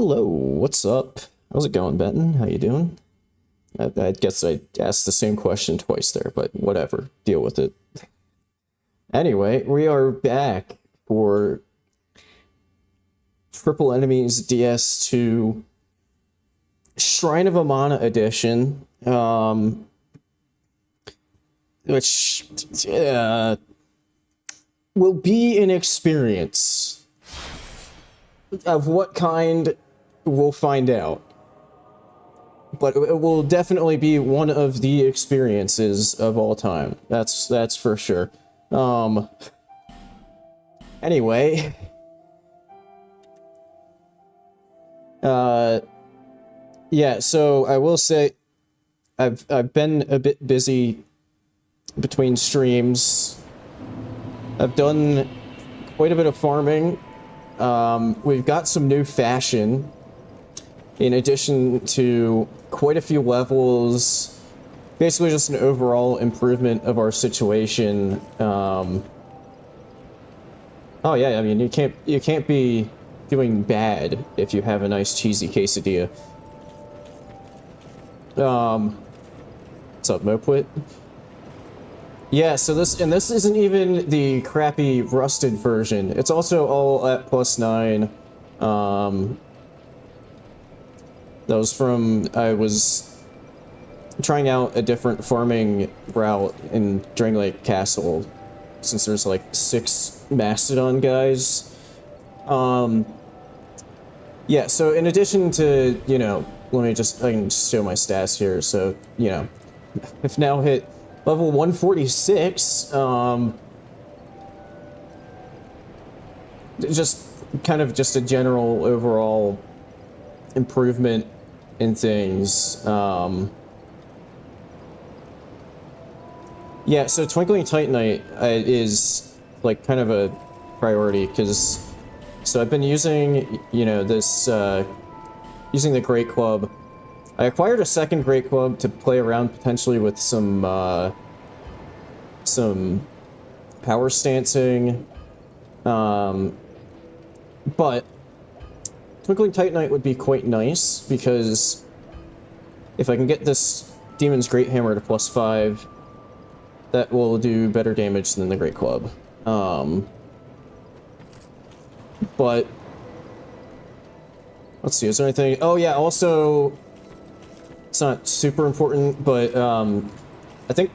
Hello, what's up? How's it going, Benton? How you doing? I guess I asked the same question twice there, but whatever. Deal with it. Anyway, we are back for Triple Enemies DS2 Shrine of Amana Edition, which will be an experience. Of what kind, we'll find out. But it will definitely be one of the experiences of all time. That's for sure. Anyway. Yeah, so I will say I've been a bit busy between streams. I've done quite a bit of farming. We've got some new fashion, in addition to quite a few levels, basically just an overall improvement of our situation. Oh yeah, I mean, you can't be doing bad if you have a nice cheesy quesadilla. What's up, Mopwit? Yeah, so this isn't even the crappy rusted version. It's also all at +9. That was from, I was trying out a different farming route in Drain Lake Castle, since there's like 6 Mastodon guys. Yeah, so in addition to, you know, I can just show my stats here, so, you know, I've now hit level 146, just kind of just a general overall improvement in things. Yeah, so Twinkling Titanite is like kind of a priority, because so I've been using, you know, this using the Great Club. I acquired a second Great Club to play around potentially with some power stancing, but Twinkling Titanite would be quite nice, because if I can get this Demon's Great Hammer to +5, that will do better damage than the Great Club. But let's see, is there anything? Oh yeah, also, it's not super important, but I think.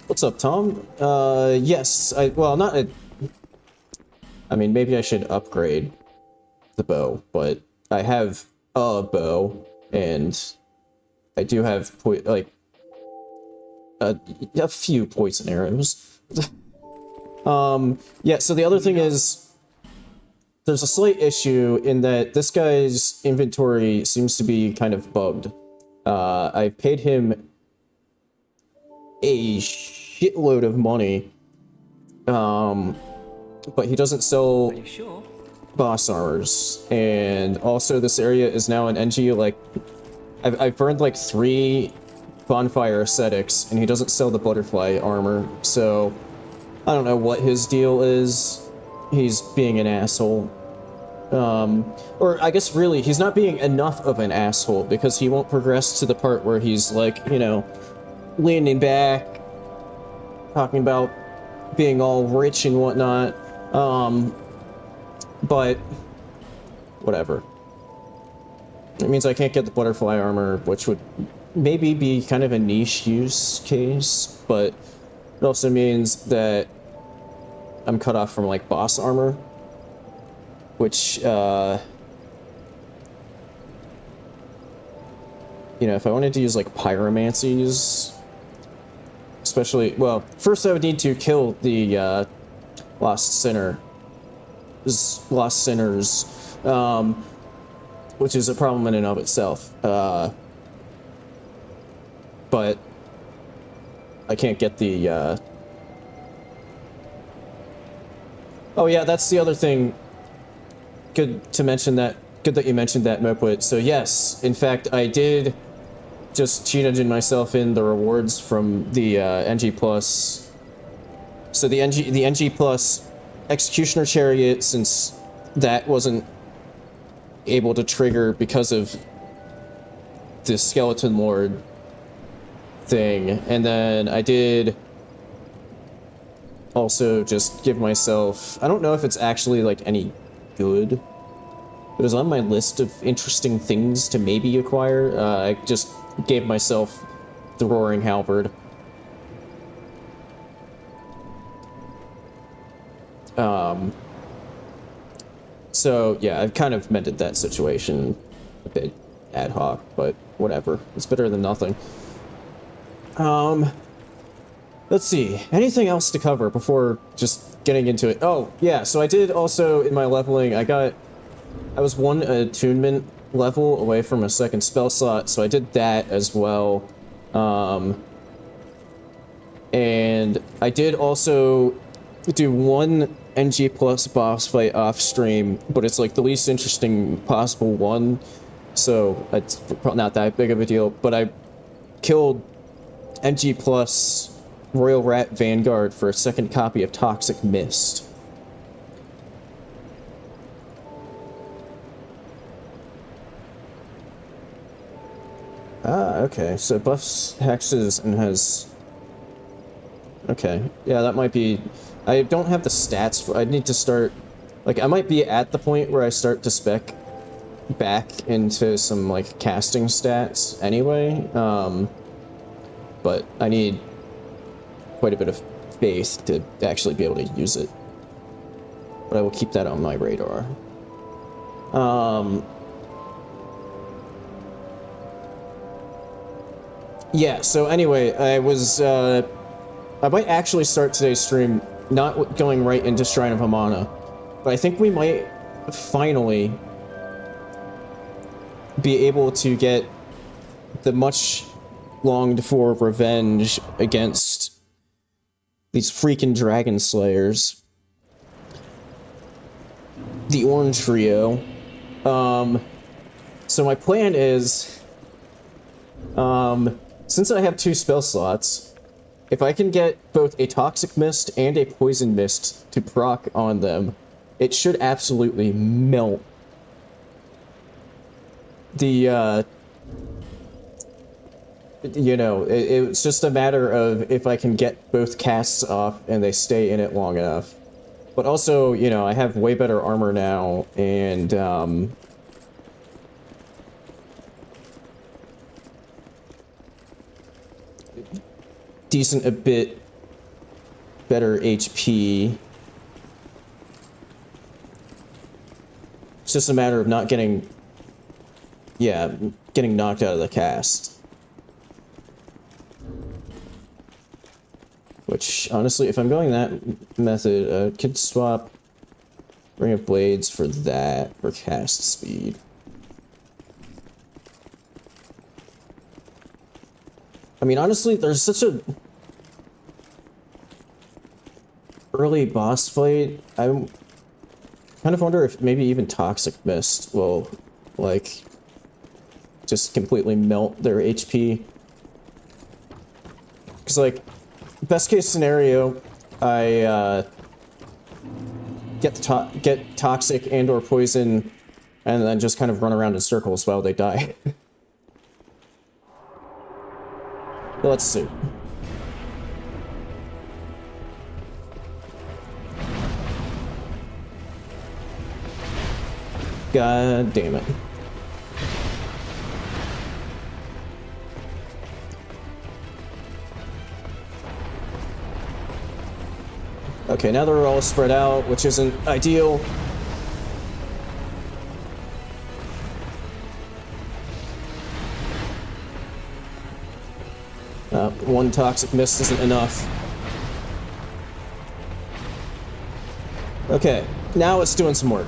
What's up, Tom? Yes, I mean, maybe I should upgrade the bow, but I have a bow, and I do have a few poison arrows. Yeah, so the other thing is, there's a slight issue in that this guy's inventory seems to be kind of bugged. I paid him a shitload of money, but he doesn't sell boss armors, and also this area is now an NG, like, I've burned like 3 bonfire ascetics, and he doesn't sell the butterfly armor, so I don't know what his deal is. He's being an asshole. Or I guess really, he's not being enough of an asshole, because he won't progress to the part where he's like, you know, leaning back, talking about being all rich and whatnot. But whatever. It means I can't get the butterfly armor, which would maybe be kind of a niche use case, but it also means that I'm cut off from, like, boss armor, which, you know, if I wanted to use, like, pyromancies, especially, well, first I would need to kill the, Lost Sinners, which is a problem in and of itself, but I can't get the, Oh yeah, that's the other thing. Good to mention that. Good that you mentioned that, Mopwit. So yes, in fact, I did just cheat engine myself in the rewards from the NG Plus. So the NG Plus Executioner Chariot, since that wasn't able to trigger because of the Skeleton Lord thing. And then I did also just give myself... I don't know if it's actually, like, any good, but it was on my list of interesting things to maybe acquire. I just gave myself the Roaring Halberd. So, yeah, I've kind of mended that situation a bit ad hoc, but whatever. It's better than nothing. Let's see. Anything else to cover before just getting into it? Oh, yeah, so I did also, in my leveling, I was one attunement level away from a second spell slot, so I did that as well. And I did also do one NG plus boss fight off stream, but it's like the least interesting possible one, so it's probably not that big of a deal. But I killed NG plus Royal Rat Vanguard for a second copy of Toxic Mist. Ah, okay, so buffs hexes and has... Okay, yeah, that might be... I don't have the stats for... I need to start... Like, I might be at the point where I start to spec back into some, like, casting stats anyway, but I need quite a bit of faith to actually be able to use it. But I will keep that on my radar. Yeah, so anyway, I might actually start today's stream not going right into Shrine of Hamana, but I think we might finally be able to get the much longed for revenge against these freaking dragon slayers. The Orange Trio. So my plan is, since I have 2 spell slots, if I can get both a Toxic Mist and a Poison Mist to proc on them, it should absolutely melt the, you know, it's just a matter of if I can get both casts off and they stay in it long enough. But also, you know, I have way better armor now, and, decent a bit better HP. It's just a matter of not getting, yeah, getting knocked out of the cast. Which, honestly, if I'm going that method, could swap Ring of Blades for that, for cast speed. I mean, honestly, there's such a early boss fight. I kind of wonder if maybe even Toxic Mist will, like, just completely melt their HP. Because, like, best case scenario, I get Toxic and or Poison, and then just kind of run around in circles while they die. Let's see. God damn it. Okay, now they're all spread out, which isn't ideal. One Toxic Mist isn't enough. Okay, now it's doing some work.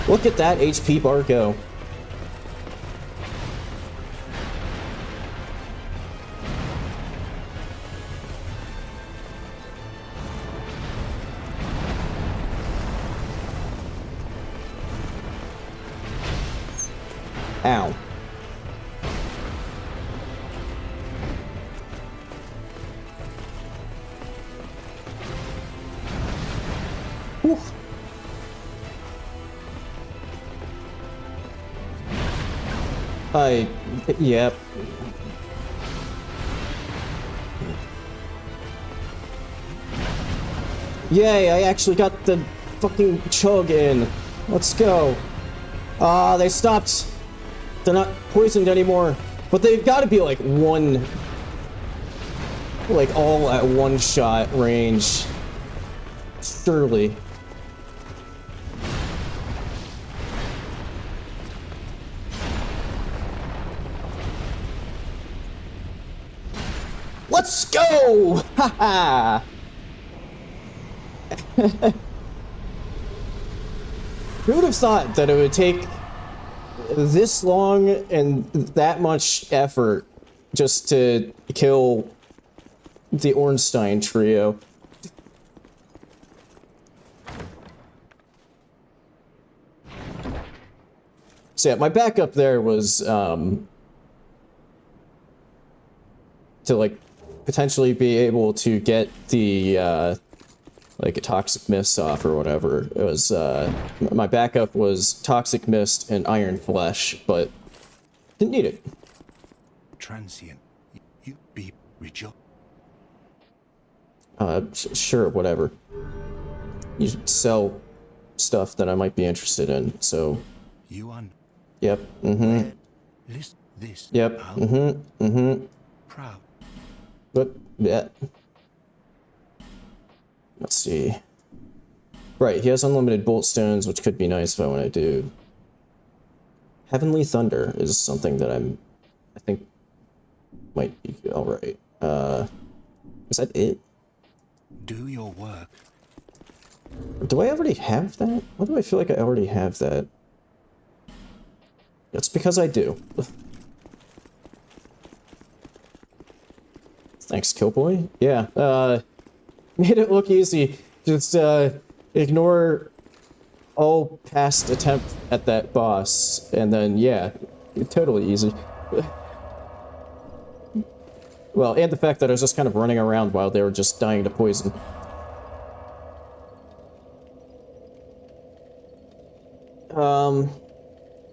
Look at that HP bar go. Ow. Yep. Yay, I actually got the fucking chug in. Let's go. Ah, they stopped. They're not poisoned anymore. But they've got to be like all at one shot range. Surely. Let's go! Haha! Who would have thought that it would take this long and that much effort just to kill the Ornstein trio? So yeah, my backup there was to like potentially be able to get the like a toxic mist off or whatever. It was my backup was toxic mist and iron flesh, but didn't need it. Transient, you be rejoice. Sure, whatever. You sell stuff that I might be interested in, so. You on. Yep. Mm-hmm. List this. Yep. Mm-hmm. Mm-hmm. Proud. But yeah. Let's see. Right, he has unlimited bolt stones, which could be nice if I want to do. Heavenly Thunder is something that I think might be alright. Is that it? Do your work. Do I already have that? Why do I feel like I already have that? That's because I do. Thanks, Killboy. Yeah, made it look easy. Just, ignore all past attempts at that boss, and then, yeah, totally easy. Well, and the fact that I was just kind of running around while they were just dying to poison.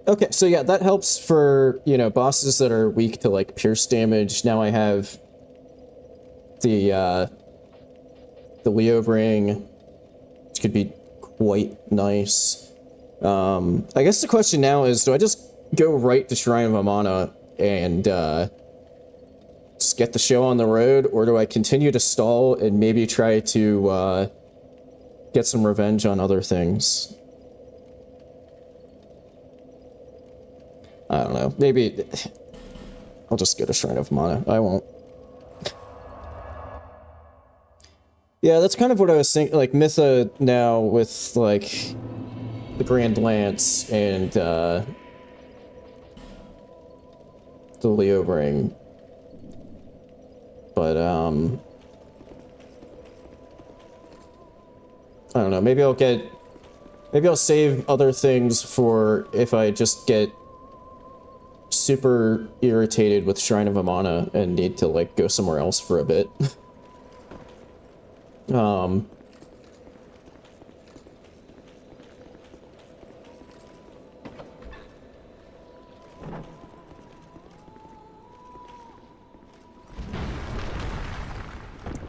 Okay, so yeah, that helps for, you know, bosses that are weak to, like, pierce damage. Now I have the Leo ring, which could be quite nice. I guess the question now is, do I just go right to Shrine of Amana and, just get the show on the road, or do I continue to stall and maybe try to, get some revenge on other things? I don't know. Maybe I'll just go to Shrine of Mana. I won't. Yeah, that's kind of what I was thinking. Like, Mytha now with, like, the Grand Lance and, the Leo ring. But, I don't know. Maybe I'll save other things for if I just get super irritated with Shrine of Amana and need to, like, go somewhere else for a bit.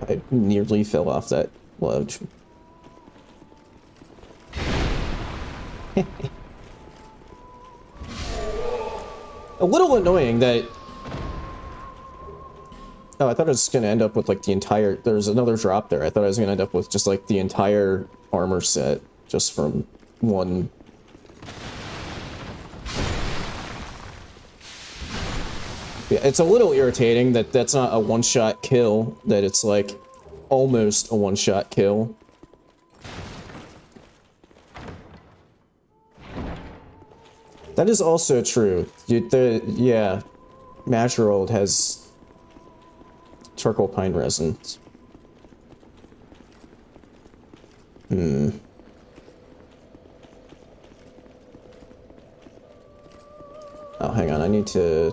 I nearly fell off that ledge. A little annoying that... Oh, I thought I was gonna end up with, like, the entire... There's another drop there. I thought I was gonna end up with just, like, the entire armor set just from one... Yeah, it's a little irritating that that's not a one-shot kill, that it's, like, almost a one-shot kill. That is also true. Yeah, Magerold has charcoal pine resin. Oh, hang on, I need to...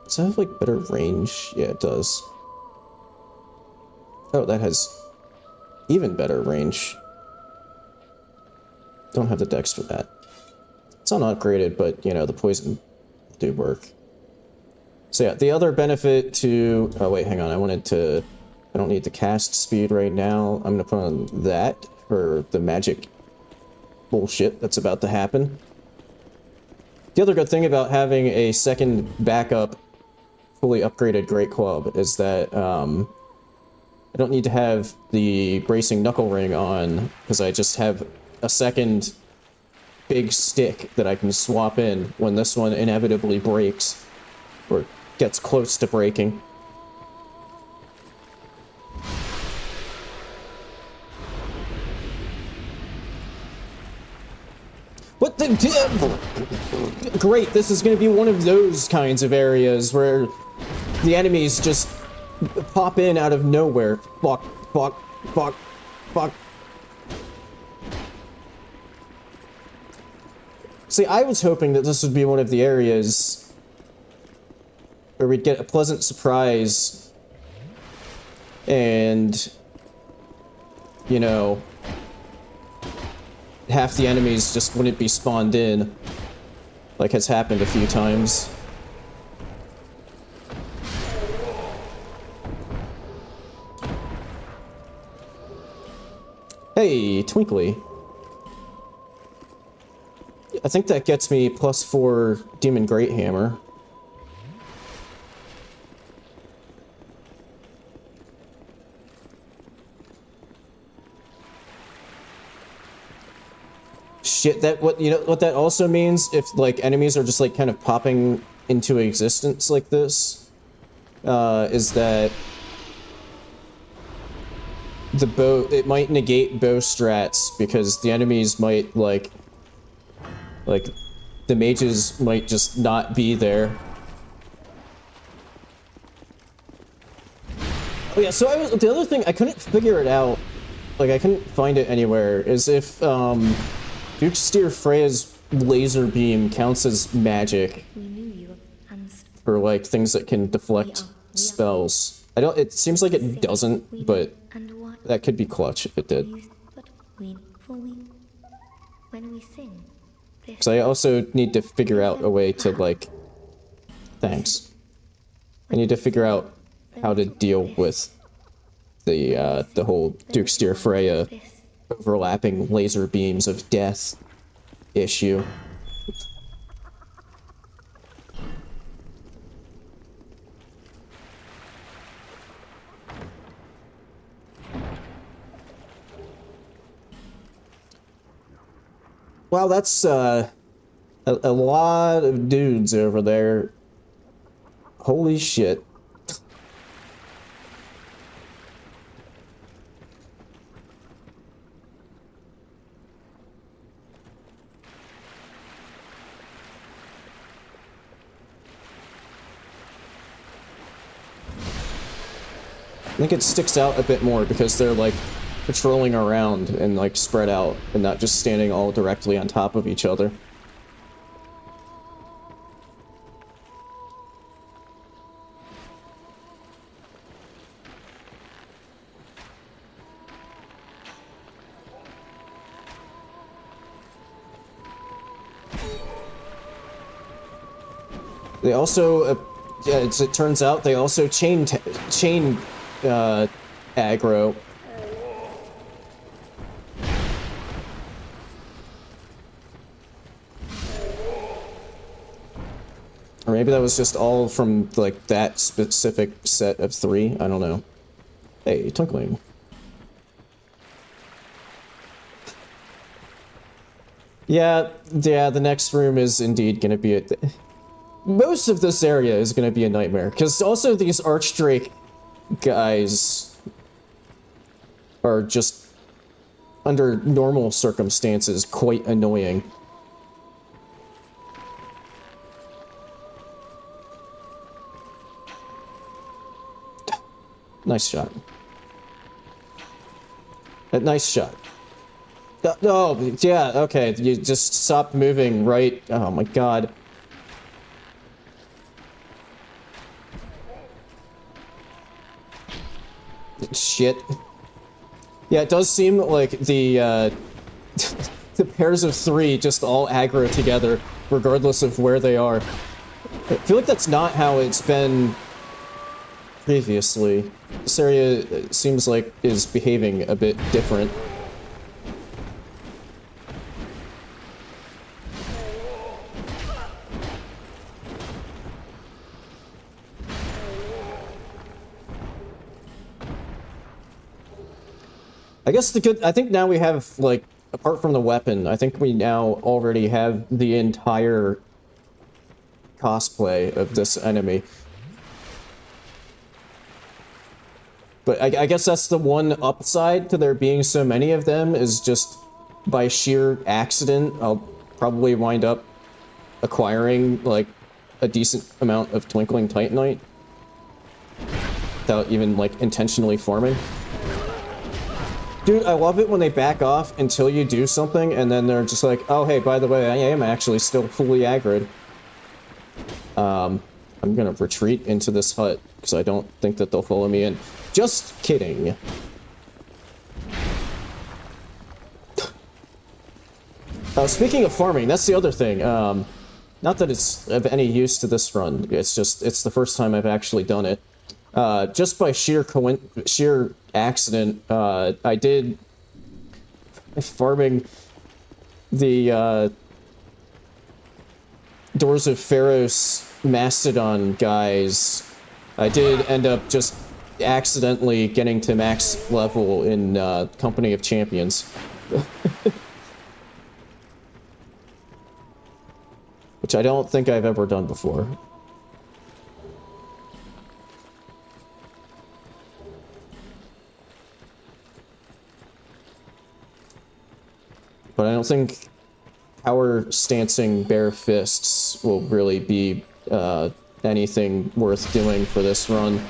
Does that have, like, better range? Yeah, it does. Oh, that has even better range. Don't have the dex for that. It's unupgraded, but, you know, the poison do work. So yeah, the other benefit to... Oh, wait, hang on. I don't need the cast speed right now. I'm gonna put on that for the magic bullshit that's about to happen. The other good thing about having a second backup fully upgraded Great Club is that, I don't need to have the bracing knuckle ring on, because I just have a second big stick that I can swap in when this one inevitably breaks, or gets close to breaking. What the... Great, this is gonna be one of those kinds of areas where the enemies just pop in out of nowhere. Fuck, fuck, fuck, fuck. See, I was hoping that this would be one of the areas where we'd get a pleasant surprise and, you know, half the enemies just wouldn't be spawned in, like has happened a few times. Hey, Twinkly. I think that gets me +4 Demon Great Hammer. Shit, that what you know what that also means if like enemies are just like kind of popping into existence like this, is that the bow, it might negate bow strats because the enemies might like the mages might just not be there. Oh yeah, so the other thing I couldn't figure it out, like I couldn't find it anywhere, is if Duke Freya's laser beam counts as magic for like things that can deflect spells. I don't, it seems like it doesn't, but that could be clutch if it did. Because I also need to figure out a way to like, thanks. I need to figure out how to deal with the whole Duke Freya overlapping laser beams of death issue. Wow, that's a lot of dudes over there. Holy shit. I think it sticks out a bit more because they're like patrolling around and like spread out and not just standing all directly on top of each other. They also, yeah, it turns out they also chain aggro. Or maybe that was just all from, like, that specific set of 3? I don't know. Hey, Twinkling. Yeah, the next room is indeed gonna be most of this area is gonna be a nightmare, because also these Archdrake guys are just, under normal circumstances, quite annoying. Nice shot. Nice shot. Oh, yeah, okay, you just stopped moving, right? Oh my god. Shit. Yeah, it does seem like the the pairs of three just all aggro together, regardless of where they are. I feel like that's not how it's been previously. This area seems like is behaving a bit different. I guess I think now we have, like, apart from the weapon, I think we now already have the entire cosplay of this enemy. But I guess that's the one upside to there being so many of them, is just by sheer accident, I'll probably wind up acquiring, like, a decent amount of Twinkling Titanite without even, like, intentionally farming. Dude, I love it when they back off until you do something, and then they're just like, oh, hey, by the way, I am actually still fully aggroed. I'm gonna retreat into this hut, because I don't think that they'll follow me in. Just kidding. Speaking of farming, that's the other thing. Not that it's of any use to this run, it's just, it's the first time I've actually done it. Just by sheer accident, I did farming the Doors of Pharos Mastodon guys. I did end up just accidentally getting to max level in Company of Champions. Which I don't think I've ever done before. But I don't think power stancing bare fists will really be anything worth doing for this run.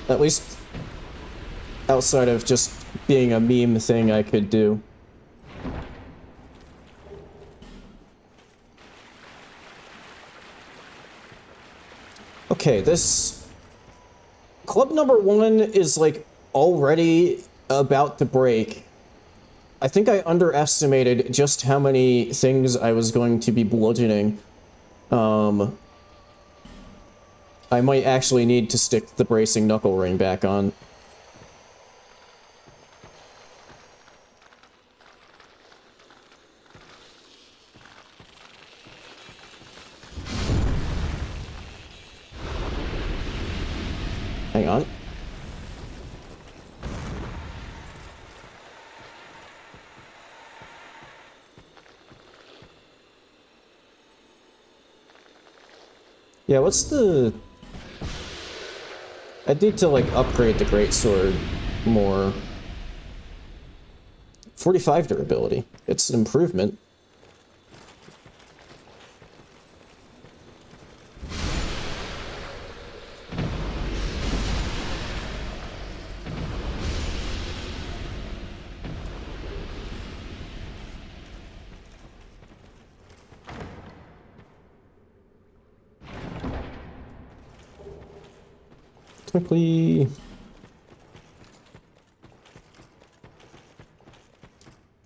At least outside of just being a meme thing I could do. Okay, this club number 1 is like already about to break. I think I underestimated just how many things I was going to be bludgeoning. I might actually need to stick the bracing knuckle ring back on. Hang on. Yeah, what's the... I need to, like, upgrade the greatsword more. 45 durability. It's an improvement. Quickly.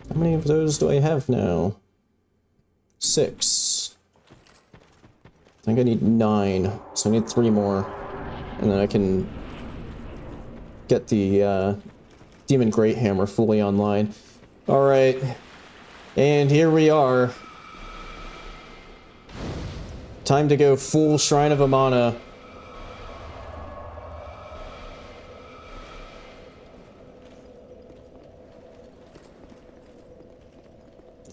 How many of those do I have now? 6. I think I need 9, so I need 3 more. And then I can get the Demon Great Hammer fully online. Alright. And here we are. Time to go full Shrine of Amana.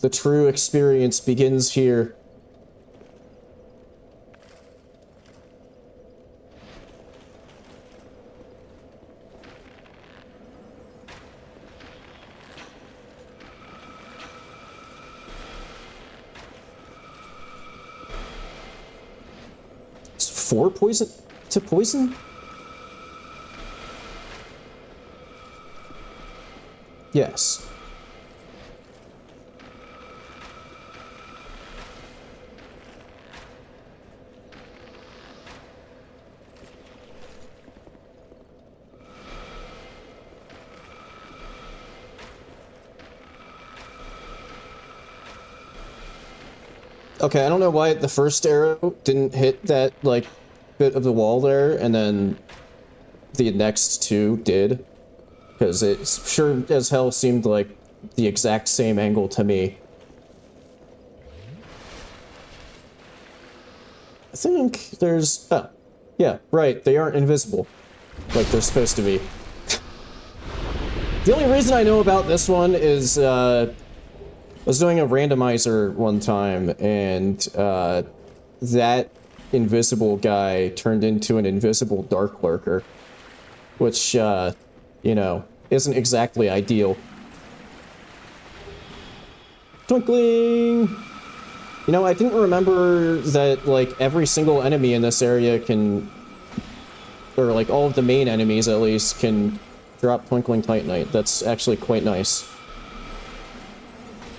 The true experience begins here. It's 4 poison to poison? Yes. Okay, I don't know why the first arrow didn't hit that, like, bit of the wall there, and then the next two did. Because it sure as hell seemed like the exact same angle to me. I think there's... Oh. Yeah, right, they aren't invisible. Like they're supposed to be. The only reason I know about this one is, I was doing a randomizer one time, and, that invisible guy turned into an invisible dark lurker. Which, you know, isn't exactly ideal. Twinkling! You know, I didn't remember that, like, every single enemy in this area can... Or, like, all of the main enemies, at least, can drop Twinkling Titanite. That's actually quite nice.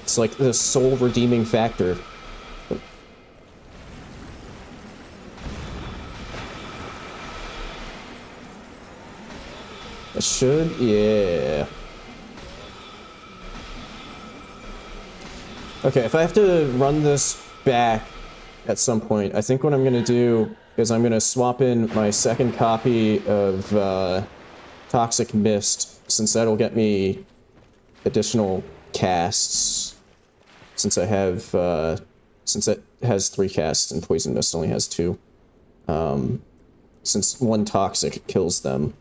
It's like the sole redeeming factor. I should? Yeah. Okay, if I have to run this back at some point, I think what I'm gonna do is I'm gonna swap in my second copy of Toxic Mist, since that'll get me additional casts. Since I have, since it has 3 casts and Poison Mist only has 2. Since 1 Toxic kills them.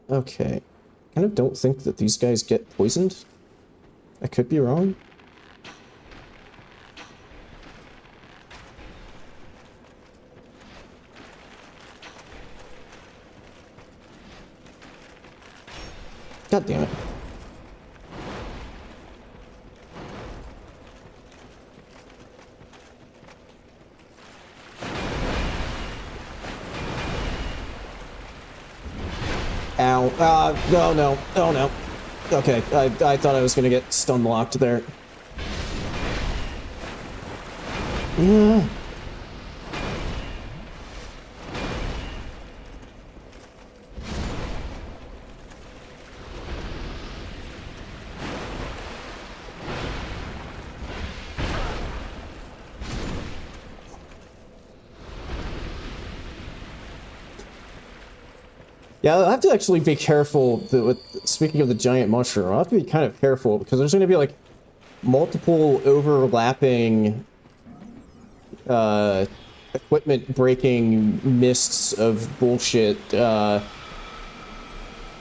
Okay. I kind of don't think that these guys get poisoned. I could be wrong. God damn it. Ow. Oh no. Oh no. Okay, I thought I was gonna get stun locked there. Yeah. Yeah, I'll have to actually be careful with, speaking of the giant mushroom, I'll have to be kind of careful because there's going to be like multiple overlapping equipment breaking mists of bullshit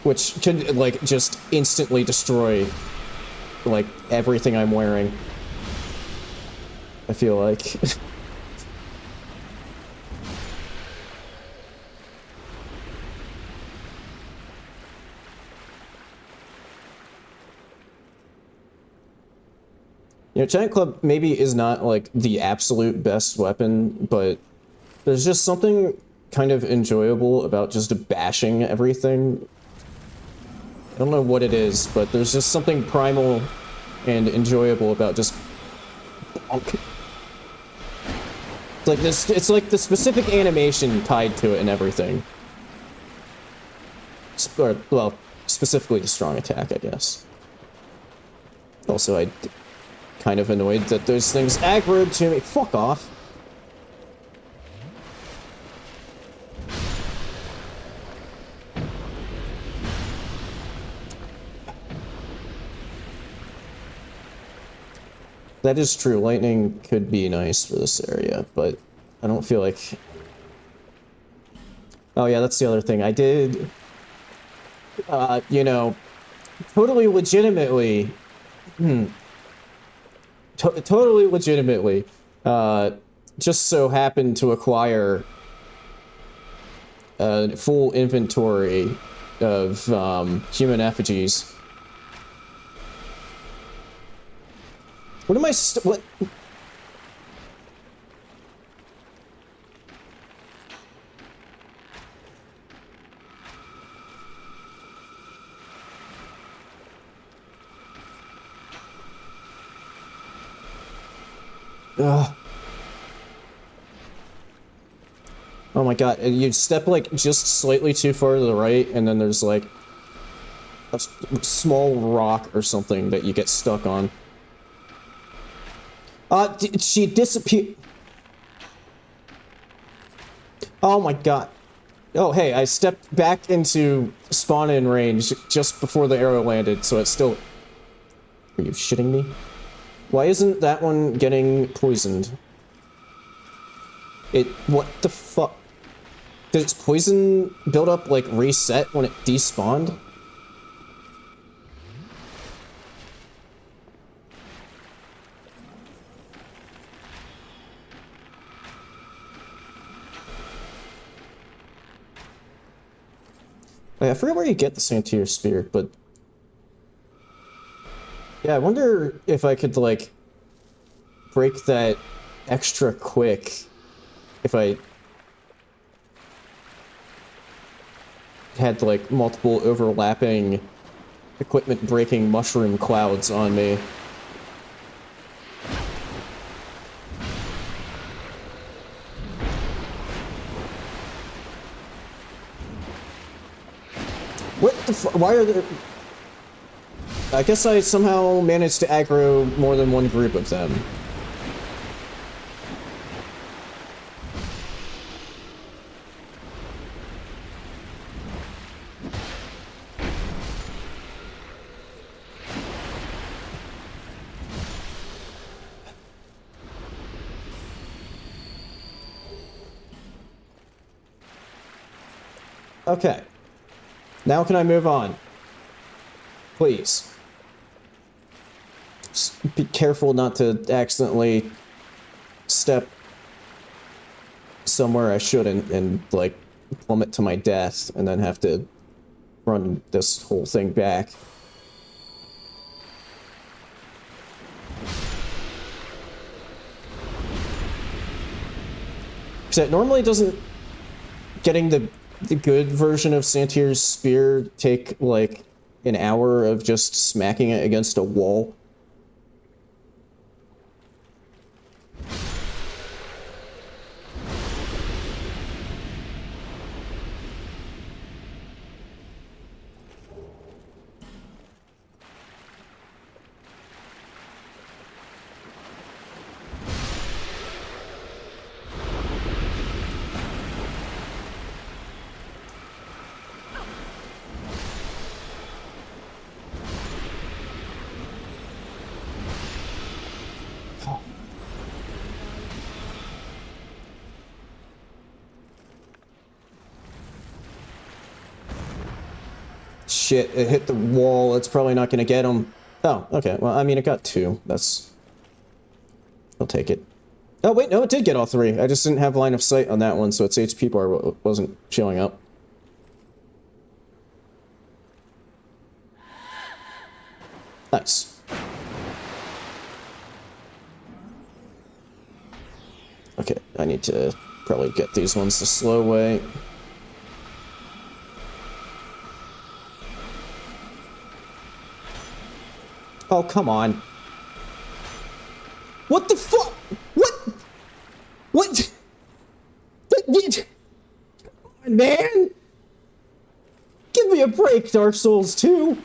which could like just instantly destroy like everything I'm wearing. I feel like. You know, Giant Club maybe is not, like, the absolute best weapon, but there's just something kind of enjoyable about just bashing everything. I don't know what it is, but there's just something primal and enjoyable about just... bonk. It's like this, it's like the specific animation tied to it and everything. Or, well, specifically the strong attack, I guess. Also, I... kind of annoyed that those things aggroed to me. Fuck off. That is true. Lightning could be nice for this area, but I don't feel like... Oh yeah, that's the other thing. I did, you know, totally legitimately... totally legitimately, just so happened to acquire a full inventory of human effigies. What am I what? Ugh. Oh my god, you step like just slightly too far to the right, and then there's like small rock or something that you get stuck on. She disappeared. Oh my god. Oh, hey, I stepped back into spawn-in range just before the arrow landed, so it's still... Are you shitting me? Why isn't that one getting poisoned? What the fuck? Did its poison build-up, like, reset when it despawned? I forget where you get the Santier Spear, but... Yeah, I wonder if I could, like, break that extra quick if I had, like, multiple overlapping equipment breaking mushroom clouds on me. What the fu- Why are there... I guess I somehow managed to aggro more than one group of them. Okay. Now can I move on? Please. Just be careful not to accidentally step somewhere I shouldn't and, like, plummet to my death and then have to run this whole thing back. Because it normally doesn't... Getting the good version of Santier's Spear take, like, an hour of just smacking it against a wall. Shit, it hit the wall. It's probably not gonna get him. Oh, okay. Well, I mean, it got 2. That's... I'll take it. Oh, wait, no, it did get all 3. I just didn't have line of sight on that one, so its HP bar wasn't showing up. Nice. Okay, I need to probably get these ones the slow way. Oh, come on. What the fuck? What? What? Come on, man! Give me a break, Dark Souls 2!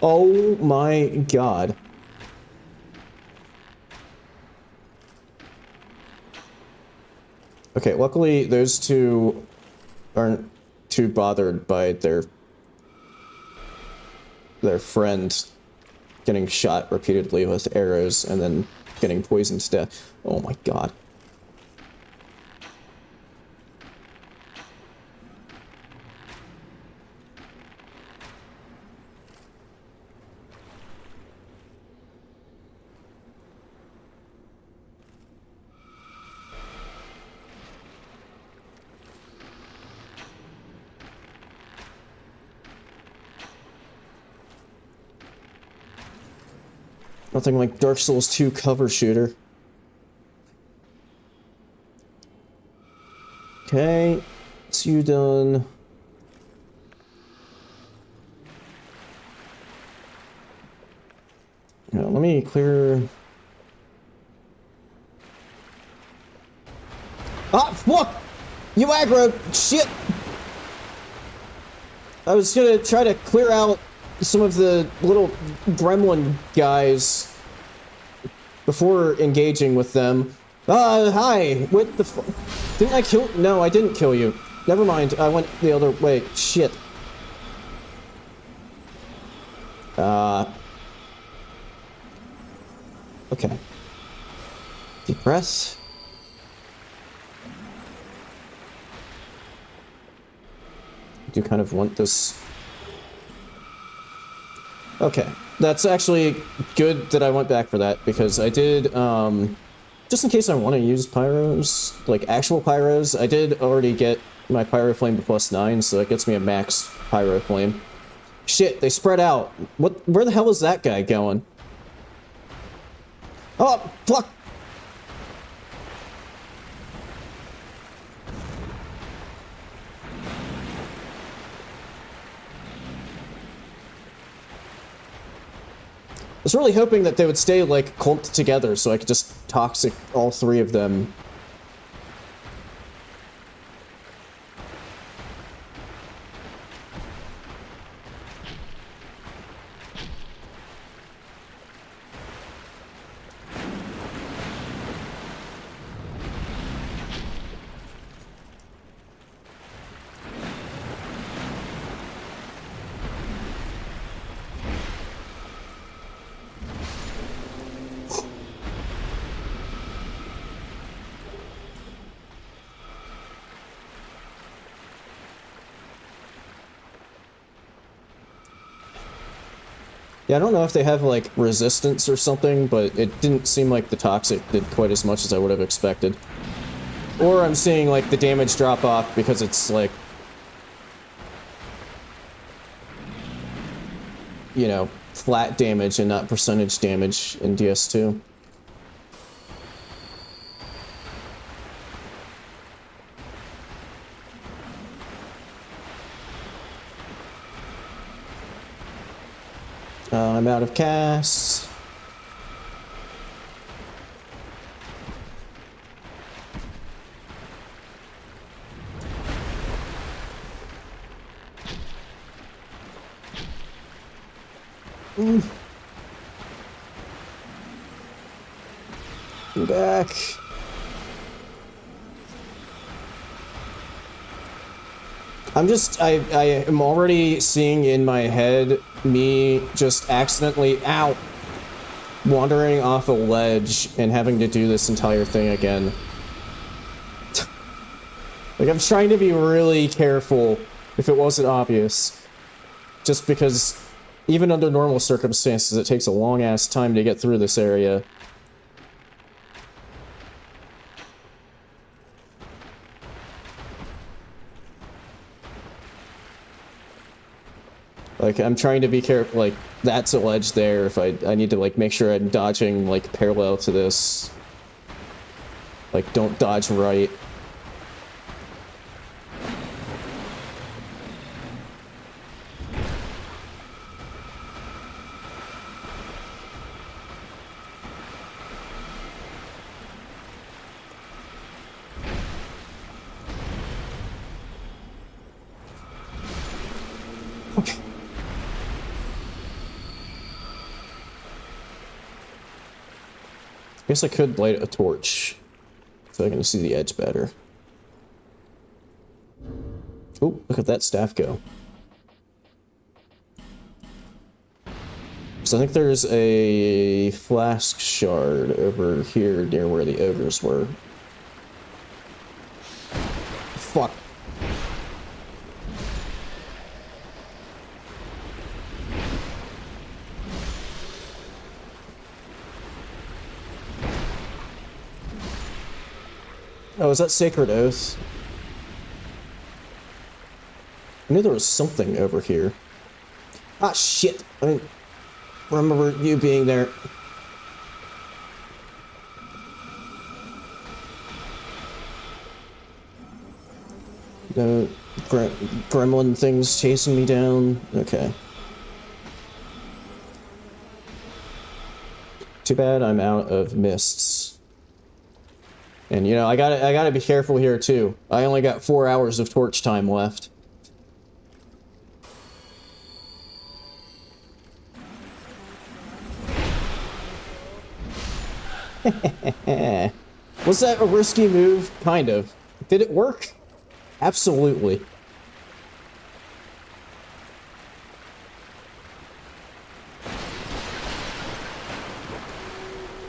Oh my god. Okay, luckily those two aren't too bothered by their friend getting shot repeatedly with arrows and then getting poisoned to death. Oh my god. Nothing like Dark Souls 2 cover shooter. Okay, it's you done. Now, let me clear... Fuck! You aggro! Shit! I was gonna try to clear out some of the little gremlin guys before engaging with them. Hi! What the fuck? Didn't I kill- No, I didn't kill you. Never mind, I went the other way. Shit. Okay. Deep breath. I do kind of want this. Okay. That's actually good that I went back for that, because I did, just in case I want to use pyros, like actual pyros, I did already get my pyro flame to +9, so that gets me a max pyro flame. Shit, they spread out. Where the hell is that guy going? Oh, fuck! I was really hoping that they would stay, like, clumped together so I could just toxic all three of them. Yeah, I don't know if they have, like, resistance or something, but it didn't seem like the toxic did quite as much as I would have expected. Or I'm seeing, like, the damage drop off because it's, like, you know, flat damage and not percentage damage in DS2. I'm out of casts. I'm back. I am already seeing in my head me just accidentally, ow, wandering off a ledge and having to do this entire thing again. Like, I'm trying to be really careful if it wasn't obvious. Just because, even under normal circumstances, it takes a long-ass time to get through this area. Like, I'm trying to be careful, like, that's a ledge there, if I need to, like, make sure I'm dodging, like, parallel to this. Like, don't dodge right. Okay. I guess I could light a torch so I can see the edge better. Oh, look at that staff go. So I think there's a flask shard over here near where the ogres were. Fuck. Oh, is that Sacred Oath? I knew there was something over here. Ah, shit! I didn't remember you being there. No gremlin things chasing me down. Okay. Too bad I'm out of mists. And you know, I gotta be careful here too. I only got 4 hours of torch time left. Was that a risky move? Kind of. Did it work? Absolutely.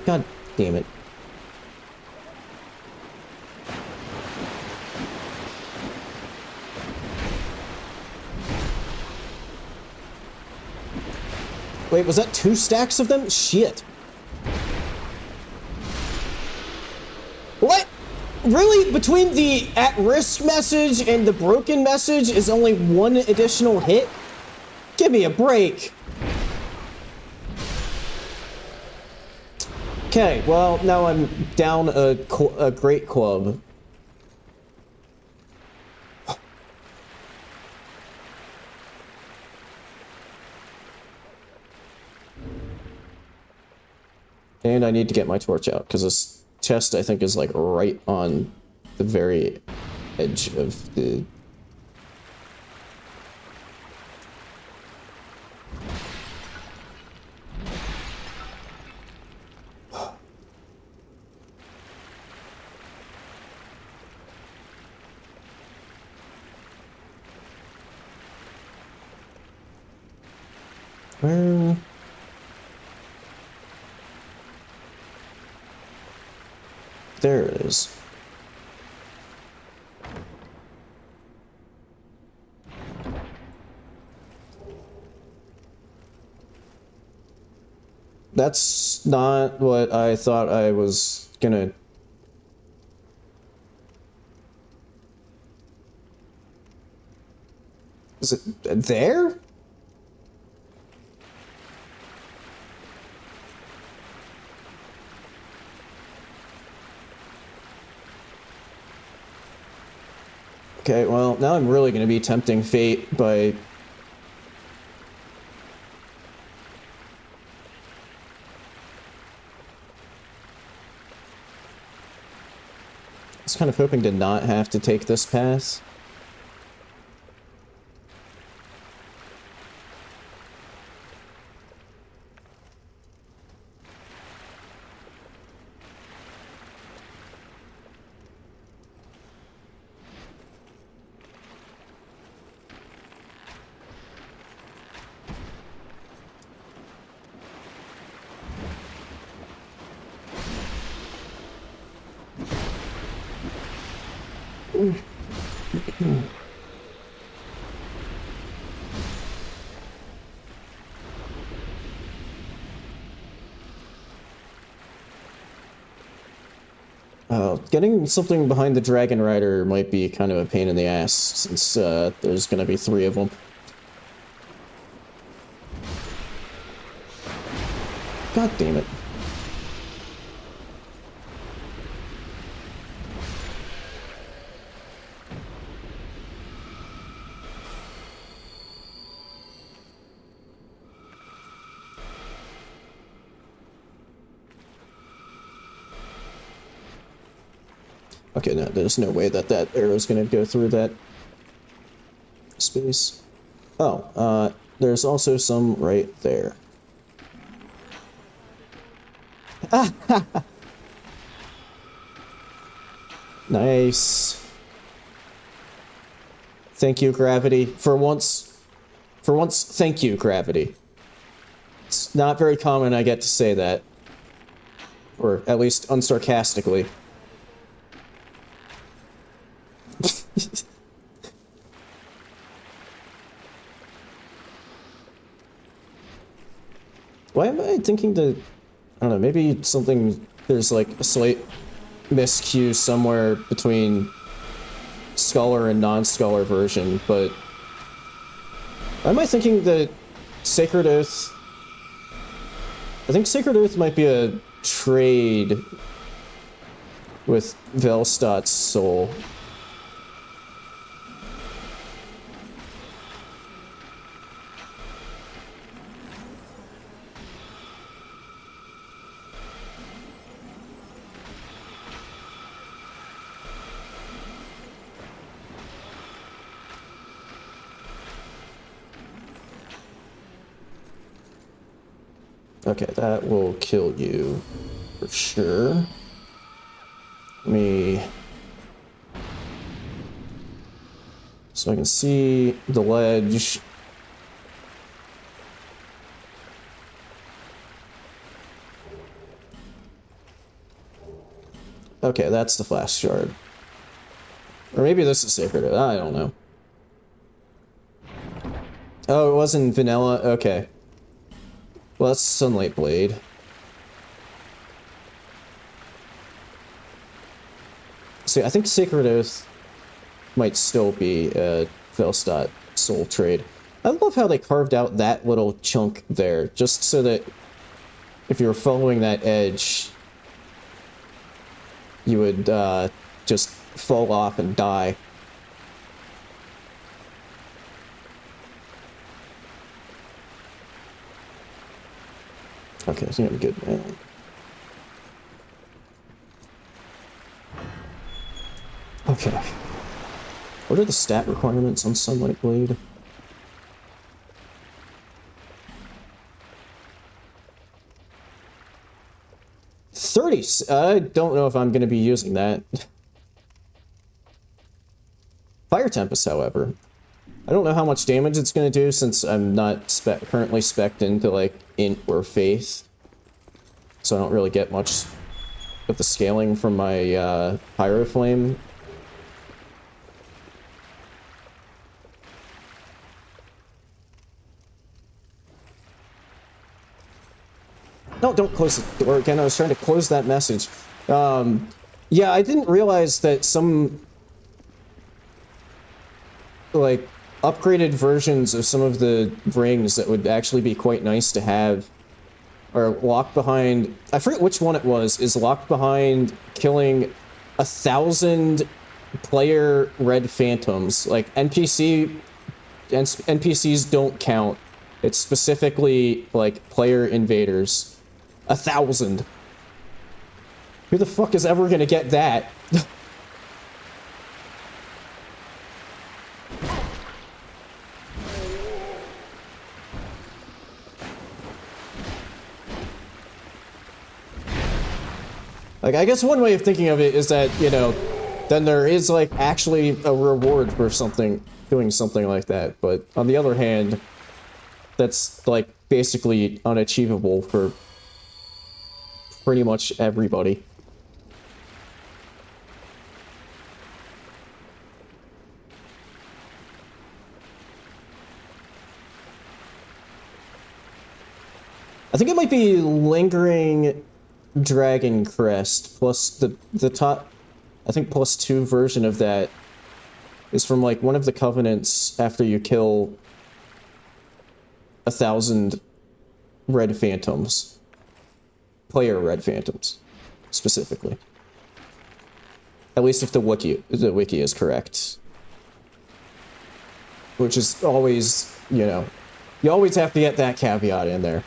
God damn it. Wait, was that 2 stacks of them? Shit. What? Really? Between the at-risk message and the broken message is only 1 additional hit? Give me a break. Okay, well, now I'm down a great club. And I need to get my torch out, because this chest, I think, is, like, right on the very edge of the... Where... There it is. That's not what I thought I was gonna... Is it there? Okay, well, now I'm really going to be tempting fate by... I was kind of hoping to not have to take this path. Getting something behind the Dragon Rider might be kind of a pain in the ass, since there's gonna be 3 of them. God damn it. Okay, no, there's no way that that arrow's gonna go through that space. Oh, there's also some right there. Nice. Thank you, gravity. For once, thank you, gravity. It's not very common I get to say that. Or at least unsarcastically. Why am I thinking that, I don't know, maybe something, there's like a slight miscue somewhere between Scholar and non-Scholar version, but why am I thinking that Sacred Oath, I think Sacred Oath might be a trade with Velstad's soul. Okay, that will kill you for sure. Let me... So I can see the ledge. Okay, that's the flash shard. Or maybe this is sacred. I don't know. Oh, it wasn't vanilla? Okay. Well, that's Sunlight Blade. See, I think Sacred Oath might still be a Velstadt soul trade. I love how they carved out that little chunk there, just so that if you were following that edge, you would just fall off and die. Okay, I think I'm good now. Okay. What are the stat requirements on Sunlight Blade? I don't know if I'm going to be using that. Fire Tempest, however. I don't know how much damage it's going to do since I'm not currently spec'd into, like, Int or Faith. So I don't really get much of the scaling from my Pyro Flame. No, don't close the door again. I was trying to close that message. Yeah, I didn't realize that some, like, upgraded versions of some of the rings that would actually be quite nice to have are locked behind... I forget which one it was, is locked behind killing 1,000 player red phantoms. Like, NPCs don't count. It's specifically, like, player invaders. 1,000. Who the fuck is ever gonna get that? Like, I guess one way of thinking of it is that, you know, then there is, like, actually a reward for something, doing something like that. But on the other hand, that's, like, basically unachievable for pretty much everybody. I think it might be Lingering Dragon Crest plus the top, I think +2 version of that is from like one of the covenants after you kill 1,000 red phantoms. Player red phantoms, specifically. At least if the wiki is correct. Which is always, you know, you always have to get that caveat in there.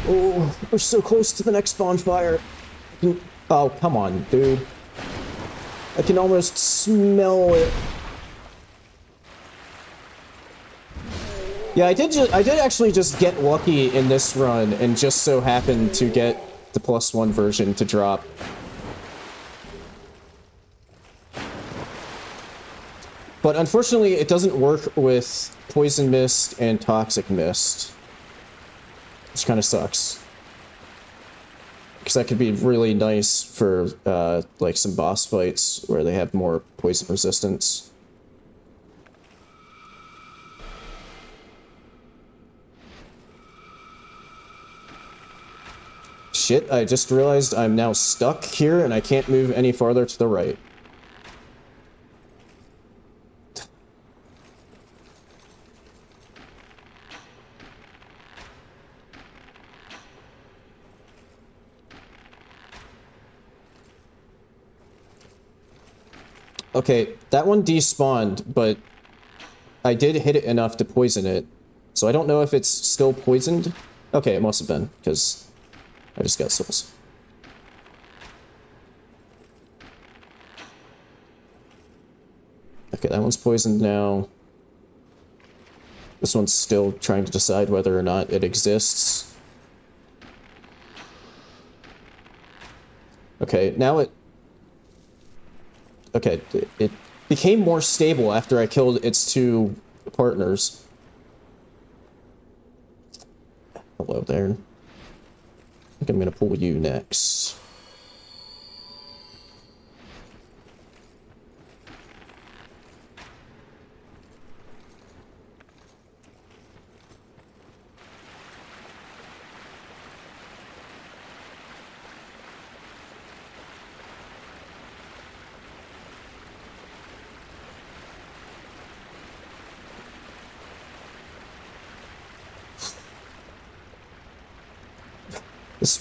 Oh, we're so close to the next bonfire. Oh, come on, dude. I can almost smell it. Yeah, I did actually just get lucky in this run and just so happened to get the +1 version to drop. But unfortunately, it doesn't work with Poison Mist and Toxic Mist. Which kind of sucks. Because that could be really nice for, like, some boss fights where they have more poison resistance. Shit, I just realized I'm now stuck here and I can't move any farther to the right. Okay, that one despawned, but I did hit it enough to poison it. So I don't know if it's still poisoned. Okay, it must have been, because I just got souls. Okay, that one's poisoned now. This one's still trying to decide whether or not it exists. Okay, now it... Okay, it became more stable after I killed its two partners. Hello there. I think I'm gonna pull you next.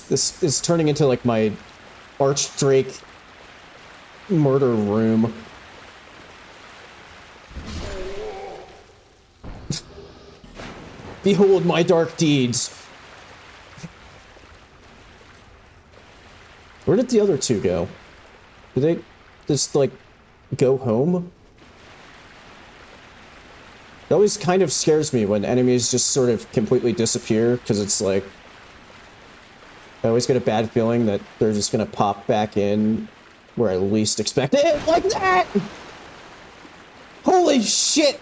This is turning into like my Archdrake murder room. Behold my dark deeds. Where did the other two go? Did they just like go home? It always kind of scares me when enemies just sort of completely disappear, because it's like I always get a bad feeling that they're just gonna pop back in where I least expect it, like that! Holy shit!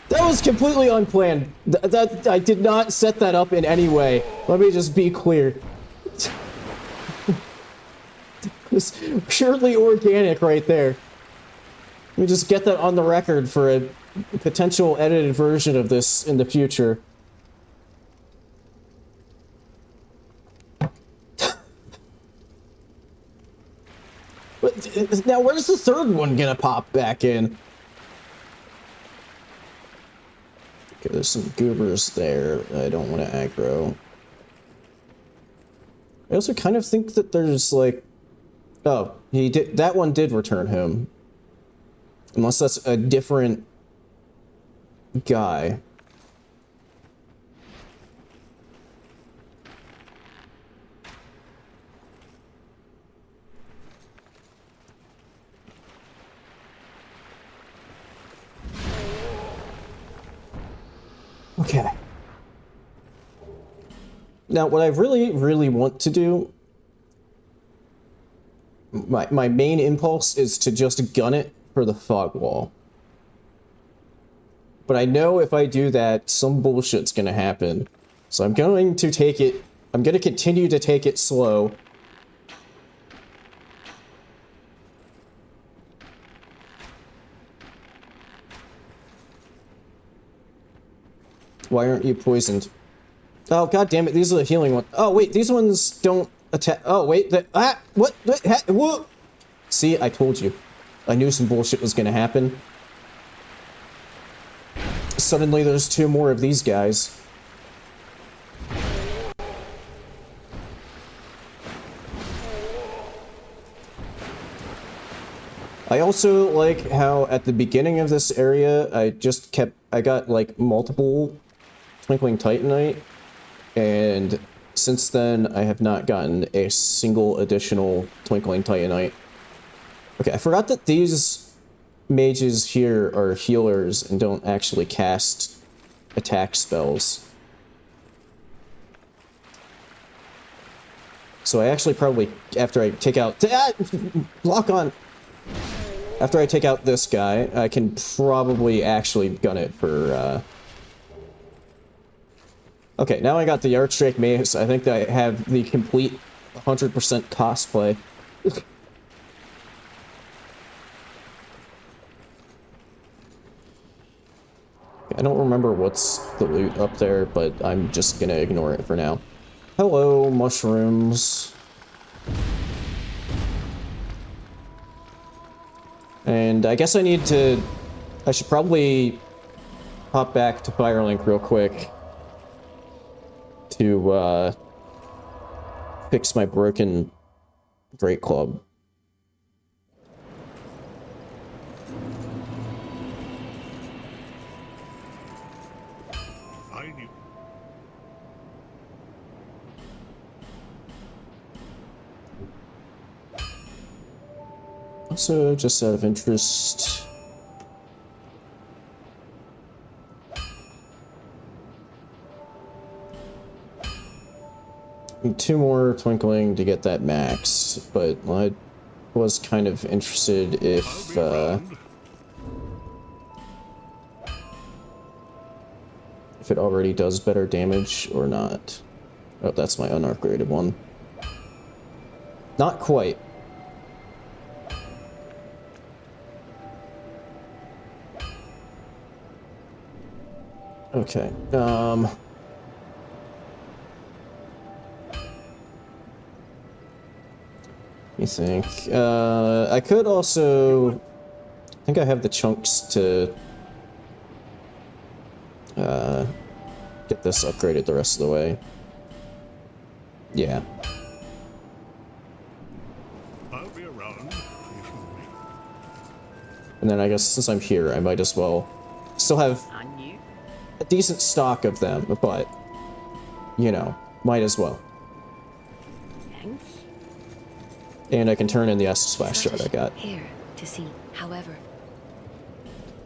That was completely unplanned. That I did not set that up in any way. Let me just be clear. It's purely organic right there. Let me just get that on the record for a potential edited version of this in the future. But now, where's the third one gonna pop back in? Okay, there's some goobers there I don't want to aggro. I also kind of think that there's like... Oh, he did. That one did return home. Unless that's a different guy. Okay. Now, what I really want to do, my main impulse is to just gun it for the fog wall. But I know if I do that, some bullshit's gonna happen. So I'm going to take it, I'm gonna continue to take it slow. Why aren't you poisoned? Oh, god damn it, these are the healing ones. Oh, wait, these ones don't attack. Oh, wait, what? Whoa! See, I told you. I knew some bullshit was gonna happen. Suddenly there's two more of these guys. I also like how at the beginning of this area, I got like multiple Twinkling Titanite, and since then I have not gotten a single additional Twinkling Titanite. Okay, I forgot that these mages here are healers and don't actually cast attack spells. So I actually probably, after I take out... lock on! After I take out this guy, I can probably actually gun it for, Okay, now I got the Archdrake Mace. I think that I have the complete 100% cosplay. I don't remember what's the loot up there, but I'm just gonna ignore it for now. Hello, mushrooms. And I guess I should probably hop back to Firelink real quick to, fix my broken Great Club. Also, just out of interest, need 2 more twinkling to get that max, but I was kind of interested if it already does better damage or not. Oh, that's my unupgraded one. Not quite. Okay, you think, I could also, I think I have the chunks to, get this upgraded the rest of the way. Yeah. I'll be around. And then I guess since I'm here, I might as well still have a decent stock of them, but, you know, might as well. Thanks. And I can turn in the Estus Flash shard I got. Here to see, however.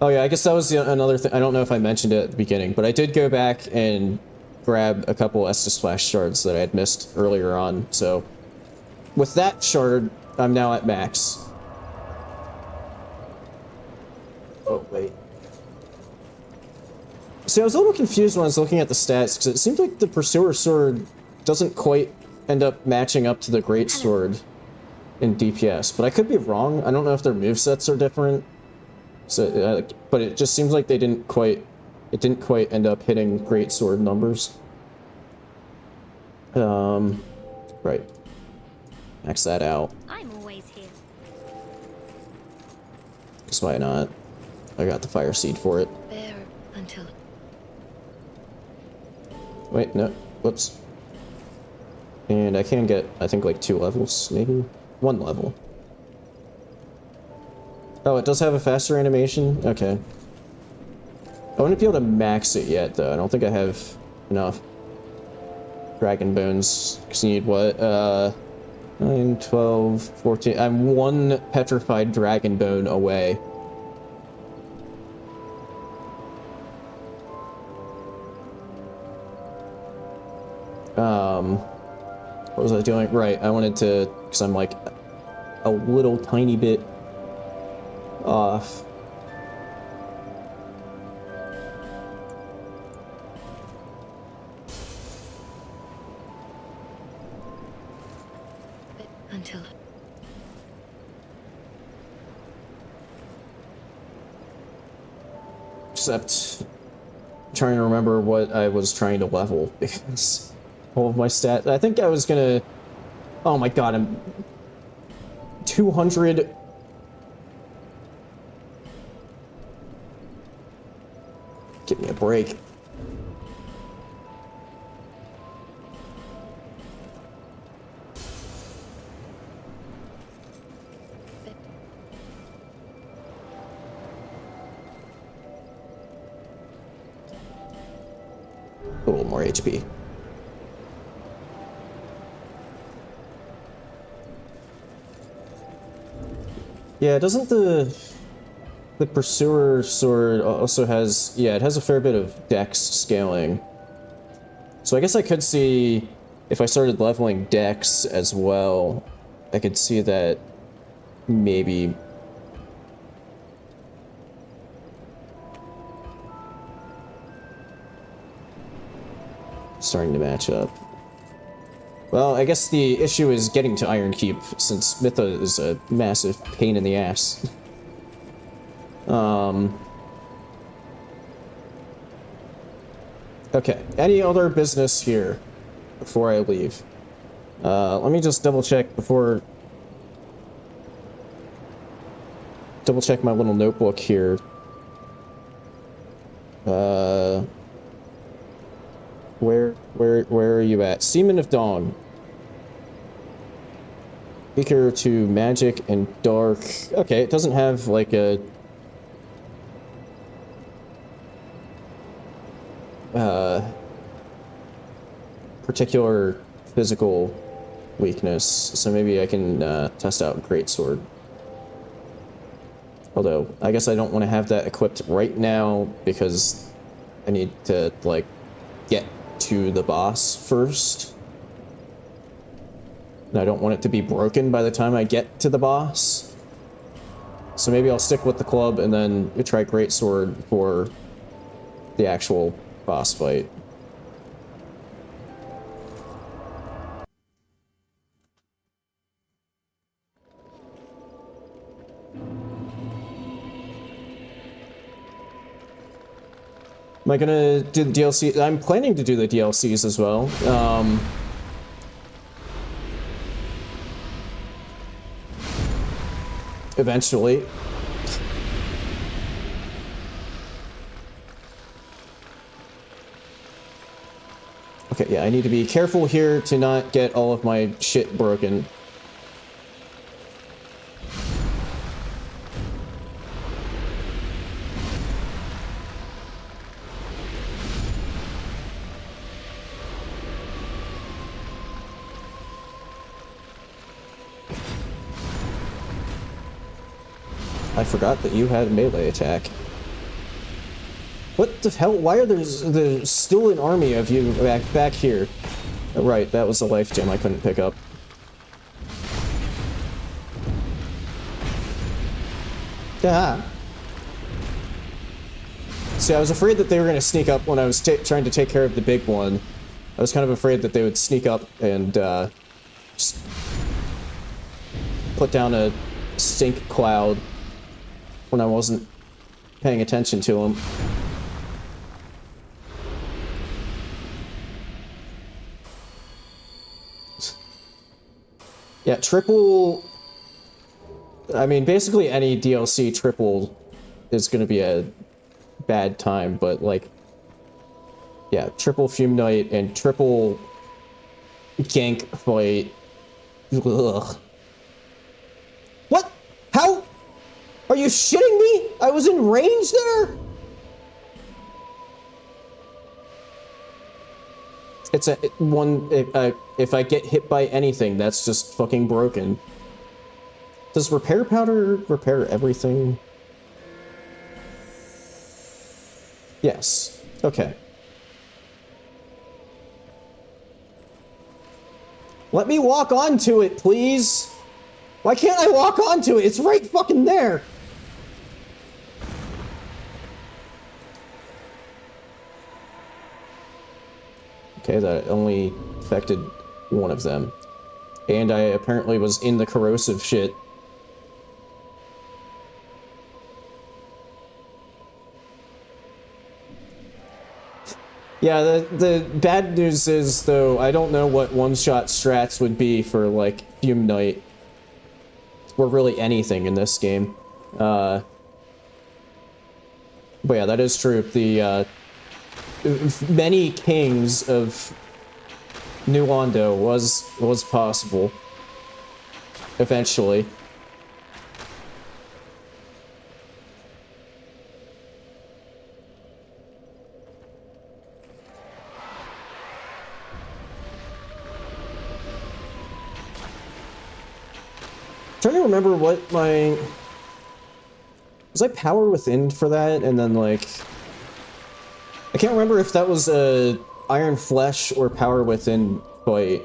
Oh yeah, I guess that was another thing. I don't know if I mentioned it at the beginning, but I did go back and grab a couple Estus Flash shards that I had missed earlier on. So with that shard, I'm now at max. Oh, wait. See, I was a little confused when I was looking at the stats, because it seemed like the Pursuer Sword doesn't quite end up matching up to the Great Sword in DPS, but I could be wrong. I don't know if their movesets are different. So, but it just seems like they didn't quite end up hitting Great Sword numbers. Right. Max that out. I'm always here. Because why not? I got the Fire Seed for it. Bear until. Wait, no. Whoops. And I can get, I think, like 2 levels, maybe? 1 level. Oh, it does have a faster animation? Okay. I wouldn't be able to max it yet, though. I don't think I have enough Dragon Bones. Because you need what? 9, 12, 14. I'm 1 Petrified Dragon Bone away. What was I doing? Right, I wanted to, because I'm like a little tiny bit off. Until. Except, I'm trying to remember what I was trying to level, because all of my stats, I think I was gonna, oh my god, I'm 200. Give me a break. A little more HP. Yeah, doesn't the Pursuer Sword also has, yeah, it has a fair bit of dex scaling. So I guess I could see, if I started leveling dex as well, I could see that maybe starting to match up. Well, I guess the issue is getting to Iron Keep, since Mytha is a massive pain in the ass. Okay, any other business here before I leave? Let me just double check before... Double check my little notebook here. Where are you at? Seaman of Dawn. Speaker to Magic and Dark. Okay, it doesn't have like a... particular physical weakness, so maybe I can test out Greatsword. Although, I guess I don't want to have that equipped right now because I need to, like, get to the boss first. And I don't want it to be broken by the time I get to the boss. So maybe I'll stick with the club and then try Greatsword for the actual boss fight. Am I gonna do the DLC? I'm planning to do the DLCs as well. Eventually. Okay, yeah, I need to be careful here to not get all of my shit broken. I forgot that you had a melee attack. What the hell? Why are there's still an army of you back here? Oh, right, that was a life gem I couldn't pick up. Yeah. See, I was afraid that they were going to sneak up when I was trying to take care of the big one. I was kind of afraid that they would sneak up and just put down a stink cloud when I wasn't paying attention to them. Yeah, triple... I mean, basically any DLC triple is going to be a bad time, but, like... Yeah, triple Fume Knight and triple gank fight. Ugh. What? How? Are you shitting me? I was in range there? It's a one, if I get hit by anything, that's just fucking broken. Does repair powder repair everything? Yes. Okay. Let me walk onto it, please. Why can't I walk onto it? It's right fucking there. Okay, that only affected one of them. And I apparently was in the corrosive shit. Yeah, the bad news is, though, I don't know what one-shot strats would be for, like, Fume Knight. Or really anything in this game. But yeah, that is true. The, many kings of New Londo was possible. Eventually. Trying to remember what my... Was I Power Within for that? And then, like... I can't remember if that was a Iron Flesh or Power Within fight.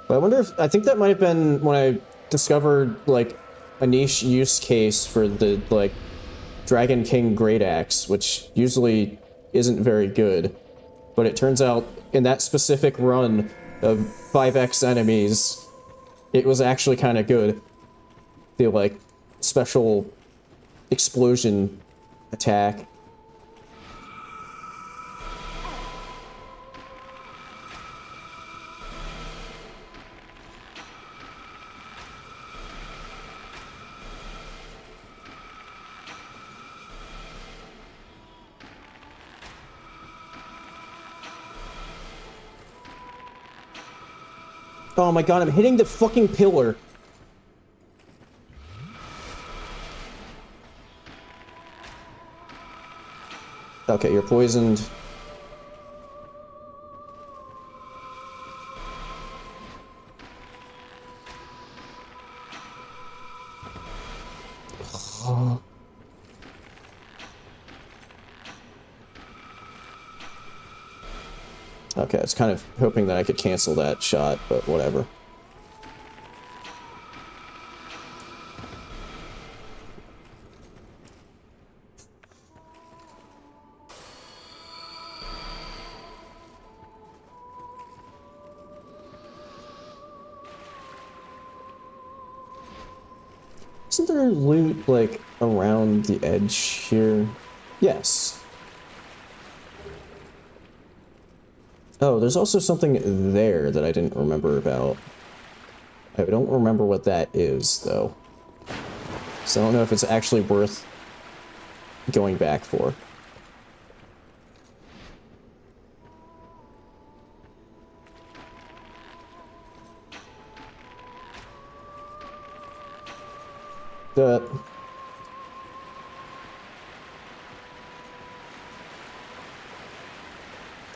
But I wonder if... I think that might have been when I discovered, like, a niche use case for the, like, Dragon King Great Axe, which usually isn't very good. But it turns out, in that specific run of 5x enemies, it was actually kind of good. The, like, special explosion attack. Oh my god, I'm hitting the fucking pillar. Okay, you're poisoned. Okay, I was kind of hoping that I could cancel that shot, but whatever. Isn't there loot, like, around the edge here? Yes. Oh, there's also something there that I didn't remember about. I don't remember what that is, though. So I don't know if it's actually worth going back for.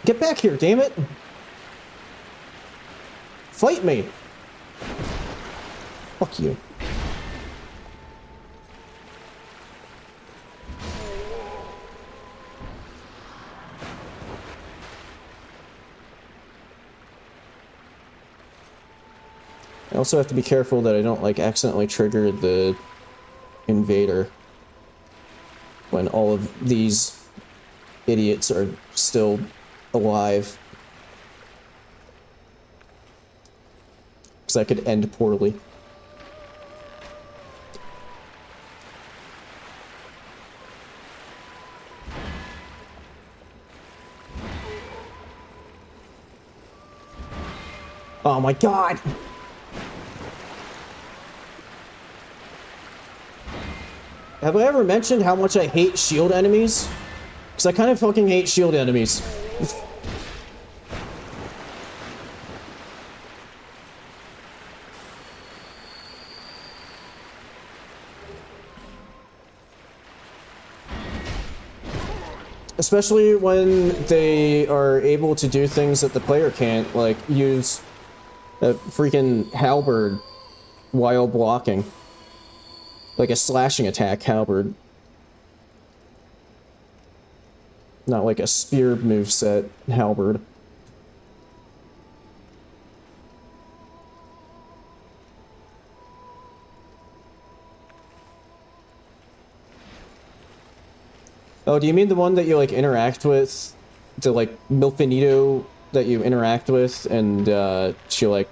Get back here, damn it! Fight me! Fuck you. I also have to be careful that I don't, like, accidentally trigger the invader when all of these idiots are still alive. Because that could end poorly. Oh my god! Have I ever mentioned how much I hate shield enemies? Because I kind of fucking hate shield enemies. Especially when they are able to do things that the player can't, like use a freaking halberd while blocking. Like a slashing attack halberd. Not like a spear moveset halberd. Oh, do you mean the one that you, like, interact with? The, like, Milfinito that you interact with, and, she, like,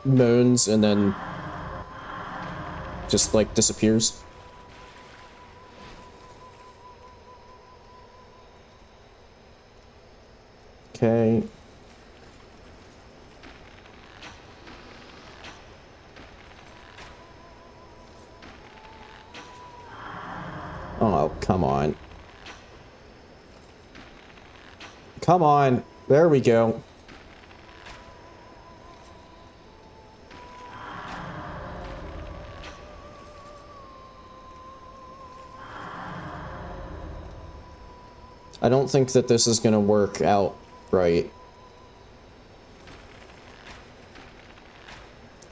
moans and then just, like, disappears? Okay. Oh, come on. Come on. There we go. I don't think that this is gonna work out right.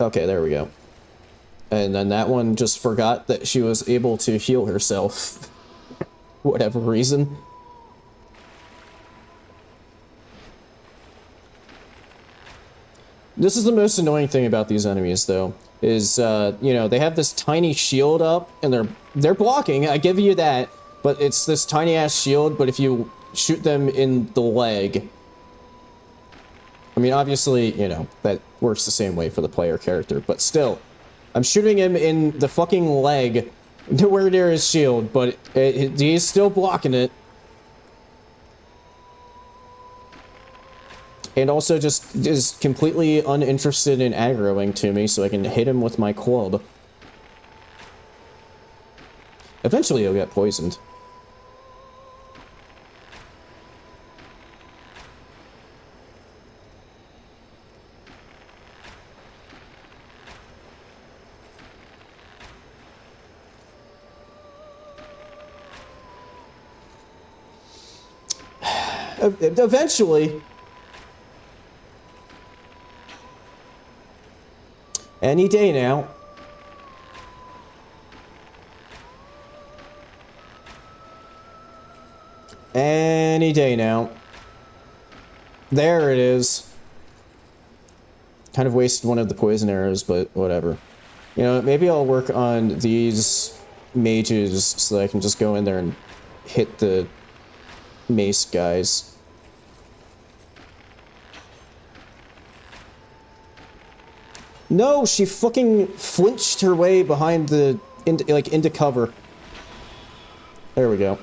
Okay, there we go. And then that one just forgot that she was able to heal herself. Whatever reason. This is the most annoying thing about these enemies, though, is, you know, they have this tiny shield up, and they're blocking, I give you that, but it's this tiny-ass shield, but if you shoot them in the leg... I mean, obviously, you know, that works the same way for the player character, but still, I'm shooting him in the fucking leg, nowhere near his shield, but he's still blocking it. And also just is completely uninterested in aggroing to me, so I can hit him with my club. Eventually he'll get poisoned. Eventually. Any day now. Any day now. There it is. Kind of wasted one of the poison arrows, but whatever. You know, maybe I'll work on these mages so that I can just go in there and hit the mace guys. No, she fucking flinched her way behind the, into cover. There we go.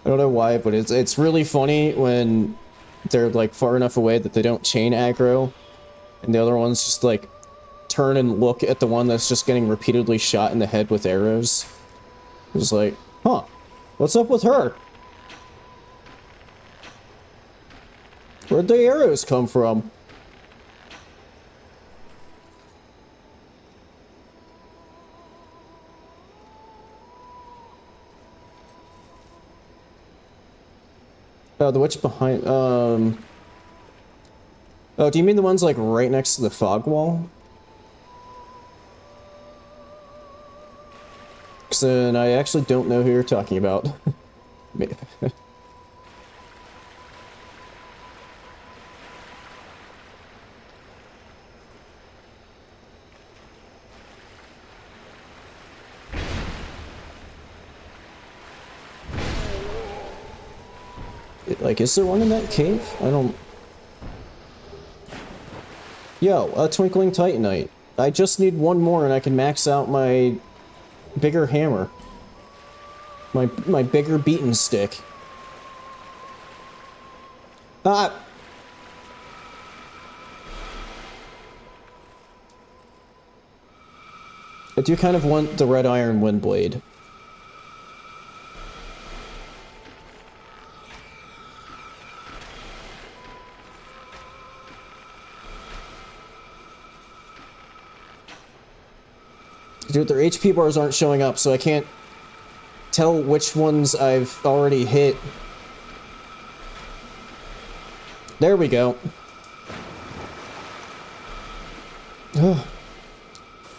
I don't know why, but it's really funny when they're like far enough away that they don't chain aggro, and the other ones just like turn and look at the one that's just getting repeatedly shot in the head with arrows. It's like, huh, what's up with her? Where'd the arrows come from? Oh, the witch behind, oh, do you mean the ones, like, right next to the fog wall? Because then I actually don't know who you're talking about. Like, is there one in that cave? I don't... Yo, a Twinkling Titanite. I just need one more and I can max out my bigger hammer. My bigger beaten stick. Ah! I do kind of want the red iron wind blade. Dude, their HP bars aren't showing up, so I can't tell which ones I've already hit. There we go.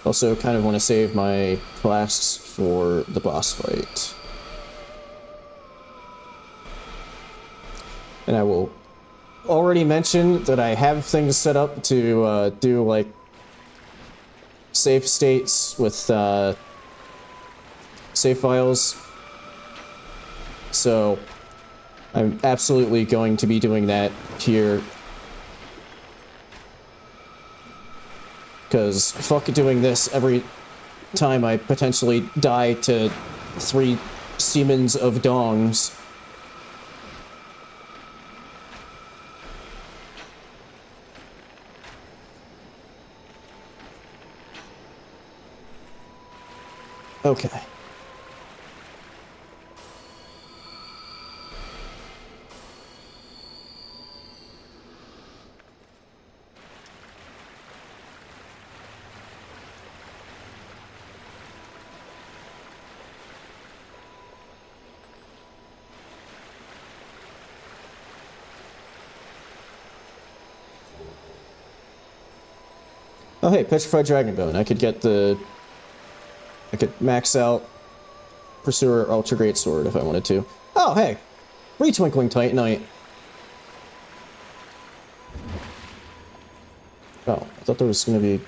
Also, kind of want to save my flasks for the boss fight. And I will already mention that I have things set up to do, like, save states with save files, so I'm absolutely going to be doing that here, because fuck doing this every time I potentially die to 3 Siemens of dongs. Okay. Oh hey, Petrified Dragonbone. I could get the... I could max out Pursuer Ultra Great Sword if I wanted to. Oh, hey! Retwinkling Titanite. Oh, I thought there was gonna be...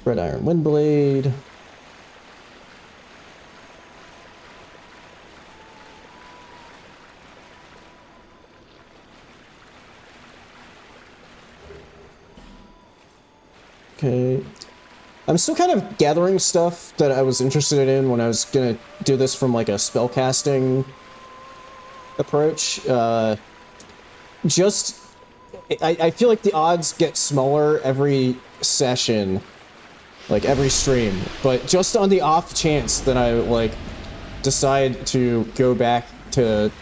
Red Iron Windblade. Okay. I'm still kind of gathering stuff that I was interested in when I was gonna do this from like a spellcasting approach. I feel like the odds get smaller every session, like every stream, but just on the off chance that I like decide to go back to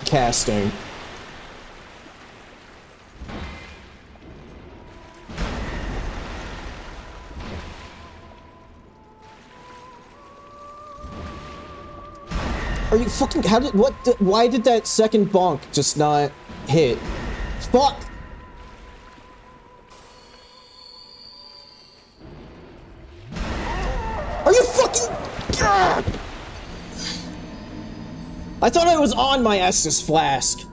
casting. Are you fucking, why did that second bonk just not hit? Fuck! Are you fucking... I thought I was on my Estus flask,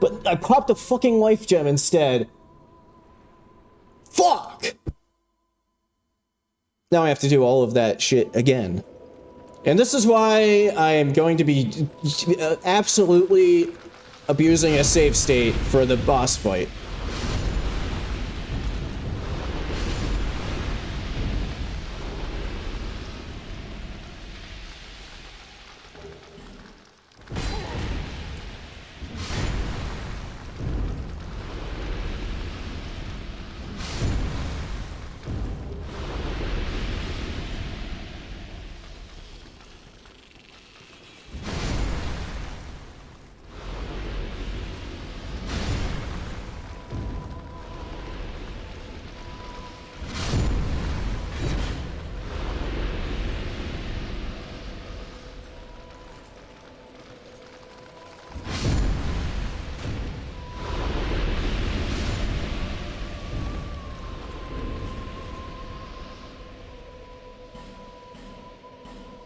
but I popped a fucking life gem instead. Fuck! Now I have to do all of that shit again. And this is why I am going to be absolutely abusing a save state for the boss fight.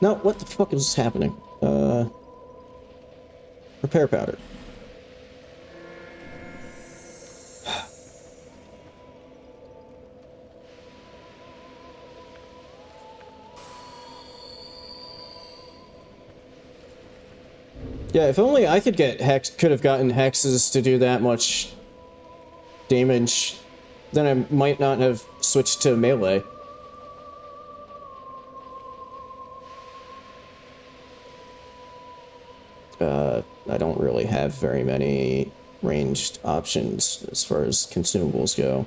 No, what the fuck is happening? Repair powder. Yeah, if only I could get could have gotten hexes to do that much damage, then I might not have switched to melee. I don't really have very many ranged options as far as consumables go.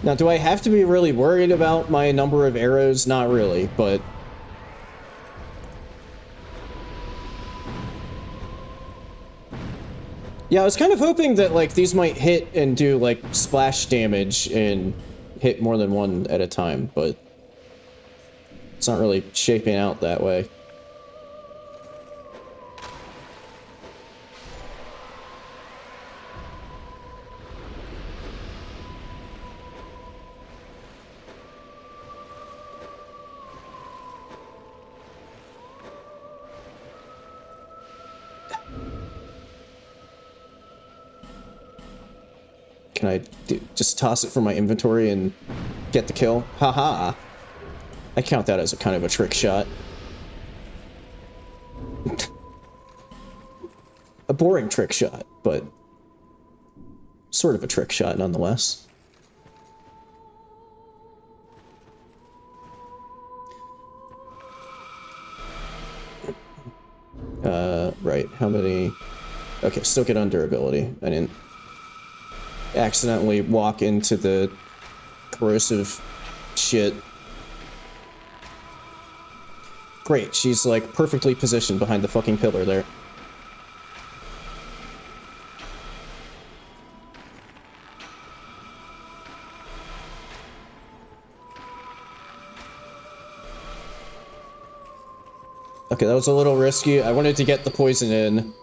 Now, do I have to be really worried about my number of arrows? Not really, but... Yeah, I was kind of hoping that, like, these might hit and do, like, splash damage and hit more than one at a time, but... it's not really shaping out that way. Can I just toss it from my inventory and get the kill? Haha. I count that as a kind of a trick shot. A boring trick shot, but sort of a trick shot nonetheless. Right, how many... Okay, still get on durability. I didn't accidentally walk into the corrosive shit. Great, she's like perfectly positioned behind the fucking pillar there. Okay, that was a little risky. I wanted to get the poison in.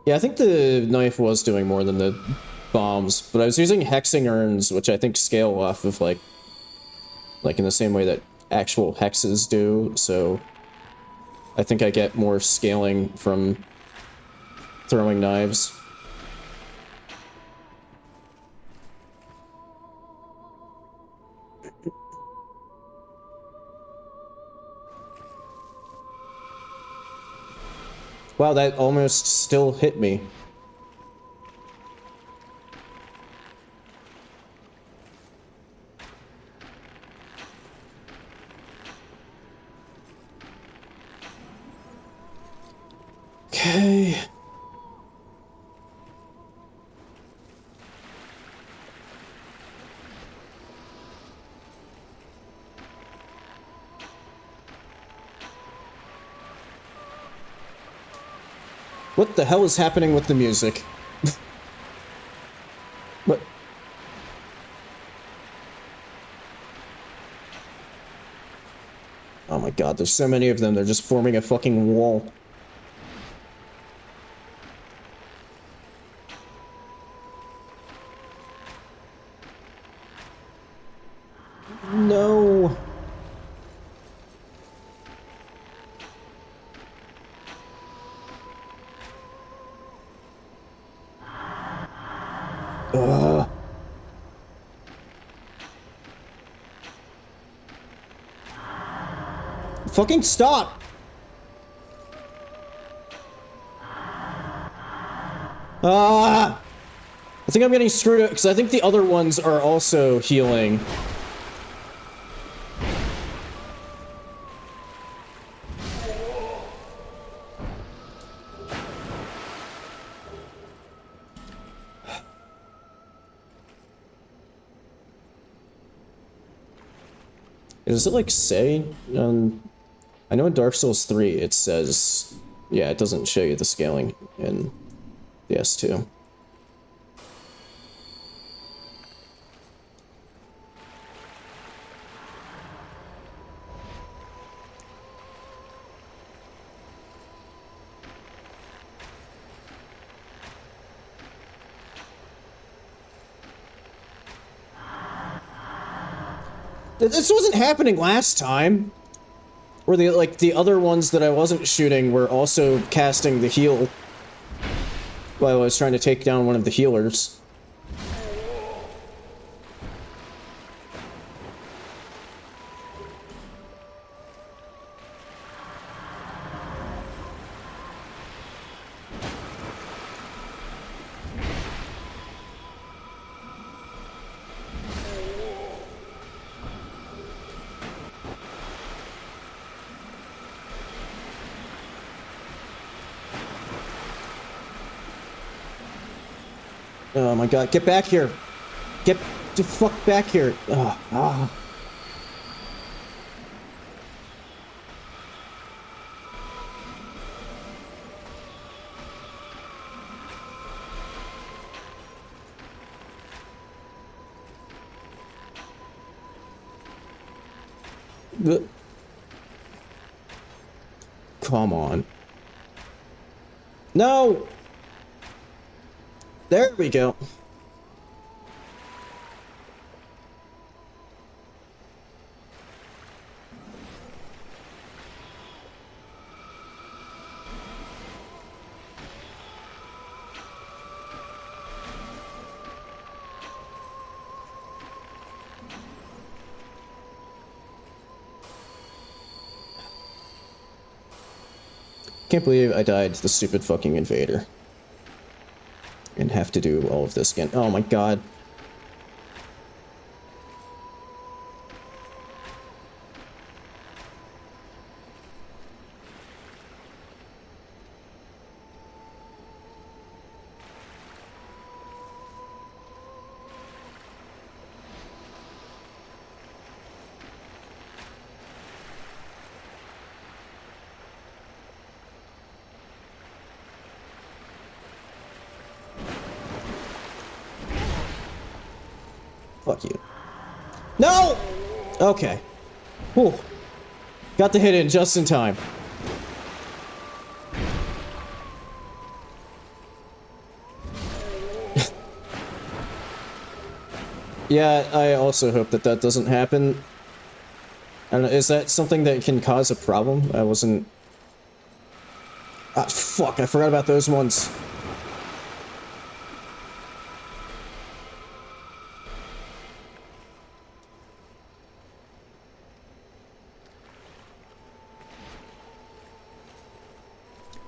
Yeah, I think the knife was doing more than the bombs, but I was using hexing urns, which I think scale off of, like in the same way that actual hexes do, so I think I get more scaling from throwing knives. Wow, that almost still hit me. Okay. What the hell is happening with the music? What? Oh my god, there's so many of them, they're just forming a fucking wall. No. Ugh. Fucking stop! Ah! I think I'm getting screwed up because I think the other ones are also healing. Does it like say, I know in Dark Souls 3 it says, yeah, it doesn't show you the scaling in DS2. This wasn't happening last time. Where the other ones that I wasn't shooting were also casting the heal while I was trying to take down one of the healers. Oh my god, get back here! Get the fuck back here! Ugh, ah. Come on. No! There we go. Can't believe I died to the stupid fucking invader. And have to do all of this again. Oh my god. Fuck you. No! Okay. Whew. Got the hit in just in time. Yeah, I also hope that that doesn't happen. I don't know, is that something that can cause a problem? I wasn't... Ah, fuck, I forgot about those ones.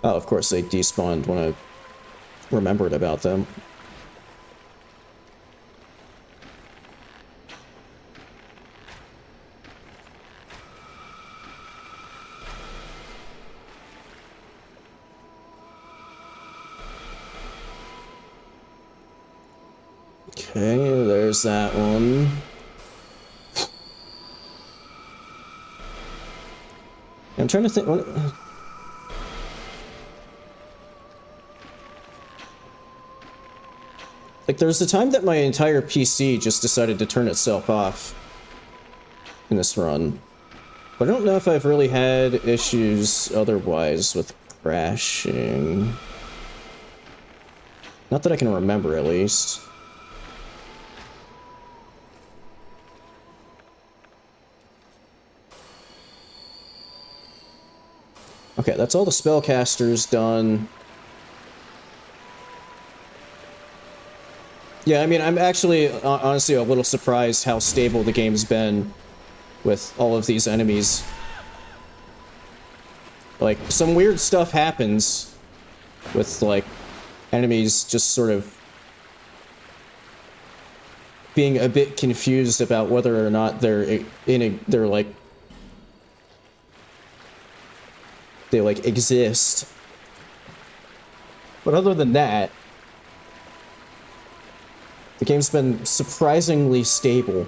Oh, of course they despawned when I remembered about them. Okay, there's that one. I'm trying to think... What... Like, there's a time that my entire PC just decided to turn itself off in this run. But I don't know if I've really had issues otherwise with crashing. Not that I can remember, at least. Okay, that's all the spellcasters done. Yeah, I mean, I'm actually, honestly, a little surprised how stable the game's been with all of these enemies. Like, some weird stuff happens with, like, enemies just sort of being a bit confused about whether or not they're like, they, like, exist. But other than that, the game's been surprisingly stable.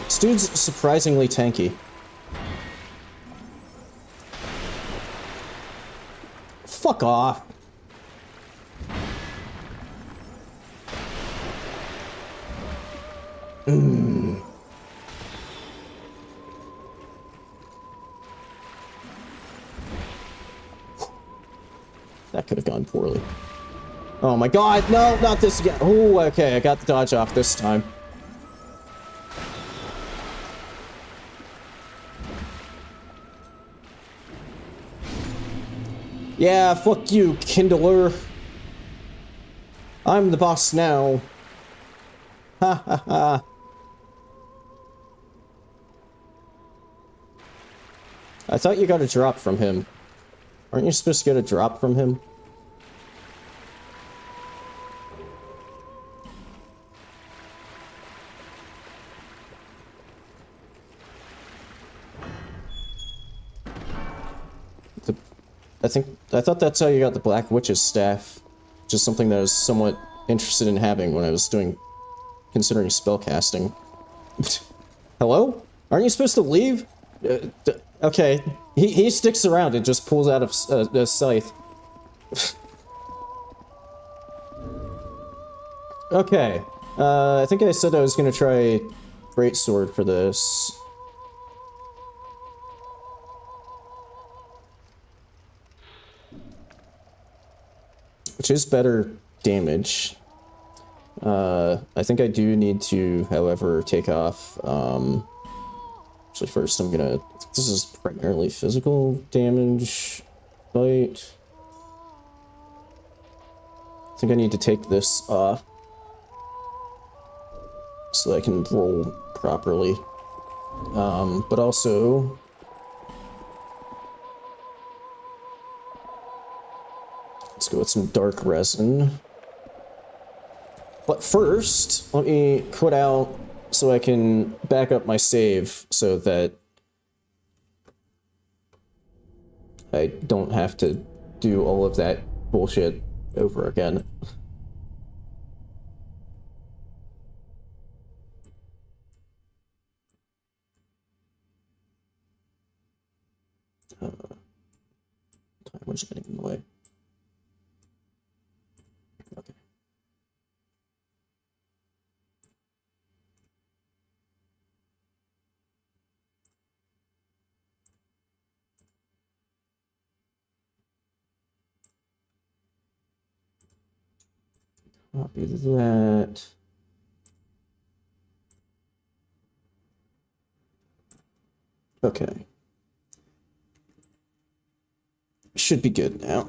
This dude's surprisingly tanky. Fuck off. That could have gone poorly. Oh my god, no, not this again. Oh, okay, I got the dodge off this time. Yeah, fuck you, Kindler. I'm the boss now. Ha ha ha. I thought you got a drop from him. Aren't you supposed to get a drop from him? I thought that's how you got the Black Witch's staff, which is something that I was somewhat interested in having when I was considering spellcasting. Hello? Aren't you supposed to leave? Okay, he sticks around and just pulls out of the scythe. Okay, I think I said I was gonna try Greatsword for this. Which is better damage. I think I do need to, however, take off, actually first I'm gonna, this is primarily physical damage, fight. I think I need to take this off, so I can roll properly. But also, let's go with some dark resin. But first, let me quit out so I can back up my save so that I don't have to do all of that bullshit over again. Timer's getting in the way. Okay. Copy that. Okay. Should be good now.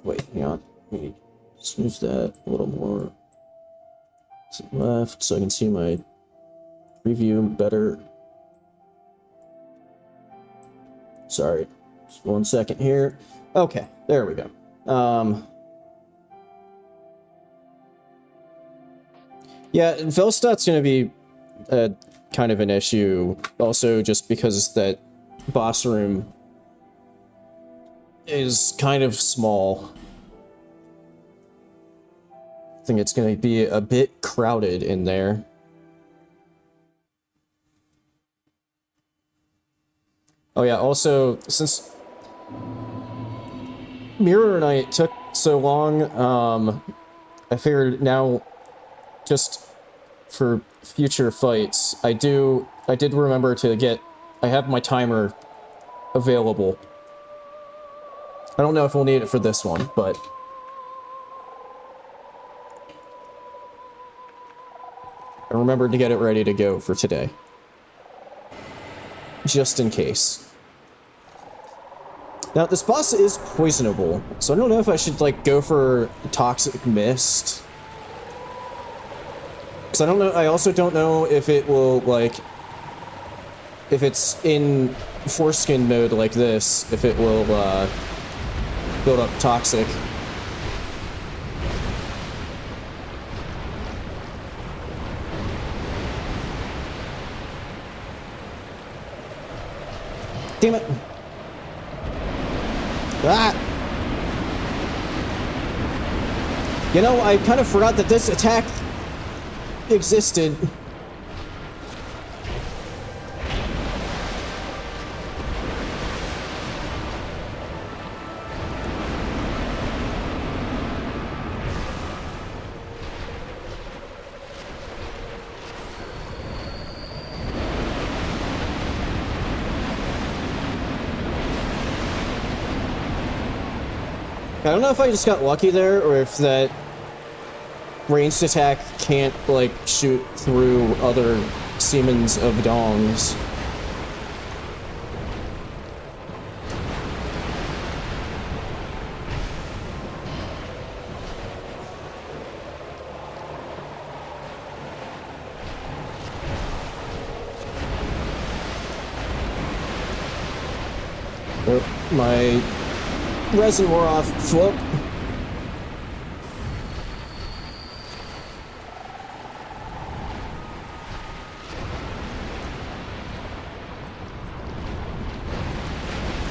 Wait, hang on. Let me just move that a little more to the left so I can see my preview better. Sorry. Just 1 second here. Okay, there we go. Yeah, Velstad's gonna be kind of an issue. Also, just because that boss room is kind of small. I think it's gonna be a bit crowded in there. Oh yeah, also, since Mirror Knight took so long, I figured now, just for future fights, I did remember to get, I have my timer available. I don't know if we'll need it for this one, but I remembered to get it ready to go for today. Just in case. Now, this boss is poisonable, so I don't know if I should, like, go for Toxic Mist. Because I don't know, I also don't know if it will, like, if it's in foreskin mode like this, if it will, build up Toxic. Damn it! Ah! You know, I kind of forgot that this attack existed. I don't know if I just got lucky there, or if that ranged attack can't, like, shoot through other Siemens of Dongs. Oh, my resin wore off. Flip.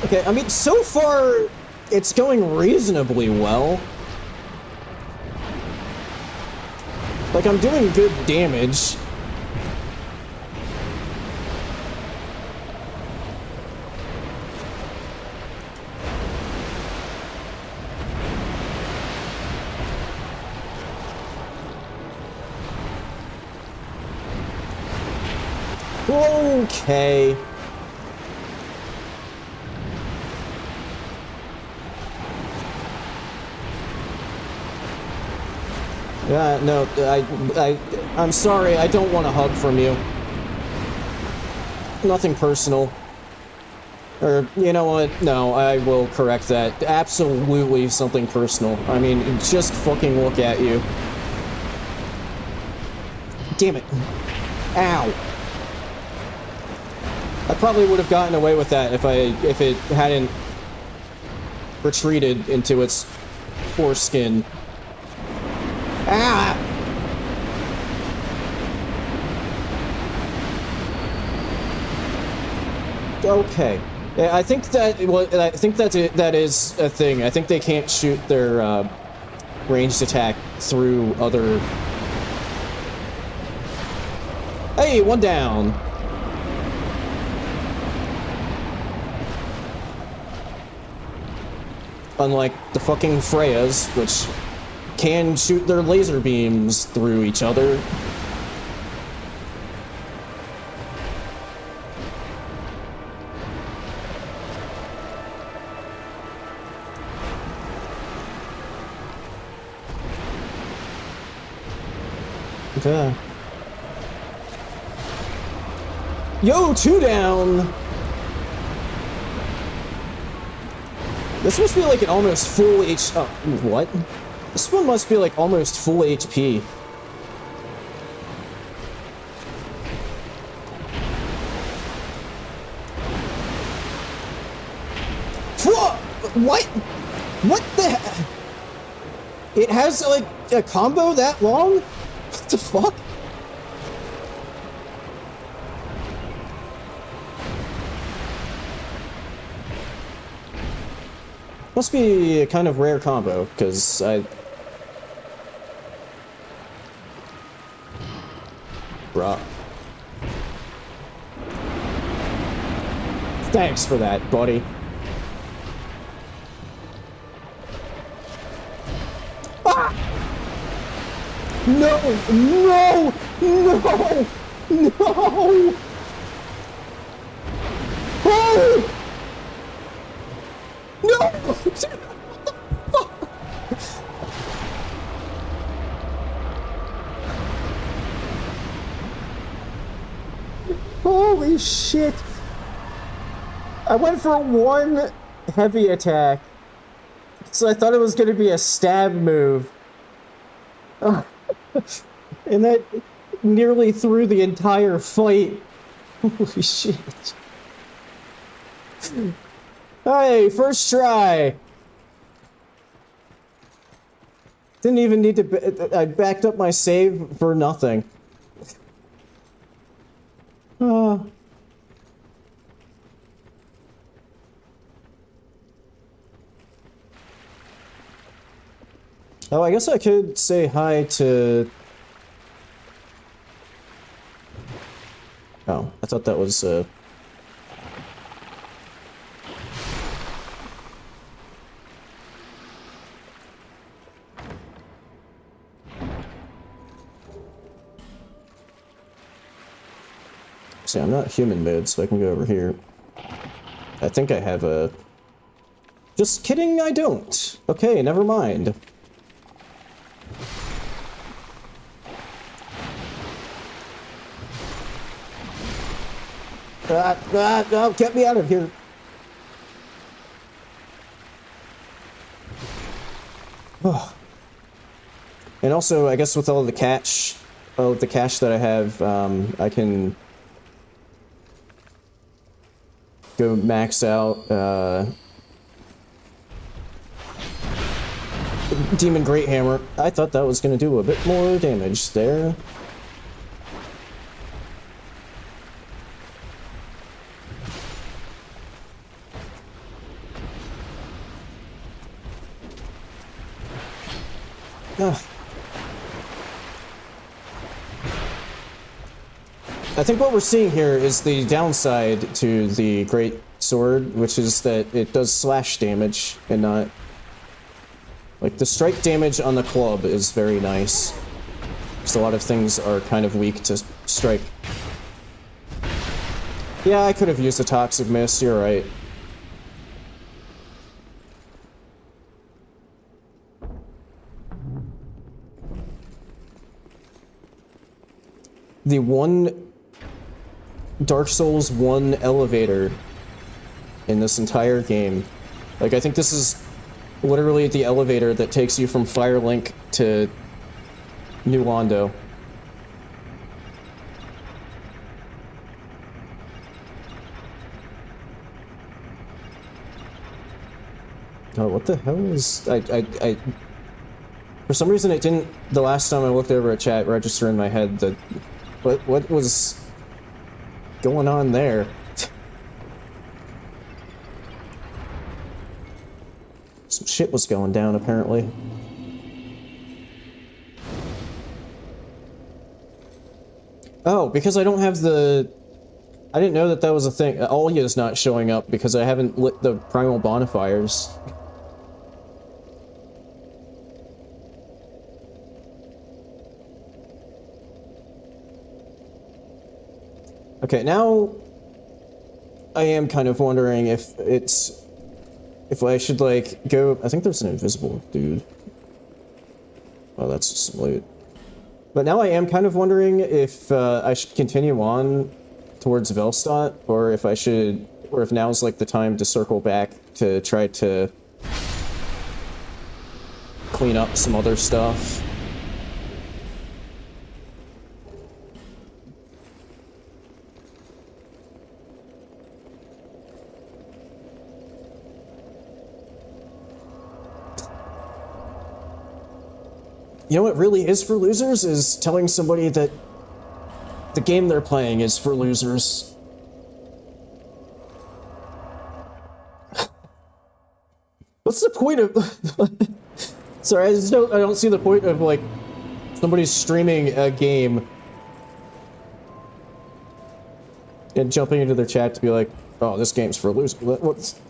Okay, I mean, so far, it's going reasonably well. Like, I'm doing good damage. Okay. Yeah, no, I'm sorry, I don't want a hug from you. Nothing personal. Or, you know what? No, I will correct that. Absolutely something personal. I mean, just fucking look at you. Damn it. Ow. I probably would have gotten away with that if it hadn't retreated into its foreskin. Ah! Okay. Yeah, I think that that is a thing. I think they can't shoot their ranged attack through other. Hey, one down. Unlike the fucking Freyas, which can shoot their laser beams through each other. Okay. Yo, 2 down! This must be like an almost full what? This one must be like almost full HP. What? What the? It has like a combo that long? What the fuck? Must be a kind of rare combo, because Bruh. Thanks for that, buddy. Ah! No! No! No! No! Oh! No! What the fuck? Holy shit! I went for one heavy attack, so I thought it was going to be a stab move. And that nearly threw the entire fight. Holy shit. Hey, first try! Didn't even need to... I backed up my save for nothing. Oh, I guess I could say hi to... Oh, I thought that was, See, I'm not human mode, so I can go over here. I think I have a... Just kidding, I don't. Okay, never mind. No, get me out of here. Oh. And also, I guess with all of the cash that I have, I can go max out, Demon Great Hammer. I thought that was gonna do a bit more damage there. I think what we're seeing here is the downside to the Great Sword, which is that it does slash damage and not... Like, the strike damage on the club is very nice, because a lot of things are kind of weak to strike. Yeah, I could have used a Toxic Mist, you're right. The one Dark Souls 1 elevator in this entire game. Like, I think this is literally the elevator that takes you from Firelink to New Londo. Oh, what the hell is... For some reason it didn't, the last time I looked over at chat, register in my head that... What was going on there? Some shit was going down, apparently. Oh, because I don't have the... I didn't know that that was a thing. Alia is not showing up because I haven't lit the primal bonfires. Okay, now I am kind of wondering if it's... If I should, like, go... I think there's an invisible dude. Oh, that's some loot. But now I am kind of wondering if I should continue on towards Velstadt, or if I should... Or if now's, like, the time to circle back to try to clean up some other stuff. You know what really is for losers is telling somebody that the game they're playing is for losers. What's the point of... Sorry, I don't see the point of, like, somebody streaming a game and jumping into their chat to be like, oh, this game's for losers.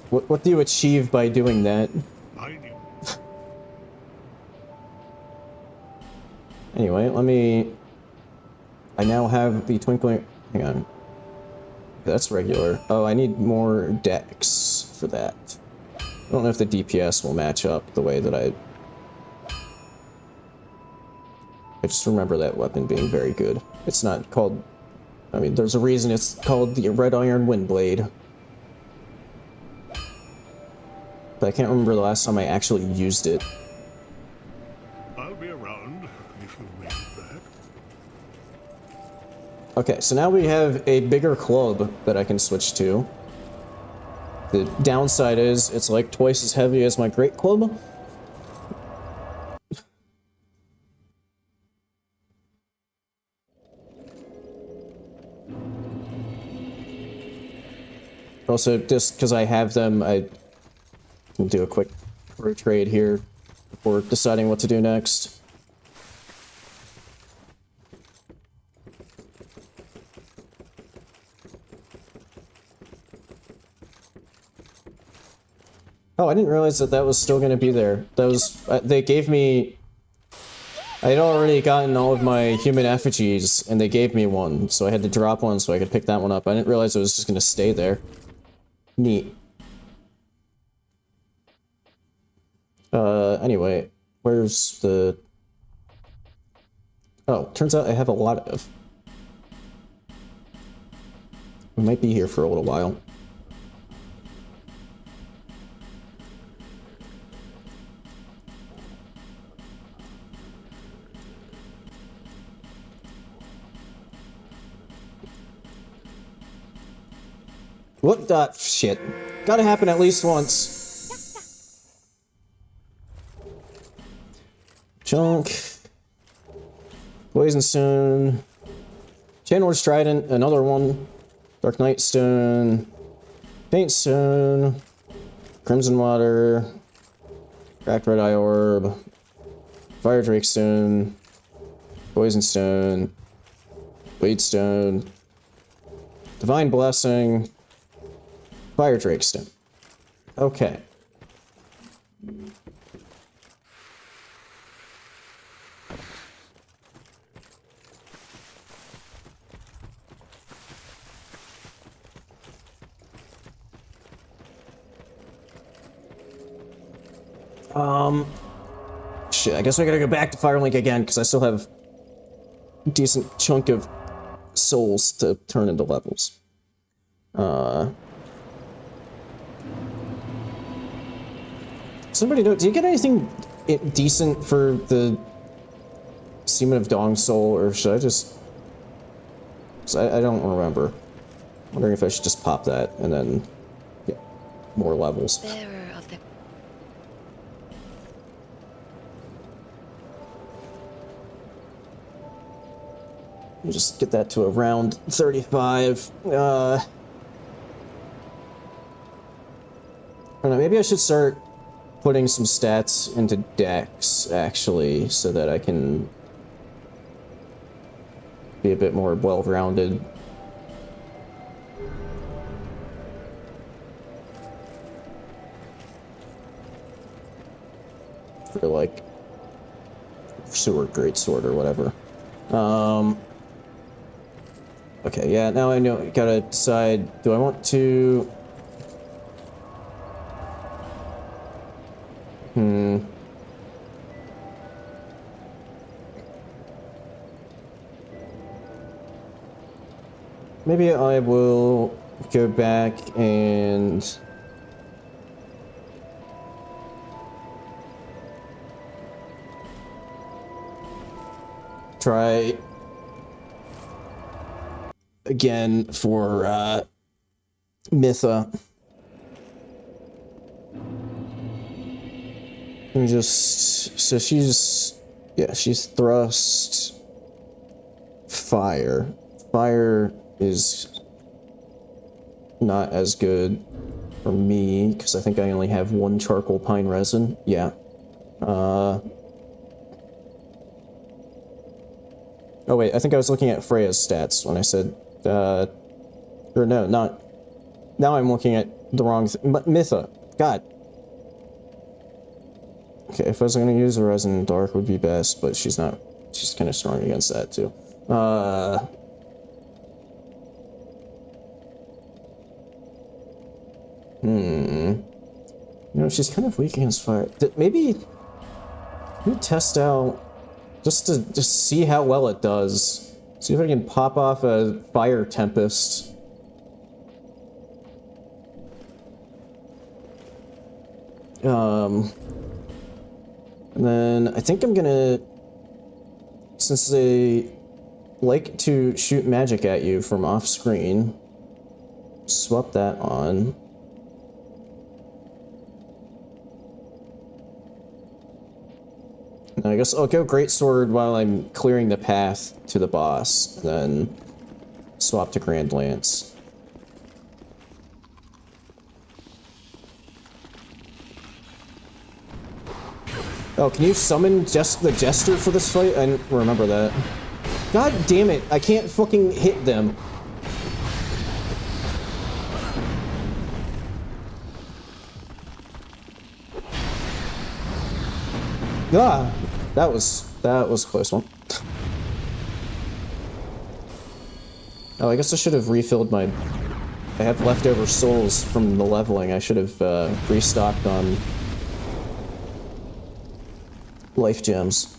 What do you achieve by doing that? I knew. Anyway, I now have the twinkling... Hang on. That's regular. Oh, I need more dex for that. I don't know if the DPS will match up the way that I just remember that weapon being very good. It's not called... I mean, there's a reason it's called the Red Iron Windblade. But I can't remember the last time I actually used it. I'll be around if you make it back. Okay, so now we have a bigger club that I can switch to. The downside is, it's like twice as heavy as my great club. Also, just because I have them, I can do a quick trade here before deciding what to do next. Oh, I didn't realize that was still going to be there. That was... they gave me... I had already gotten all of my human effigies, and they gave me one, so I had to drop one so I could pick that one up. I didn't realize it was just going to stay there. Neat. Anyway, where's the... Oh, turns out I have a lot of... We might be here for a little while. What the shit? Gotta happen at least once. Junk. Poison Stone. Chainlord's Trident, another one. Dark Knight Stone. Paint Stone. Crimson Water. Cracked Red Eye Orb. Fire Drake Stone. Poison Stone. Blade Stone. Divine Blessing. Fire Drake Stone. Okay. Shit, I guess I gotta go back to Firelink again, because I still have a decent chunk of souls to turn into levels. Somebody know, do you get anything decent for the Seaman of Dong Soul, or should I just... I don't remember. I'm wondering if I should just pop that, and then get more levels. Bearer of the... We'll just get that to around 35. I don't know, maybe I should start putting some stats into Dex, actually, so that I can be a bit more well-rounded. For, like, Sword, Great Sword, or whatever. Okay, yeah, now I know, gotta decide, do I want to... Maybe I will go back and... try again for Mytha. Let me just... So she's Yeah, she's thrust. Fire. Fire is not as good for me, because I think I only have one charcoal pine resin. Yeah. Oh wait, I think I was looking at Freya's stats when I said, or no, not, now I'm looking at the wrong Mytha. God. Okay, if I was gonna use a resin dark would be best, but she's not, she's kind of strong against that too. You know, she's kind of weak against fire. Maybe test out just to see how well it does. See if I can pop off a fire tempest. And then I think I'm gonna, since they like to shoot magic at you from off screen, swap that on. And I guess I'll go Greatsword while I'm clearing the path to the boss, then swap to Grand Lance. Oh, can you summon just the Jester for this fight? I didn't remember that. God damn it, I can't fucking hit them. Ah, that was a close one. Oh, I guess I should have refilled my... I have leftover souls from the leveling. I should have restocked on life gems.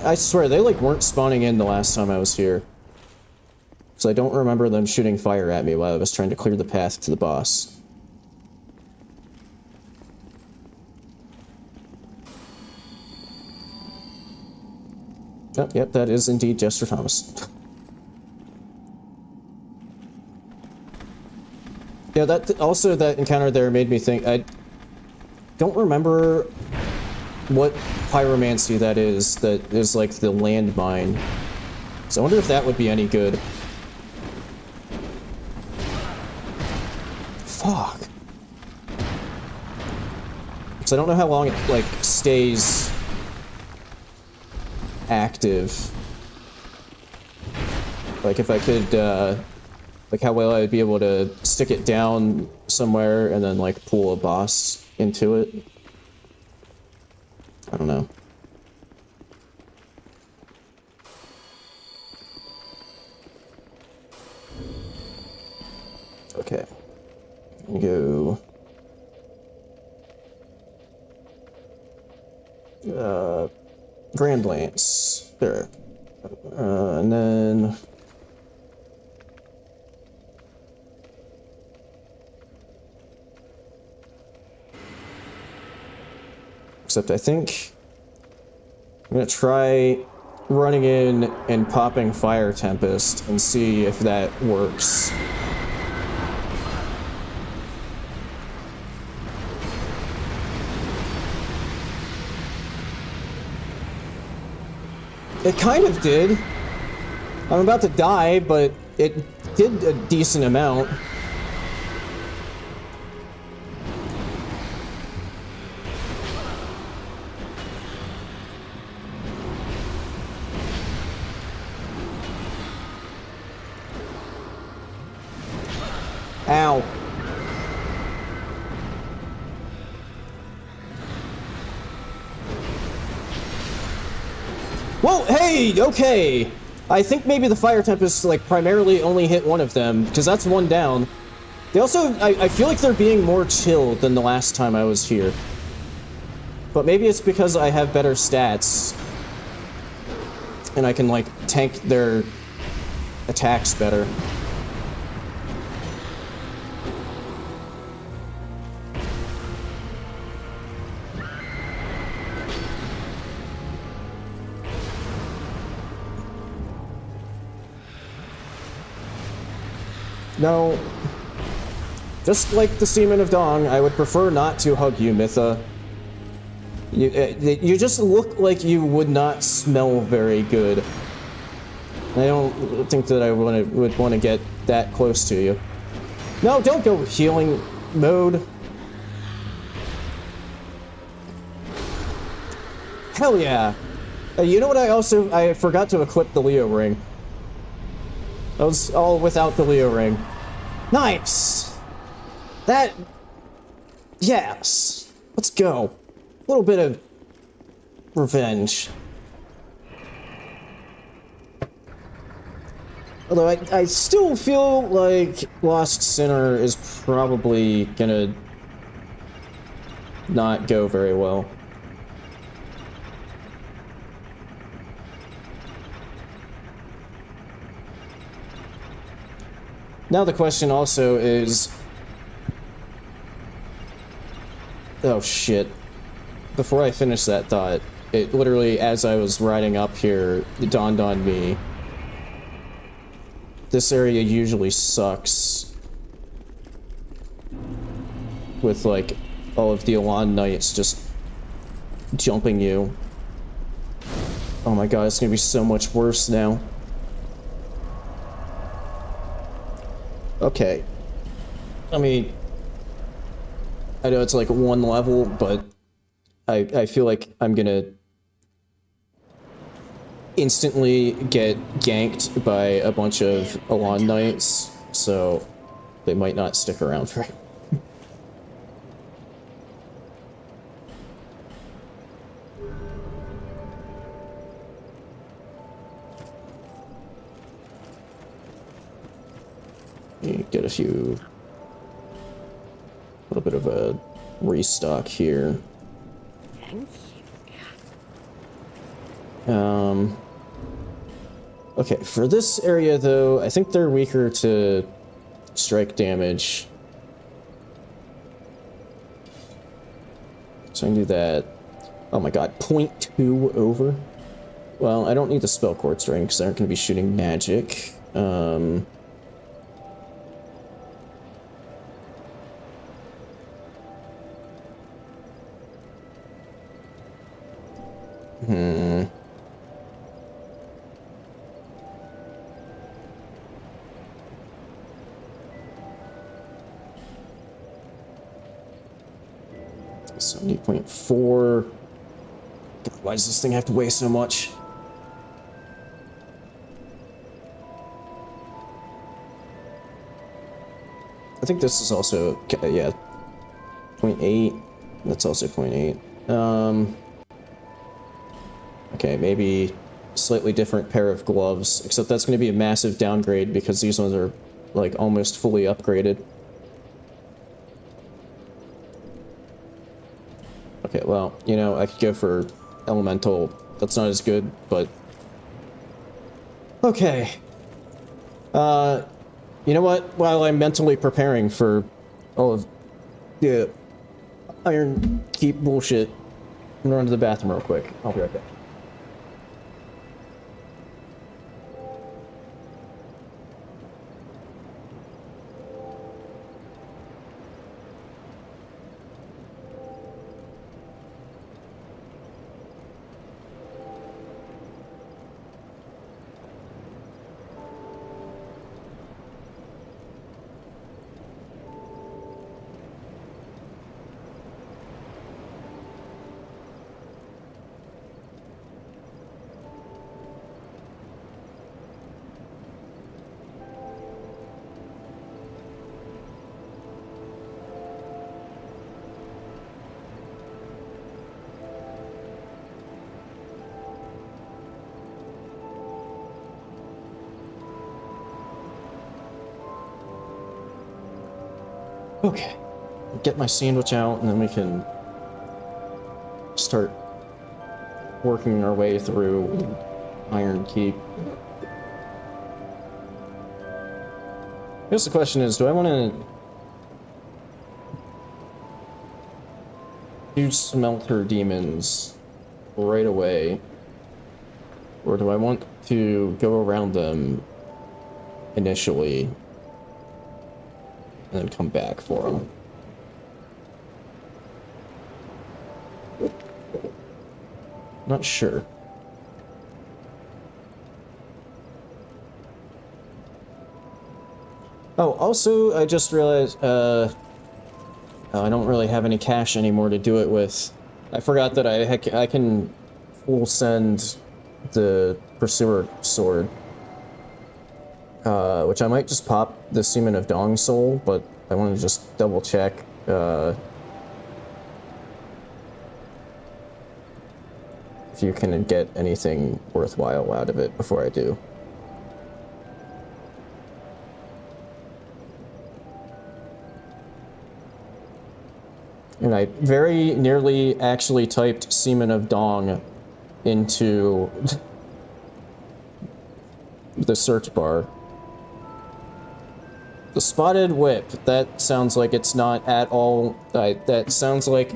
I swear, they like weren't spawning in the last time I was here. So I don't remember them shooting fire at me while I was trying to clear the path to the boss. Oh, yep, that is indeed Jester Thomas. Yeah, that also, that encounter there made me think, I don't remember what pyromancy that is like the landmine. So I wonder if that would be any good. Fuck. So I don't know how long it, like, stays active. Like, if I could, like, how well I'd be able to stick it down somewhere and then, like, pull a boss into it. I don't know. Okay. Go. Grand Lance. There. And then... Except I think I'm gonna try running in and popping Fire Tempest and see if that works. It kind of did. I'm about to die, but it did a decent amount. Ow. Whoa, hey, okay. I think maybe the Fire Tempest, like, primarily only hit one of them, because that's one down. They also, I feel like they're being more chill than the last time I was here. But maybe it's because I have better stats. And I can, like, tank their attacks better. No. Just like the semen of Dong, I would prefer not to hug you, Mytha. You just look like you would not smell very good. I don't think that I would want to get that close to you. No, don't go healing mode. Hell yeah. You know what I forgot to equip the Leo ring. That was all without the Leo ring. Nice! That... Yes. Let's go. A little bit of revenge. Although I still feel like Lost Sinner is probably gonna not go very well. Now the question also is... Oh shit. Before I finish that thought, it literally, as I was riding up here, it dawned on me. This area usually sucks. With, like, all of the Elan Knights just jumping you. Oh my god, it's gonna be so much worse now. Okay. I mean, I know it's like one level, but I feel like I'm gonna instantly get ganked by a bunch of Elan Knights, so they might not stick around for get a little bit of a restock here. Okay, for this area though, I think they're weaker to strike damage. So I can do that. Oh my god, 0.2 over? Well, I don't need the spell quartz ring because they aren't going to be shooting magic. .4. God, why does this thing have to weigh so much? I think this is also, yeah, 0.8. That's also 0.8. Okay, maybe slightly different pair of gloves, except that's going to be a massive downgrade because these ones are, like, almost fully upgraded. Okay, well, you know, I could go for elemental. That's not as good, but... Okay. You know what? While I'm mentally preparing for all of the Iron Keep bullshit, I'm gonna run to the bathroom real quick. I'll be right back. Okay, get my sandwich out and then we can start working our way through Iron Keep. I guess the question is, do I want to do Smelter Demons right away? Or do I want to go around them initially? and then come back for him. Not sure. Oh, also, I just realized, I don't really have any cash anymore to do it with. I forgot that I can full send the Pursuer Sword. Which I might just pop the Seaman of Dong Soul, but I want to just double check, if you can get anything worthwhile out of it before I do. And I very nearly actually typed Seaman of Dong into the search bar. The Spotted Whip, that sounds like it's not at all, that sounds like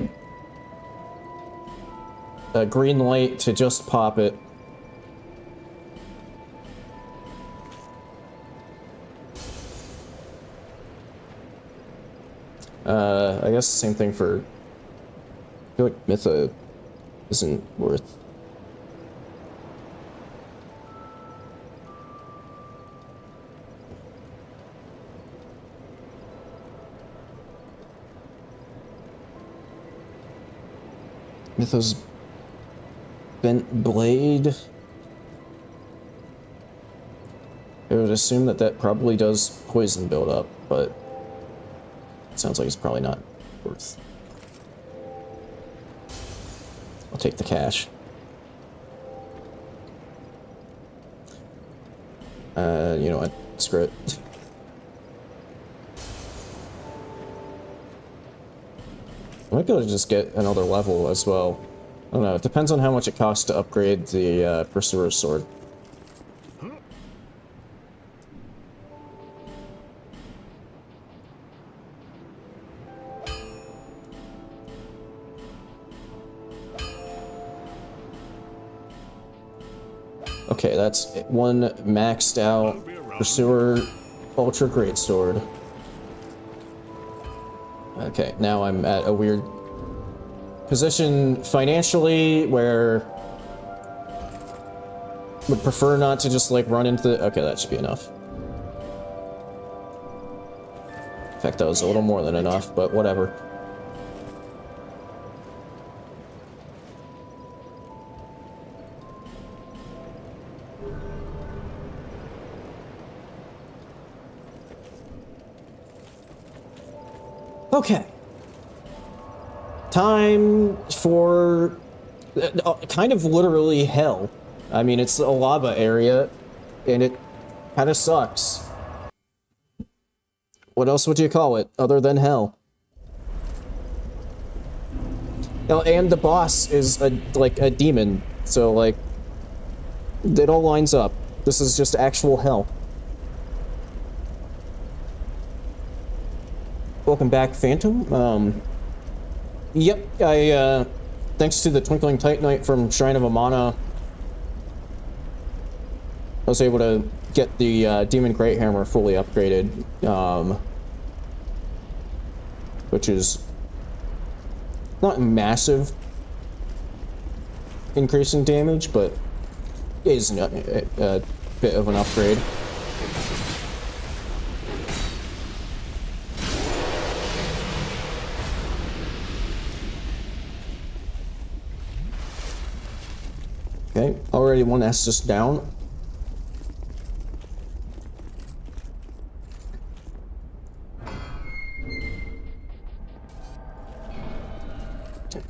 a green light to just pop it. I guess the same thing for, I feel like Mytha isn't worth. Mythos Bent Blade. I would assume that that probably does poison buildup, but it sounds like it's probably not worth. I'll take the cash. You know what? Screw it. I might be able to just get another level as well. I don't know, it depends on how much it costs to upgrade the Pursuer's Sword. Okay, that's one maxed out Pursuer Ultra Greatsword. Okay, now I'm at a weird position financially where would prefer not to just like run into the, okay, that should be enough. In fact, that was a little more than enough, but whatever. Okay. Time for kind of literally hell. I mean, it's a lava area, and it kind of sucks. What else would you call it other than hell? Oh, and the boss is like a demon, so like it all lines up. This is just actual hell. Welcome back, Phantom. Yep, thanks to the Twinkling Titanite from Shrine of Amana, I was able to get the Demon Great Hammer fully upgraded, which is not massive increase in damage, but is a bit of an upgrade. Okay, already one Estus down.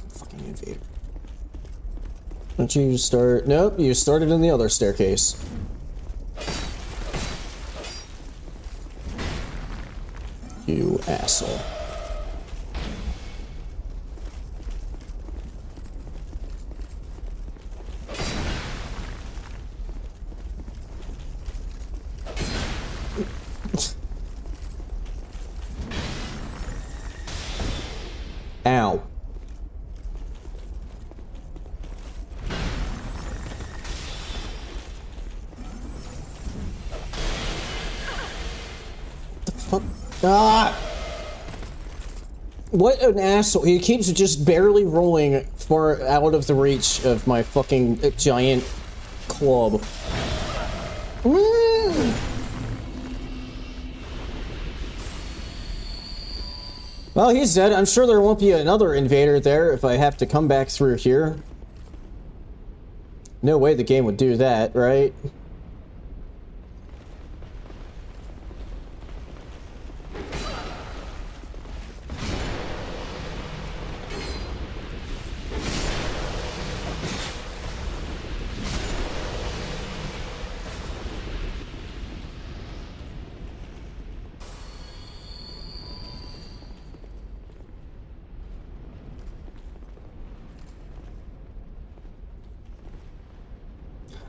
Fucking invader. Don't you start? Nope, you started in the other staircase. You asshole. Ow. The fuck? Ah! What an asshole. He keeps just barely rolling far out of the reach of my fucking giant club. Well, he's dead. I'm sure there won't be another invader there if I have to come back through here. No way the game would do that, right?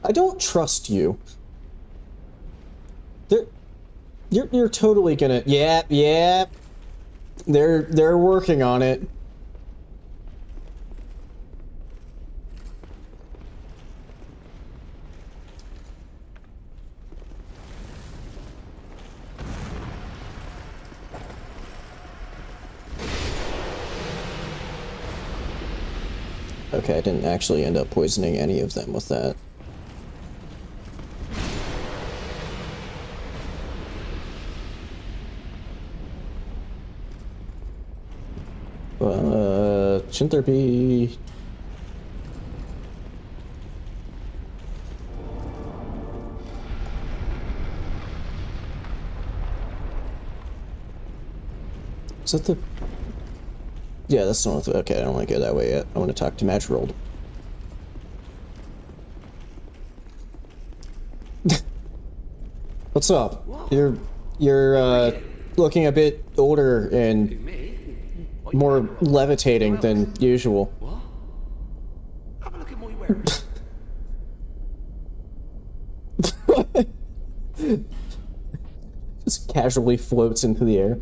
I don't trust you. You're totally gonna... Yeah. They're working on it. Okay, I didn't actually end up poisoning any of them with that. Shouldn't there be... Is that the... Yeah, that's not... Okay, I don't want to go that way yet. I want to talk to Matchrolled. What's up? You're looking a bit older and more levitating than usual. What? Have a look at what you're wearing. Just casually floats into the air.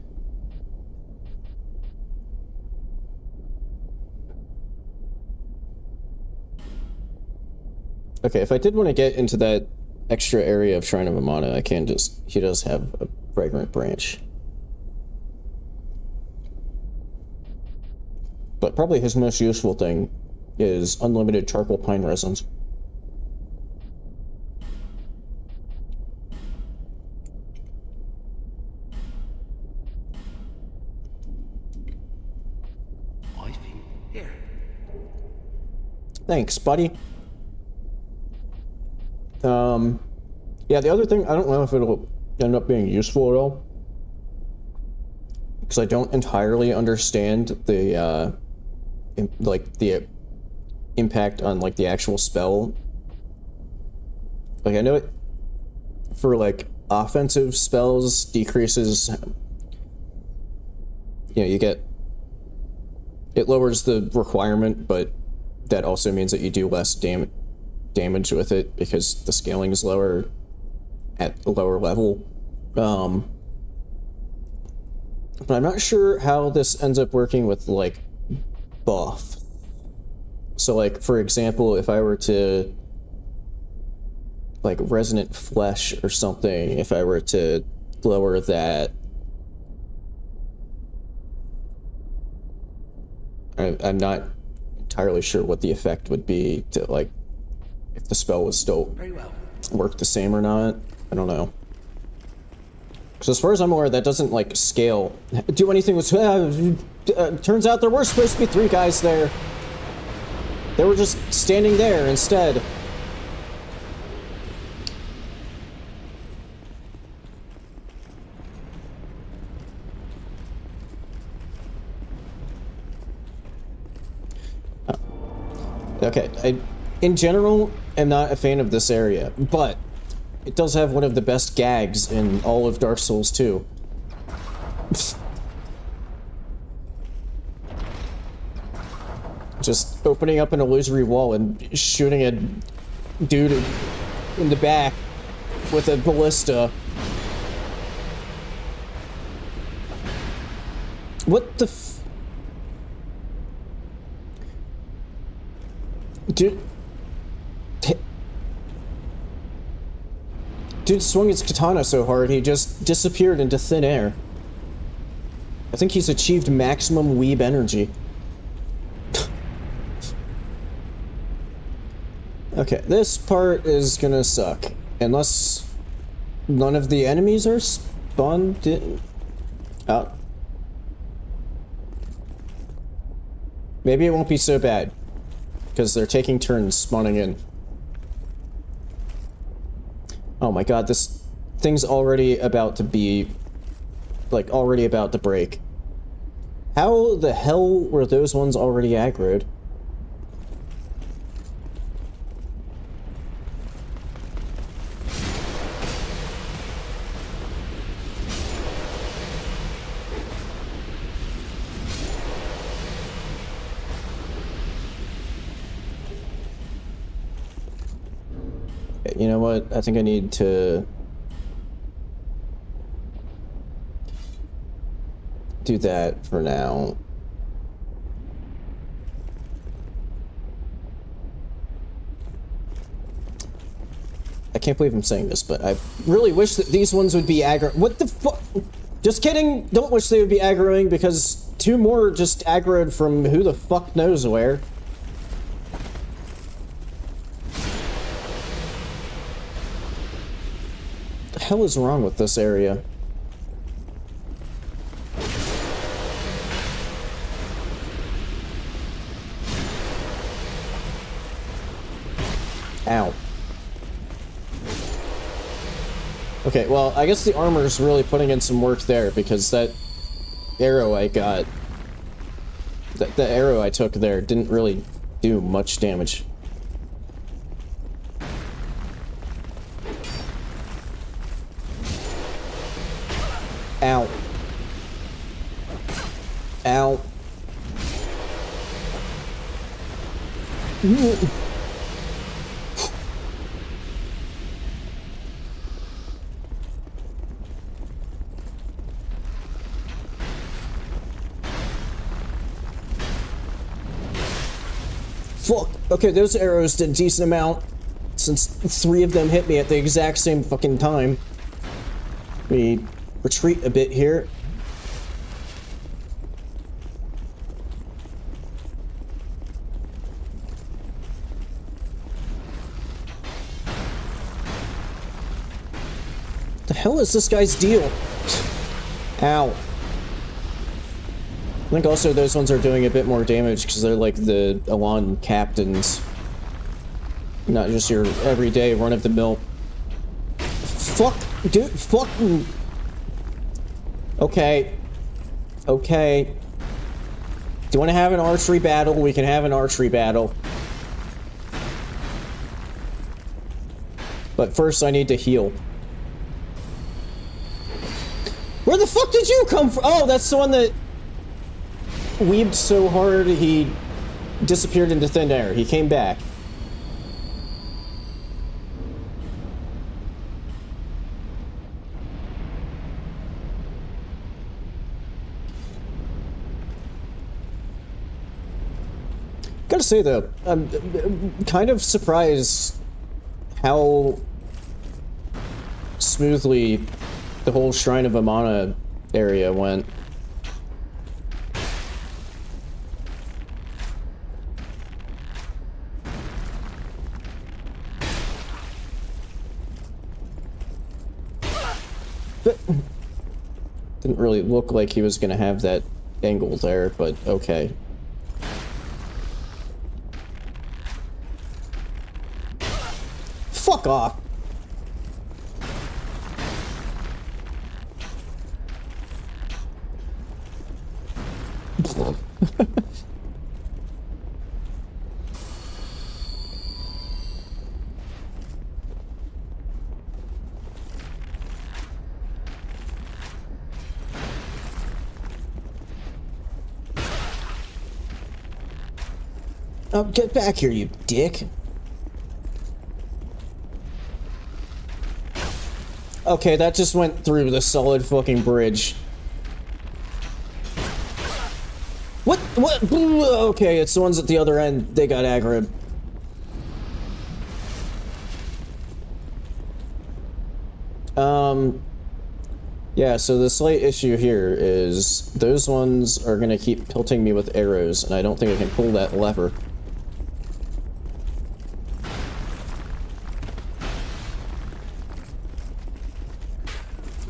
Okay, if I did want to get into that extra area of Shrine of Amana, I can just... He does have a fragrant branch. But probably his most useful thing is unlimited charcoal pine resins. I think. Here. Thanks, buddy. Yeah, the other thing, I don't know if it'll end up being useful at all. Because I don't entirely understand the, the impact on, like, the actual spell. Like, I know it, for, like, offensive spells, decreases, you know, you get, it lowers the requirement, but that also means that you do less damage with it, because the scaling is lower at a lower level. But I'm not sure how this ends up working with, like, buff. So, like, for example, if I were to, like, Resonant Flesh or something, if I were to lower that, I'm not entirely sure what the effect would be to, like, if the spell would still work the same or not. I don't know. So as far as I'm aware, that doesn't, like, scale. Do anything with... turns out there were supposed to be 3 guys there. They were just standing there instead. Okay, I, in general, am not a fan of this area, but it does have one of the best gags in all of Dark Souls 2. Just opening up an illusory wall and shooting a dude in the back with a ballista. What the f... Dude... Dude swung his katana so hard he just disappeared into thin air. I think he's achieved maximum weeb energy. Okay, this part is gonna suck. Unless none of the enemies are spawned in. Oh. Maybe it won't be so bad. Because they're taking turns spawning in. Oh my god, this thing's already about to be... like, already about to break. How the hell were those ones already aggroed? You know what? I think I need to do that for now. I can't believe I'm saying this, but I really wish that these ones would be aggro. What the fuck? Just kidding. Don't wish they would be aggroing because 2 more just aggroed from who the fuck knows where. What the hell is wrong with this area? Ow. Okay, well, I guess the armor's really putting in some work there, because that arrow I got... The arrow I took there didn't really do much damage. Ow. Ow. Fuck. Okay, those arrows did a decent amount, since 3 of them hit me at the exact same fucking time. Let me retreat a bit here. The hell is this guy's deal? Ow. I think also those ones are doing a bit more damage because they're like the Elan captains. Not just your everyday run-of-the-mill. Fuck, dude, fuck. Okay. Okay. Do you want to have an archery battle? We can have an archery battle. But first I need to heal. Where the fuck did you come from? Oh, that's the one that weebed so hard he disappeared into thin air. He came back. Gotta say though, I'm kind of surprised how smoothly the whole Shrine of Amana area went. But didn't really look like he was gonna have that angle there, but okay. Fuck off. Oh, get back here, you dick. Okay, that just went through the solid fucking bridge. What? What? Okay, it's the ones at the other end. They got aggroed. Yeah, so the slight issue here is those ones are gonna keep pelting me with arrows, and I don't think I can pull that lever.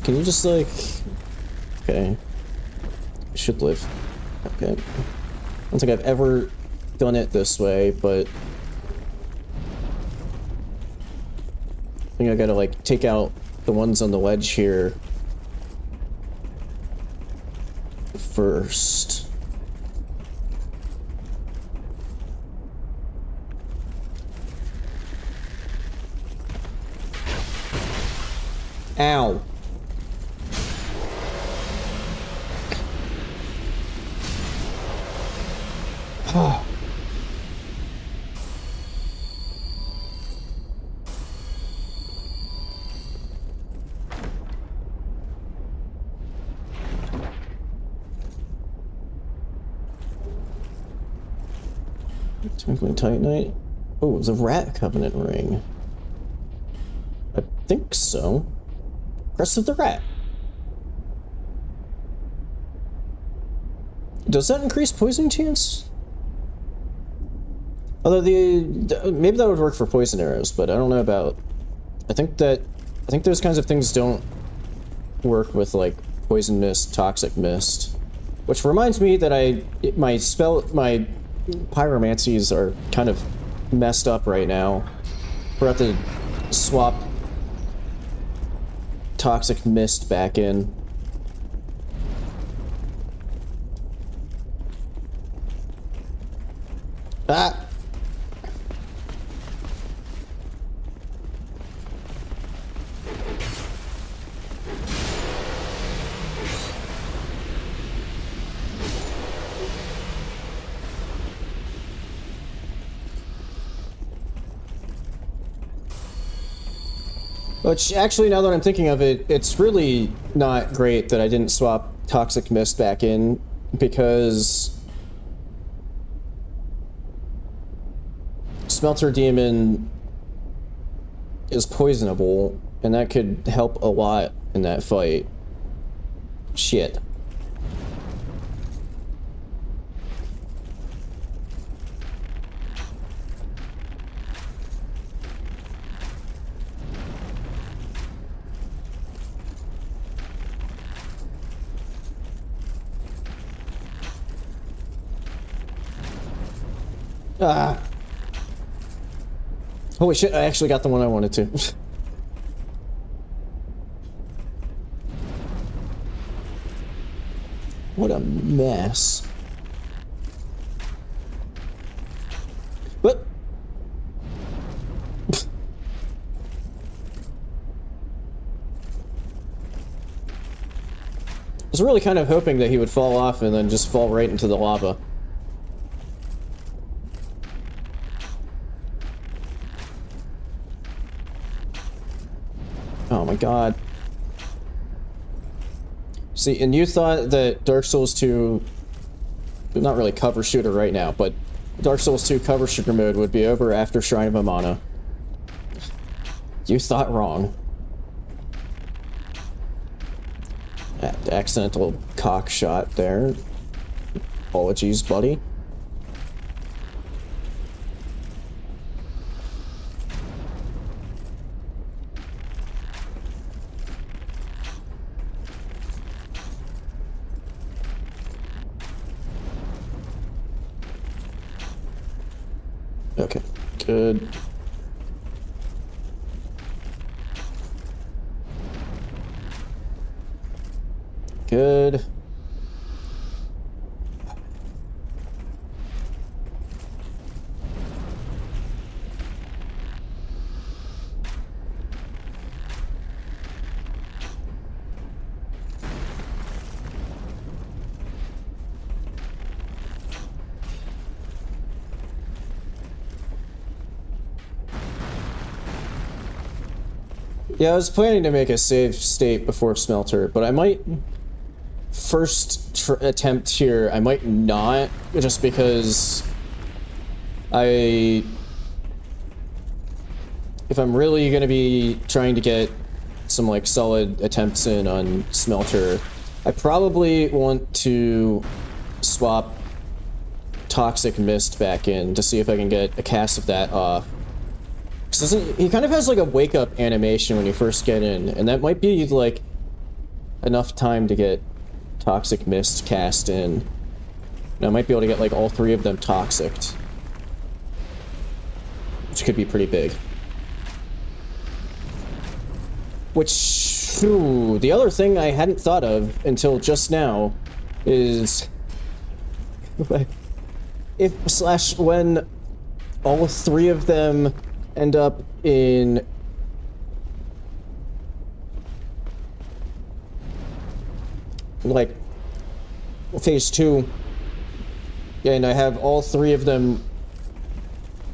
Can you just, like... Okay. I should live. Okay. I don't think I've ever done it this way, but... I think I gotta, like, take out the ones on the ledge here first. Ow. Twinkling Titanite. Oh, the Rat Covenant ring. I think so. Crest of the Rat. Does that increase poison chance? Although maybe that would work for poison arrows, but I don't know about... I think those kinds of things don't work with, like, poison mist, toxic mist. Which reminds me that my pyromancies are kind of messed up right now. We're have to swap toxic mist back in. Ah! Which, actually, now that I'm thinking of it, it's really not great that I didn't swap Toxic Mist back in, because Smelter Demon is poisonable, and that could help a lot in that fight. Shit. Ah. Holy shit, I actually got the one I wanted to. What a mess. What? I was really kind of hoping that he would fall off and then just fall right into the lava. Oh my god. See, and you thought that Dark Souls 2, not really cover shooter right now, but Dark Souls 2 cover shooter mode would be over after Shrine of Amana. You thought wrong. Accidental cock shot there. Apologies, buddy. Okay, good. Good. Yeah, I was planning to make a save state before Smelter, but I might first attempt here, I might not, just because if I'm really going to be trying to get some like solid attempts in on Smelter, I probably want to swap Toxic Mist back in to see if I can get a cast of that off. Because he kind of has like a wake-up animation when you first get in, and that might be like enough time to get Toxic Mist cast in. And I might be able to get like all 3 of them toxicked, which could be pretty big. Which, ooh, the other thing I hadn't thought of until just now is when all 3 of them end up in like phase 2, and I have all 3 of them,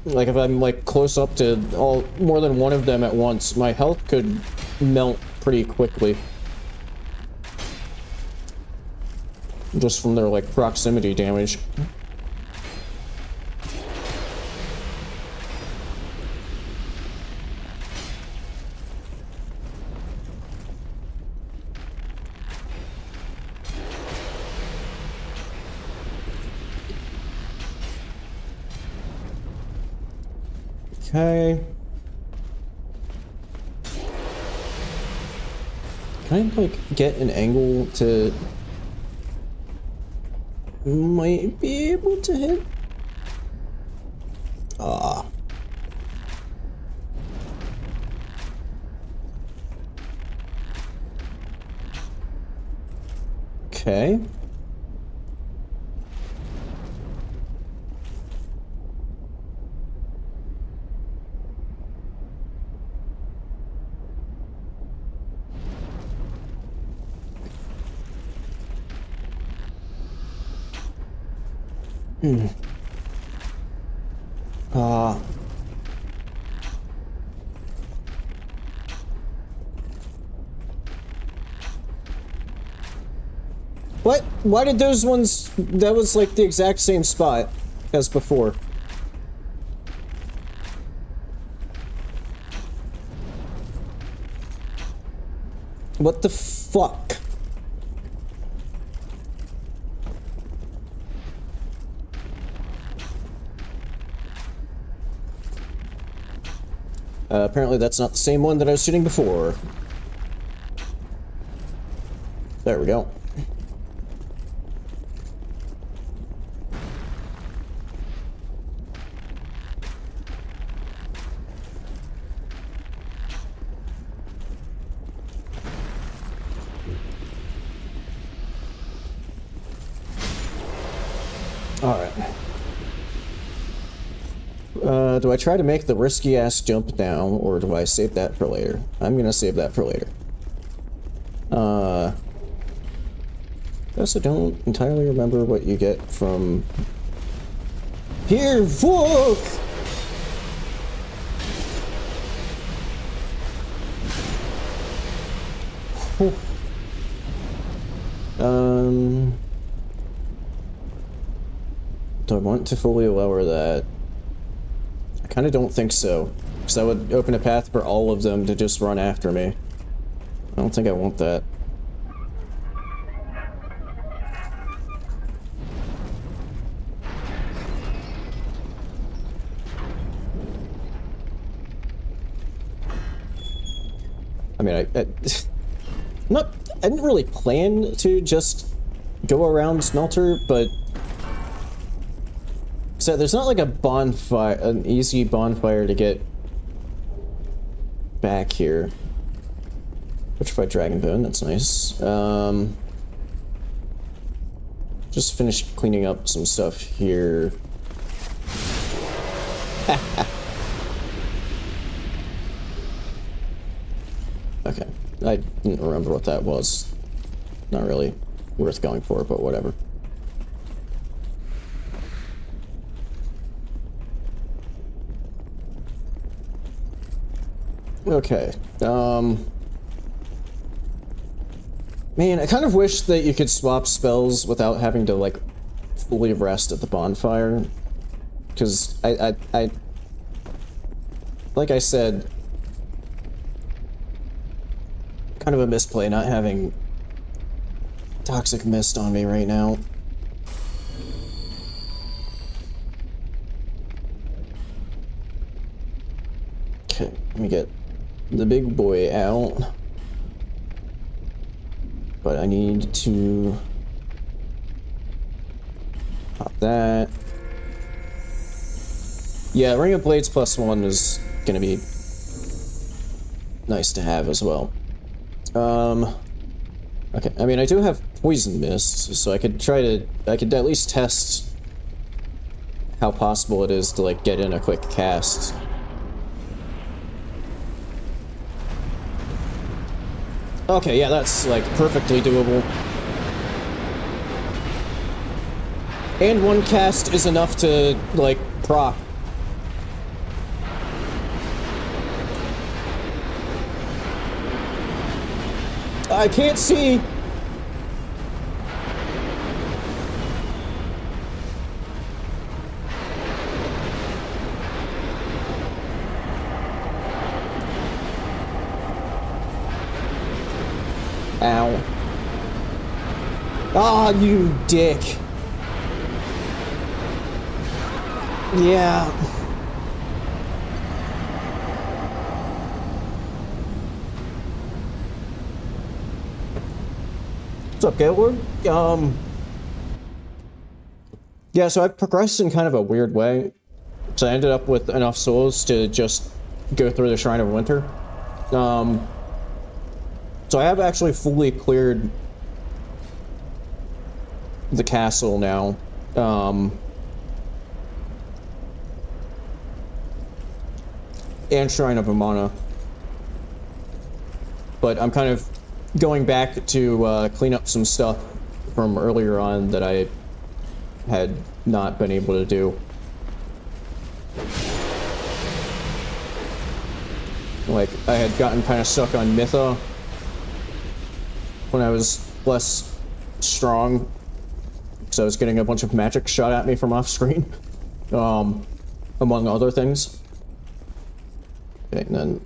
like if I'm like close up to more than one of them at once, my health could melt pretty quickly. Just from their like proximity damage. Okay. Can I, like, get an angle to... might be able to hit? Ah. Okay. What? Why did those ones... that was like the exact same spot as before. What the fuck? Apparently that's not the same one that I was shooting before. There we go. Alright. Do I try to make the risky-ass jump now, or do I save that for later? I'm gonna save that for later. I also don't entirely remember what you get from... Here, fuck! Do I want to fully lower that? I kind of don't think so, because that would open a path for all of them to just run after me. I don't think I want that. I mean, I didn't really plan to just go around Smelter, but so there's not like a bonfire, an easy bonfire to get back here. Petrified Dragon Bone, that's nice. Just finished cleaning up some stuff here. Okay, I didn't remember what that was. Not really worth going for, but whatever. Okay, man, I kind of wish that you could swap spells without having to, like, fully rest at the bonfire. Because like I said, kind of a misplay not having toxic mist on me right now. Okay, let me get the big boy out. But I need to pop that. Yeah, Ring of Blades +1 is gonna be nice to have as well. Okay, I mean, I do have Poison Mist, so I could at least test how possible it is to, like, get in a quick cast. Okay, yeah, that's, like, perfectly doable. And one cast is enough to, like, proc. I can't see! Ow. Ah, you dick. Yeah. What's up, Gaylord? Yeah, so I've progressed in kind of a weird way. So I ended up with enough souls to just go through the Shrine of Winter. So I have actually fully cleared the castle now. And Shrine of Amana. But I'm kind of going back to clean up some stuff from earlier on that I had not been able to do. Like, I had gotten kind of stuck on Mytha when I was less strong, because I was getting a bunch of magic shot at me from off screen, among other things. Okay, and then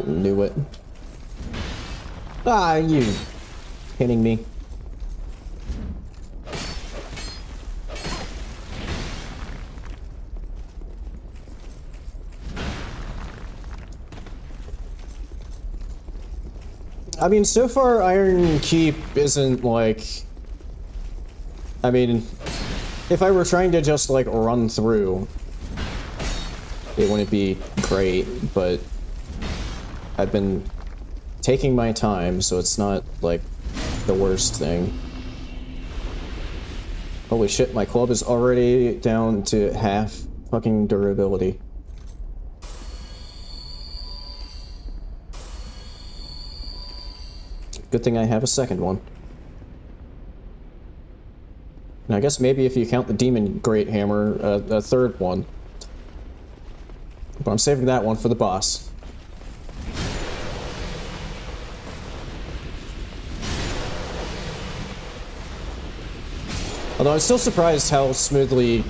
knew it. Ah, you hitting me. I mean, so far, Iron Keep isn't like... I mean, if I were trying to just, like, run through, it wouldn't be great, but I've been taking my time, so it's not, like, the worst thing. Holy shit, my club is already down to half fucking durability. Good thing I have a second one. And I guess maybe if you count the Demon Great Hammer, a third one. But I'm saving that one for the boss. Although I'm still surprised how smoothly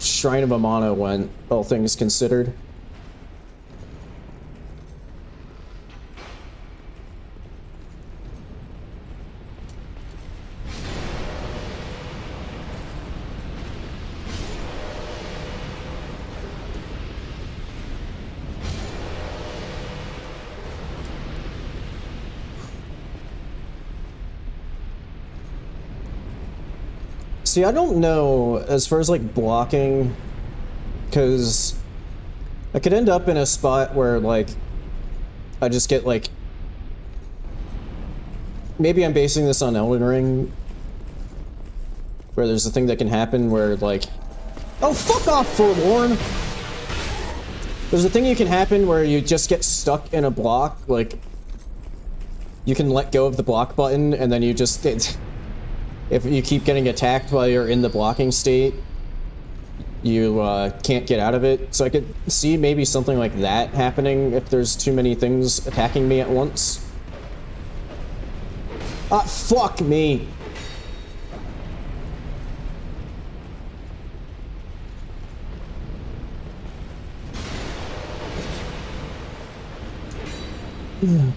Shrine of Amana went, all things considered. See, I don't know as far as, like, blocking, because I could end up in a spot where, like, I just get, like... Maybe I'm basing this on Elden Ring, where there's a thing that can happen where, like... Oh, fuck off, Forlorn! There's a thing you can happen where you just get stuck in a block, like... You can let go of the block button, and then you just get... If you keep getting attacked while you're in the blocking state, you can't get out of it. So I could see maybe something like that happening if there's too many things attacking me at once. Ah, fuck me! Okay.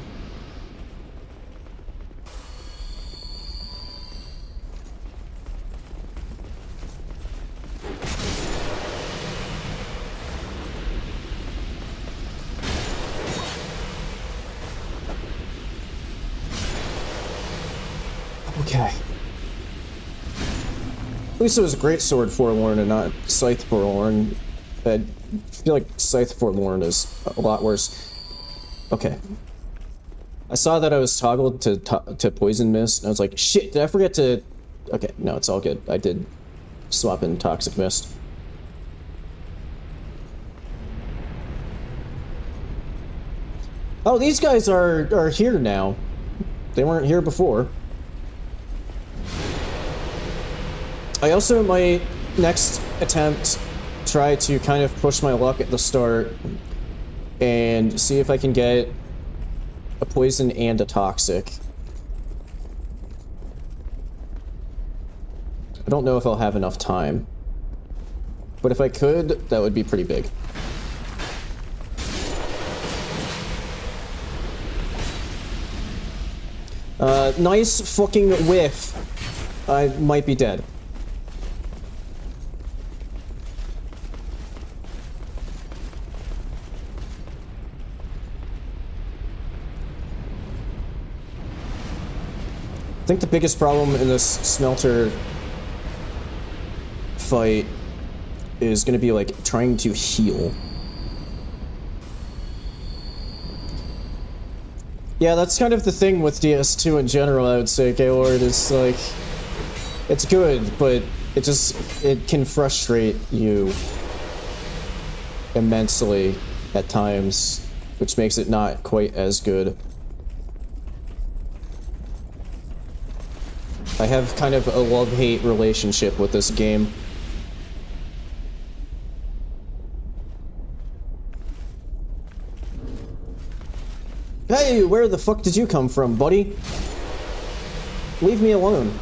At least it was a great sword forlorn and not scythe forlorn. I feel like scythe forlorn is a lot worse. Okay. I saw that I was toggled to poison mist, and I was like, shit, did I forget to... Okay, no, it's all good. I did swap in toxic mist. Oh, these guys are here now. They weren't here before. I also might, next attempt, try to kind of push my luck at the start and see if I can get a poison and a toxic. I don't know if I'll have enough time, but if I could, that would be pretty big. Nice fucking whiff. I might be dead. I think the biggest problem in this smelter fight is gonna be like trying to heal. Yeah, that's kind of the thing with DS2 in general, I would say, Gaylord, is like, it's good, but it can frustrate you immensely at times, which makes it not quite as good. I have kind of a love-hate relationship with this game. Hey, where the fuck did you come from, buddy? Leave me alone.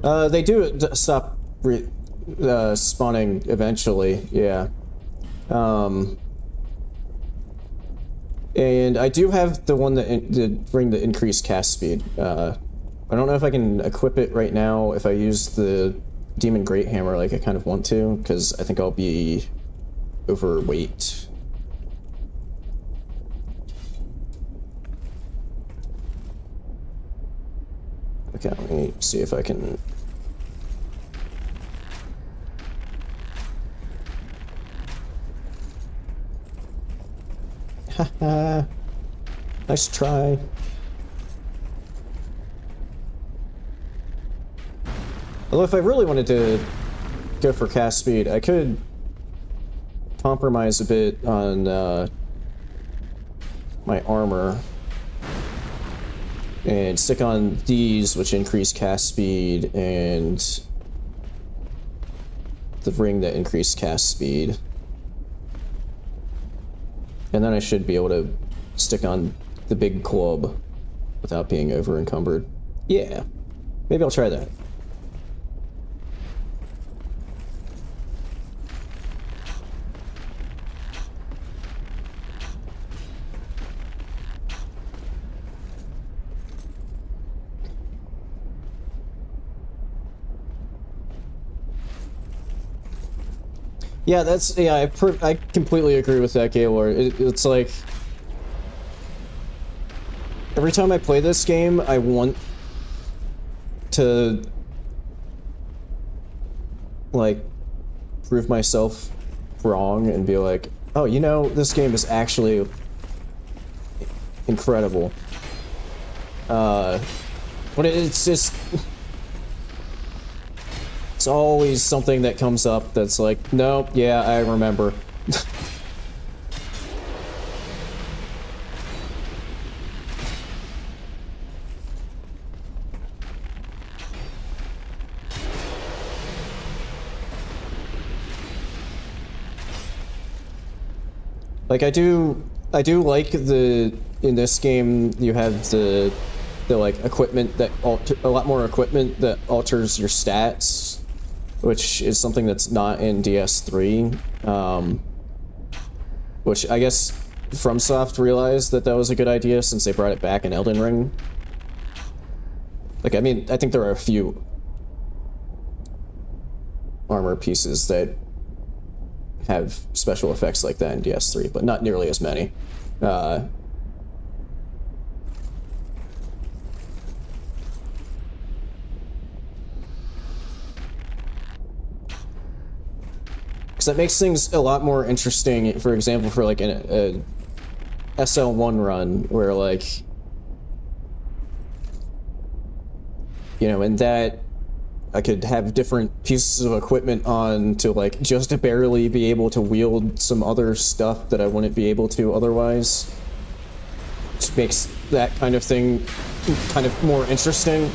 They do stop spawning eventually, yeah. And I do have the one that bring the increased cast speed. I don't know if I can equip it right now if I use the Demon Great Hammer like I kind of want to, because I think I'll be overweight. Okay, let me see if I can... Haha. Nice try. Although if I really wanted to go for cast speed, I could compromise a bit on my armor and stick on these, which increase cast speed, and the ring that increased cast speed. And then I should be able to stick on the big club without being over encumbered. Yeah, maybe I'll try that. Yeah, that's, yeah, I completely agree with that, Gaylord. It's like, every time I play this game, I want to, like, prove myself wrong and be like, oh, you know, this game is actually incredible. But it's just... It's always something that comes up that's like, nope, yeah, I remember. Like, I do like in this game, you have the like equipment that a lot more equipment that alters your stats, which is something that's not in DS3. Which I guess FromSoft realized that that was a good idea since they brought it back in Elden Ring. Like, I mean, I think there are a few armor pieces that have special effects like that in DS3, but not nearly as many. Because that makes things a lot more interesting, for example, for like a SL1 run, where like, you know, in that I could have different pieces of equipment on to like just barely be able to wield some other stuff that I wouldn't be able to otherwise. Which makes that kind of thing kind of more interesting.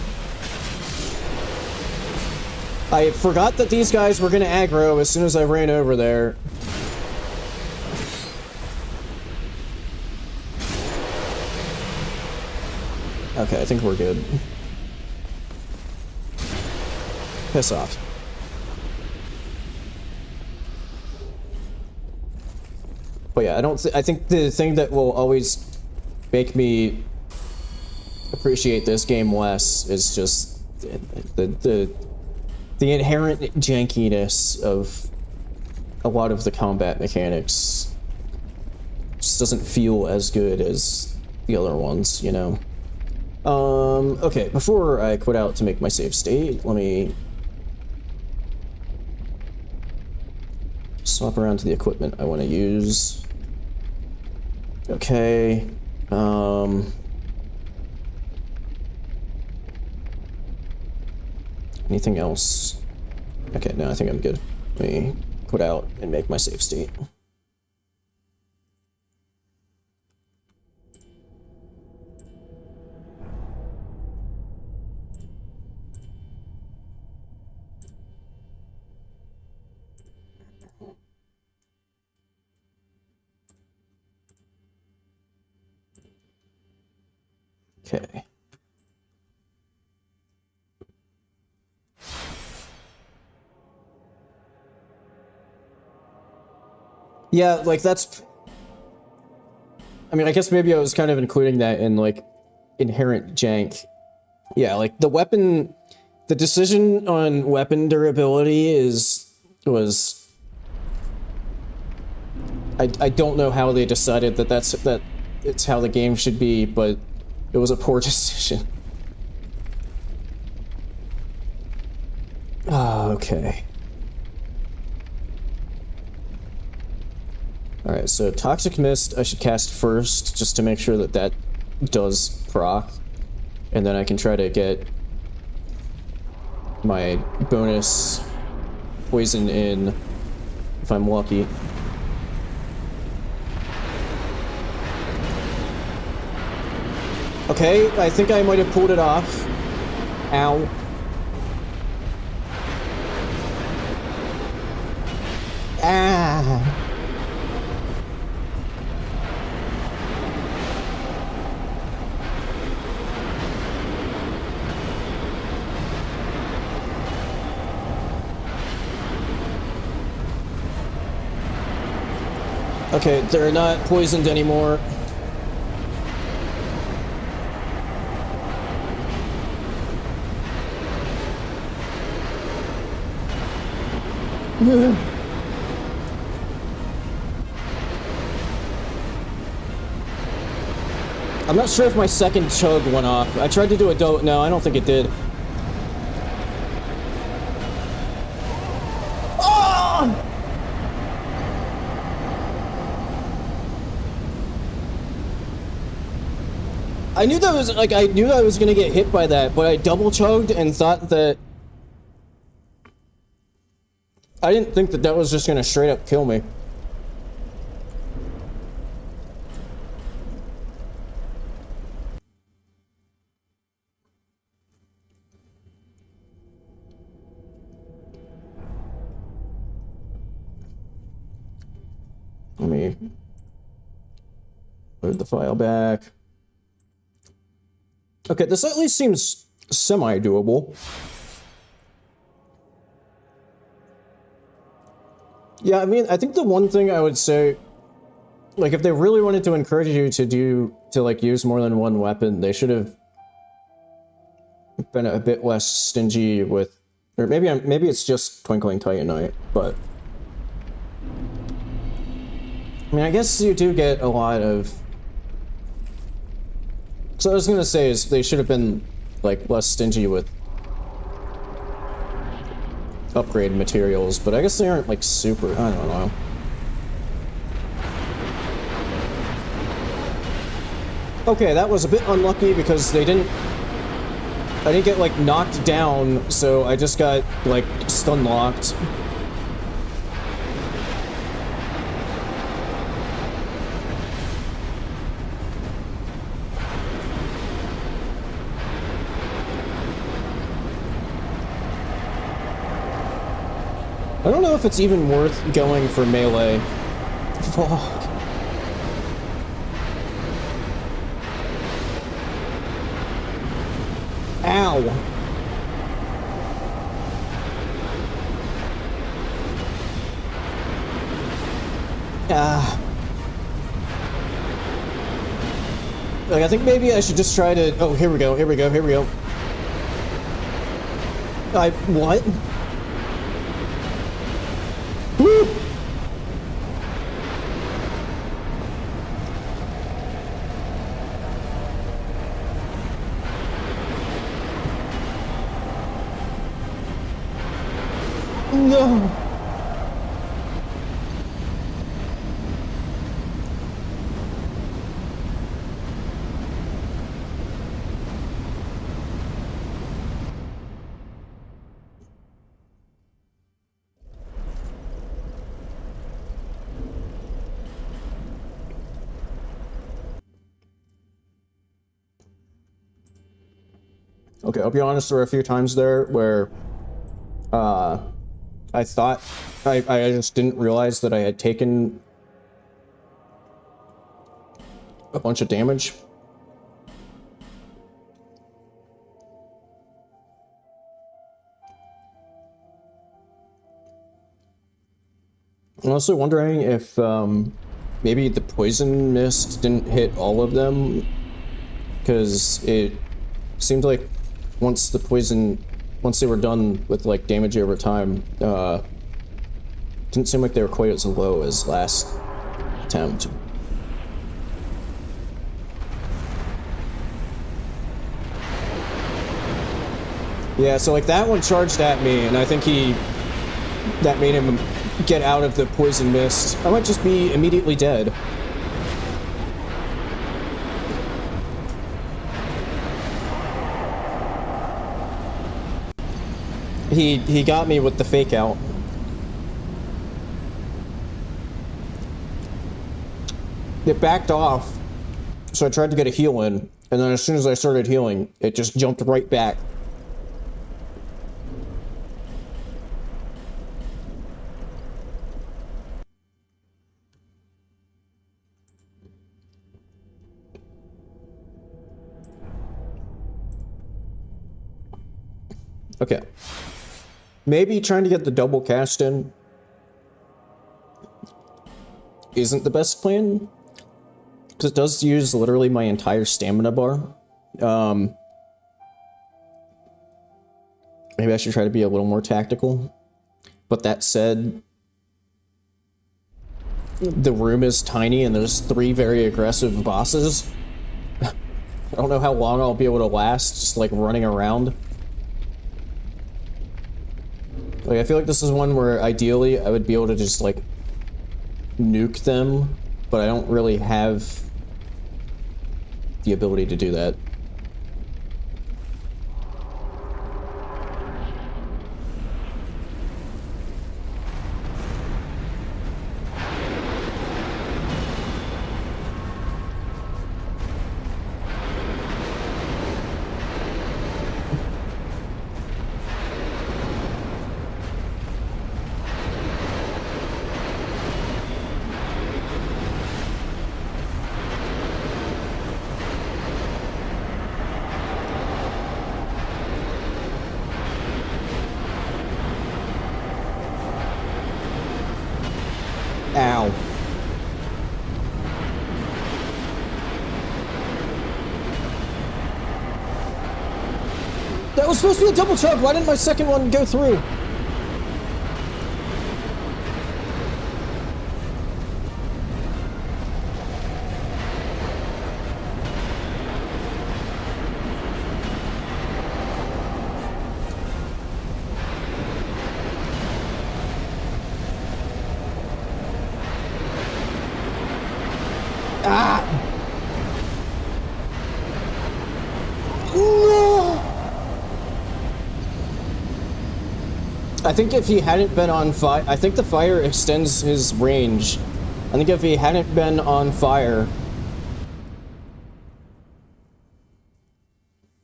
I forgot that these guys were gonna aggro as soon as I ran over there. Okay, I think we're good. Piss off. But yeah, I think the thing that will always make me appreciate this game less is just the inherent jankiness of a lot of the combat mechanics. Just doesn't feel as good as the other ones, you know? Okay, before I quit out to make my save state, let me swap around to the equipment I want to use. Okay, anything else? Okay, no, I think I'm good. Let me quit out and make my save state. Okay. Yeah, like that's... I mean, I guess maybe I was kind of including that in, like, inherent jank. Yeah, like, the weapon... The decision on weapon durability was... I don't know how they decided that it's how the game should be, but it was a poor decision. Ah, okay. Alright, so Toxic Mist I should cast first, just to make sure that that does proc. And then I can try to get my bonus poison in if I'm lucky. Okay, I think I might have pulled it off. Ow. Ah. Okay, they're not poisoned anymore. I'm not sure if my second chug went off. I tried to do a no, I don't think it did. Oh! I knew that was, like, I knew I was gonna get hit by that, but I double chugged and thought that... I didn't think that that was just gonna straight up kill me. Let me load the file back. Okay, this at least seems semi-doable. Yeah, I mean, I think the one thing I would say Like, if they really wanted to encourage you to like use more than one weapon, they should have been a bit less stingy with, or maybe it's just Twinkling Titanite, but I mean, I guess you do get a lot of. So what I was gonna say is they should have been like less stingy with upgrade materials, but I guess they aren't like super. I don't know. Okay, that was a bit unlucky because I didn't get like knocked down, so I just got like stun locked. I don't know if it's even worth going for melee. Fuck. Ow! Like, I think maybe I should just try to... Oh, here we go, here we go, here we go. What? Woo! No! Okay, I'll be honest, there were a few times there where, I thought, I just didn't realize that I had taken a bunch of damage. I'm also wondering if, maybe the poison mist didn't hit all of them, because it seemed like once they were done with like damage over time, didn't seem like they were quite as low as last attempt. Yeah, so like that one charged at me, and I think that made him get out of the poison mist. I might just be immediately dead. He got me with the fake out. It backed off, so I tried to get a heal in, and then as soon as I started healing, it just jumped right back. Okay. Maybe trying to get the double cast in isn't the best plan, because it does use literally my entire stamina bar. Maybe I should try to be a little more tactical. But that said, the room is tiny and there's 3 very aggressive bosses. I don't know how long I'll be able to last just like running around. Like, I feel like this is one where ideally I would be able to just like nuke them, but I don't really have the ability to do that. That was supposed to be a double chug. Why didn't my second one go through? I think if he hadn't been on fire, I think the fire extends his range. I think if he hadn't been on fire,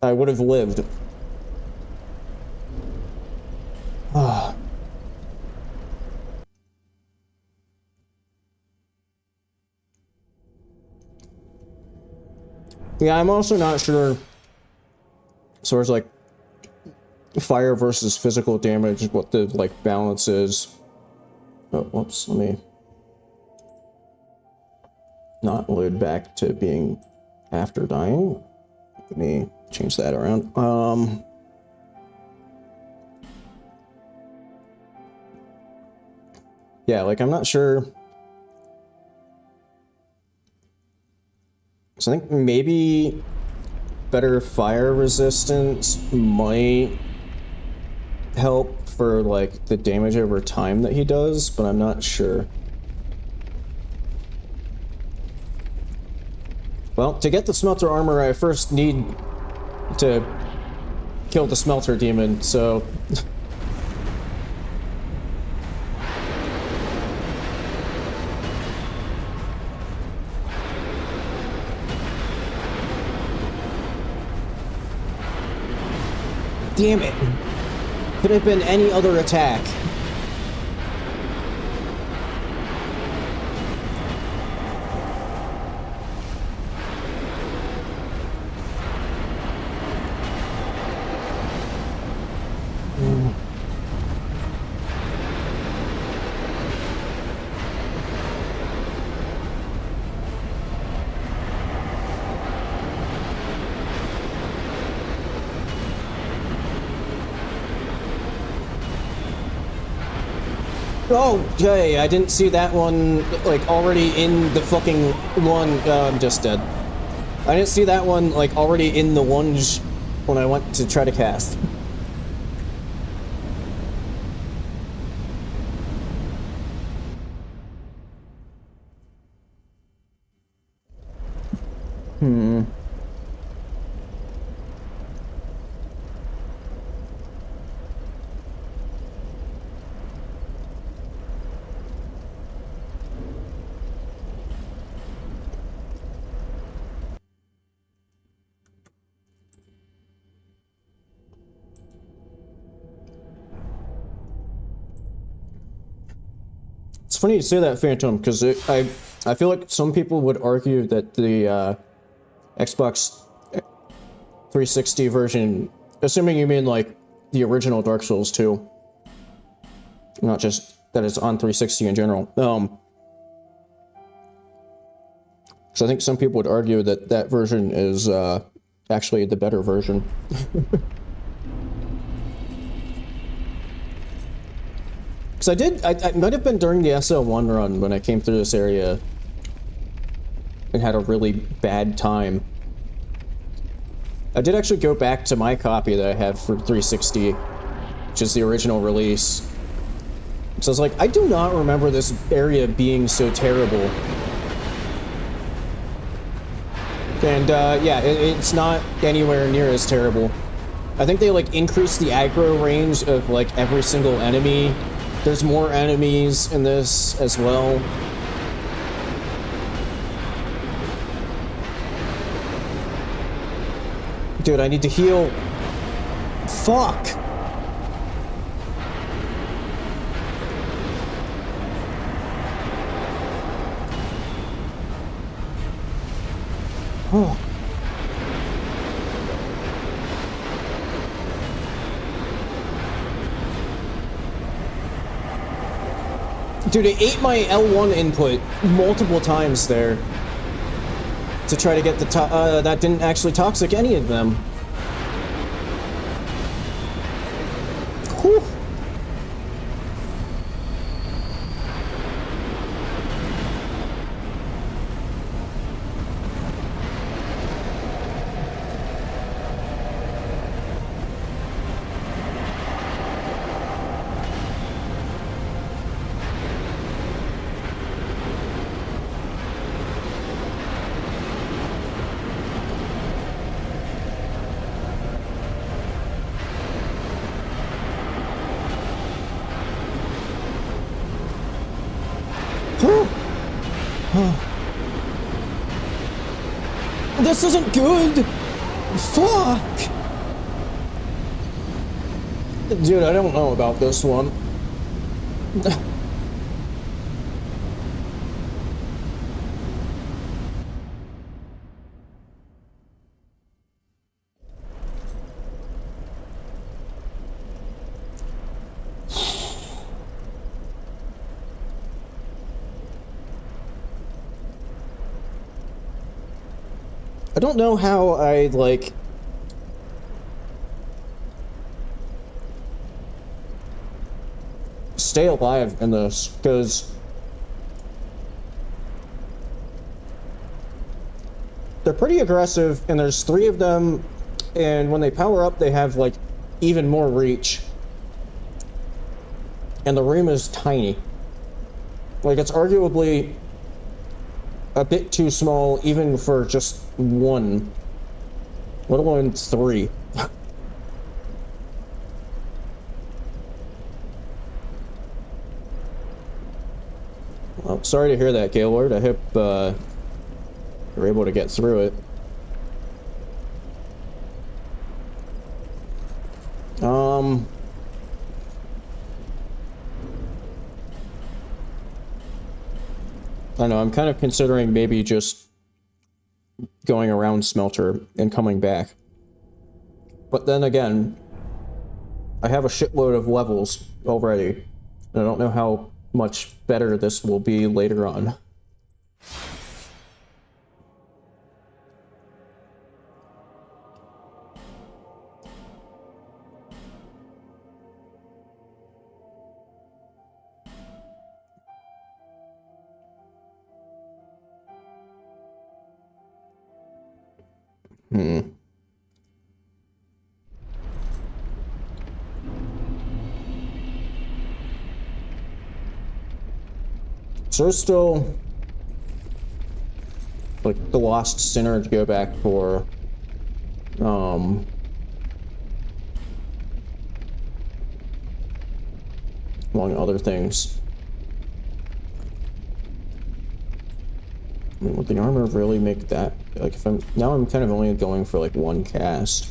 I would have lived. Ah. Yeah, I'm also not sure as far as like fire versus physical damage, what the like balance is. Oh, whoops, let me not load back to being after dying. Let me change that around. Yeah, like I'm not sure. So I think maybe better fire resistance might help for like the damage over time that he does, but I'm not sure. Well, to get the smelter armor, I first need to kill the smelter demon, so damn it. Could have been any other attack. Oh, okay, I didn't see that one, like, already in the fucking one, I'm just dead. I didn't see that one, like, already in the lunge when I went to try to cast. It's funny you say that, Phantom, because I feel like some people would argue that the Xbox 360 version, assuming you mean like the original Dark Souls 2, not just that it's on 360 in general. So I think some people would argue that that version is actually the better version. Because I might have been during the SL1 run when I came through this area and had a really bad time. I did actually go back to my copy that I have for 360, which is the original release. So I was like, I do not remember this area being so terrible. And yeah, it's not anywhere near as terrible. I think they like increased the aggro range of like every single enemy. There's more enemies in this as well. Dude, I need to heal. Fuck! Oh. Dude, it ate my L1 input multiple times there to try to get the that didn't actually toxic any of them. Whew. This isn't good! Fuck! Dude, I don't know about this one. I don't know how I, like... stay alive in this, because... they're pretty aggressive, and there's 3 of them, and when they power up, they have, like, even more reach. And the room is tiny. Like, it's arguably a bit too small, even for just 1, let alone 3. Well, sorry to hear that, Gaylord. I hope you're able to get through it. I know, I'm kind of considering maybe just going around Smelter and coming back. But then again, I have a shitload of levels already, and I don't know how much better this will be later on. So there's still, like, the Lost Sinner to go back for, among other things. I mean, would the armor really make that, like, if I'm kind of only going for, like, 1 cast.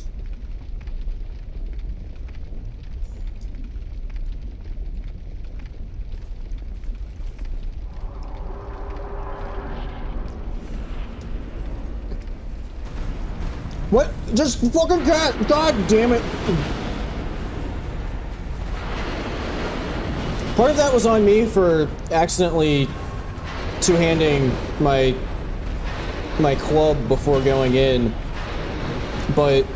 What? Just fucking cat! God damn it! Part of that was on me for accidentally two-handing my club before going in, but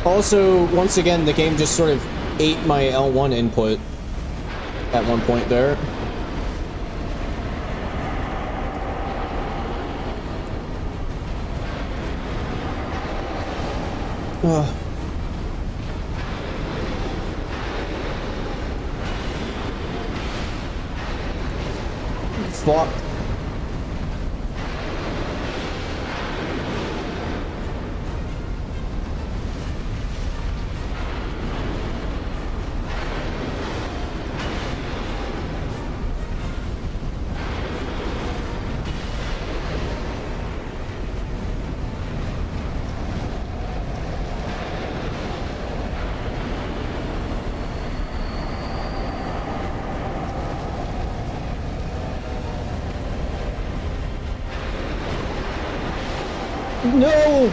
also, once again, the game just sort of ate my L1 input at one point there. Fuck. No!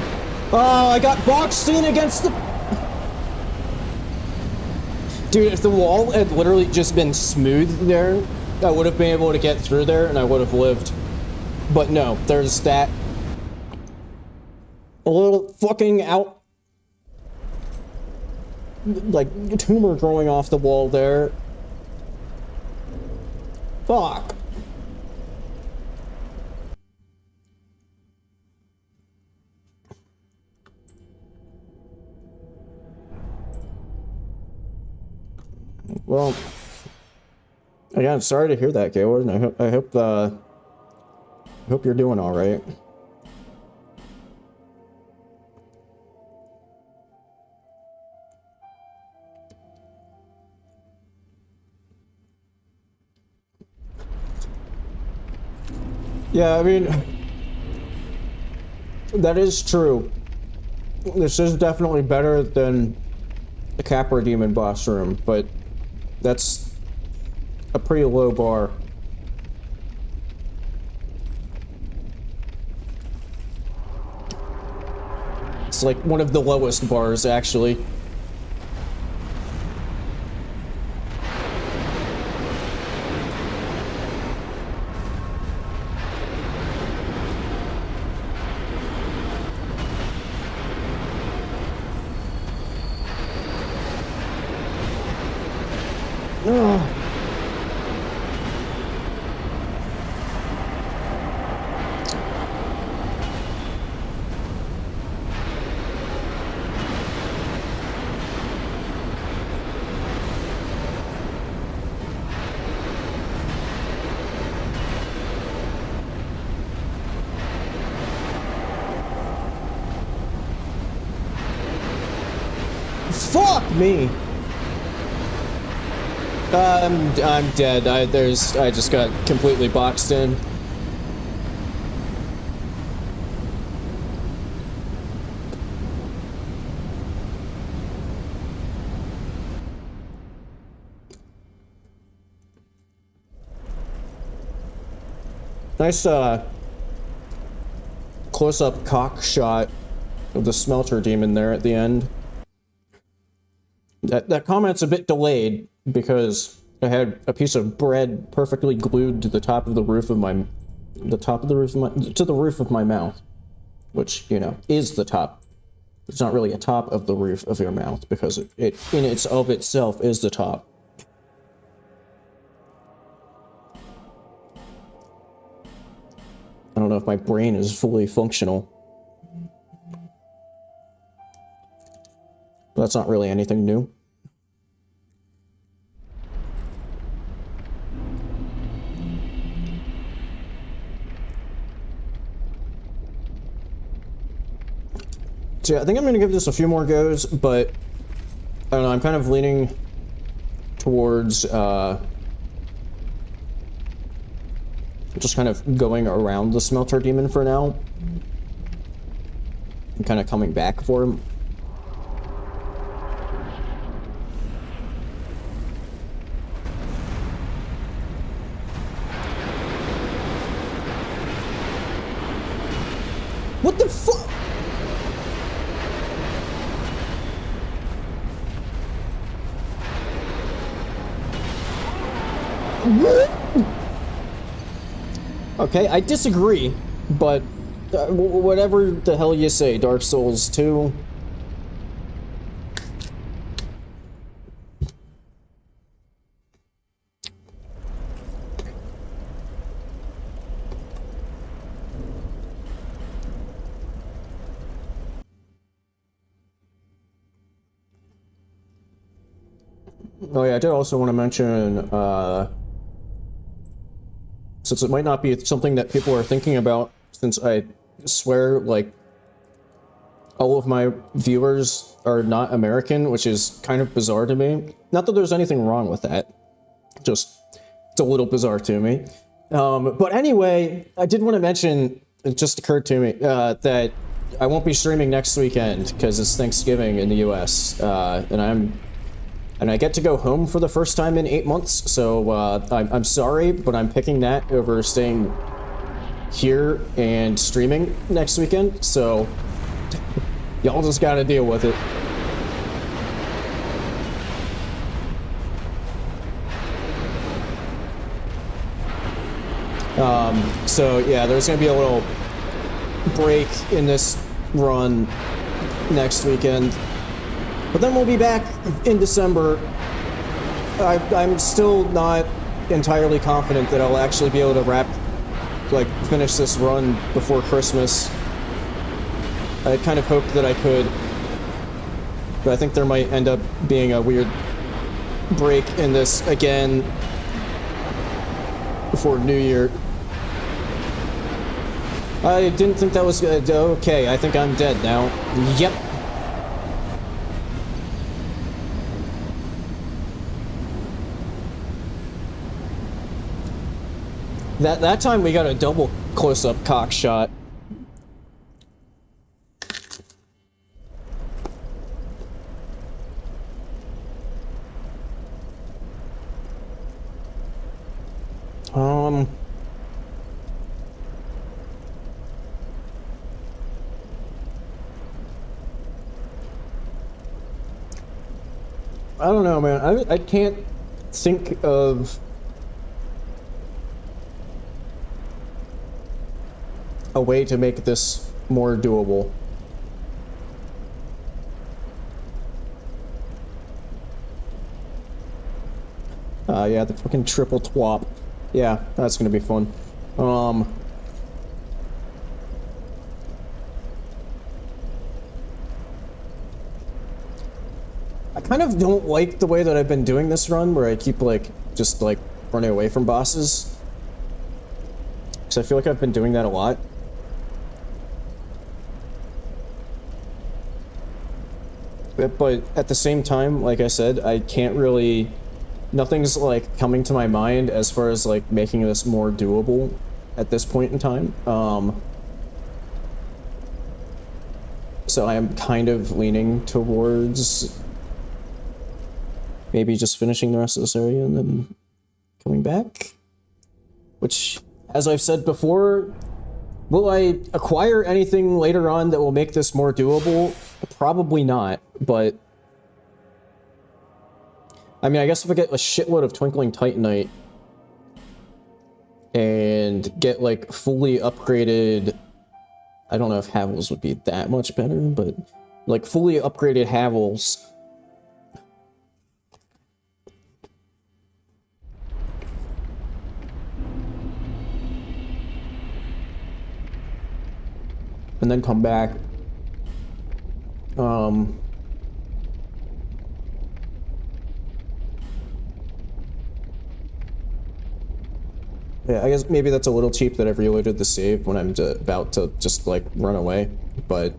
Oh, I got boxed in against the... Dude, if the wall had literally just been smooth there, I would have been able to get through there and I would have lived. But no, there's that... a little fucking out... like, tumor growing off the wall there. Fuck. Well, again, sorry to hear that, Gaylord, and I hope you're doing all right. Yeah, I mean, that is true. This is definitely better than the Capra Demon boss room, but that's a pretty low bar. It's like one of the lowest bars, actually. Fuck me! I'm dead. I just got completely boxed in. Nice, close-up cock shot of the smelter demon there at the end. That comment's a bit delayed because I had a piece of bread perfectly glued to the top of the roof of my, to the roof of my mouth, which, you know, is the top. It's not really a top of the roof of your mouth because it in its of itself is the top. I don't know if my brain is fully functional. But that's not really anything new. So yeah, I think I'm gonna give this a few more goes, but I don't know, I'm kind of leaning towards just kind of going around the smelter demon for now. And kind of coming back for him. What the fuck? Okay, I disagree, but whatever the hell you say, Dark Souls 2. Oh yeah, I did also want to mention, since it might not be something that people are thinking about, since I swear, like, all of my viewers are not American, which is kind of bizarre to me. Not that there's anything wrong with that, just, it's a little bizarre to me. But anyway, I did want to mention, it just occurred to me, that I won't be streaming next weekend, because it's Thanksgiving in the US, and I get to go home for the first time in 8 months, so I'm sorry, but I'm picking that over staying here and streaming next weekend, so y'all just gotta deal with it. So yeah, there's gonna be a little break in this run next weekend. But then we'll be back in December. I'm still not entirely confident that I'll actually be able to finish this run before Christmas. I kind of hoped that I could, but I think there might end up being a weird break in this again before New Year. I didn't think that was good. Okay, I think I'm dead now. Yep. That time we got a double close-up cock shot. I don't know, man. I can't think of a way to make this more doable. Yeah, the fucking triple twop. Yeah, that's gonna be fun. I kind of don't like the way that I've been doing this run, where I keep, just running away from bosses. Because I feel like I've been doing that a lot. But at the same time, like I said, I can't really... Nothing's, coming to my mind as far as, making this more doable at this point in time. So I am kind of leaning towards maybe just finishing the rest of this area and then coming back. Which, as I've said before, will I acquire anything later on that will make this more doable? Probably not, but... I mean, I guess if I get a shitload of Twinkling Titanite and get, fully upgraded... I don't know if Havels would be that much better, but, fully upgraded Havels... and then come back. Yeah, I guess maybe that's a little cheap that I've reloaded the save when I'm about to just, run away, but...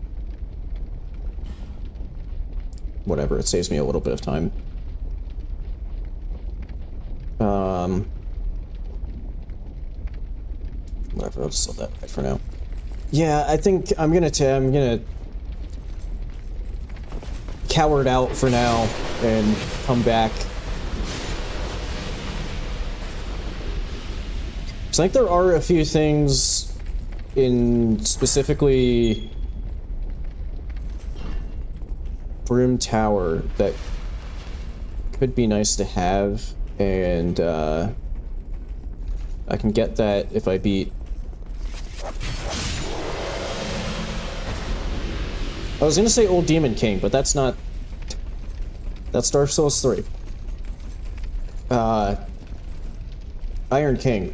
whatever, it saves me a little bit of time. Whatever, I'll just sell that right for now. Yeah, I think I'm gonna coward out for now and come back. So I think there are a few things in specifically Broom Tower that could be nice to have, and I can get that if I beat... I was gonna say Old Demon King, but that's not... That's Dark Souls 3. Iron King.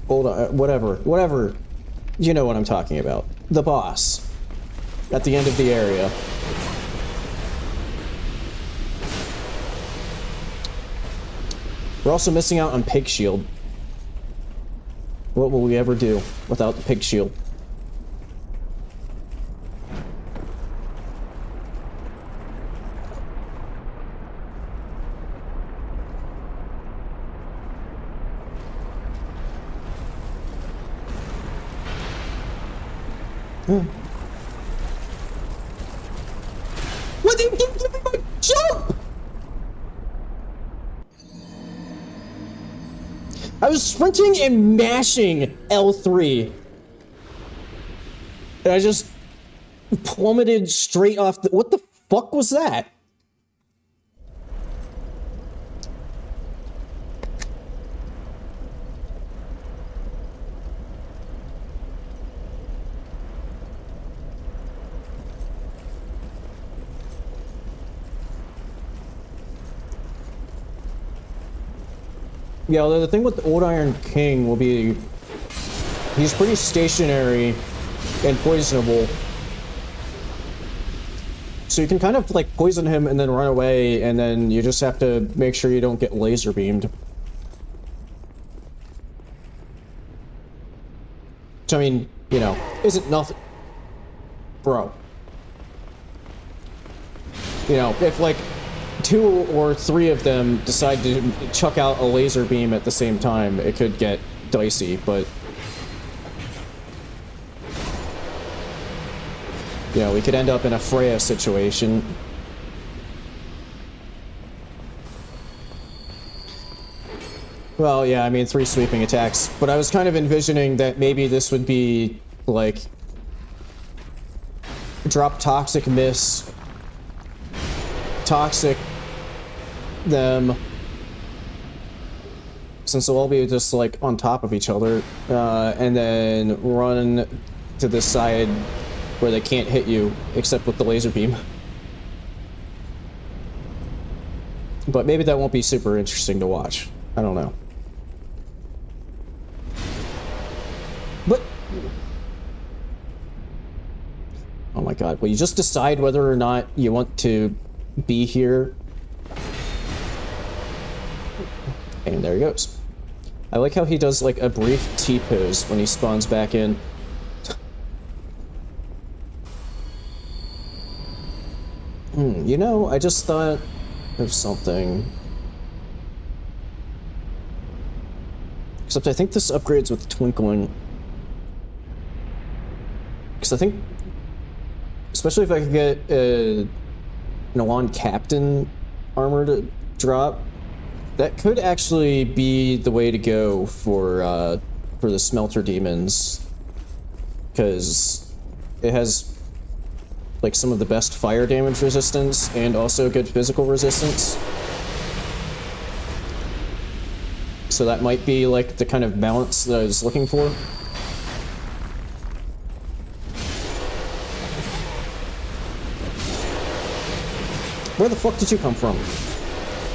Whatever. You know what I'm talking about. The boss. At the end of the area. We're also missing out on Pig Shield. What will we ever do without the Pig Shield? What? Give me my jump! I was sprinting and mashing L3. And I just plummeted straight off the... What the fuck was that? Yeah, although the thing with the Old Iron King will be... He's pretty stationary and poisonable. So you can kind of, like, poison him and then run away, and then you just have to make sure you don't get laser beamed. Which, I mean, you know, isn't nothing. Bro. You know, if, like, 2 or 3 of them decide to chuck out a laser beam at the same time, it could get dicey, but... You know, we could end up in a Freya situation. Well, yeah, I mean, 3 sweeping attacks. But I was kind of envisioning that maybe this would be, like... Drop Toxic, miss. Toxic them. Since they'll all be just, like, on top of each other. And then run to the side where they can't hit you, except with the laser beam. But maybe that won't be super interesting to watch. I don't know. But... Oh my god, will you just decide whether or not you want to be here? And there he goes. I like how he does, like, a brief T-pose when he spawns back in. You know, I just thought of something. Except I think this upgrades with Twinkling. Because I think... Especially if I could get an Elan Captain armor to drop, that could actually be the way to go for the Smelter Demons. Because it has... like some of the best fire damage resistance and also good physical resistance. So that might be like the kind of balance that I was looking for. Where the fuck did you come from?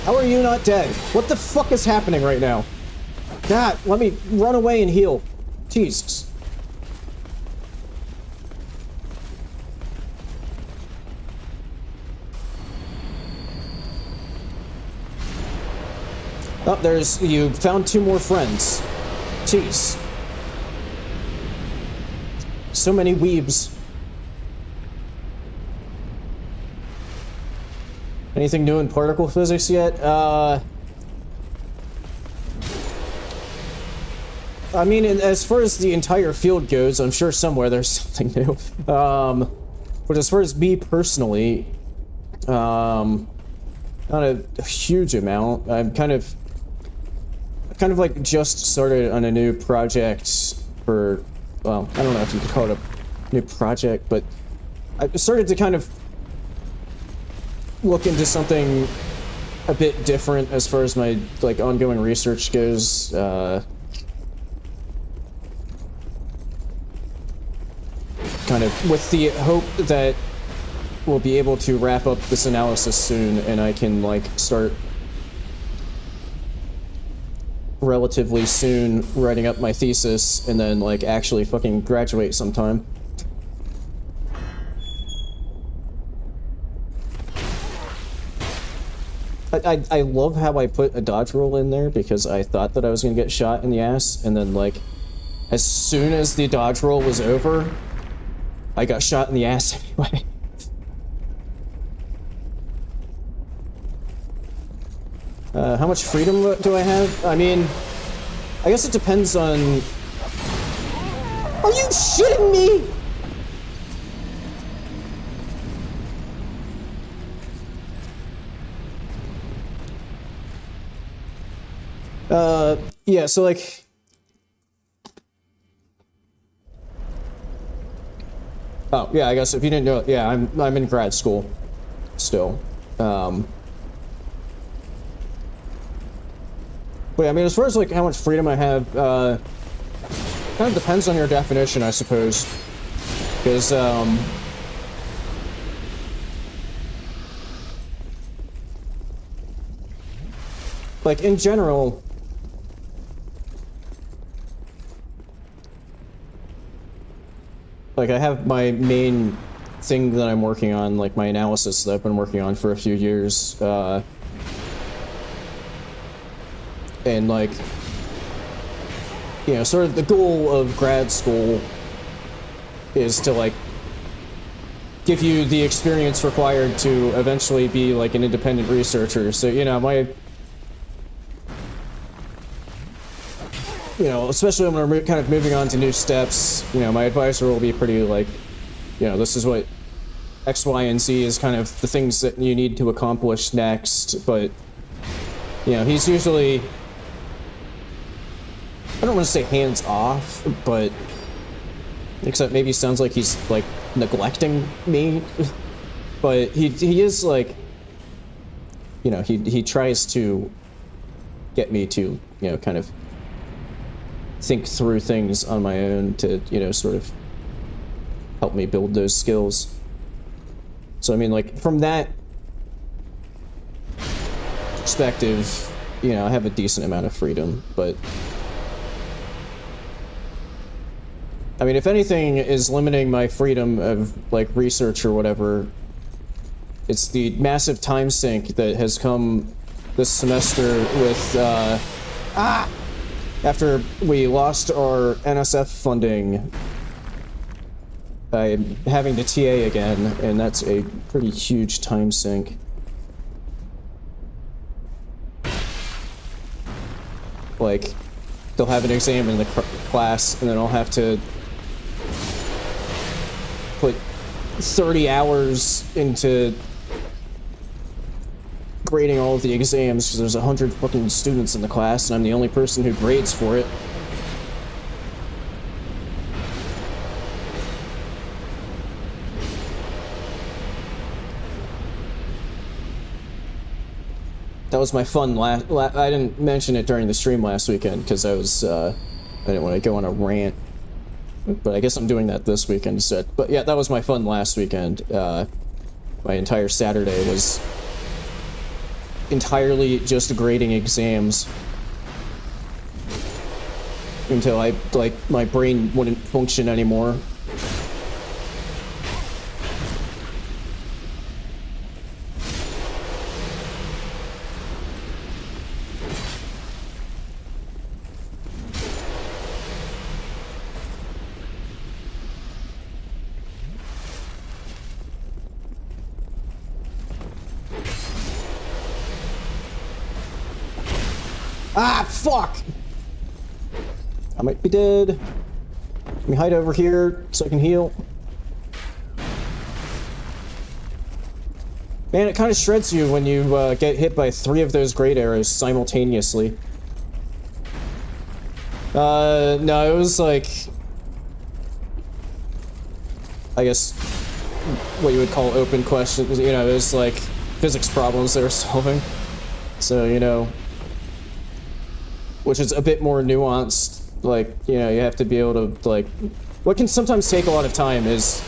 How are you not dead? What the fuck is happening right now? God, let me run away and heal. Jesus. Oh, there's... you found 2 more friends. Jeez. So many weebs. Anything new in particle physics yet? I mean, as far as the entire field goes, I'm sure somewhere there's something new. But as far as me personally, not a huge amount. I've kind of like just started on a new project for, well, I don't know if you could call it a new project, but I started to kind of look into something a bit different as far as my, like, ongoing research goes. Kind of with the hope that we'll be able to wrap up this analysis soon and I can, like, start relatively soon writing up my thesis and then, like, actually fucking graduate sometime. I love how I put a dodge roll in there because I thought that I was gonna get shot in the ass, and then, like, as soon as the dodge roll was over, I got shot in the ass anyway. How much freedom do I have? I mean, I guess it depends on... Are you shitting me?! Yeah, so, like... Oh, yeah, I guess if you didn't know it, yeah, I'm in grad school still. But yeah, I mean, as far as, like, how much freedom I have, kind of depends on your definition, I suppose. Because, like, in general, like, I have my main thing that I'm working on, like my analysis that I've been working on for a few years, and like, you know, sort of the goal of grad school is to like give you the experience required to eventually be like an independent researcher. So, you know, you know, especially when we're kind of moving on to new steps, you know, my advisor will be pretty like, you know, this is what X, Y, and Z is kind of the things that you need to accomplish next, but, you know, he's usually, I don't want to say hands off, but, except maybe sounds like he's, like, neglecting me, but he is, like, you know, he tries to get me to, you know, kind of think through things on my own to, you know, sort of help me build those skills. So, I mean, like, from that perspective, you know, I have a decent amount of freedom, but I mean, if anything is limiting my freedom of, like, research or whatever, it's the massive time sink that has come this semester with, after we lost our NSF funding, I'm having to TA again, and that's a pretty huge time sink. Like, they'll have an exam in the class, and then I'll have to put 30 hours into grading all of the exams, because there's 100 fucking students in the class, and I'm the only person who grades for it. That was my fun I didn't mention it during the stream last weekend because I was, I didn't want to go on a rant. But I guess I'm doing that this weekend instead. But yeah, that was my fun last weekend. My entire Saturday was entirely just grading exams. Until my brain wouldn't function anymore. Ah, fuck! I might be dead. Let me hide over here so I can heal. Man, it kind of shreds you when you get hit by 3 of those great arrows simultaneously. No, it was like, I guess, what you would call open questions. You know, it was like physics problems they were solving. So, you know, which is a bit more nuanced. Like, you know, you have to be able to, like, what can sometimes take a lot of time is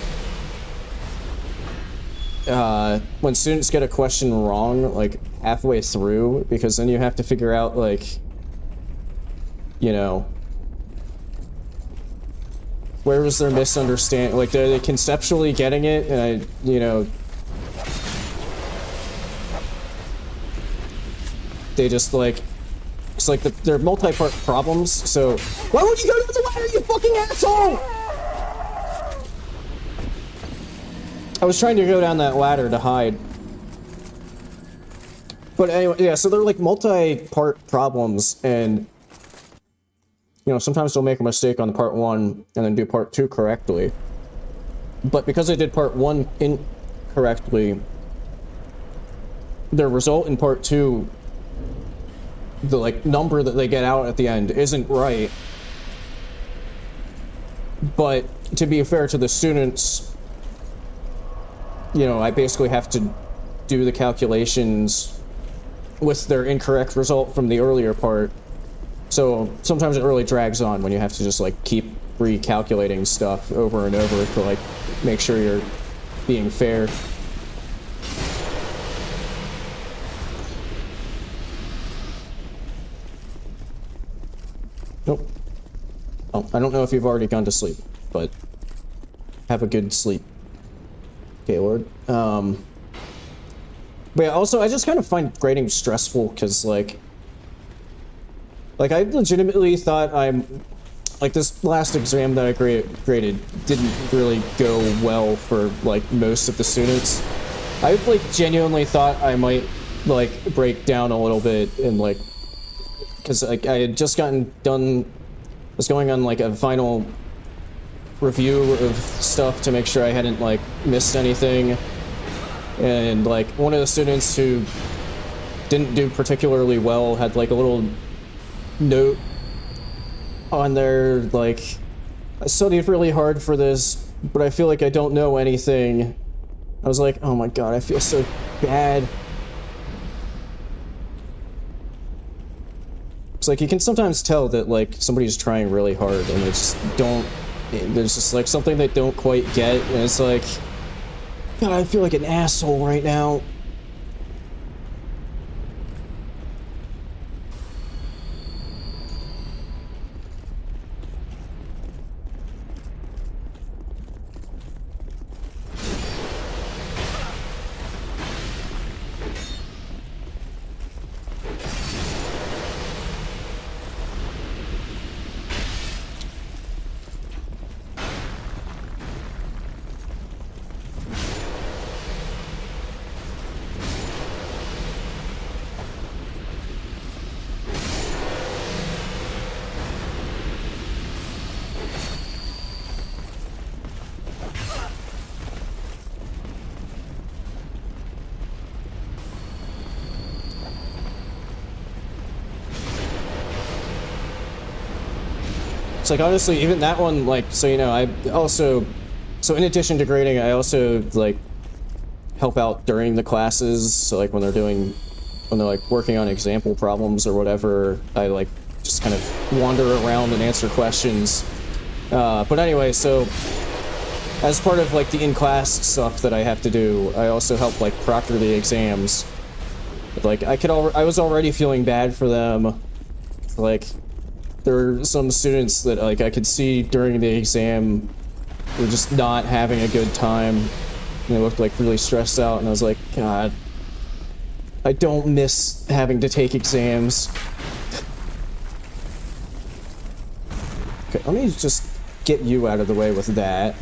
when students get a question wrong, like, halfway through, because then you have to figure out, like, you know, where was their misunderstanding? Like, are they conceptually getting it? And you know, they just, like, it's like they're multi-part problems, so... Why would you go to the ladder, you fucking asshole?! I was trying to go down that ladder to hide. But anyway, yeah, so they're like multi-part problems, and... You know, sometimes they'll make a mistake on part 1, and then do part 2 correctly. But because I did part 1 incorrectly, the result in part 2... the, like, number that they get out at the end isn't right. But, to be fair to the students, you know, I basically have to do the calculations with their incorrect result from the earlier part. So, sometimes it really drags on when you have to just, like, keep recalculating stuff over and over to, like, make sure you're being fair. Nope. Oh, I don't know if you've already gone to sleep, but have a good sleep. Okay, Lord. But yeah, also, I just kind of find grading stressful, because, like, I legitimately thought like, this last exam that I graded didn't really go well for, like, most of the students. I, like, genuinely thought I might, like, break down a little bit, and, like, because, like, I had just gotten done, was going on, like, a final review of stuff to make sure I hadn't, like, missed anything. And, like, one of the students who didn't do particularly well had, like, a little note on there, like, I studied really hard for this, but I feel like I don't know anything. I was like, oh my god, I feel so bad. It's like, you can sometimes tell that, like, somebody's trying really hard, and they just don't, there's just, like, something they don't quite get, and it's like, god, I feel like an asshole right now. It's like, honestly, even that one, like, so, you know, I also, so in addition to grading, I also, like, help out during the classes, so, like, when they're like, working on example problems or whatever, I, like, just kind of wander around and answer questions. But anyway, so, as part of, like, the in-class stuff that I have to do, I also help, like, proctor the exams. But, like, I was already feeling bad for them, like, there were some students that, like, I could see during the exam were just not having a good time. And they looked, like, really stressed out, and I was like, God, I don't miss having to take exams. Okay, let me just get you out of the way with that.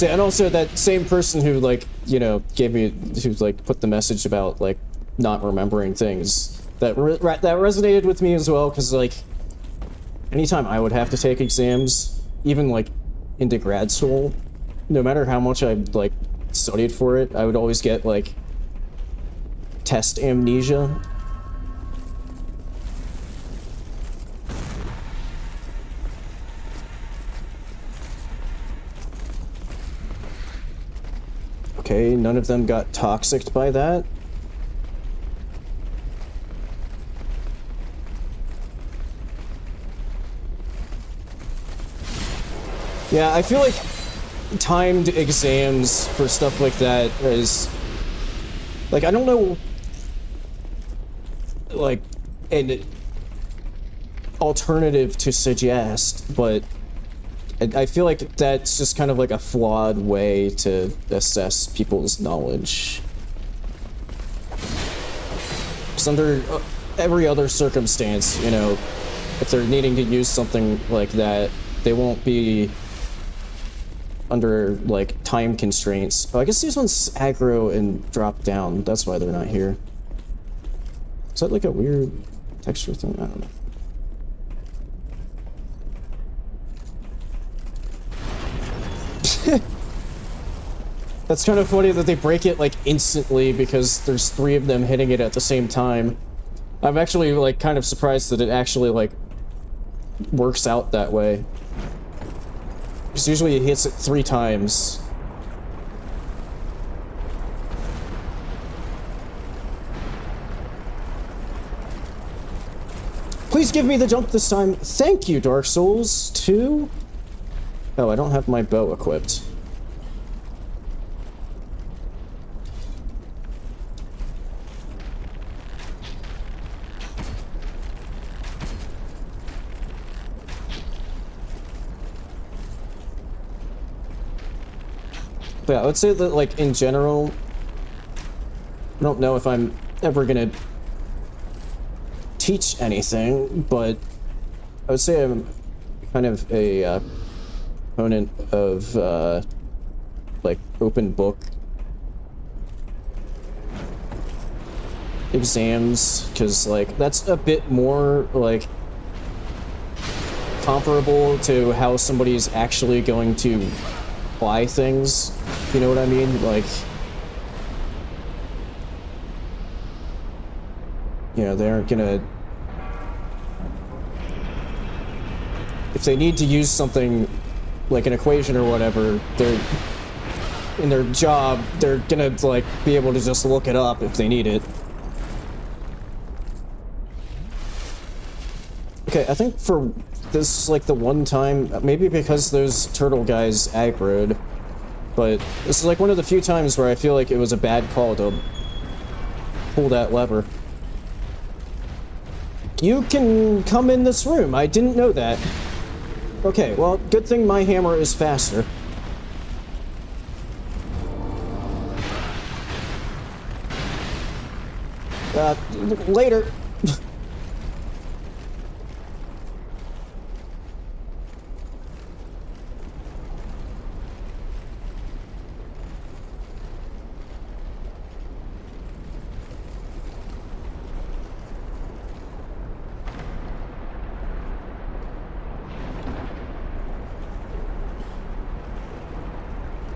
And also that same person who, like, you know, who, like, put the message about, like, not remembering things, that resonated with me as well, because, like, anytime I would have to take exams, even, like, into grad school, no matter how much I, like, studied for it, I would always get, like, test amnesia. Okay, none of them got toxicked by that. Yeah, I feel like timed exams for stuff like that is, like, I don't know, like, an alternative to suggest, but I feel like that's just kind of like a flawed way to assess people's knowledge. Because under every other circumstance, you know, if they're needing to use something like that, they won't be under, like, time constraints. Oh, I guess these ones aggro and drop down. That's why they're not here. Is that like a weird texture thing? I don't know. That's kind of funny that they break it, like, instantly because there's 3 of them hitting it at the same time. I'm actually, like, kind of surprised that it actually, like, works out that way. Because usually it hits it 3 times. Please give me the jump this time. Thank you, Dark Souls 2. Oh, I don't have my bow equipped. But yeah, I would say that, like, in general, I don't know if I'm ever gonna teach anything, but I would say I'm kind of a proponent of, like, open book exams, because, like, that's a bit more, like, comparable to how somebody's actually going to apply things, you know what I mean? Like, you know, they aren't gonna... If they need to use something, like an equation or whatever, they're... in their job, they're gonna, like, be able to just look it up if they need it. Okay, I think for this, like, the one time, maybe because those turtle guys aggroed, but this is, like, one of the few times where I feel like it was a bad call to pull that lever. You can come in this room, I didn't know that. Okay, well, good thing my hammer is faster. Later.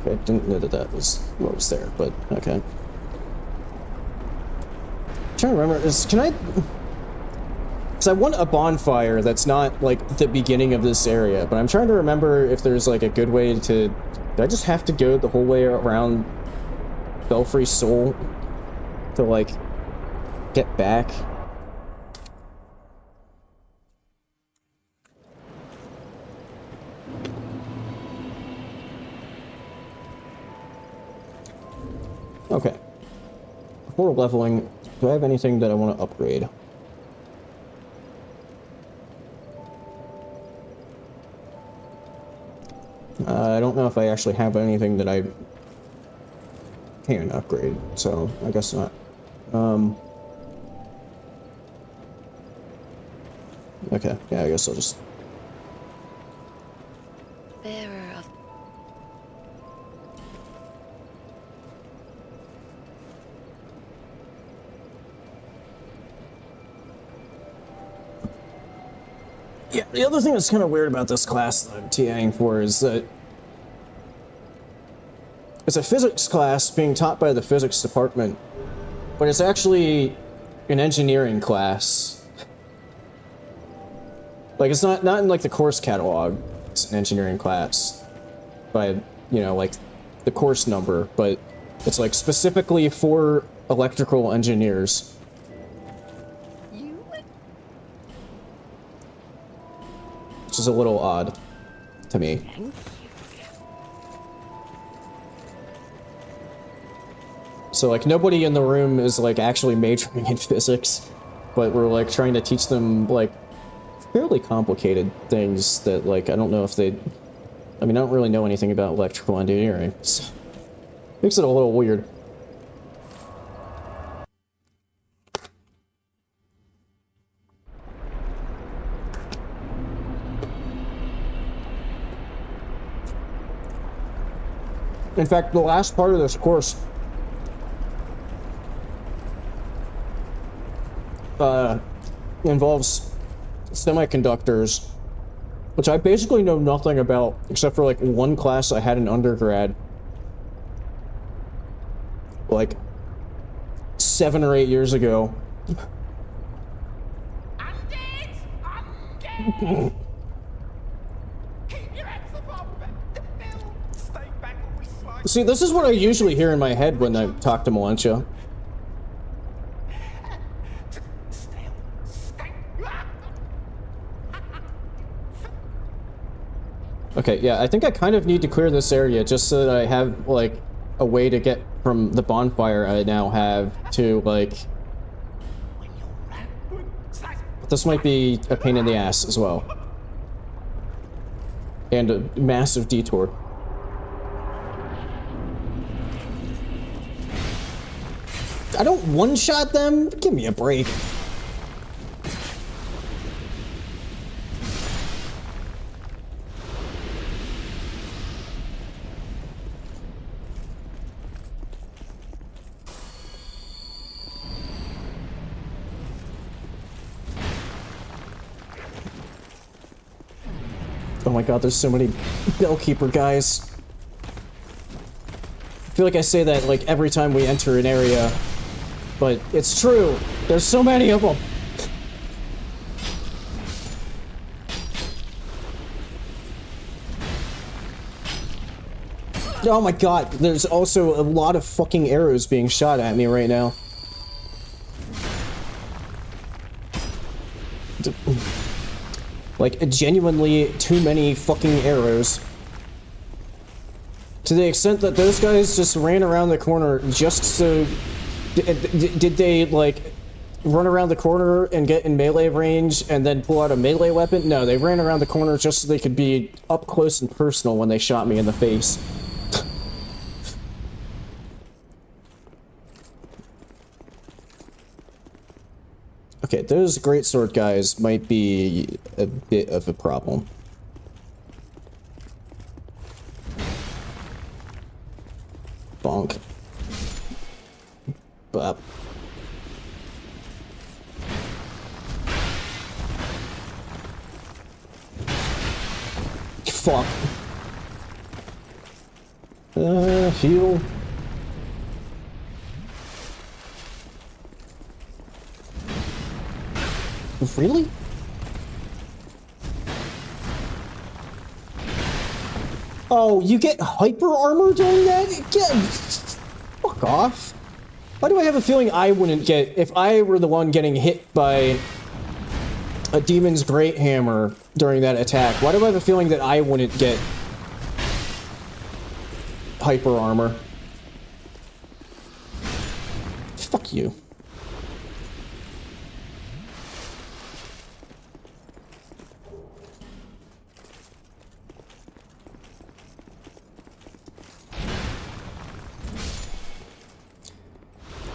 I didn't know that that was what was there, but okay. I'm trying to remember, can I... Because I want a bonfire that's not, like, the beginning of this area, but I'm trying to remember if there's, like, a good way to... Do I just have to go the whole way around Belfry Soul to, like, get back? Okay. Before leveling, do I have anything that I want to upgrade? I don't know if I actually have anything that I can upgrade, so I guess not. Okay, yeah, I guess I'll just... Bearer of... Yeah, the other thing that's kind of weird about this class that I'm TAing for is that it's a physics class being taught by the physics department, but it's actually an engineering class. Like, it's not in, like, the course catalog. It's an engineering class by, you know, like, the course number, but it's, like, specifically for electrical engineers. Which is a little odd to me. So, like, nobody in the room is, like, actually majoring in physics, but we're, like, trying to teach them, like, fairly complicated things that, like, I don't know if they... I mean, I don't really know anything about electrical engineering, so... Makes it a little weird. In fact, the last part of this course involves semiconductors, which I basically know nothing about, except for, like, one class I had in undergrad, like, 7 or 8 years ago. I'm dead! I'm dead! Keep your hands above the bill! Stay back or we slide. See, this is what I usually hear in my head when I talk to Melentia. Okay, yeah, I think I kind of need to clear this area just so that I have, like, a way to get from the bonfire I now have to, like... But this might be a pain in the ass as well. And a massive detour. I don't one-shot them? Give me a break. Oh my god, there's so many Bellkeeper guys. I feel like I say that like every time we enter an area, but it's true. There's so many of them. Oh my god, there's also a lot of fucking arrows being shot at me right now. Like, genuinely too many fucking arrows. To the extent that those guys just ran around the corner just so... Did they, like, run around the corner and get in melee range and then pull out a melee weapon? No, they ran around the corner just so they could be up close and personal when they shot me in the face. Okay, those greatsword guys might be a bit of a problem. Bonk. Bop. Fuck. Heal. Really? Oh, you get hyper armor doing that? Fuck off. Why do I have a feeling I wouldn't get, if I were the one getting hit by a demon's great hammer during that attack, why do I have a feeling that I wouldn't get hyper armor? Fuck you.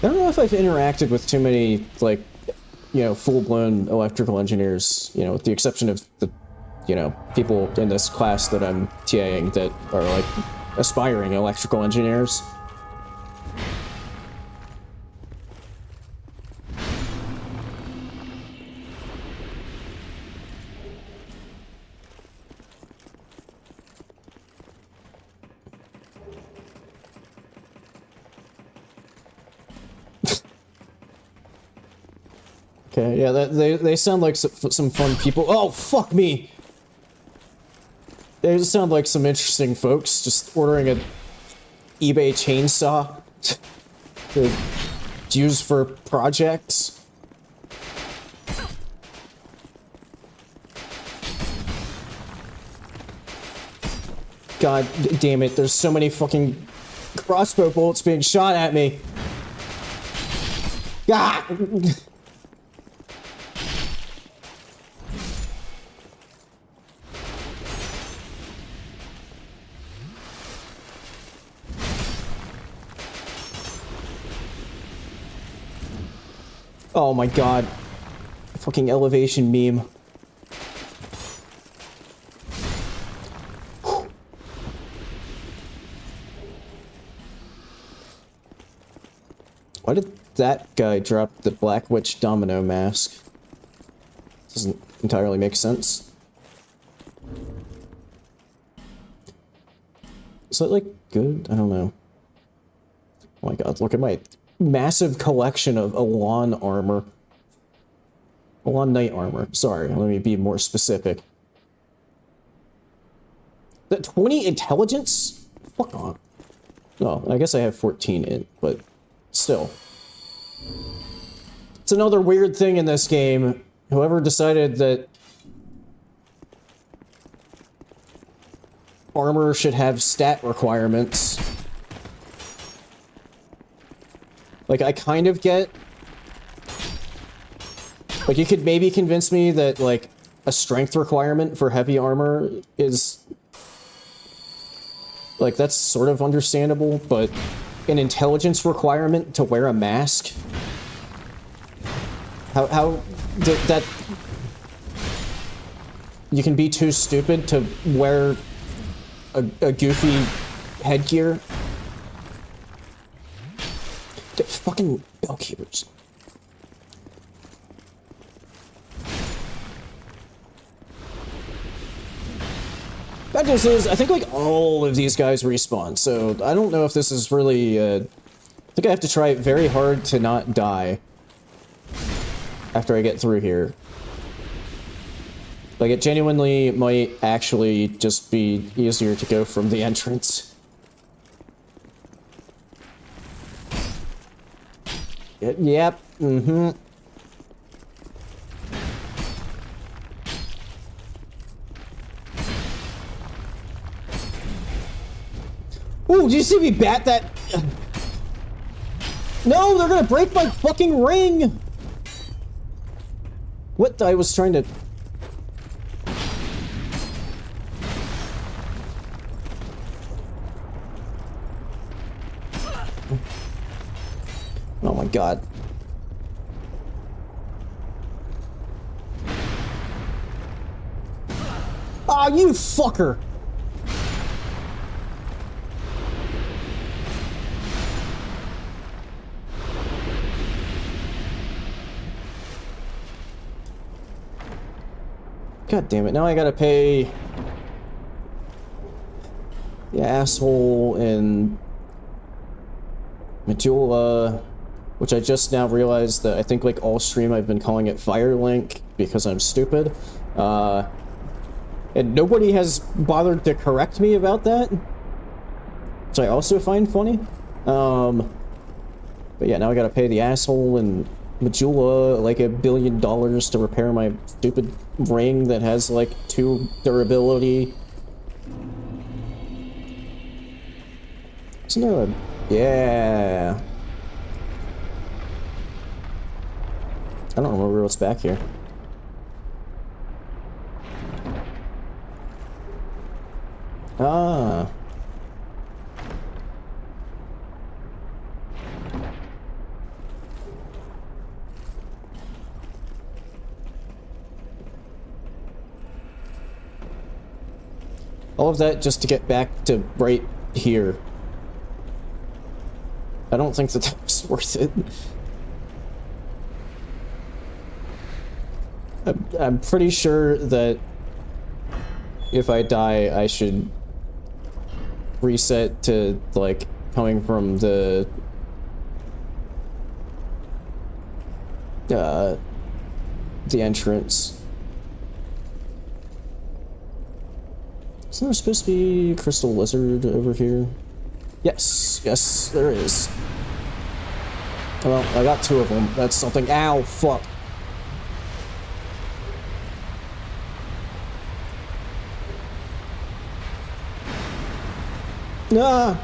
I don't know if I've interacted with too many, like, you know, full-blown electrical engineers, you know, with the exception of the, you know, people in this class that I'm TAing that are, like, aspiring electrical engineers. Okay, yeah, they sound like some fun people. Oh, fuck me! They just sound like some interesting folks, just ordering an eBay chainsaw to use for projects. God damn it, there's so many fucking crossbow bolts being shot at me. Ah! Oh my god. Fucking elevation meme. Why did that guy drop the Black Witch domino mask? Doesn't entirely make sense. Is that, like, good? I don't know. Oh my god, look at my massive collection of Elan armor. Elan Knight armor. Sorry, let me be more specific. That 20 intelligence? Fuck on. Oh, I guess I have 14 in, but still. It's another weird thing in this game. Whoever decided that armor should have stat requirements. Like, I kind of get... Like, you could maybe convince me that, like, a strength requirement for heavy armor is... Like, that's sort of understandable, but an intelligence requirement to wear a mask? How did that... You can be too stupid to wear a goofy headgear? The fucking bellkeepers. Bad news is, I think like all of these guys respawn, so I don't know if this is really, I think I have to try very hard to not die after I get through here. Like, it genuinely might actually just be easier to go from the entrance. Yep, mm-hmm. Ooh, did you see me bat that? No, they're gonna break my fucking ring! What? I was trying to... Oh my god. Ah, you fucker! God damn it, now I gotta pay the asshole in Medulla, which I just now realized that I think like all stream I've been calling it Firelink because I'm stupid. And nobody has bothered to correct me about that, which I also find funny. But yeah, now I gotta pay the asshole in Medulla like $1 billion to repair my stupid ring that has like 2 durability. Isn't there a... Yeah. I don't remember what's back here. Ah. All of that just to get back to right here. I don't think that that was worth it. I'm pretty sure that if I die, I should reset to, like, coming from the entrance. Isn't there supposed to be a crystal lizard over here? Yes, yes, there is. Well, I got 2 of them. That's something. Ow, fuck. Ah!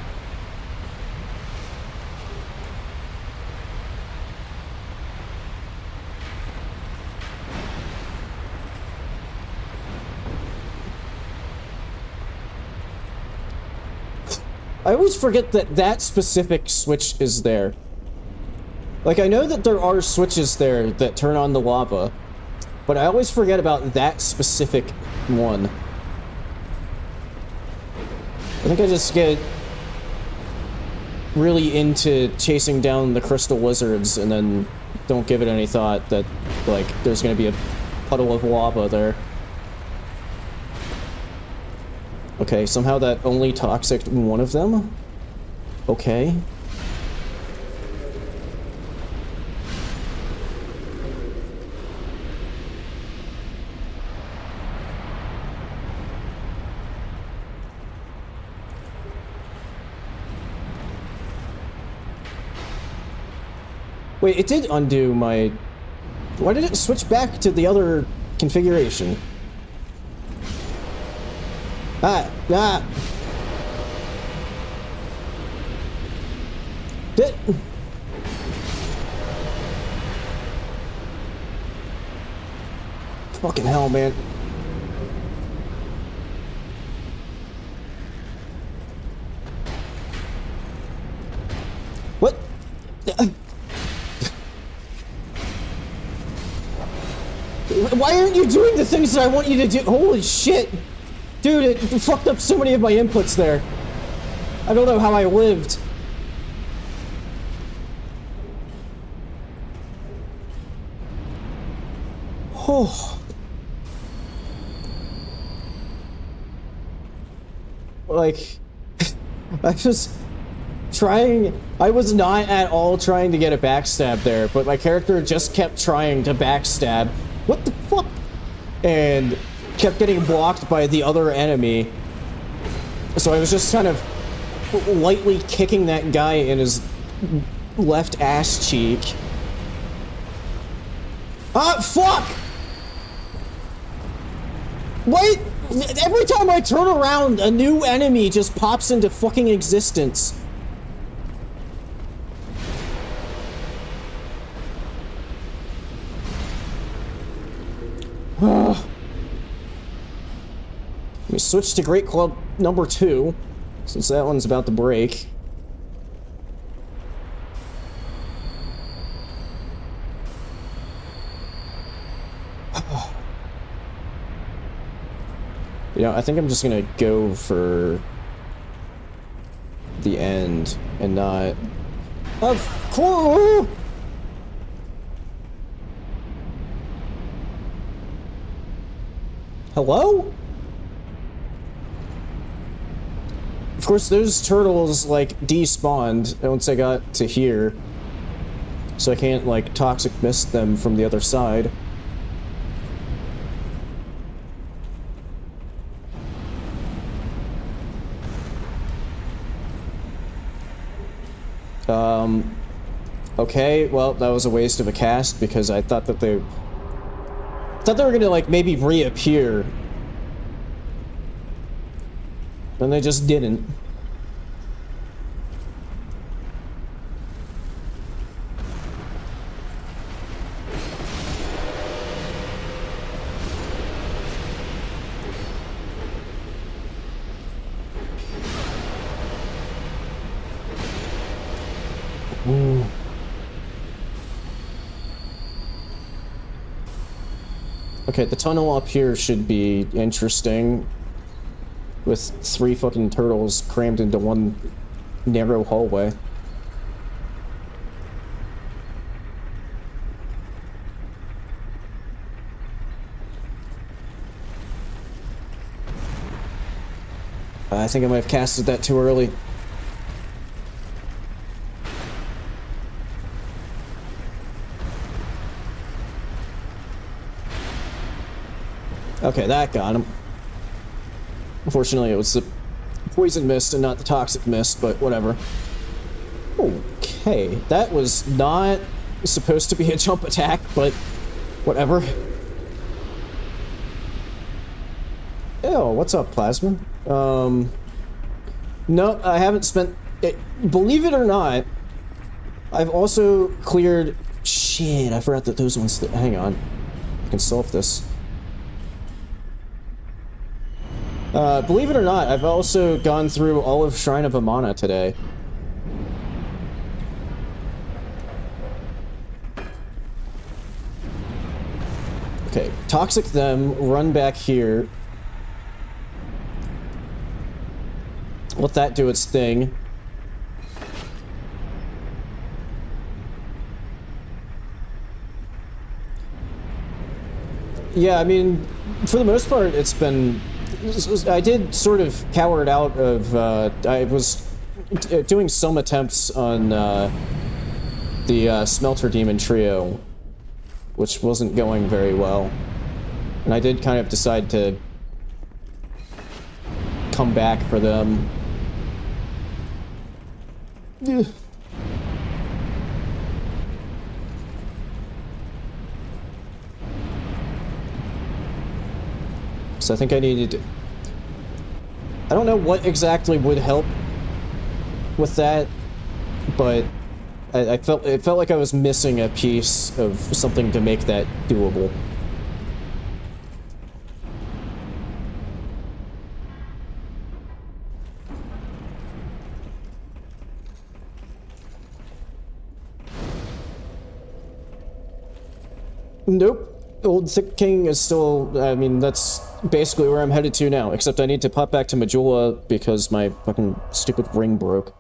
I always forget that that specific switch is there. Like, I know that there are switches there that turn on the lava, but I always forget about that specific one. I think I just get really into chasing down the crystal lizards and then don't give it any thought that, like, there's gonna be a puddle of lava there. Okay, somehow that only toxicked one of them? Okay. Wait, it did undo my... Why did it switch back to the other configuration? Ah! Ah! Did... Fucking hell, man. Why aren't you doing the things that I want you to do? Holy shit! Dude, it fucked up so many of my inputs there. I don't know how I lived. Oh. Like, I was not at all trying to get a backstab there, but my character just kept trying to backstab. What the fuck? And kept getting blocked by the other enemy. So I was just kind of lightly kicking that guy in his left ass cheek. Ah, fuck! Wait! Every time I turn around, a new enemy just pops into fucking existence. Let me switch to Great Club number 2, since that one's about to break. You know, I think I'm just gonna go for the end and not... Of course! Hello? Of course, those turtles, like, despawned once I got to here. So I can't, like, toxic mist them from the other side. Okay, well, that was a waste of a cast because I thought that they... were gonna, like, maybe reappear. And they just didn't. Ooh. Okay, the tunnel up here should be interesting. With 3 fucking turtles crammed into one narrow hallway. I think I might have casted that too early. Okay, that got him. Unfortunately, it was the poison mist and not the toxic mist, but whatever. Okay, that was not supposed to be a jump attack, but whatever. Ew, what's up, Plasma? No, I haven't spent... believe it or not, I've also cleared... Shit, I forgot that those ones... Hang on. I can solve this. Believe it or not, I've also gone through all of Shrine of Amana today. Okay, toxic them, run back here. Let that do its thing. Yeah, I mean, for the most part, it's been... I did sort of cower it out of, I was doing some attempts on, the, Smelter Demon Trio, which wasn't going very well. And I did kind of decide to come back for them. So I think I needed to... I don't know what exactly would help with that, but it felt like I was missing a piece of something to make that doable. Nope. Old Thick King is still, I mean, that's basically where I'm headed to now, except I need to pop back to Majula because my fucking stupid ring broke.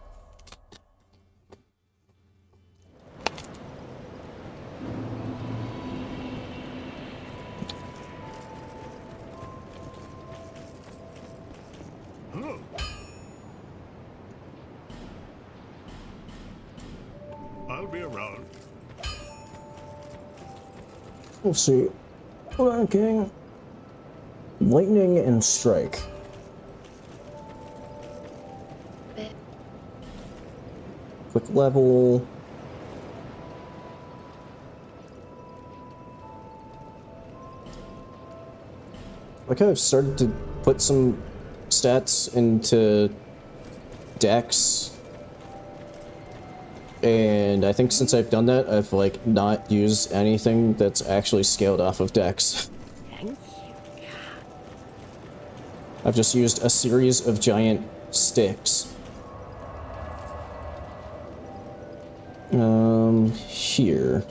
I'll be around. Let's see. King. Lightning and Strike. Bit. Quick level. Like I've started to put some stats into Dex. And I think since I've done that, I've like not used anything that's actually scaled off of Dex. Thank you. I've just used a series of giant sticks. Here.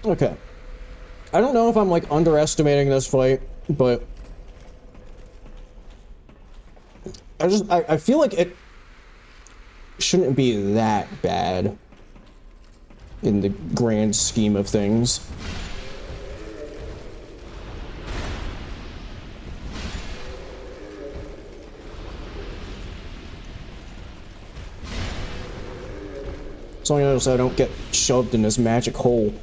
Okay. I don't know if I'm like underestimating this fight, but I feel like it shouldn't be that bad in the grand scheme of things. As long as I don't get shoved in this magic hole.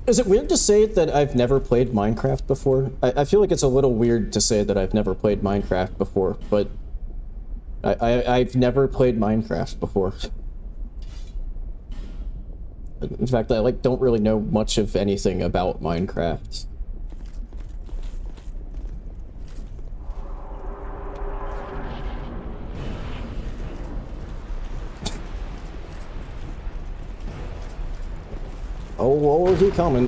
Is it weird to say that I've never played Minecraft before? I feel like it's a little weird to say that I've never played Minecraft before, but I've never played Minecraft before. In fact, I like don't really know much of anything about Minecraft. Oh, is he coming?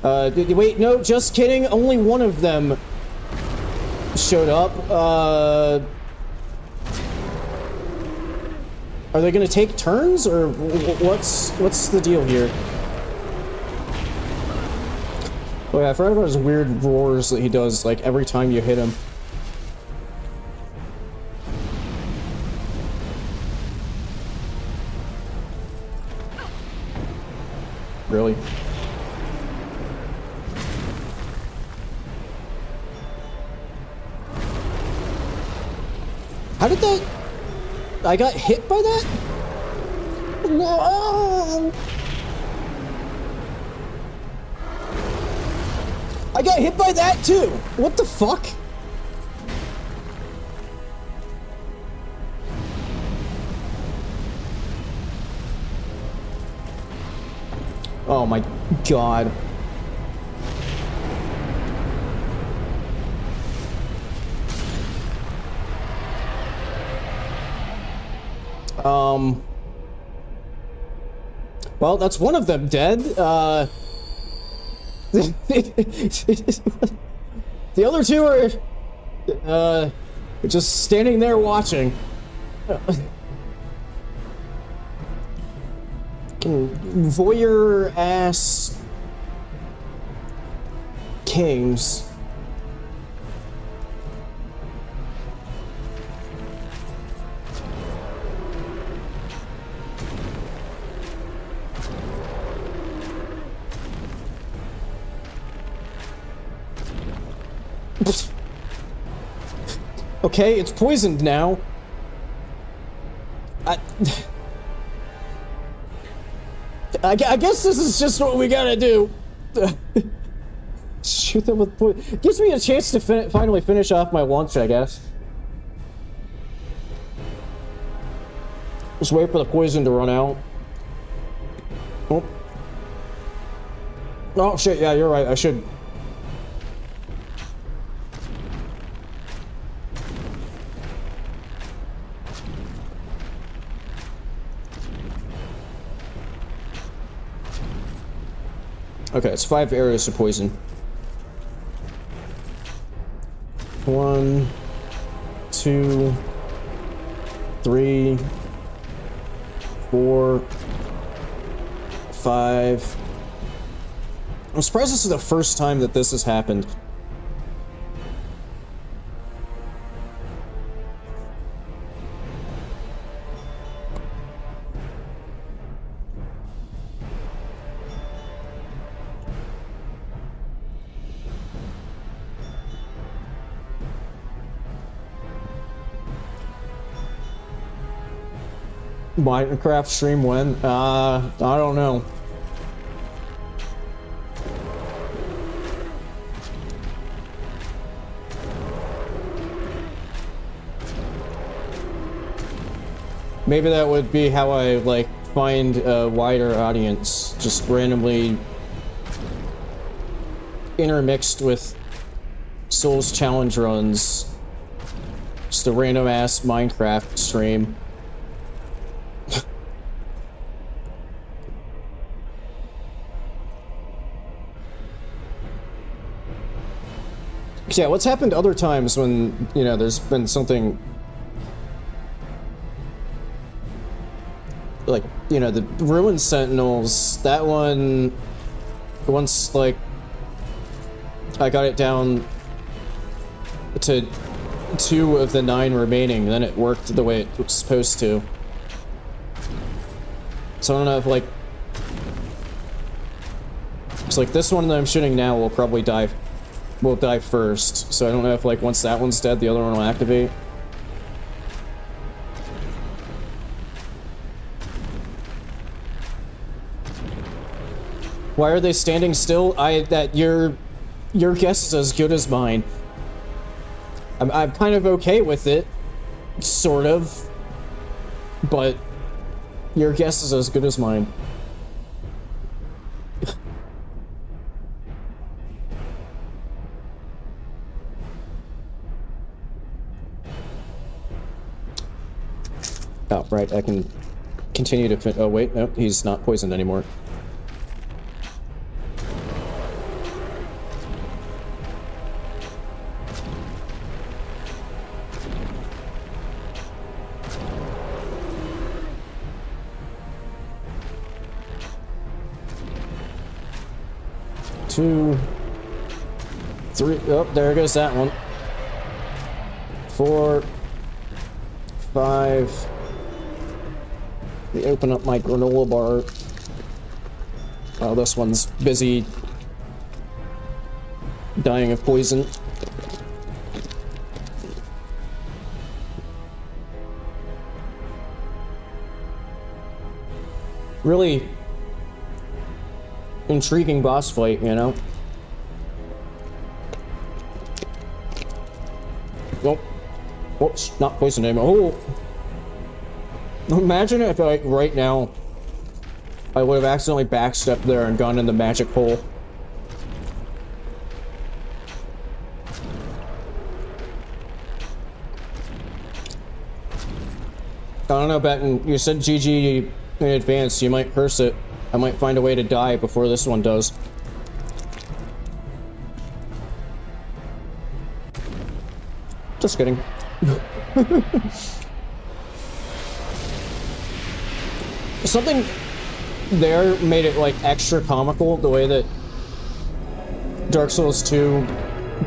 Wait, no, just kidding. Only one of them showed up. Are they gonna take turns, or what's the deal here? Oh yeah, I forgot about his weird roars that he does, like, every time you hit him. Really? How did that... I got hit by that? No! I got hit by that too! What the fuck? Oh my god. Well, that's one of them dead. The other two are, just standing there watching. Voyeur-ass kings. Okay, it's poisoned now. I guess this is just what we gotta do. Shoot them with poison. Gives me a chance to finally finish off my lunch, I guess. Just wait for the poison to run out. Oh. Oh shit, yeah, you're right, I should. Okay, it's 5 areas of poison. 1, 2, 3, 4, 5. I'm surprised this is the first time that this has happened. Minecraft stream when? I don't know. Maybe that would be how I, like, find a wider audience, just randomly intermixed with Souls challenge runs. Just a random-ass Minecraft stream. Yeah, what's happened other times when, you know, there's been something like, you know, the Ruined Sentinels, that one, once, like, I got it down to 2 of the 9 remaining, then it worked the way it was supposed to. So I don't know if, like, it's like this one that I'm shooting now will probably die first, so I don't know if, like, once that one's dead, the other one will activate. Why are they standing still? Your guess is as good as mine. I'm kind of okay with it, sort of, but your guess is as good as mine. Oh, right, I can continue to oh, wait, no, he's not poisoned anymore. Two, 3, oh, there goes that one. 4, 5. Let me open up my granola bar. Oh, this one's busy dying of poison. Really intriguing boss fight, you know? Nope. Whoops, not poisoned anymore. Oh! Imagine if, like, right now, I would have accidentally backstepped there and gone in the magic hole. I don't know, Benton. You said GG in advance. You might curse it. I might find a way to die before this one does. Just kidding. Something there made it, like, extra comical, the way that Dark Souls 2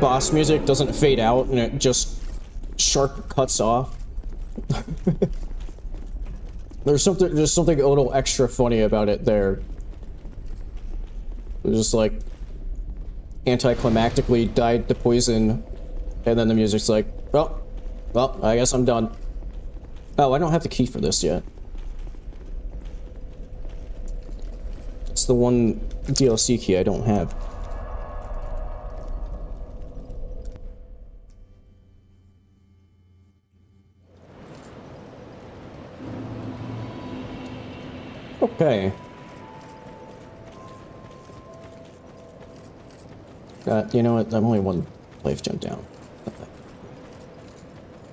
boss music doesn't fade out and it just sharp cuts off. There's something a little extra funny about it there. It just, like, anticlimactically died to poison, and then the music's like, well, I guess I'm done. Oh, I don't have the key for this yet. It's the one DLC key I don't have. Okay. You know what? I'm only one life jump down.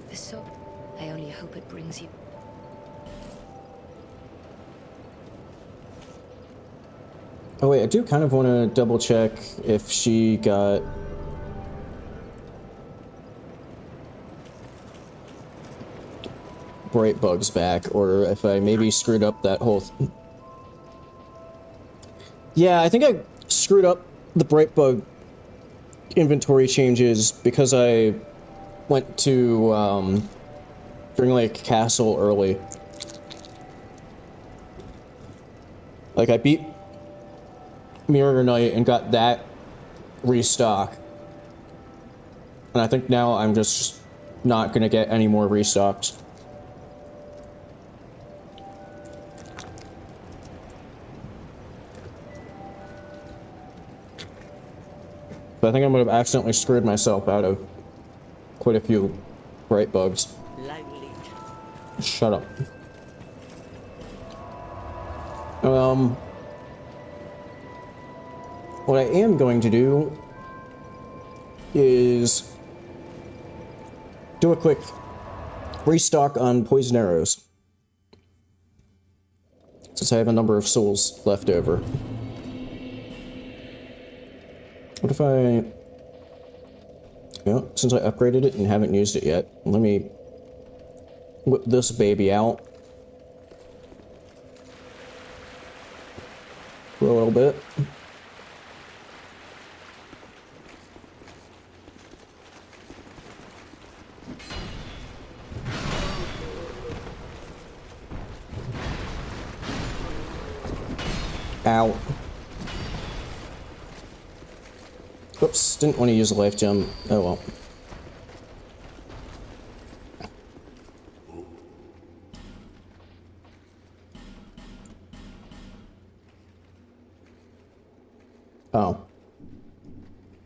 The soul. I only hope it brings you. Oh wait, I do kind of want to double check if she got... bright bugs back, or if I maybe screwed up that whole... Yeah, I think I screwed up the bright bug inventory changes because I went to, Spring Lake Castle early. Like, I beat Mirror Knight and got that restock. And I think now I'm just not gonna get any more restocks. But I think I'm gonna have accidentally screwed myself out of quite a few bright bugs. Shut up. What I am going to do is do a quick restock on poison arrows, since I have a number of souls left over. What if I... Well, since I upgraded it and haven't used it yet, let me whip this baby out for a little bit. Ow. Oops, didn't want to use a life gem. Oh well. Oh.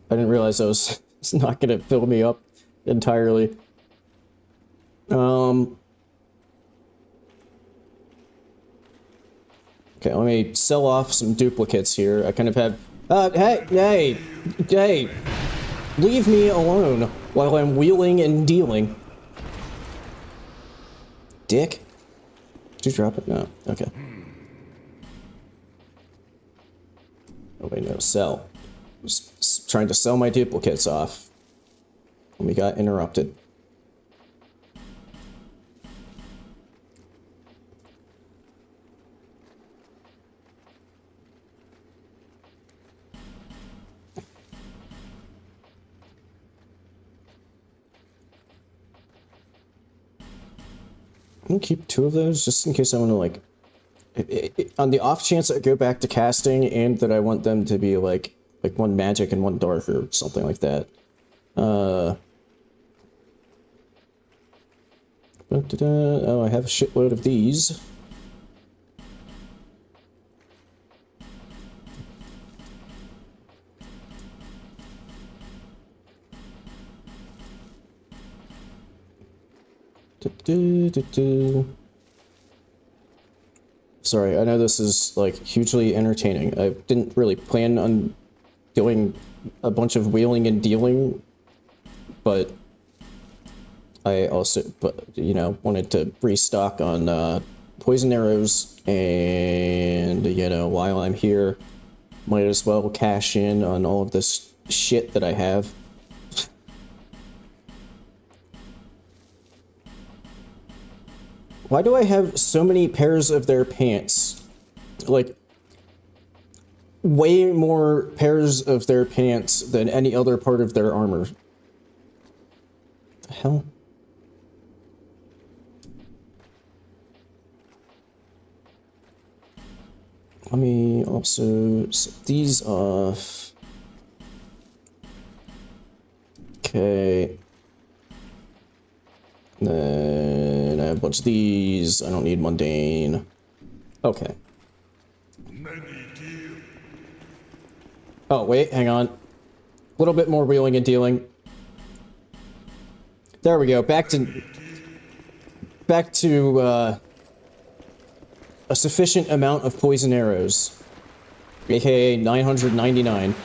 I didn't realize I was it's not gonna fill me up entirely. Okay, let me sell off some duplicates here. I kind of have... hey! Leave me alone while I'm wheeling and dealing. Dick? Did you drop it? No. Okay. Oh wait, no, sell. Just trying to sell my duplicates off when we got interrupted. I'm gonna keep 2 of those just in case I want to, like, on the off chance I go back to casting and that I want them to be like one magic and one dark or something like that. Oh, I have a shitload of these. Sorry, I know this is, like, hugely entertaining. I didn't really plan on doing a bunch of wheeling and dealing, but I also, you know, wanted to restock on poison arrows, and, you know, while I'm here, might as well cash in on all of this shit that I have. Why do I have so many pairs of their pants? Like, way more pairs of their pants than any other part of their armor. The hell? Let me also set these off. Okay. Then I have a bunch of these. I don't need mundane. Okay. Oh, wait, hang on. A little bit more wheeling and dealing. There we go. Back to a sufficient amount of poison arrows. AKA 999.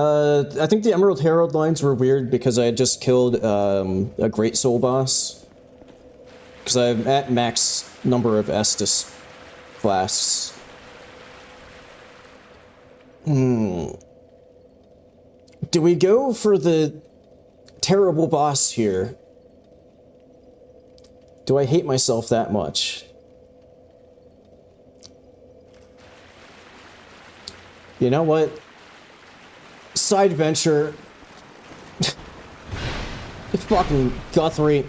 I think the Emerald Herald lines were weird because I had just killed a Great Soul boss. Because I'm at max number of Estus flasks. Do we go for the terrible boss here? Do I hate myself that much? You know what? Side venture. Fucking Guthrie.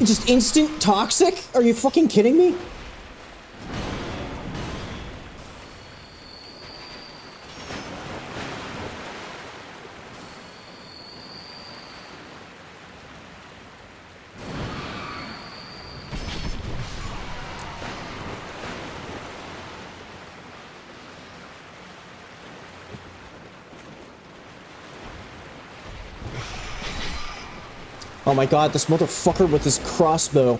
Just instant toxic? Are you fucking kidding me? Oh my god, this motherfucker with his crossbow.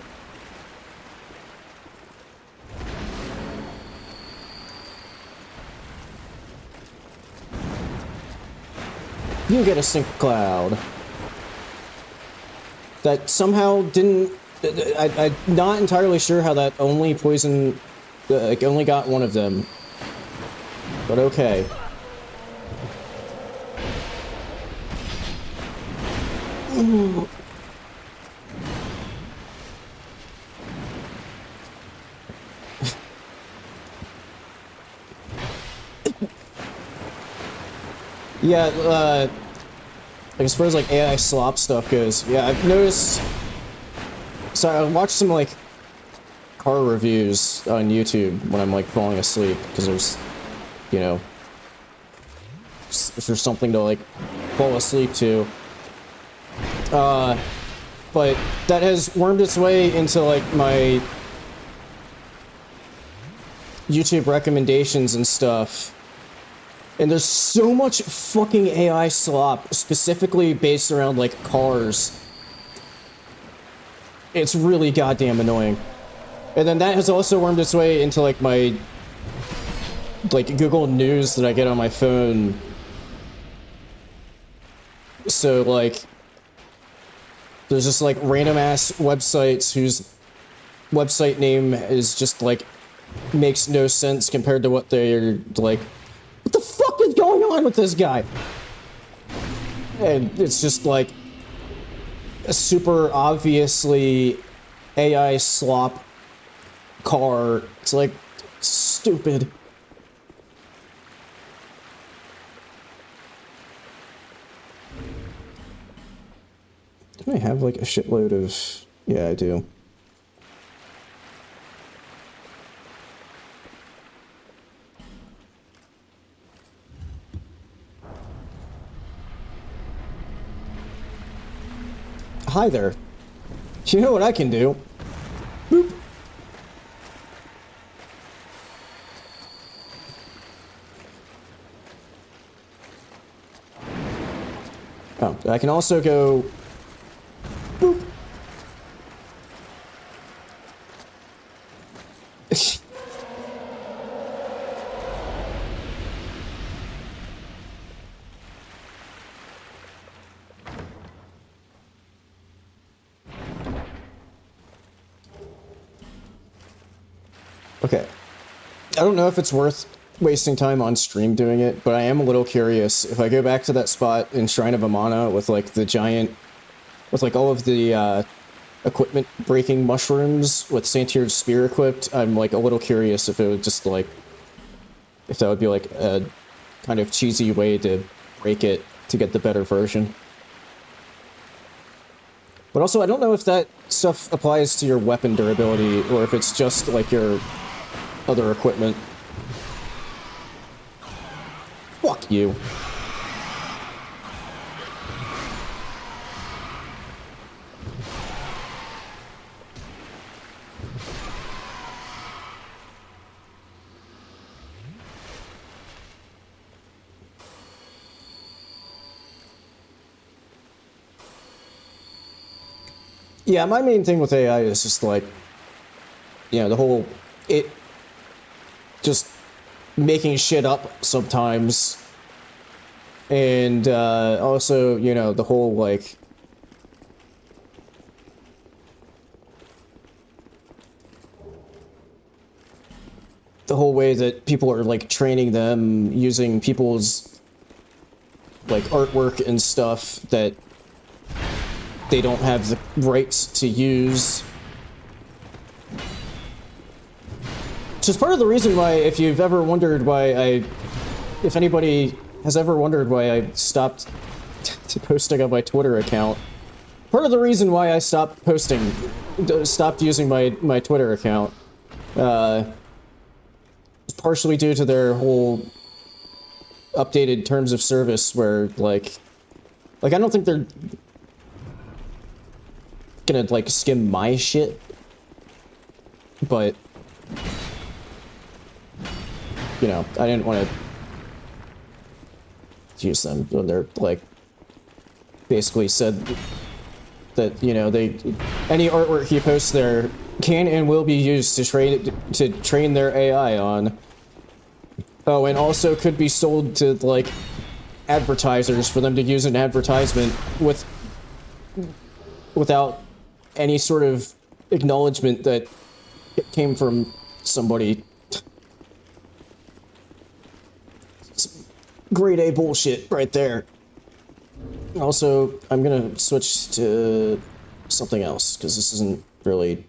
You get a stink cloud. That somehow didn't... I'm not entirely sure how that only poison... like, only got one of them. But okay. Ooh. Yeah, like as far as like AI slop stuff goes, yeah, I've noticed. So I watch some like car reviews on YouTube when I'm like falling asleep because there's, you know, if there's something to like fall asleep to. But that has wormed its way into like my YouTube recommendations and stuff. And there's so much fucking AI slop, specifically based around, like, cars. It's really goddamn annoying. And then that has also wormed its way into, like, my... like, Google News that I get on my phone. So, like... there's just, like, random-ass websites whose website name is just, like... makes no sense compared to what they're, like... what the fuck is going on with this guy? And it's just like a super obviously AI slop car. It's like stupid. Don't I have like a shitload of... yeah, I do. Hi there. You know what I can do? Boop. Oh, I can also go... boop. Okay. I don't know if it's worth wasting time on stream doing it, but I am a little curious. If I go back to that spot in Shrine of Amana with, like, the giant... with, like, all of the, equipment breaking mushrooms with Santier's spear equipped, I'm, like, a little curious if it would just, like... if that would be, like, a kind of cheesy way to break it to get the better version. But also, I don't know if that stuff applies to your weapon durability, or if it's just, like, your other equipment. Fuck you. Yeah, my main thing with AI is just like, you know, the whole, it just making shit up sometimes. And also, you know, the whole like, the whole way that people are like training them using people's like artwork and stuff that they don't have the rights to use. Which is part of the reason why, if you've ever wondered why if anybody has ever wondered why I stopped posting on my Twitter account, part of the reason why I stopped using my Twitter account, is partially due to their whole updated terms of service where, like, I don't think they're gonna, like, skim my shit, but, you know, I didn't want to use them when they're, like, basically said that, you know, any artwork you post there can and will be used to train their AI on. Oh, and also could be sold to, like, advertisers for them to use an advertisement without any sort of acknowledgement that it came from somebody. It's grade A bullshit right there. Also, I'm gonna switch to something else, because this isn't really...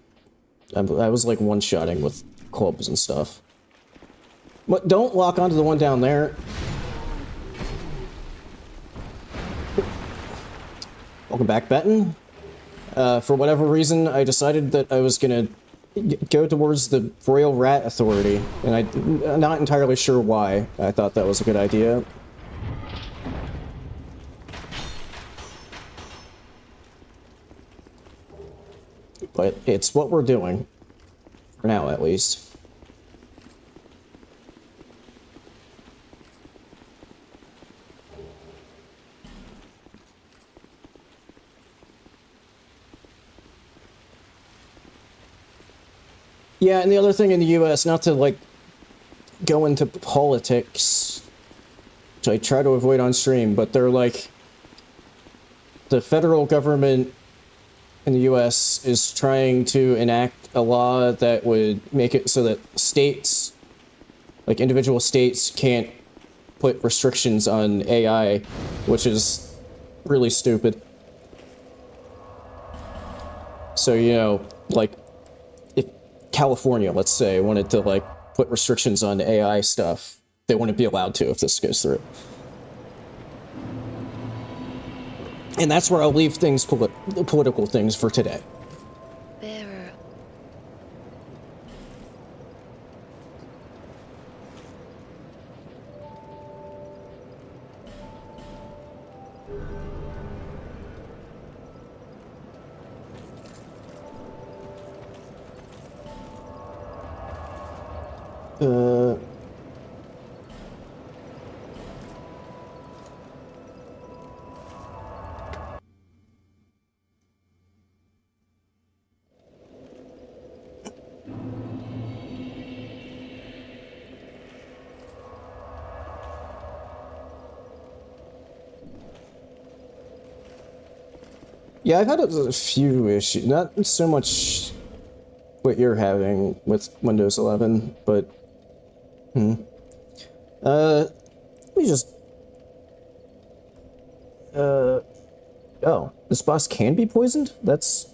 I was, like, one-shotting with clubs and stuff. But don't lock onto the one down there. Welcome back, Benton. For whatever reason, I decided that I was gonna go towards the Royal Rat Authority, and I'm not entirely sure why I thought that was a good idea. But it's what we're doing. For now, at least. Yeah, and the other thing in the US, not to, like, go into politics, which I try to avoid on stream, but they're like, the federal government in the US is trying to enact a law that would make it so that states, like individual states, can't put restrictions on AI, which is really stupid. So, you know, like, if California, let's say, wanted to, like, put restrictions on AI stuff, they wouldn't be allowed to if this goes through. And that's where I'll leave things, political things, for today. There Yeah, I've had a few issues, not so much what you're having with Windows 11, but, let me just, oh, this boss can be poisoned? That's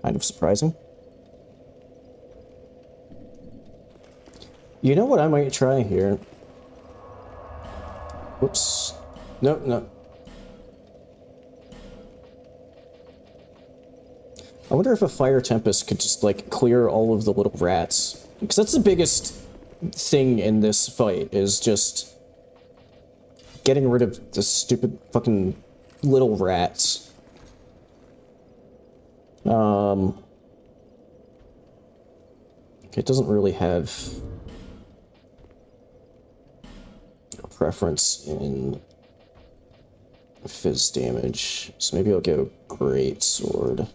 kind of surprising. You know what I might try here? Whoops. No, no. I wonder if a Fire Tempest could just, like, clear all of the little rats. Because that's the biggest thing in this fight, is just getting rid of the stupid fucking little rats. It doesn't really have a preference in fizz damage, so maybe I'll go Great Sword.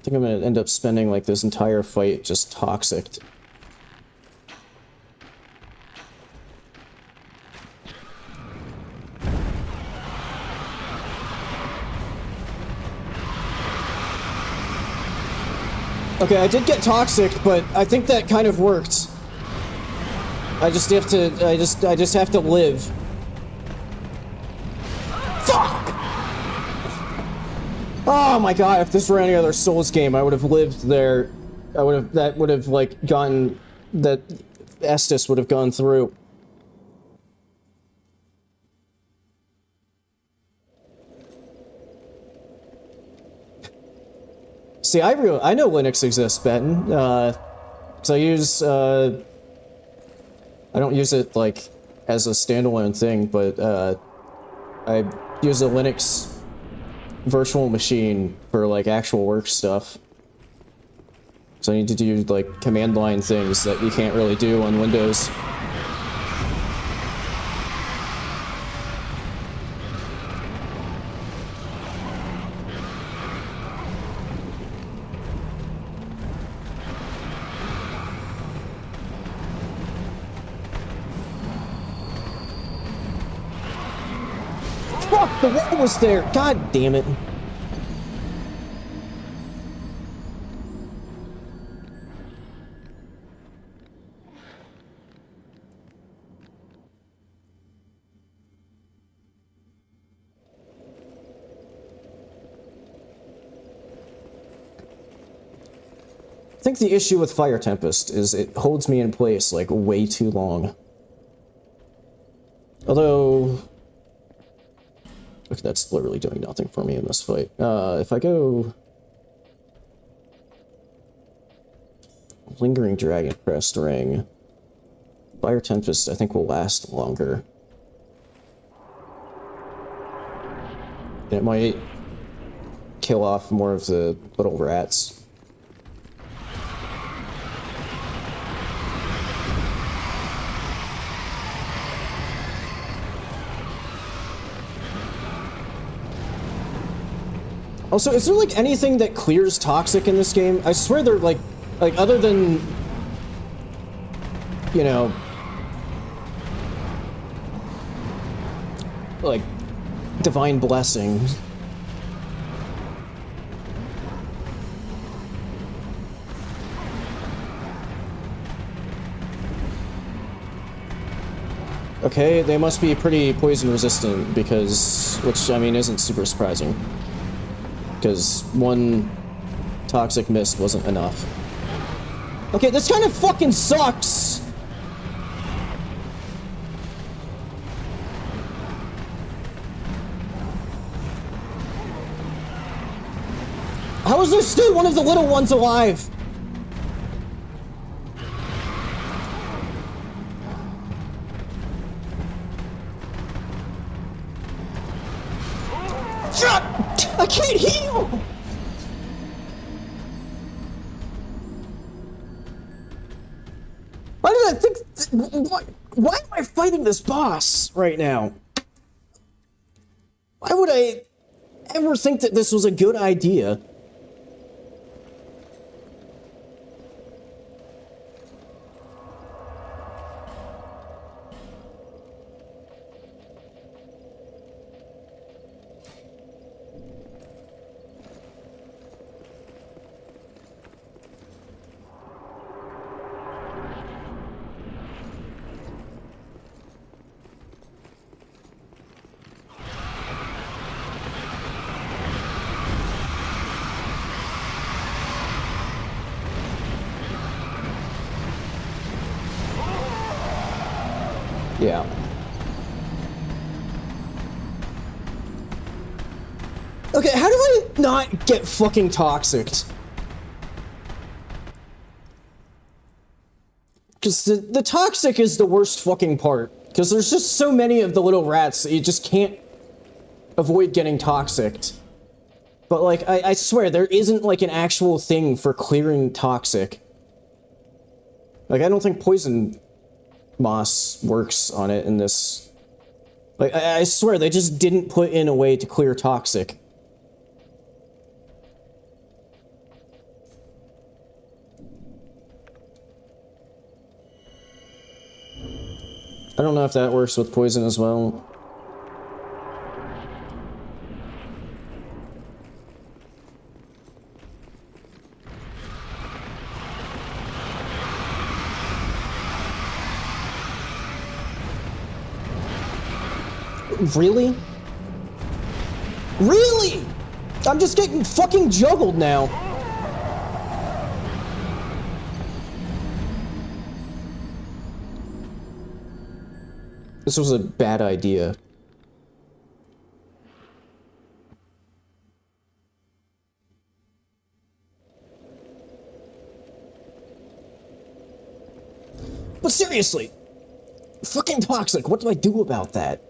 think I'm gonna end up spending like this entire fight just toxic. Okay, I did get toxic, but I think that kind of worked. I just have to, I just have to live. Fuck! Oh my god, if this were any other Souls game, I would have lived there. That would have, like, gone, that Estus would have gone through. See, I know Linux exists, Benton. So I use, I don't use it, like, as a standalone thing, but, I use a Linux virtual machine for, like, actual work stuff. So I need to do, like, command line things that you can't really do on Windows. Fuck, the wall was there! God damn it. I think the issue with Fire Tempest is it holds me in place, like, way too long. Although... okay, that's literally doing nothing for me in this fight. If I go... Lingering Dragon Crest Ring... Fire Tempest, I think, will last longer. It might kill off more of the little rats. Also, is there, like, anything that clears toxic in this game? I swear they're, like, other than... you know... like, divine blessing. Okay, they must be pretty poison resistant, because... which, I mean, isn't super surprising. Because one toxic mist wasn't enough. Okay, this kind of fucking sucks! How is there still one of the little ones alive? Shut! I can't heal! Why did I think... why am I fighting this boss right now? Why would I ever think that this was a good idea? Yeah. Okay, how do I not get fucking toxicked? Because the toxic is the worst fucking part. Because there's just so many of the little rats that you just can't avoid getting toxicked. But, like, I swear, there isn't, like, an actual thing for clearing toxic. Like, I don't think poison moss works on it in this. Like, I swear, they just didn't put in a way to clear toxic. I don't know if that works with poison as well. Really? Really? I'm just getting fucking juggled now. This was a bad idea. But seriously, fucking toxic, what do I do about that?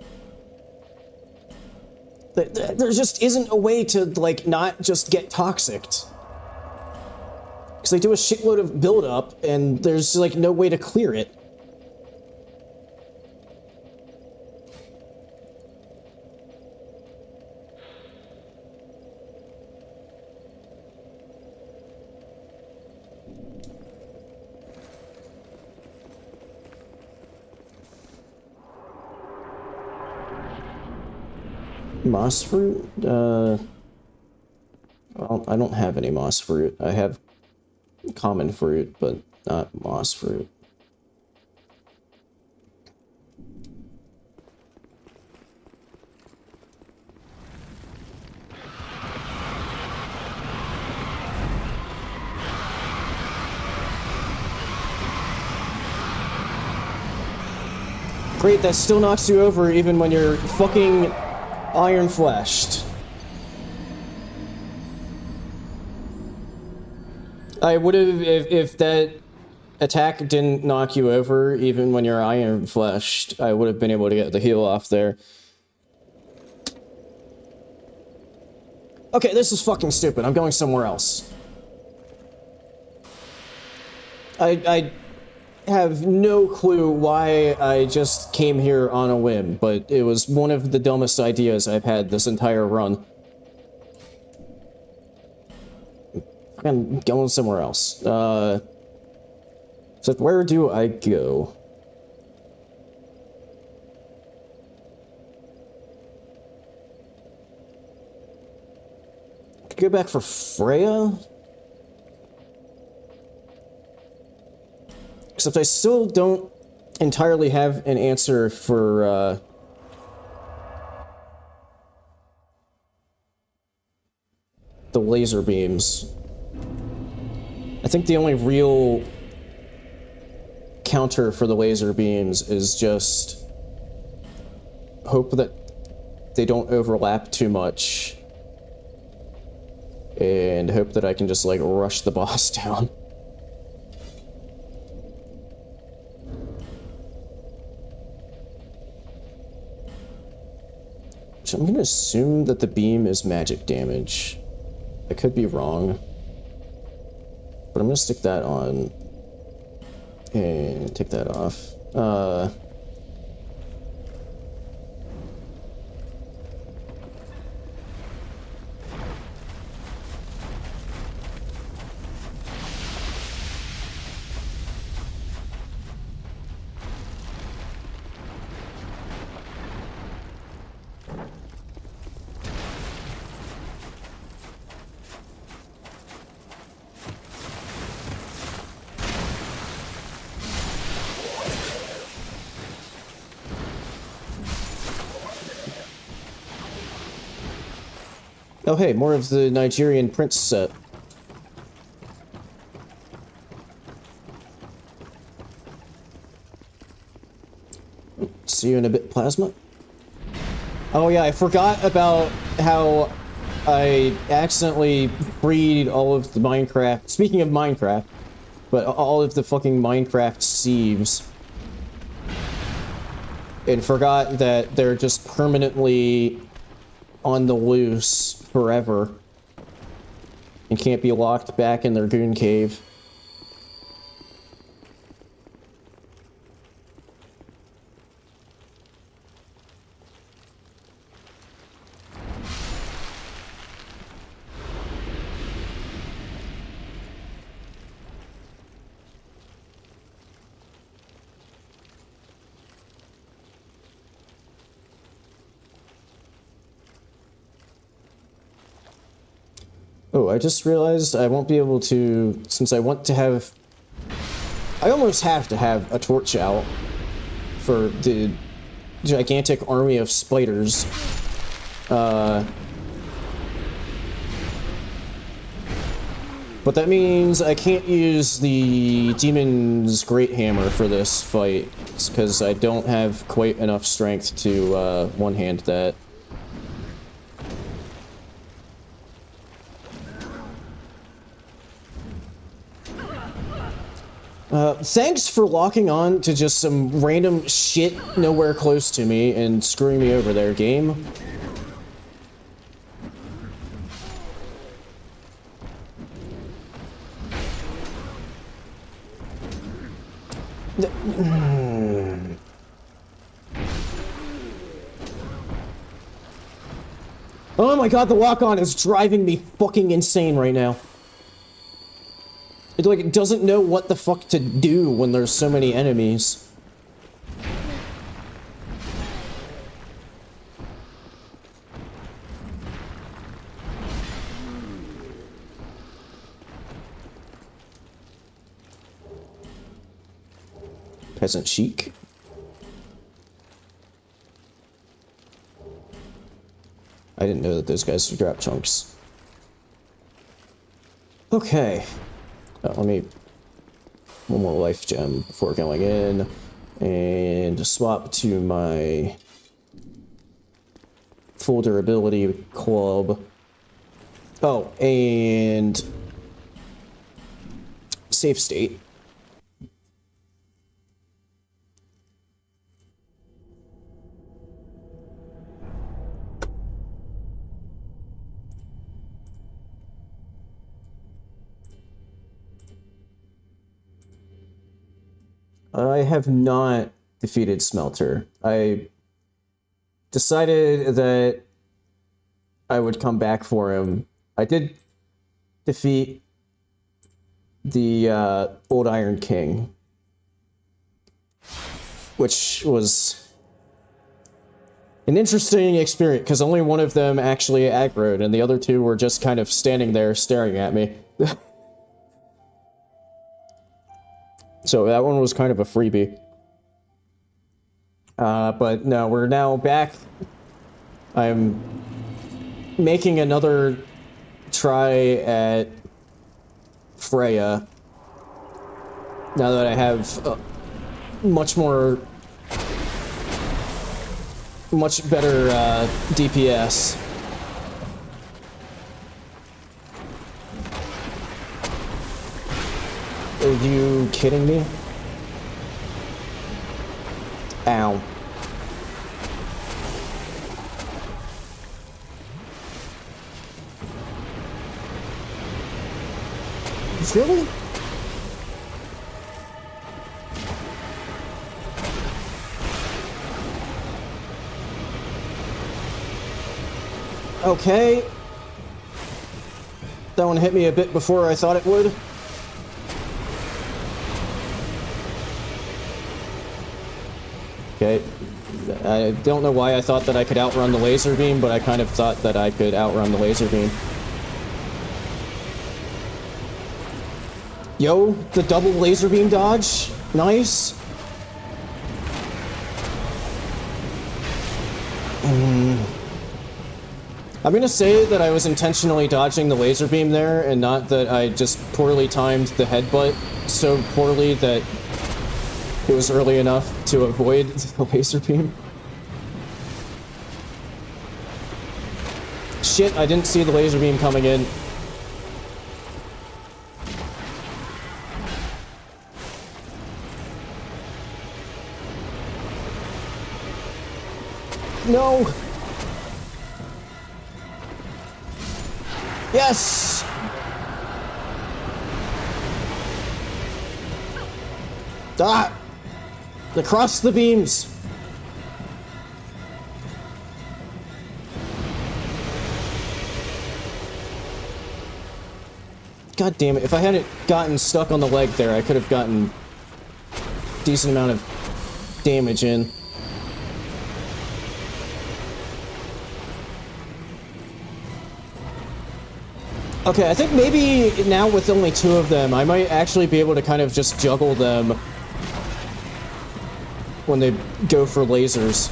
There just isn't a way to, like, not just get toxicked. Because they do a shitload of build-up, and there's, like, no way to clear it. Moss fruit? Well, I don't have any moss fruit. I have common fruit, but not moss fruit. Great, that still knocks you over even when you're fucking iron-fleshed. I would've, if that attack didn't knock you over, even when you're iron-fleshed, I would've been able to get the heal off there. Okay, this is fucking stupid. I'm going somewhere else. I have no clue why I just came here on a whim, but it was one of the dumbest ideas I've had this entire run. I'm going somewhere else. So where do I go? Could go back for Freya? Except I still don't entirely have an answer for, the laser beams. I think the only real counter for the laser beams is just hope that they don't overlap too much. And hope that I can just, like, rush the boss down. I'm gonna assume that the beam is magic damage. I could be wrong. But I'm gonna stick that on. And take that off. Oh hey, more of the Nigerian Prince set. See you in a bit, Plasma. Oh yeah, I forgot about how I accidentally freed all of the Minecraft, speaking of Minecraft, but all of the fucking Minecraft sieves. And forgot that they're just permanently on the loose forever and can't be locked back in their goon cave. Oh, I just realized I won't be able to, since I want to have... I almost have to have a torch out for the gigantic army of spiders. But that means I can't use the Demon's Great Hammer for this fight, because I don't have quite enough strength to one-hand that. Thanks for locking on to just some random shit nowhere close to me and screwing me over there, game. Oh my god, the lock-on is driving me fucking insane right now. It, like, doesn't know what the fuck to do when there's so many enemies. Peasant chic. I didn't know that those guys would drop chunks. Okay. Let me... One more life gem before going in. And swap to my... full durability club. Oh, and... Save state. I have not defeated Smelter. I decided that I would come back for him. I did defeat the Old Iron King, which was an interesting experience because only one of them actually aggroed and the other two were just kind of standing there staring at me. So that one was kind of a freebie. But no, we're now back. I'm making another try at Freya. Now that I have much better DPS. Are you kidding me? Ow. Really? Okay. That one hit me a bit before I thought it would. Okay. I don't know why I thought that I could outrun the laser beam, but I kind of thought that I could outrun the laser beam. Yo, the double laser beam dodge. Nice. I'm gonna say that I was intentionally dodging the laser beam there, and not that I just poorly timed the headbutt so poorly that it was early enough to avoid the laser beam. Shit, I didn't see the laser beam coming in. No! Yes! Ah! Across the beams! God damn it, if I hadn't gotten stuck on the leg there, I could have gotten a decent amount of damage in. Okay, I think maybe now with only 2 of them, I might actually be able to kind of just juggle them when they go for lasers.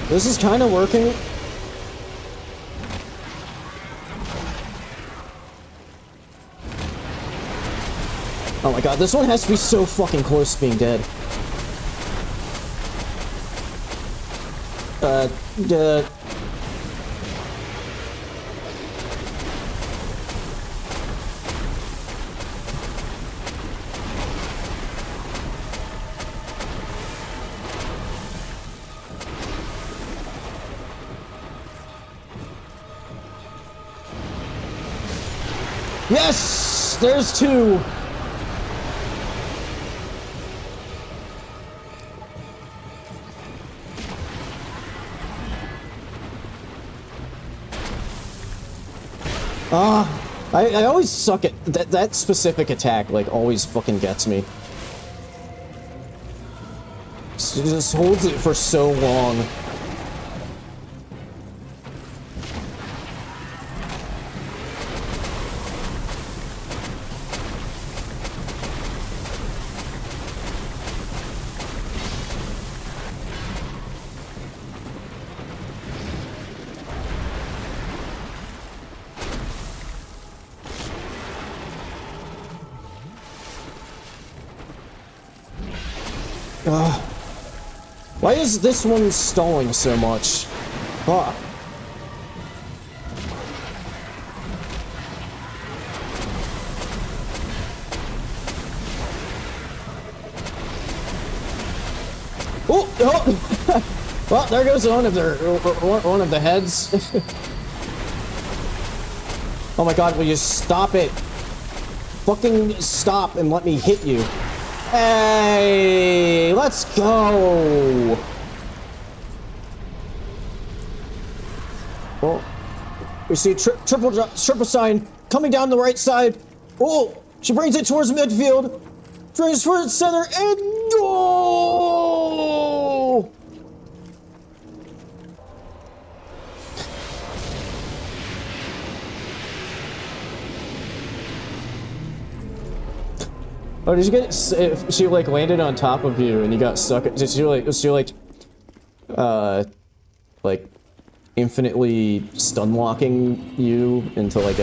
This is kind of working. Oh my god, this one has to be so fucking close to being dead. Yes! There's 2! I always suck at that specific attack, like, always fucking gets me. It just holds it for so long. Why is this one stalling so much? Fuck. Oh, oh. Well, there goes one of the heads. Oh my god, will you stop it? Fucking stop and let me hit you. Hey, let's go. Oh, we see triple sign coming down the right side. Oh, she brings it towards midfield. Brings towards center and goal. Oh, did you get? She like landed on top of you, and you got stuck. Did she like? Was she like infinitely stun locking you into like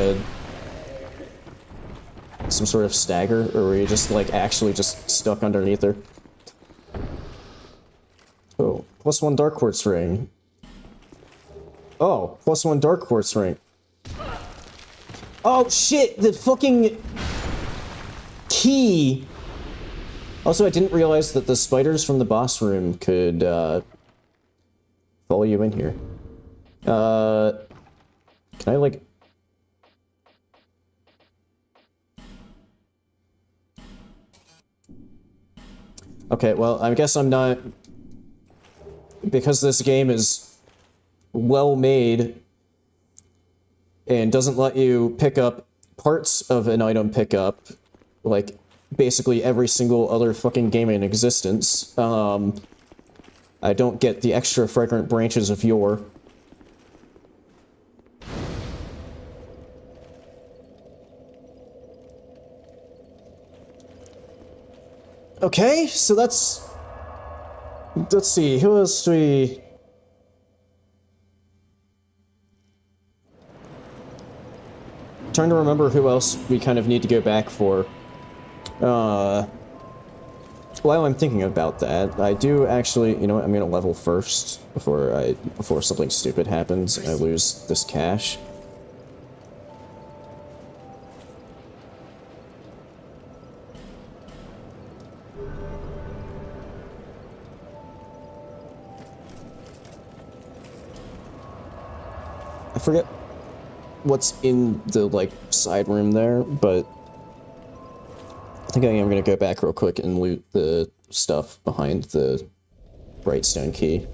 some sort of stagger, or were you just like actually just stuck underneath her? Oh, +1 dark quartz ring. Oh, +1 dark quartz ring. Oh shit! The fucking key. Also, I didn't realize that the spiders from the boss room could follow you in here. Can I like? Okay, well, I guess I'm not, because this game is well made and doesn't let you pick up parts of an item pickup, like basically every single other fucking game in existence. I don't get the extra fragrant branches of yore. Okay, so let's see, who else do we... Trying to remember who else we kind of need to go back for. While I'm thinking about that, I do actually, you know what, I'm gonna level first before something stupid happens and I lose this cash. I forget what's in the, like, side room there, but I think I am gonna go back real quick and loot the stuff behind the Brightstone key.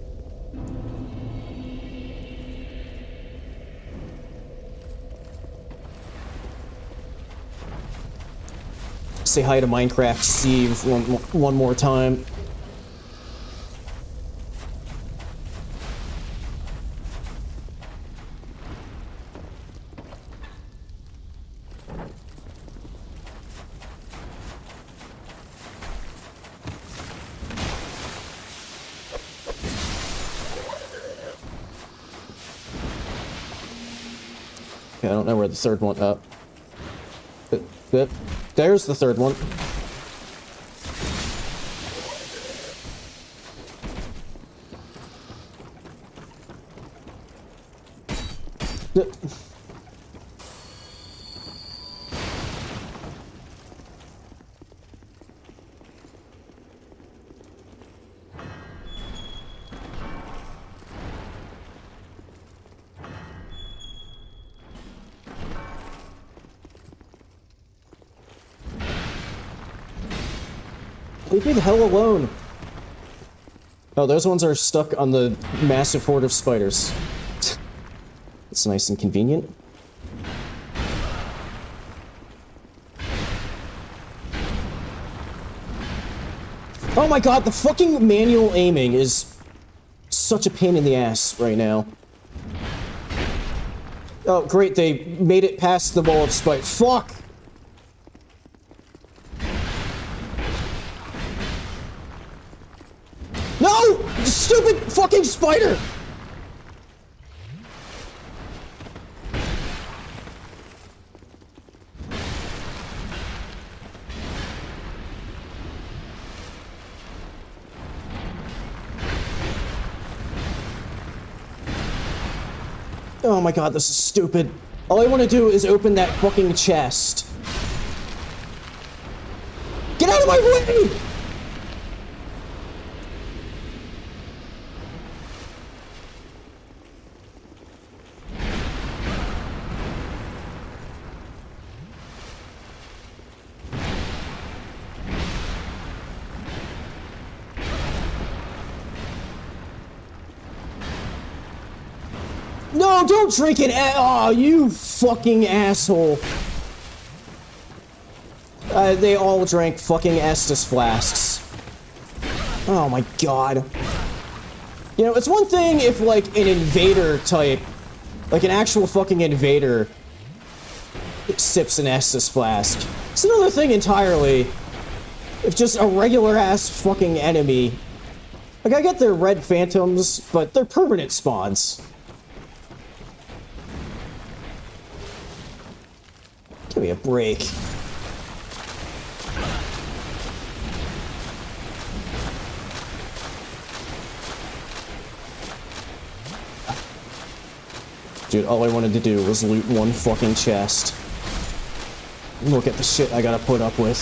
Say hi to Minecraft Steve one more time. Okay, I don't know where the third one up. There's the third one. Leave me the hell alone. Oh, those ones are stuck on the massive horde of spiders. It's nice and convenient. Oh my god, the fucking manual aiming is such a pain in the ass right now. Oh, great, they made it past the wall of spite. Fuck! No! Stupid fucking spider! Oh my god, this is stupid. All I want to do is open that fucking chest. Get out of my way! No, don't drink it! Oh, you fucking asshole. They all drank fucking Estus flasks. Oh my god. You know, it's one thing if, like, an invader type, like an actual fucking invader, sips an Estus flask. It's another thing entirely if just a regular-ass fucking enemy. Like, I get they're red phantoms, but they're permanent spawns. Give me a break. Dude, all I wanted to do was loot one fucking chest. Look at the shit I gotta put up with.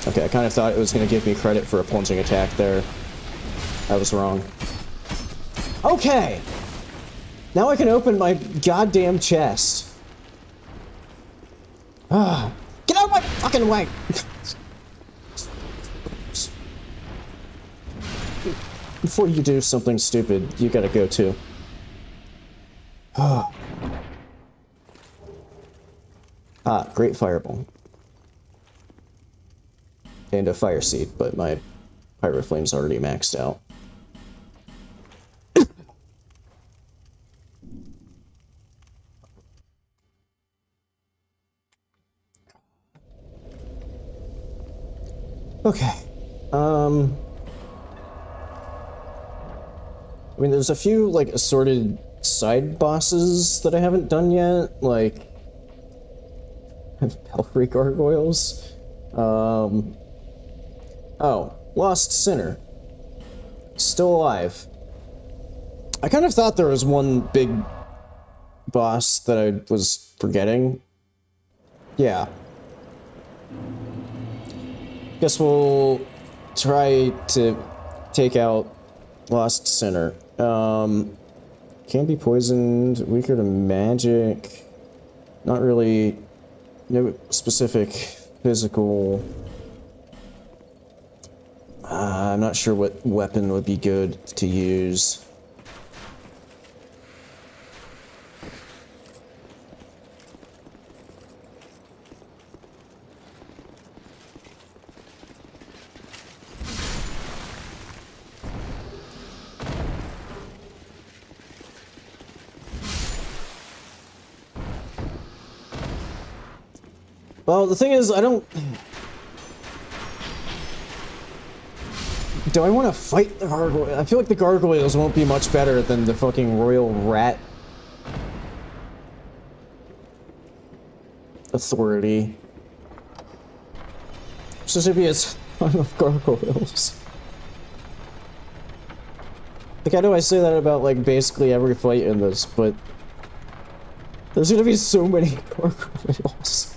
Okay, I kind of thought it was gonna give me credit for a plunging attack there. I was wrong. Okay! Now I can open my goddamn chest. Ah, get out of my fucking way! Before you do something stupid, you gotta go too. Ah, great fireball. And a fire seed, but my pyro flame's already maxed out. Okay, I mean, there's a few, like, assorted side bosses that I haven't done yet, like, Belfry Gargoyles. Oh, Lost Sinner. Still alive. I kind of thought there was one big boss that I was forgetting. Yeah. Guess we'll try to take out Lost Sinner. Can be poisoned, weaker to magic. Not really, no specific physical. I'm not sure what weapon would be good to use. Well, the thing is, I don't... Do I want to fight the gargoyle? I feel like the gargoyles won't be much better than the fucking royal rat authority. So should be a ton of gargoyles. Like, I know I say that about, like, basically every fight in this, but there's gonna be so many gargoyles.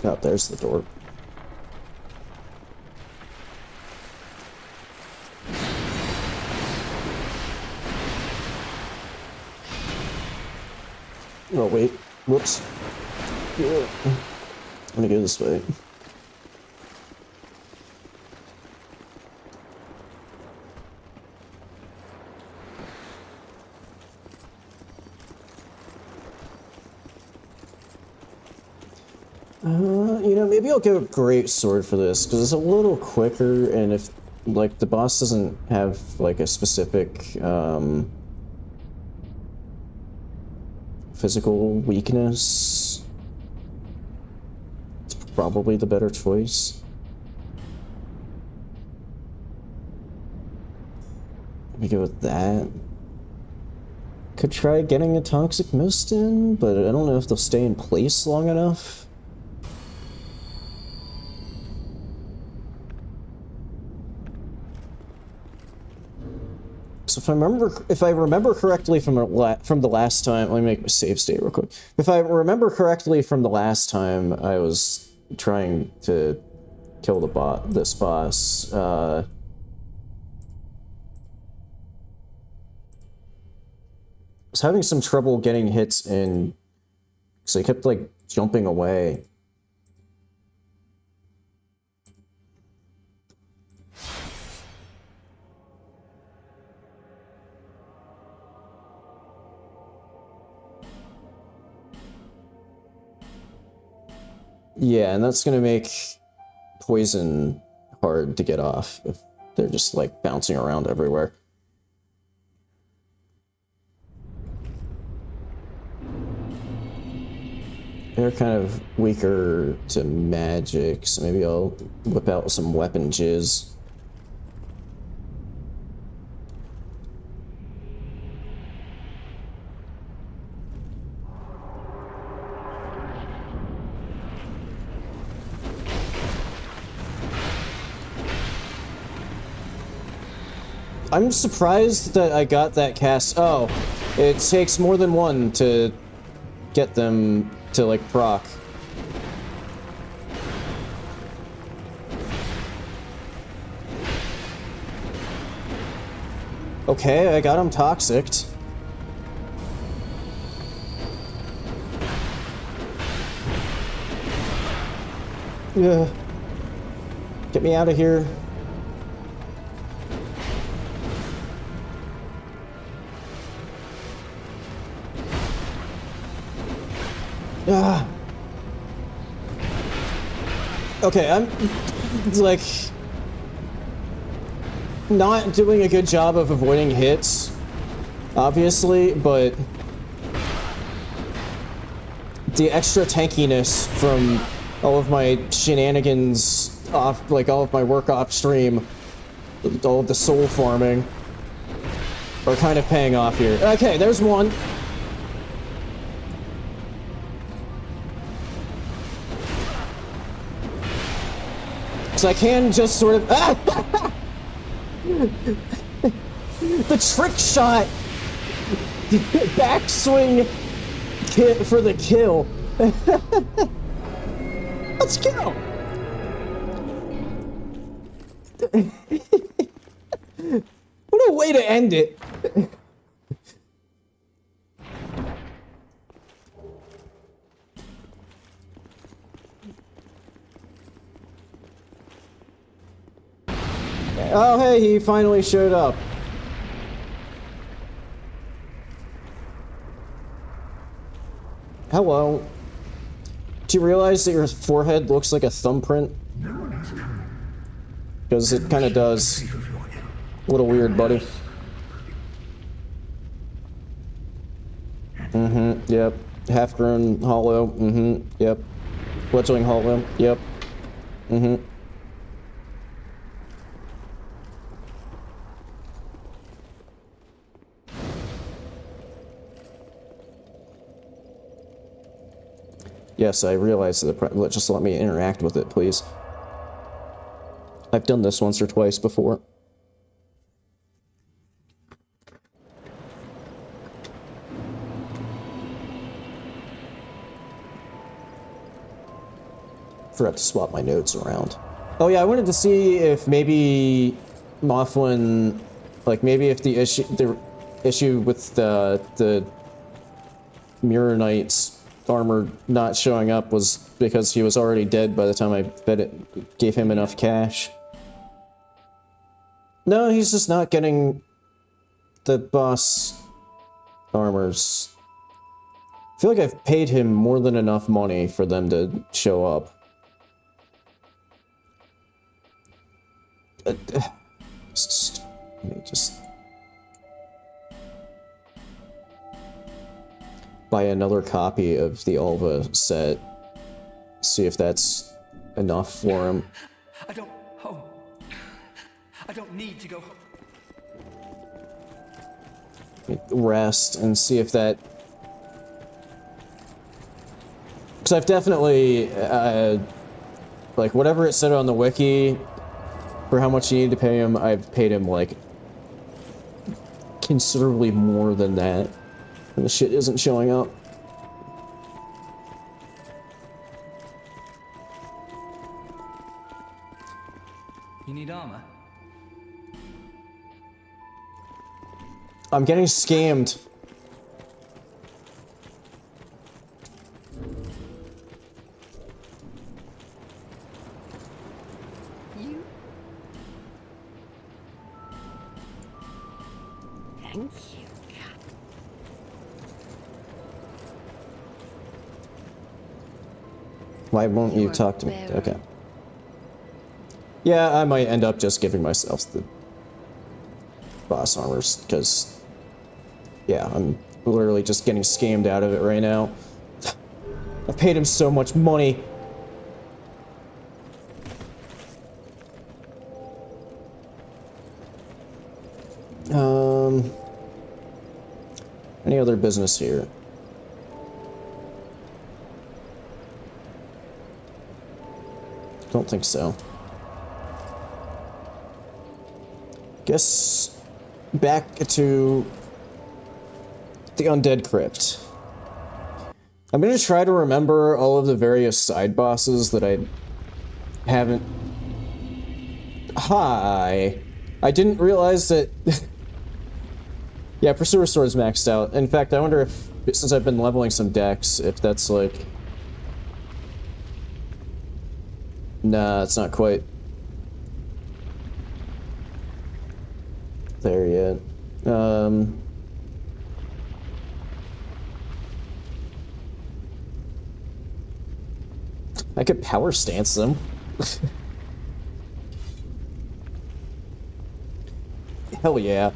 Oh, there's the door. Oh, wait. Whoops. Yeah. I'm gonna go this way. You know, maybe I'll go Great Sword for this, because it's a little quicker, and if, like, the boss doesn't have, like, a specific, physical weakness, it's probably the better choice. Let me go with that. Could try getting a Toxic Mist in, but I don't know if they'll stay in place long enough. So if I remember correctly from the last time, let me make my save state real quick. If I remember correctly from the last time I was trying to kill this boss, I was having some trouble getting hits in, so I kept, like, jumping away. Yeah, and that's gonna make poison hard to get off if they're just, like, bouncing around everywhere. They're kind of weaker to magic, so maybe I'll whip out some weapon jizz. I'm surprised that I got that cast. Oh, it takes more than one to get them to, like, proc. Okay, I got him toxicked. Yeah. Get me out of here. Ah. Okay, I'm, like, not doing a good job of avoiding hits, obviously, but the extra tankiness from all of my shenanigans off, like, all of my work off stream, all of the soul farming, are kind of paying off here. Okay, there's one. So I can just sort of... Ah! The trick shot! Backswing for the kill. Let's go! What a way to end it. Oh, hey, he finally showed up. Hello. Do you realize that your forehead looks like a thumbprint? Because it kind of does. A little weird, buddy. Mm-hmm, yep. Half-grown hollow, mm-hmm, yep. Fledgling hollow, yep. Mm-hmm. Yes, I realize that. Just let me interact with it, please. I've done this once or twice before. Forgot to swap my notes around. Oh yeah, I wanted to see if maybe Mothwin, like maybe if the issue with the Mirror Knight's armor not showing up was because he was already dead by the time I gave him enough cash. No, he's just not getting the boss armors. I feel like I've paid him more than enough money for them to show up. Let me just buy another copy of the Alva set. See if that's enough for him. I don't home. I don't need to go home. Rest and see if that... Because I've definitely, like, whatever it said on the wiki for how much you need to pay him, I've paid him, like, considerably more than that. And the shit isn't showing up. You need armor? I'm getting scammed. You? Thank you, cat. Why won't you talk to me? Okay. Yeah, I might end up just giving myself the boss armors, because, yeah, I'm literally just getting scammed out of it right now. I've paid him so much money. Any other business here? Don't think so. Guess back to the Undead Crypt. I'm gonna try to remember all of the various side bosses that I haven't... Hi! I didn't realize that... Yeah, Pursuer Sword's maxed out. In fact, I wonder if, since I've been leveling some decks, if that's like... Nah, it's not quite there yet. I could power stance them. Hell yeah.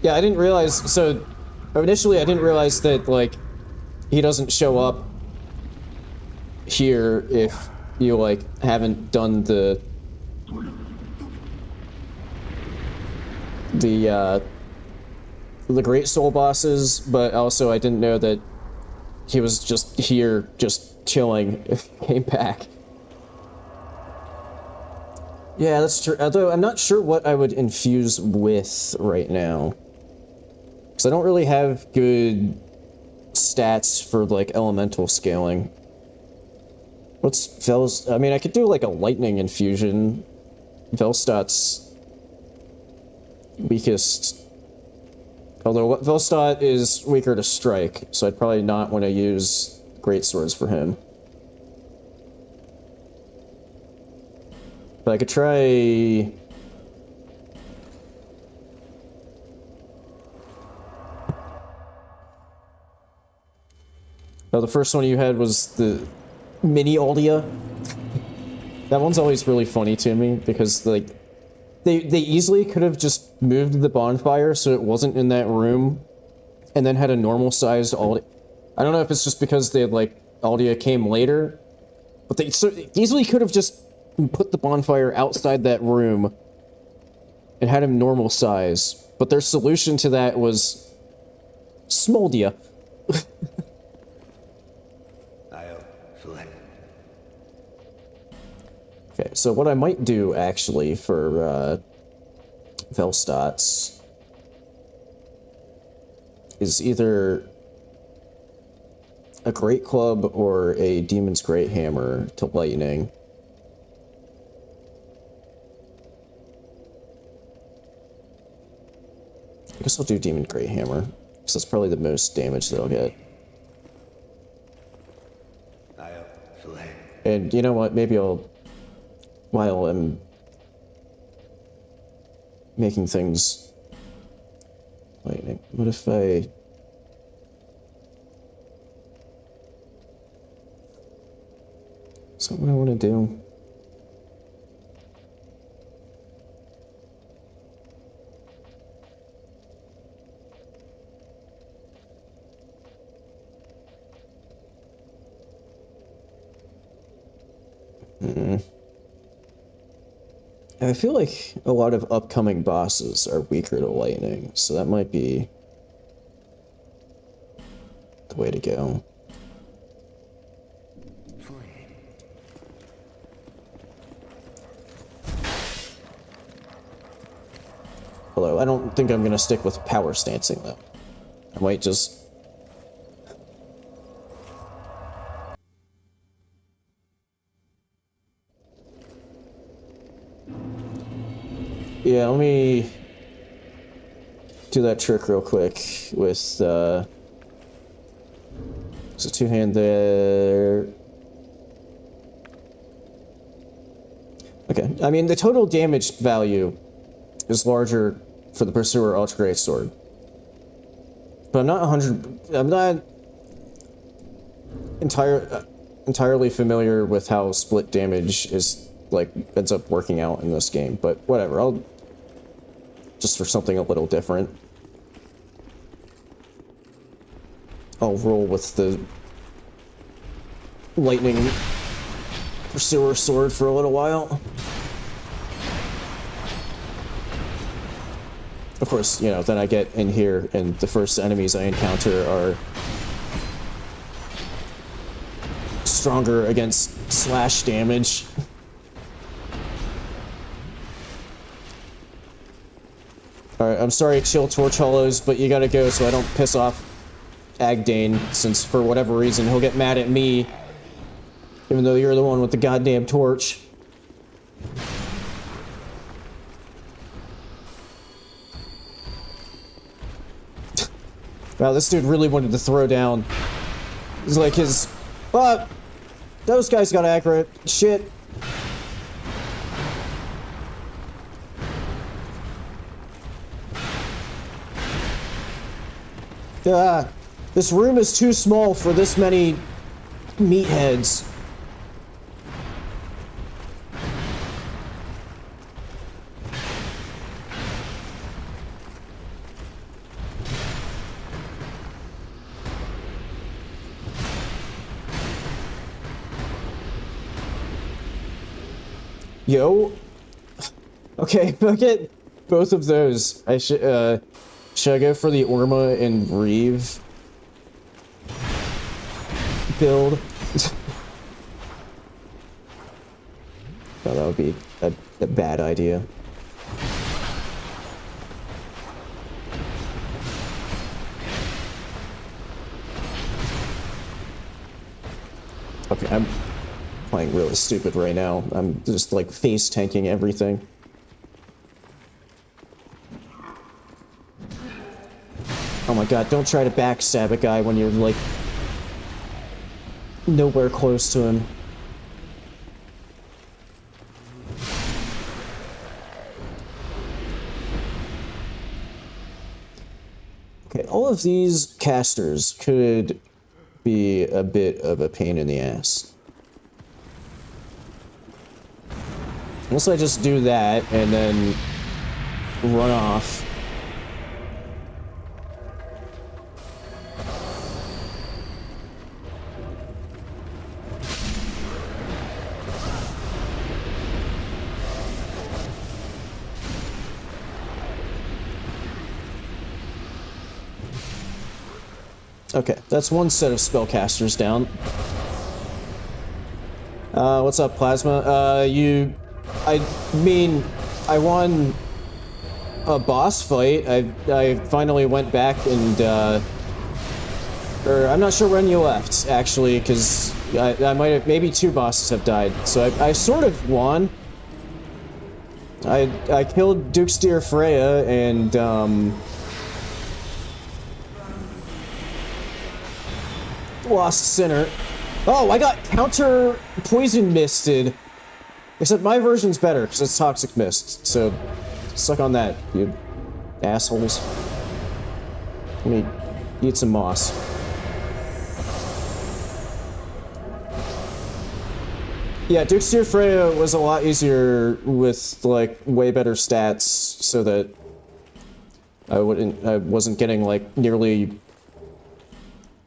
Yeah, I didn't realize, so initially I didn't realize that, like, he doesn't show up here if you, like, haven't done the Great Soul bosses, but also I didn't know that he was just here, just chilling if he came back. Yeah, that's true, although I'm not sure what I would infuse with right now. Because I don't really have good stats for, like, elemental scaling. What's Vel's... I mean, I could do, like, a lightning infusion. Velstad's weakest... Although Velstad is weaker to strike, so I'd probably not want to use great swords for him. But I could try... Oh, the first one you had was the mini Aldia. That one's always really funny to me, because, like, they easily could have just moved the bonfire so it wasn't in that room, and then had a normal-sized Aldia. I don't know if it's just because they had, like, Aldia came later, but they so easily could have just and put the bonfire outside that room and had him normal size. But their solution to that was Smoldia. Okay, so what I might do actually for Velstots is either a Great Club or a Demon's Great Hammer to Lightning. I guess I'll do Demon Great Hammer, because that's probably the most damage that I'll get. And you know what, maybe I'll, while I'm making things lightning, what if I... Is that what I want to do? I feel like a lot of upcoming bosses are weaker to lightning, so that might be the way to go. Although I don't think I'm gonna stick with power stancing though. I might just... Yeah, let me do that trick real quick with, there's a two-hand there. Okay, I mean, the total damage value is larger for the Pursuer Ultra Great Sword. But I'm not entirely familiar with how split damage is, like, ends up working out in this game, but whatever, I'll just for something a little different. I'll roll with the Lightning Pursuer Sword for a little while. Of course, you know, then I get in here and the first enemies I encounter are stronger against slash damage. Alright, I'm sorry, Chill Torch Hollows, but you gotta go so I don't piss off Agdane, since for whatever reason he'll get mad at me, even though you're the one with the goddamn torch. Wow, this dude really wanted to throw down. He's like his... those guys got accurate. Shit. This room is too small for this many meatheads. Yo. Okay, if I get both of those, I should I go for the Orma and Reeve build? Oh, that would be a bad idea. Okay, I'm playing really stupid right now. I'm just like face tanking everything. Oh my god, don't try to backstab a guy when you're like nowhere close to him. Okay, all of these casters could be a bit of a pain in the ass. Unless I just do that and then run off. Okay, that's one set of spellcasters down. What's up, Plasma? I mean, I won a boss fight. I finally went back and, or I'm not sure when you left, actually, because I might have, maybe 2 bosses have died. So I sort of won. I killed Duke's Dear Freya and, lost Sinner. Oh, I got counter poison misted. Except my version's better, because it's toxic mist, so suck on that, you assholes. Let me eat some moss. Yeah, Duke's Dear Freya was a lot easier with, like, way better stats, so that I wasn't getting, like, nearly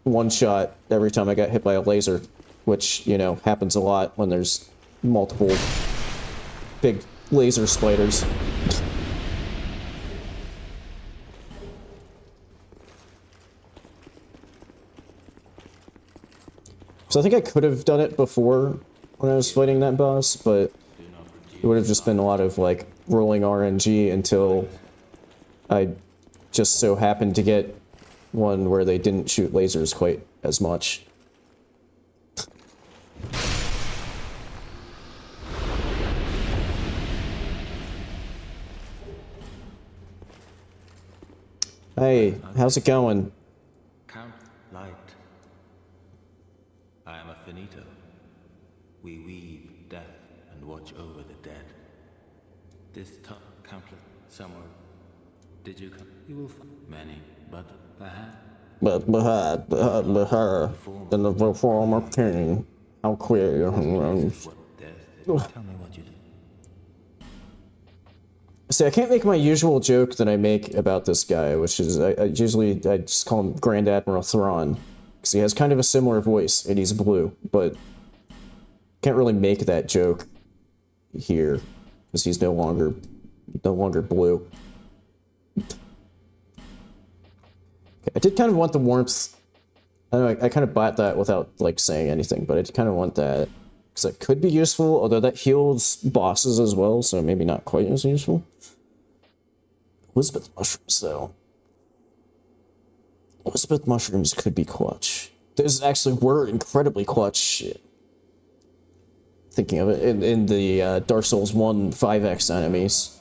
one shot every time I got hit by a laser, which, you know, happens a lot when there's multiple big laser spiders. So I think I could have done it before when I was fighting that boss, but it would have just been a lot of, like, rolling RNG until I just so happened to get one where they didn't shoot lasers quite as much. Hey, how's it going? Count light. I am a finito. We weave death and watch over the dead. This countless somewhere. Did you come? You will find many, but perhaps. But her in the form of king, how queer. Tell me what you do. See, I can't make my usual joke that I make about this guy, which is I just call him Grand Admiral Thrawn, because he has kind of a similar voice and he's blue, but can't really make that joke here because he's no longer blue. I did kind of want the warmth. I don't know, I kind of bought that without, like, saying anything, but I did kind of want that. Because it could be useful, although that heals bosses as well, so maybe not quite as useful. Elizabeth mushrooms, though. Elizabeth mushrooms could be clutch. Those actually were incredibly clutch. Thinking of it, in the Dark Souls 1 5x enemies.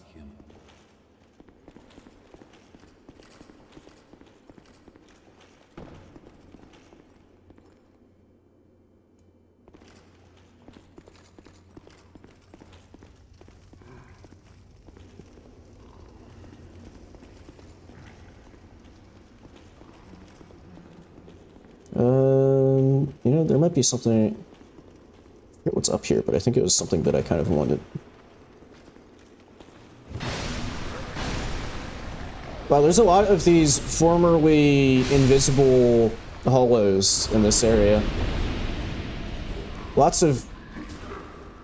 You know, there might be something. I forget what's up here, but I think it was something that I kind of wanted. Wow, there's a lot of these formerly invisible hollows in this area. Lots of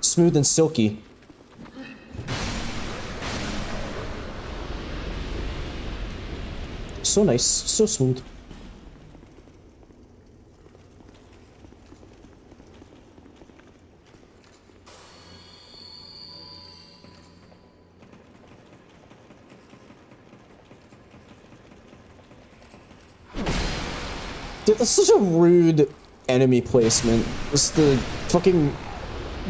smooth and silky. So nice, so smooth. Dude, that's such a rude enemy placement. It's the fucking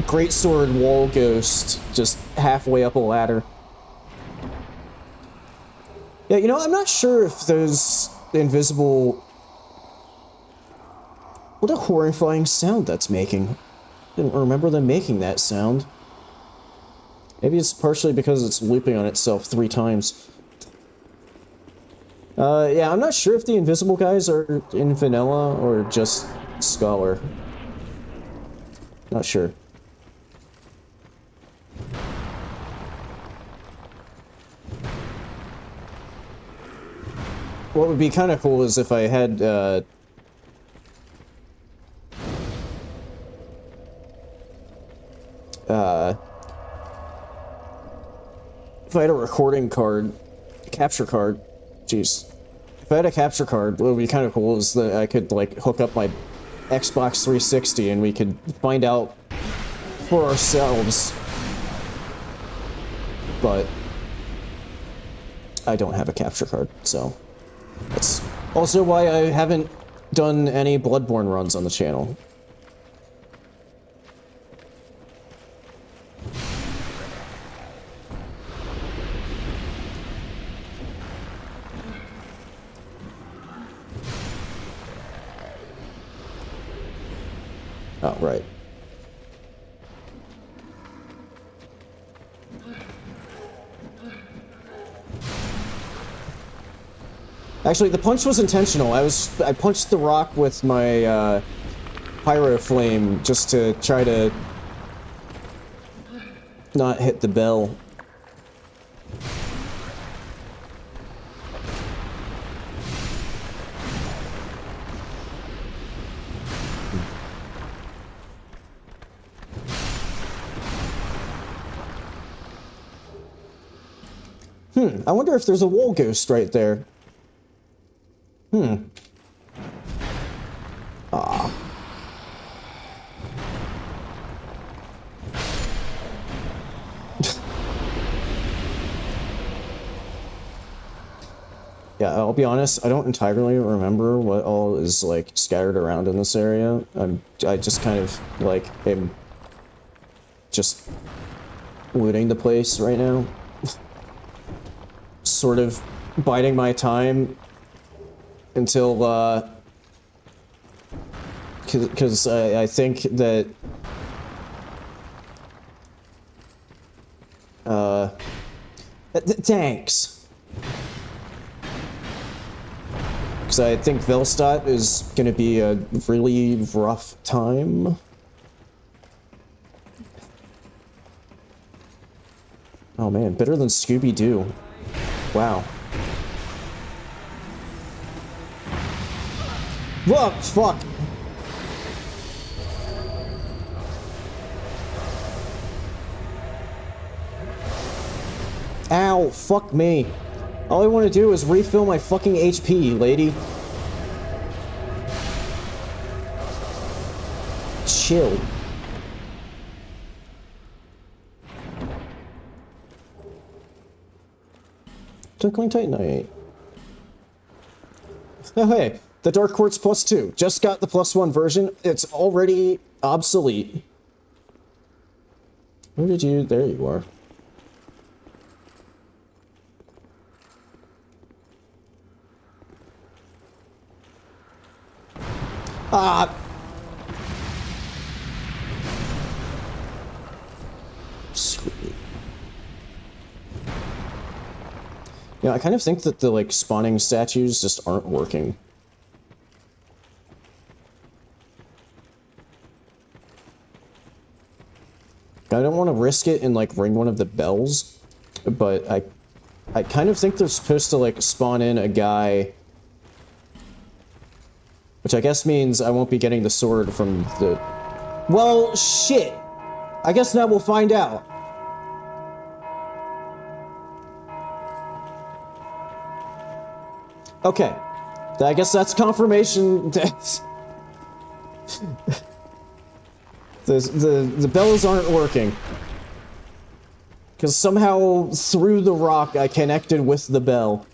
greatsword wall ghost just halfway up a ladder. Yeah, you know, I'm not sure if those invisible... What a horrifying sound that's making. I didn't remember them making that sound. Maybe it's partially because it's looping on itself 3 times. Yeah, I'm not sure if the invisible guys are in vanilla or just Scholar. Not sure. What would be kind of cool is if I had, if I had a recording card, a capture card. Jeez. if I had a capture card, what would be kind of cool is that I could, like, hook up my Xbox 360 and we could find out for ourselves. But I don't have a capture card, so that's also why I haven't done any Bloodborne runs on the channel. Oh, right. Actually, the punch was intentional. I punched the rock with my pyro flame just to try to not hit the bell. I wonder if there's a wall ghost right there. Ah. Yeah, I'll be honest, I don't entirely remember what all is, like, scattered around in this area. I just kind of, like, am just looting the place right now. Sort of biding my time until, because I think that, thanks. Because I think Velstadt is gonna be a really rough time. Oh man, better than Scooby-Doo. Wow. Whoa, fuck! Ow, fuck me. All I want to do is refill my fucking HP, lady. Chill. Twinkling Titanite. Oh hey, the Dark Quartz +2. Just got the +1 version. It's already obsolete. Where did you... There you are. Ah! Sweet. Yeah, I kind of think that the, like, spawning statues just aren't working. I don't want to risk it and, like, ring one of the bells, but I kind of think they're supposed to, like, spawn in a guy, which I guess means I won't be getting the sword from the... Well, shit! I guess now we'll find out. Okay. I guess that's confirmation that... The bells aren't working. Because somehow, through the rock, I connected with the bell.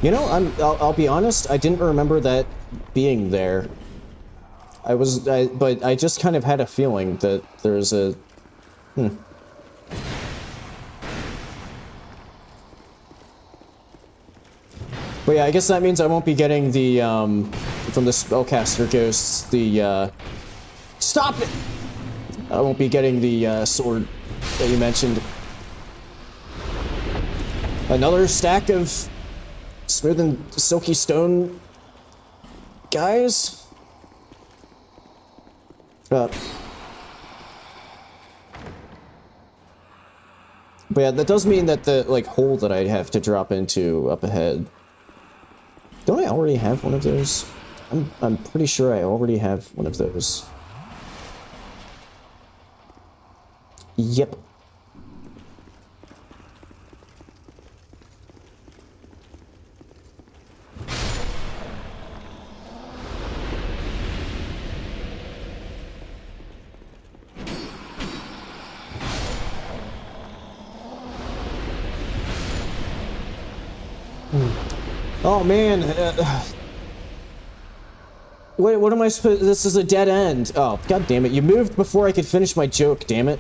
You know, I'll be honest, I didn't remember that being there. But I just kind of had a feeling that there's a... But yeah, I guess that means I won't be getting the, from the spellcaster ghosts, the, Stop it! I won't be getting the, sword that you mentioned. Another stack of smooth and silky stone guys? But yeah, that does mean that the, like, hole that I have to drop into up ahead... Don't I already have one of those? I'm pretty sure I already have one of those. Yep. Oh man. What am I supposed? This is a dead end. Oh, god damn it! You moved before I could finish my joke. Damn it.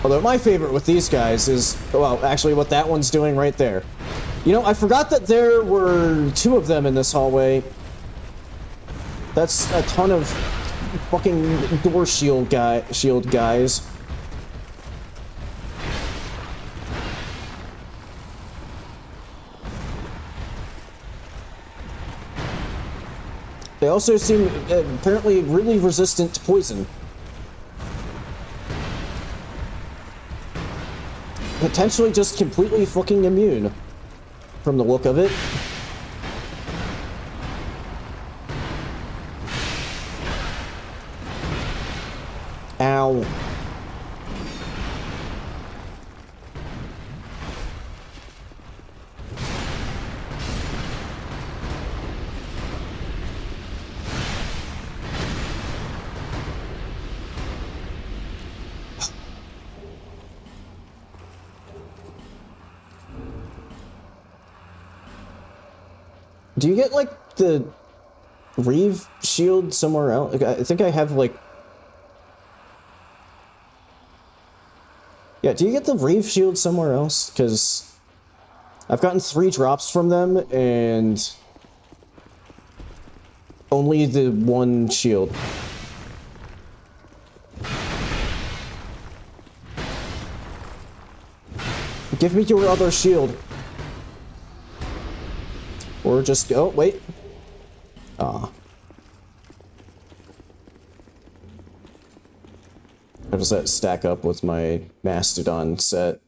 Although my favorite with these guys is, well, actually what that one's doing right there. You know, I forgot that there were 2 of them in this hallway. That's a ton of fucking door shield guys. They also seem apparently really resistant to poison. Potentially just completely fucking immune, from the look of it. Ow. Do you get, like, the Reeve shield somewhere else? Like, I think I have, like... Yeah, do you get the Reeve shield somewhere else? Because I've gotten 3 drops from them, and... only the 1 shield. Give me your other shield. Or just, oh, wait. Ah. How does that stack up with my Mastodon set?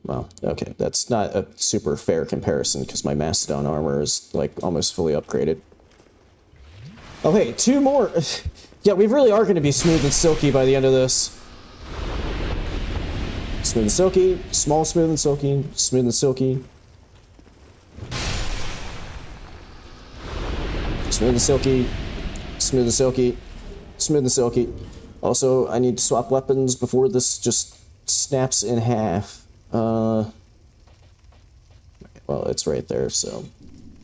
Well, okay, that's not a super fair comparison because my Mastodon armor is, like, almost fully upgraded. Oh, hey, 2 more! Yeah, we really are going to be smooth and silky by the end of this. Smooth and silky, small smooth and silky, smooth and silky. Smooth and silky, smooth and silky, smooth and silky. Also, I need to swap weapons before this just snaps in half. Well, it's right there, so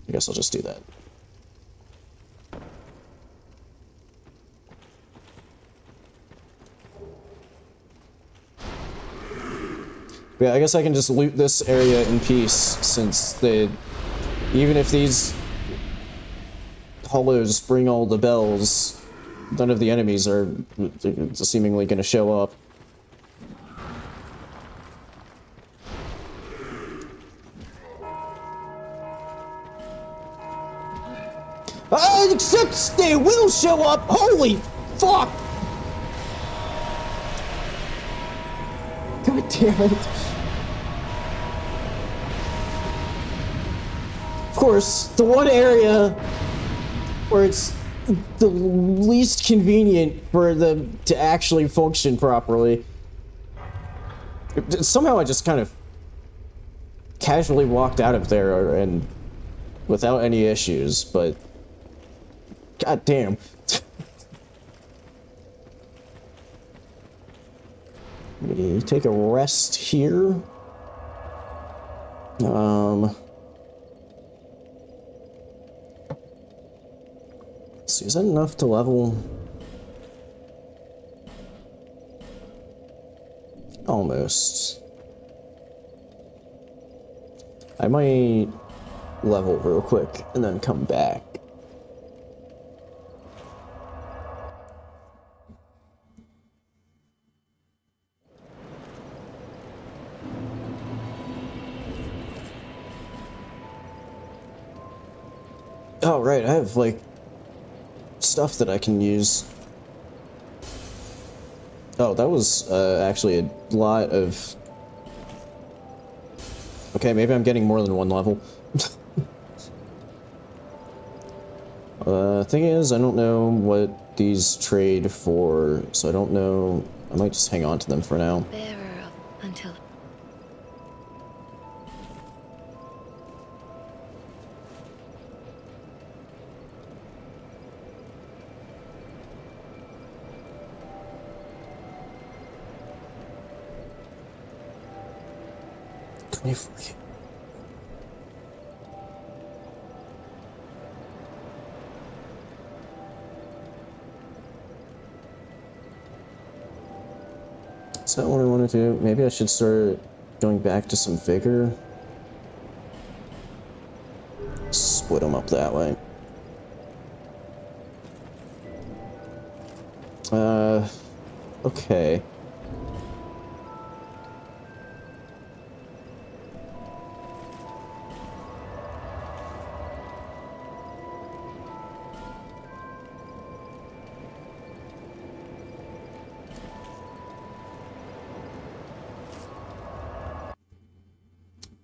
I guess I'll just do that. Yeah, I guess I can just loot this area in peace, since they... even if these hollows bring all the bells, none of the enemies are seemingly going to show up. Except they will show up! Holy fuck! God damn it. Of course, the one area where it's the least convenient for them to actually function properly. Somehow I just kind of casually walked out of there and without any issues, but god damn. We take a rest here. Let's see, is that enough to level? Almost. I might level real quick and then come back. Oh, right, I have, like, stuff that I can use. Oh, that was, actually a lot of... Okay, maybe I'm getting more than 1 level. Thing is, I don't know what these trade for, so I don't know... I might just hang on to them for now. Bearer until... 24K. Is that what I want to do? Maybe I should start going back to some vigor. Split them up that way. Okay.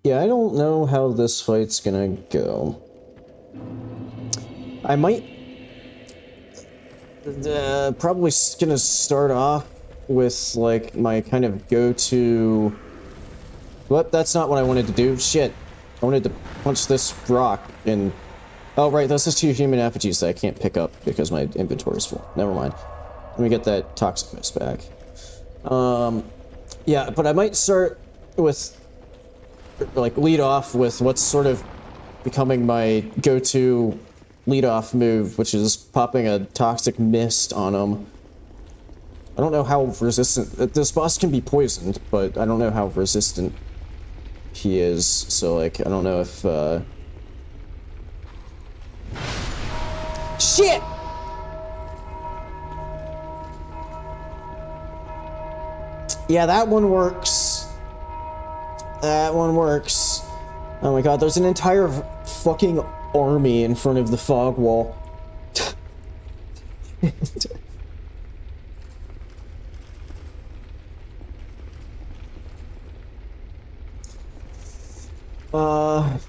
Yeah, I don't know how this fight's gonna go. I might... probably gonna start off with, like, my kind of go-to... What? That's not what I wanted to do. Shit. I wanted to punch this rock and... Oh, right, those are 2 human effigies that I can't pick up because my inventory's full. Never mind. Let me get that toxic mist back. Yeah, but I might start with... like, lead off with what's sort of becoming my go-to lead-off move, which is popping a toxic mist on him. I don't know how resistant... This boss can be poisoned, but I don't know how resistant he is, so, like, I don't know if, Shit! Yeah, that one works. That one works. Oh my god, there's an entire fucking army in front of the fog wall. Am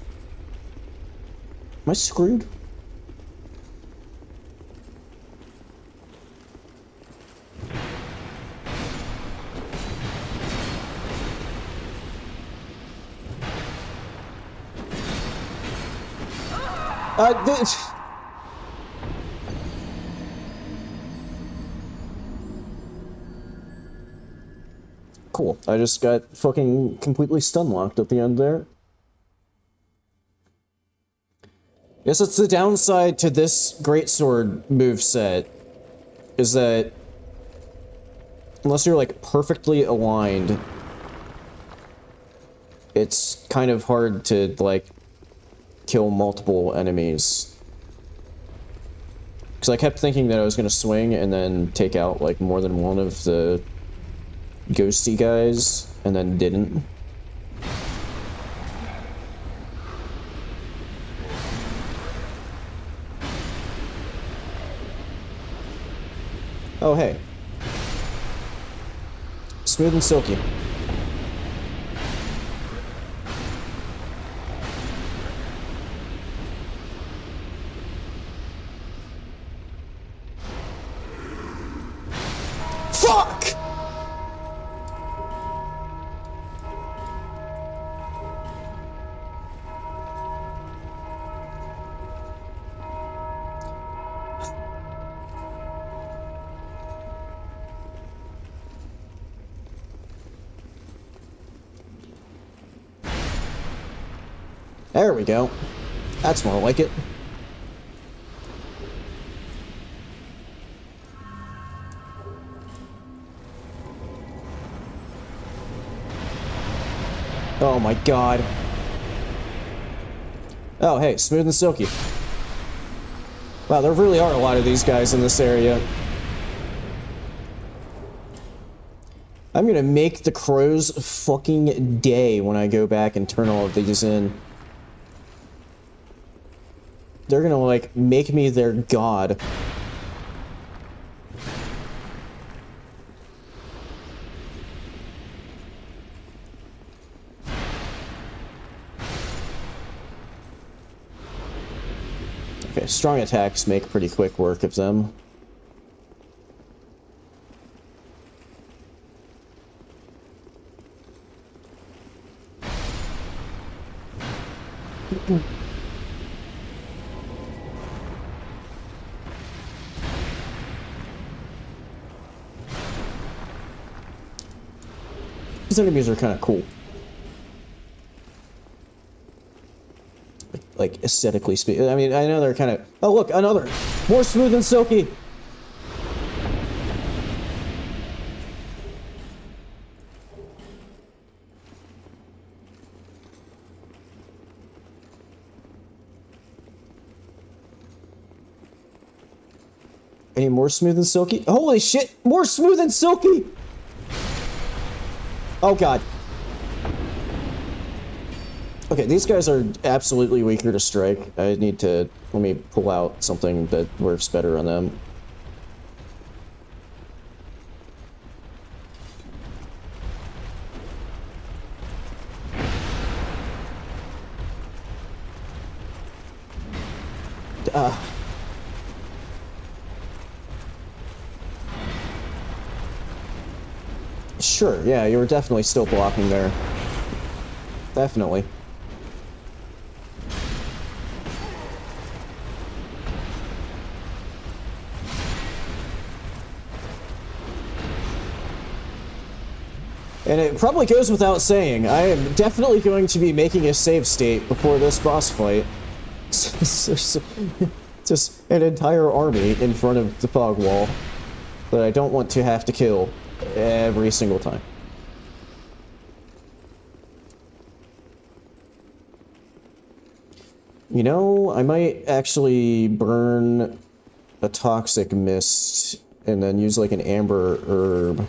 I screwed? Cool. I just got fucking completely stun-locked at the end there. Guess it's the downside to this greatsword moveset, is that unless you're like perfectly aligned, it's kind of hard to like kill multiple enemies. Because I kept thinking that I was gonna swing and then take out like more than one of the ghosty guys, and then didn't. Oh, hey. Smooth and silky. Fuck! There we go. That's more like it. Oh my god. Oh, hey, smooth and silky. Wow, there really are a lot of these guys in this area. I'm gonna make the crows fucking day when I go back and turn all of these in. They're gonna, like, make me their god. Okay, strong attacks make pretty quick work of them. These enemies are kind of cool. like, aesthetically speaking. I mean, I know they're kind of... Oh, look, another! More smooth and silky! Any more smooth and silky? Holy shit! More smooth and silky! Oh god. Okay, these guys are absolutely weaker to strike. I need to... Let me pull out something that works better on them. Sure, yeah, you were definitely still blocking there. Definitely. And it probably goes without saying, I am definitely going to be making a save state before this boss fight. Just an entire army in front of the fog wall that I don't want to have to kill every single time. You know, I might actually burn a toxic mist and then use like an amber herb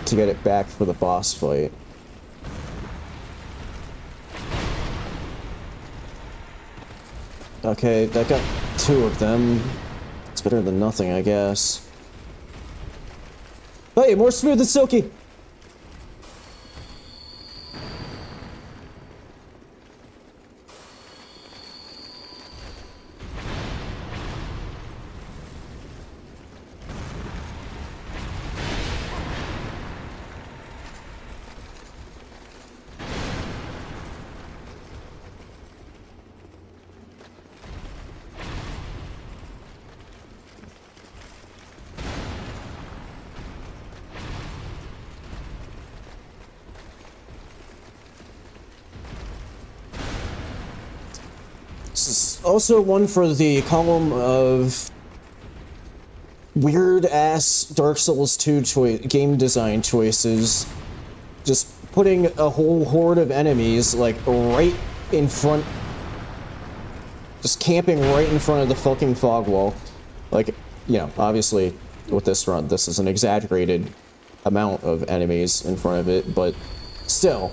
to get it back for the boss fight. Okay, that got 2 of them. It's better than nothing, I guess. Hey, more smooth and silky! This is also one for the column of weird-ass Dark Souls 2 game design choices. Just putting a whole horde of enemies, like, right in front... Just camping right in front of the fucking fog wall. Like, you know, obviously, with this run, this is an exaggerated amount of enemies in front of it, but still...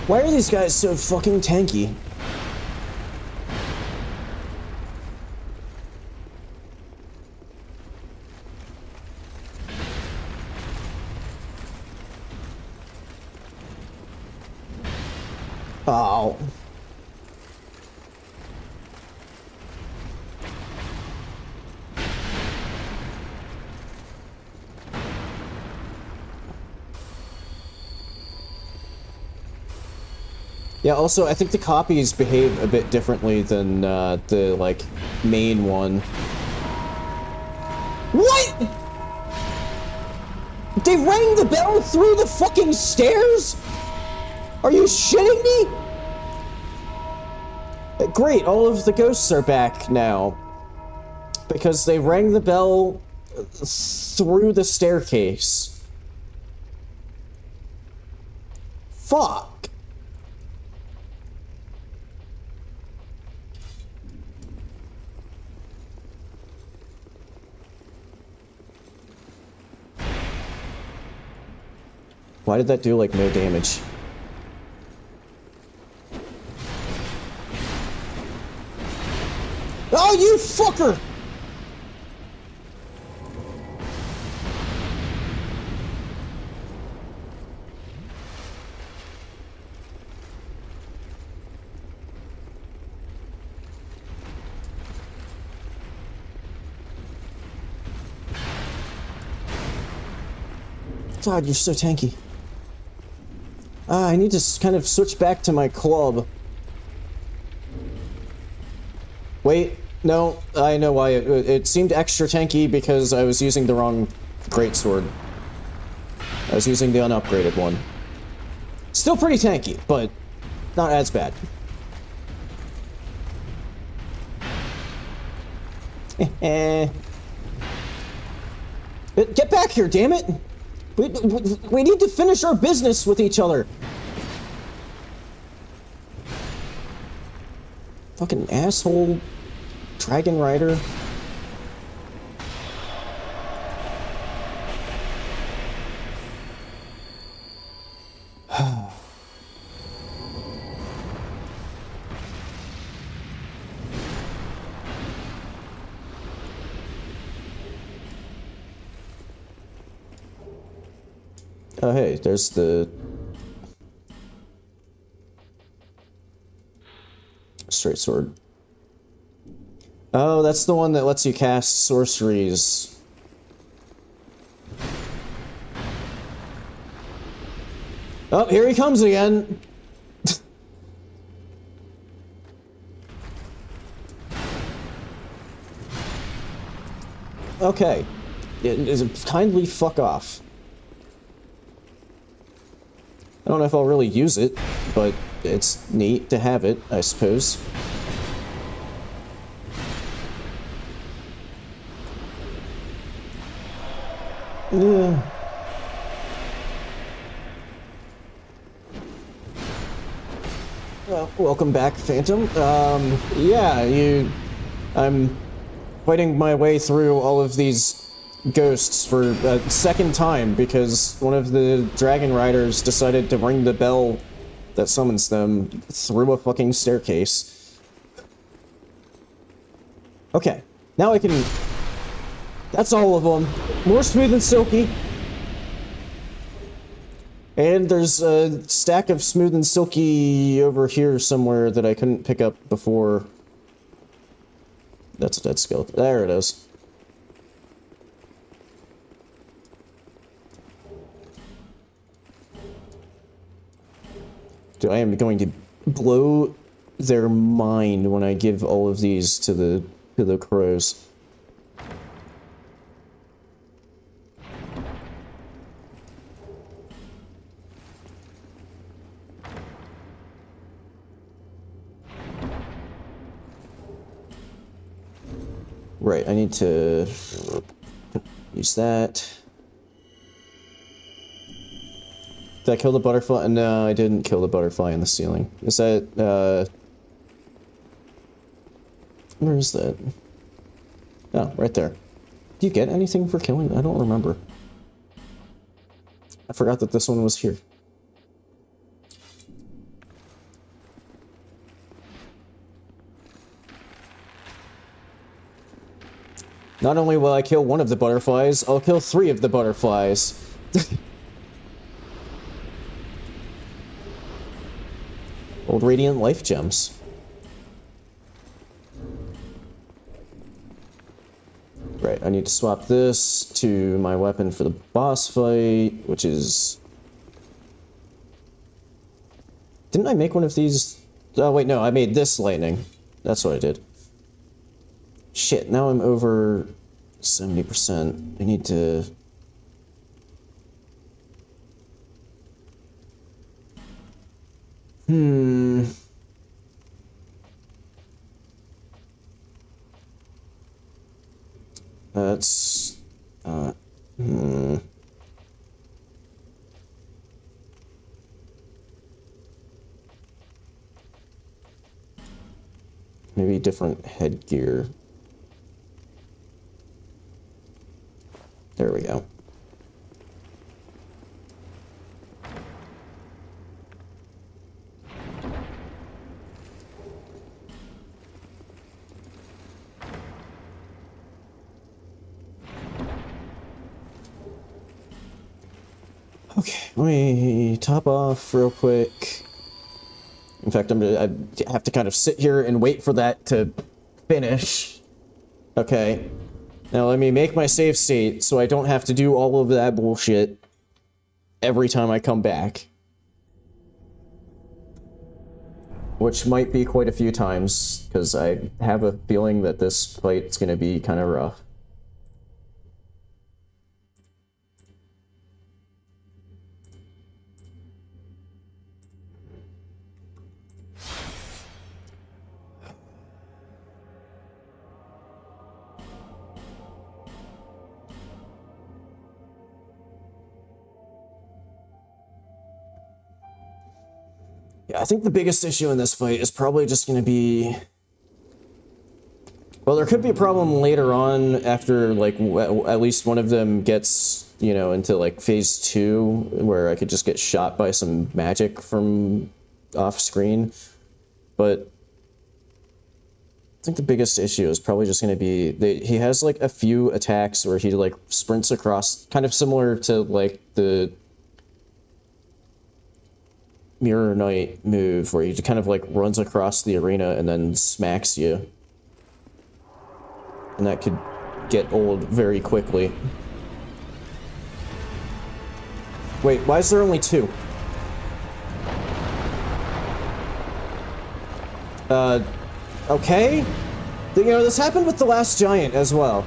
Why are these guys so fucking tanky? Oh. Yeah, also, I think the copies behave a bit differently than, the, like, main one. What?! They rang the bell through the fucking stairs?! Are you shitting me?! Great, all of the ghosts are back now. Because they rang the bell through the staircase. Fuck! Why did that do, like, no damage? Oh, you fucker! God, you're so tanky. I need to kind of switch back to my club. Wait, No, I know why. It seemed extra tanky because I was using the wrong greatsword. I was using the unupgraded one. Still pretty tanky, but not as bad. Get back here, damn it! We need to finish our business with each other. Fucking asshole dragon rider. Oh, hey, there's the straight sword. Oh, that's the one that lets you cast sorceries. Oh, here he comes again. Okay. Kindly fuck off. I don't know if I'll really use it, but it's neat to have it, I suppose. Yeah. Well, welcome back, Phantom. Yeah, I'm fighting my way through all of these ghosts for a second time because one of the dragon riders decided to ring the bell that summons them through a fucking staircase. Okay, now I can... That's all of them. More smooth and silky. And there's a stack of smooth and silky over here somewhere that I couldn't pick up before. That's a dead skeleton. There it is. Dude, I am going to blow their mind when I give all of these to the crows. Right, I need to use that. Did I kill the butterfly? No, I didn't kill the butterfly in the ceiling. Is that, where is that? Oh, right there. Do you get anything for killing? I don't remember. I forgot that this one was here. Not only will I kill one of the butterflies, I'll kill 3 of the butterflies. Old Radiant Life Gems. Right, I need to swap this to my weapon for the boss fight, which is... Didn't I make one of these? Oh wait, no, I made this lightning. That's what I did. Shit, now I'm over 70%. I need to... That's... Maybe different headgear. There we go. Okay, let me top off real quick. In fact, I have to kind of sit here and wait for that to finish. Okay. Now let me make my save state so I don't have to do all of that bullshit every time I come back. which might be quite a few times, because I have a feeling that this fight's gonna be kind of rough. Yeah, I think the biggest issue in this fight is probably just going to be... Well, there could be a problem later on after, like, at least one of them gets, you know, into, like, phase 2, where I could just get shot by some magic from off-screen. But I think the biggest issue is probably just going to be... he has, like, a few attacks where he, like, sprints across, kind of similar to, like, the Mirror Knight move, where he kind of, like, runs across the arena and then smacks you. And that could get old very quickly. Wait, why is there only 2? Okay? You know, this happened with the last giant as well.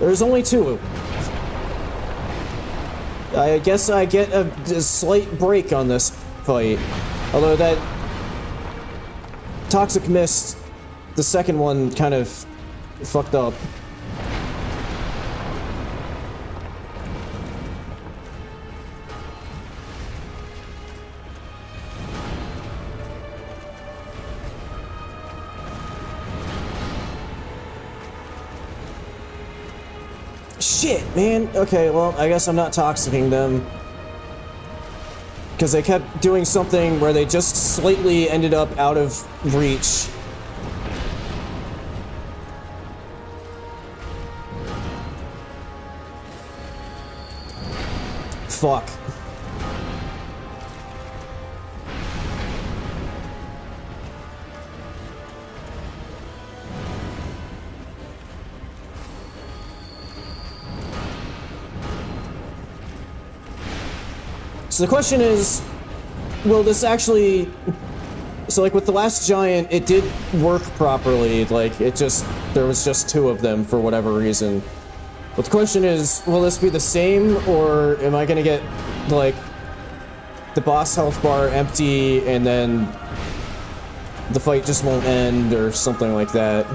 There's only 2. I guess I get a slight break on this fight. Although that Toxic Mist, the second one, kind of fucked up. Shit, man. Okay, well, I guess I'm not toxicking them. Because they kept doing something where they just slightly ended up out of reach. Fuck. So the question is, will this actually... So, like, with the last giant, it did work properly. Like, there was just 2 of them for whatever reason. But the question is, will this be the same, or am I gonna get, like, the boss health bar empty, and then the fight just won't end, or something like that?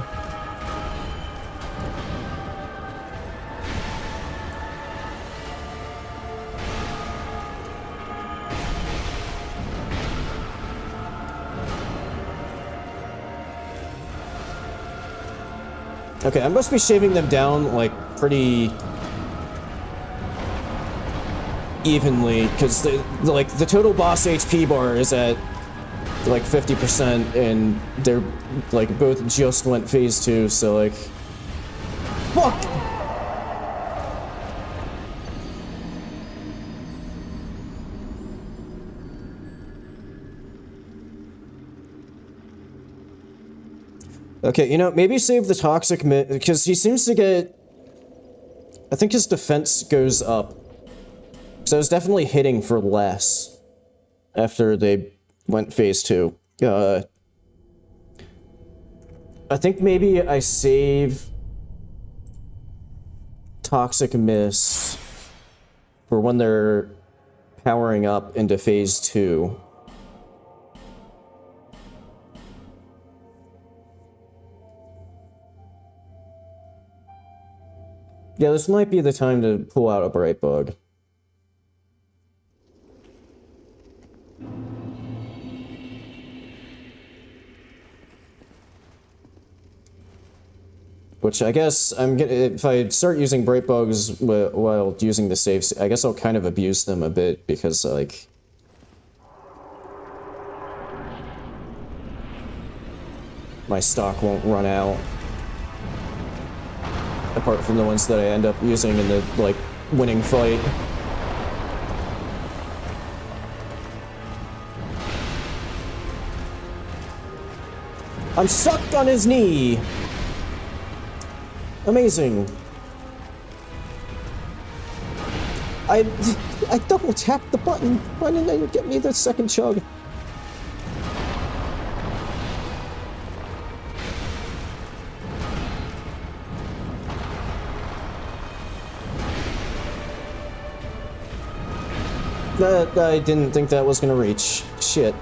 Okay, I must be shaving them down, like, pretty evenly, because the total boss HP bar is at, like, 50%, and they're, like, both just went phase 2, so, like... Fuck! Okay, you know, maybe save the Toxic because he seems to get... I think his defense goes up. Because I was definitely hitting for less after they went phase 2. I think maybe I save Toxic Mist for when they're powering up into phase 2. Yeah, this might be the time to pull out a Bright Bug. Which I guess I'm gonna, if I start using Bright Bugs while using the saves, I guess I'll kind of abuse them a bit because, like, my stock won't run out. Apart from the ones that I end up using in the, like, winning fight. I'm stuck on his knee! Amazing. I double tapped the button. Why didn't they get me the second chug? I didn't think that was gonna reach. Shit.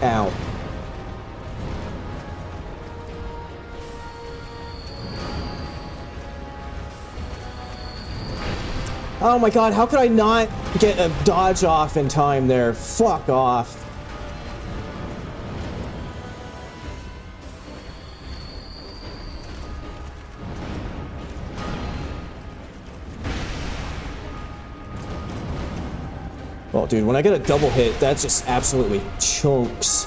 Ow. Oh my god, how could I not get a dodge off in time there? Fuck off. Well, dude, when I get a double hit, that just absolutely chunks.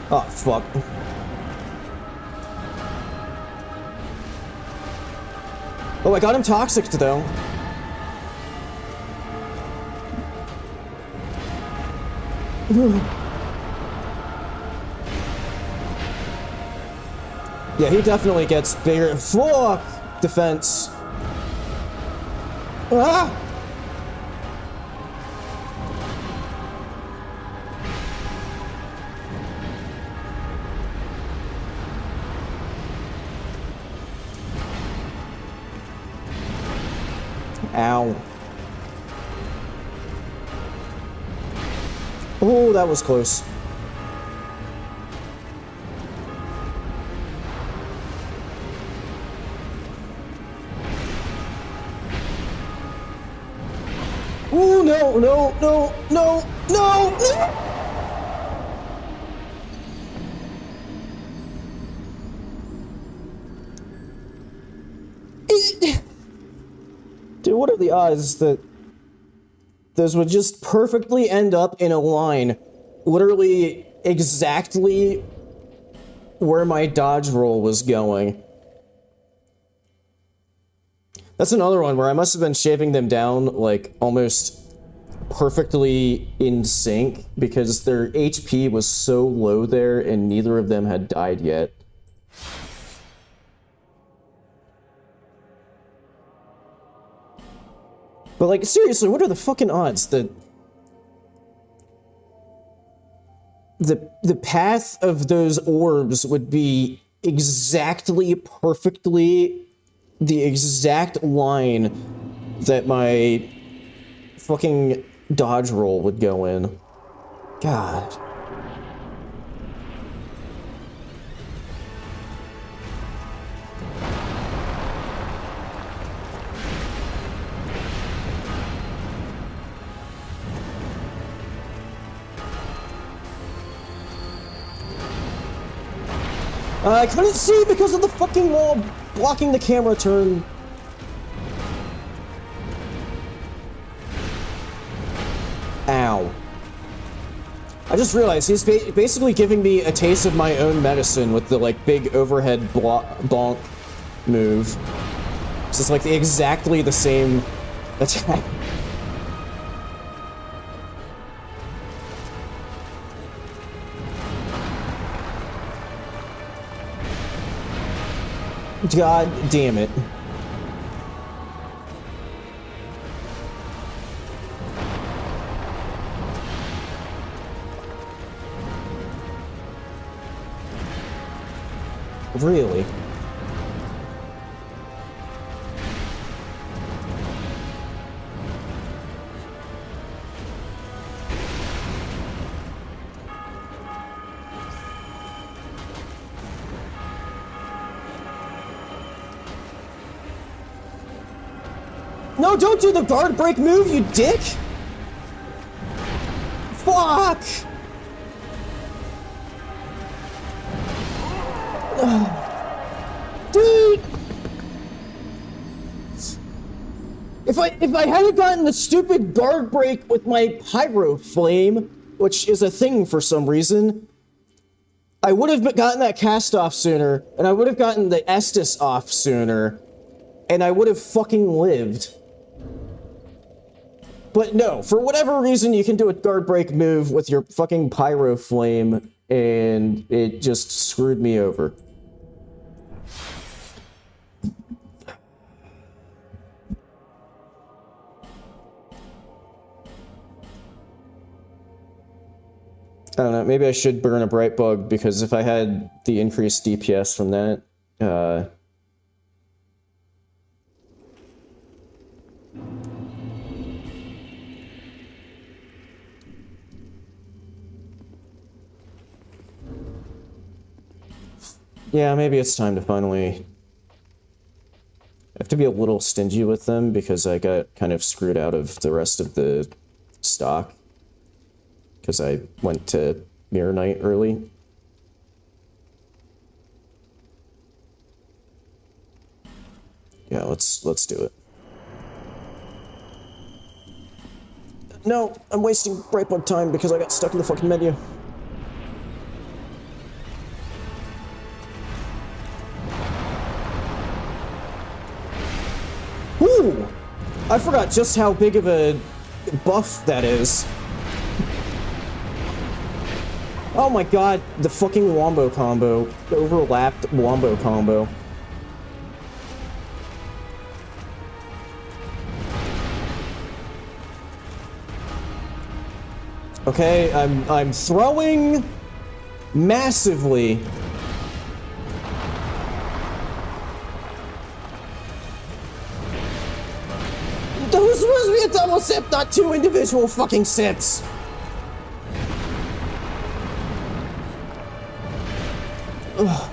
Oh, fuck. Oh, I got him toxic, though. Yeah, he definitely gets bigger. Fuck! Defense. Ah! Ow. Oh, that was close. Oh, no, no, no, no, no, no! Dude, what are the odds that those would just perfectly end up in a line, literally exactly where my dodge roll was going? That's another one where I must have been shaving them down, like, almost perfectly in sync, because their HP was so low there and neither of them had died yet. But, like, seriously, what are the fucking odds that the path of those orbs would be exactly, perfectly the exact line that my fucking dodge roll would go in? God. I couldn't see because of the fucking wall blocking the camera turn. Ow. I just realized he's basically giving me a taste of my own medicine with the, like, big overhead bonk move. It's just, like, exactly the same attack. God damn it. Really? No, don't do the guard break move, you dick! Fuck! Dude! If I hadn't gotten the stupid guard break with my pyro flame, which is a thing for some reason, I would have gotten that cast off sooner, and I would have gotten the Estus off sooner, and I would have fucking lived. But no, for whatever reason, you can do a guard break move with your fucking pyro flame, and it just screwed me over. I don't know, maybe I should burn a bright bug, because if I had the increased DPS from that, yeah, maybe it's time to finally... I have to be a little stingy with them, because I got kind of screwed out of the rest of the stock. Because I went to Mirror Knight early. Yeah, let's do it. No, I'm wasting Brightbug time because I got stuck in the fucking menu. Ooh! I forgot just how big of a buff that is. Oh my god, the fucking wombo combo. The overlapped wombo combo. Okay, I'm throwing massively. That was supposed to be a double sip, not two individual fucking sips. Ugh.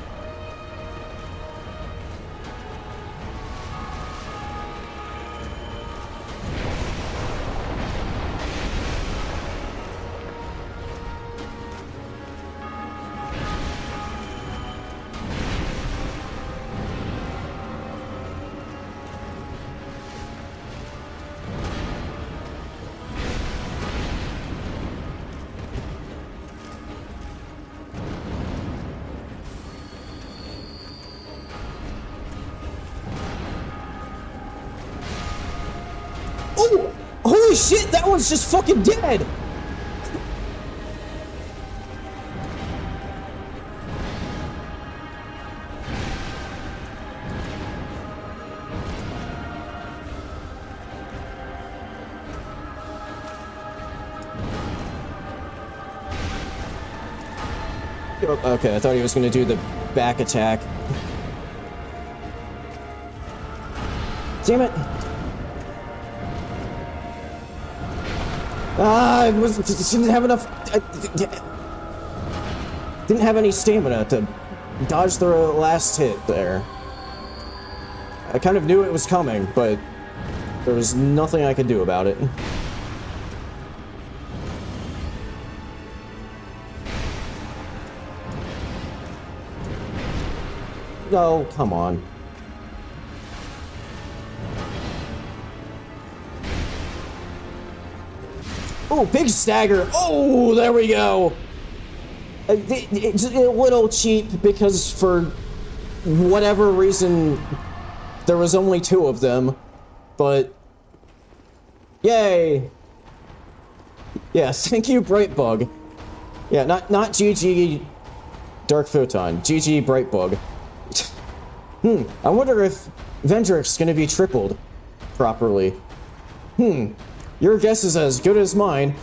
Oh! Holy shit, that one's just fucking dead! Okay, I thought he was gonna do the back attack. Damn it! I didn't have enough. Didn't have any stamina to dodge the last hit there. I kind of knew it was coming, but there was nothing I could do about it. No, come on. Oh, big stagger. Oh, there we go. It's a little cheap because for whatever reason there was only two of them, but yay. Yeah, thank you, Brightbug. Yeah, not GG Dark Photon, GG Brightbug. I wonder if Vendrick's gonna be tripled properly. Your guess is as good as mine.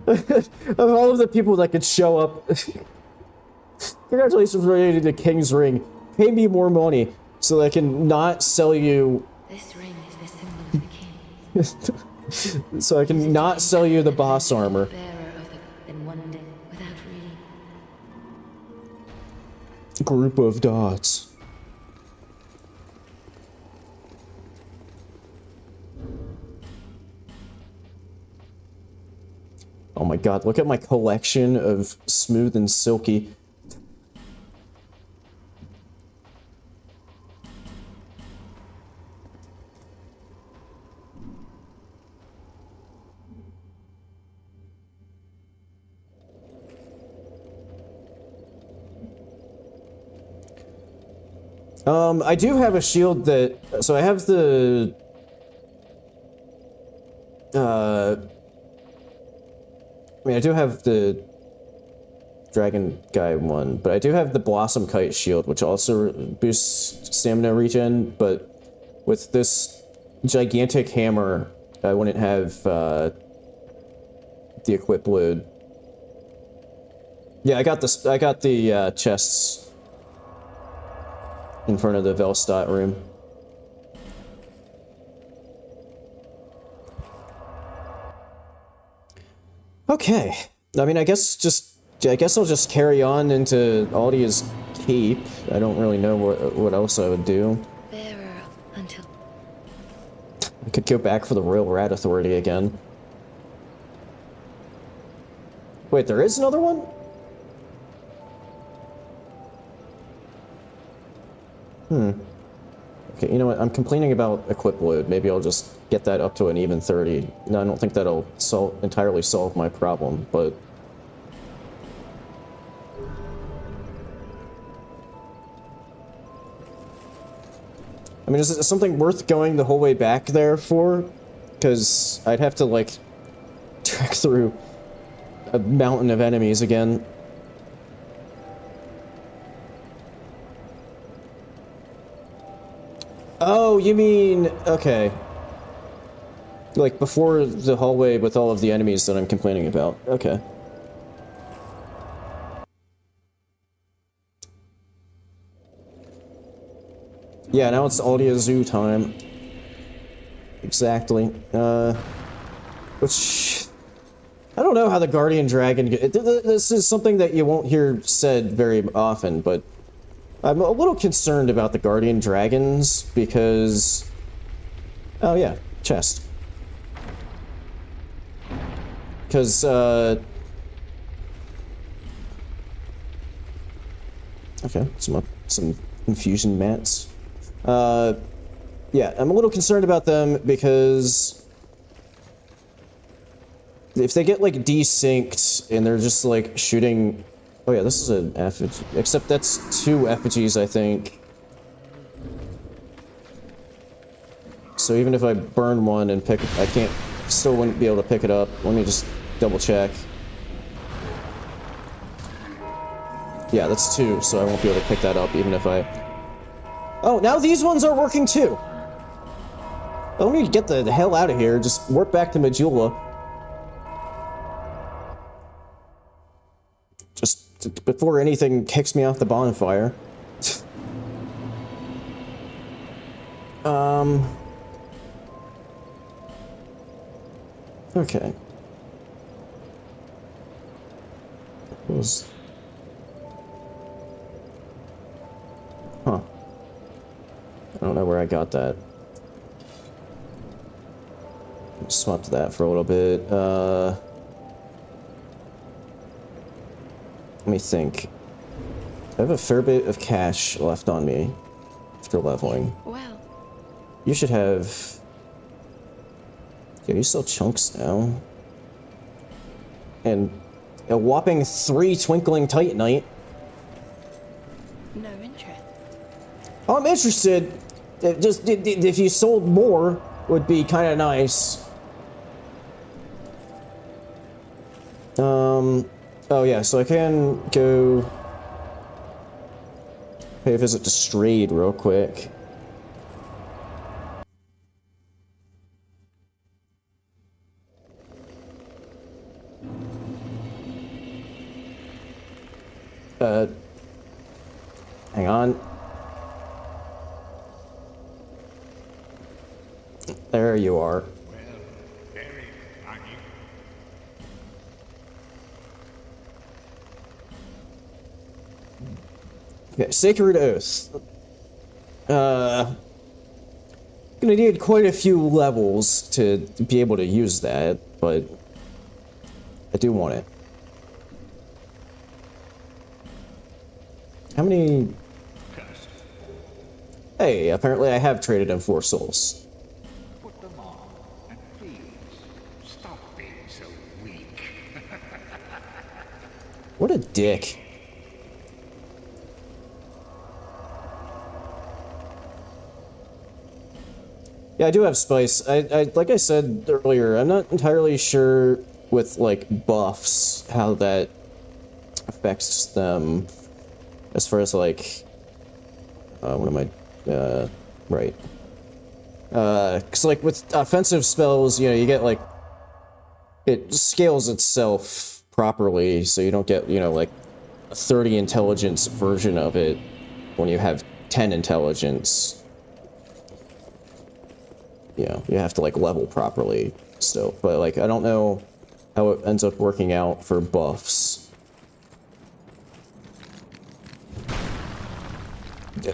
Of all of the people that could show up. Congratulations related to King's Ring. Pay me more money so that I can not sell you. This ring is the symbol of the king. So I can not sell you the boss armor. In one day, without reading. Group of dots. Oh my god, look at my collection of smooth and silky. I do have a shield that, so I have the, I mean, I do have the Dragon Guy one, but I do have the Blossom Kite shield, which also boosts stamina regen, but with this gigantic hammer, I wouldn't have the equip load. Yeah, I got this. I got the chests in front of the Velstadt room. Okay. I mean, I guess I'll just carry on into Aldia's keep. I don't really know what else I would do. Bearer until I could go back for the Royal Rat Authority again. Wait, there is another one? Okay, you know what? I'm complaining about equip load. Maybe I'll just get that up to an even 30. No, I don't think that'll entirely solve my problem, but... I mean, is it something worth going the whole way back there for? Because I'd have to, like, trek through a mountain of enemies again. Oh, you mean... okay. Like, before the hallway with all of the enemies that I'm complaining about. Okay. Yeah, now it's Aldia Zoo time. Exactly. Which... I don't know how the Guardian Dragon... This is something that you won't hear said very often, but... I'm a little concerned about the Guardian Dragons, because... Oh yeah, chest. Because, okay, some infusion mats. Yeah, I'm a little concerned about them, because... if they get, like, desynced, and they're just, like, shooting... Oh yeah, this is an effigy. Except that's 2 effigies, I think. So even if I burn one and pick... I can't... Still wouldn't be able to pick it up. Let me just double check. Yeah, that's 2, so I won't be able to pick that up even if I... Oh, now these ones are working too! Let me get the hell out of here. Just warp back to Majula. Just before anything kicks me off the bonfire. Okay. Huh. I don't know where I got that. Swapped that for a little bit. Let me think. I have a fair bit of cash left on me after leveling. well, You should have... Yeah, you sell chunks now. And a whopping 3 Twinkling Titanite. no interest. Oh, I'm interested. Just if you sold more, would be kind of nice. Oh yeah, so I can go pay a visit to Strayed real quick. Hang on. There you are. Okay, Sacred Oath. Gonna need quite a few levels to be able to use that, but I do want it. How many... Hey, apparently I have traded in 4 souls. Put them on, and please, stop being so weak. What a dick. Yeah, I do have spice. Like I said earlier, I'm not entirely sure with, like, buffs, how that affects them as far as like what am I right. Cause like with offensive spells, you know, you get like it scales itself properly, so you don't get, you know, like a 30 intelligence version of it when you have 10 intelligence. You know, you have to like level properly still, but like I don't know how it ends up working out for buffs. Yeah.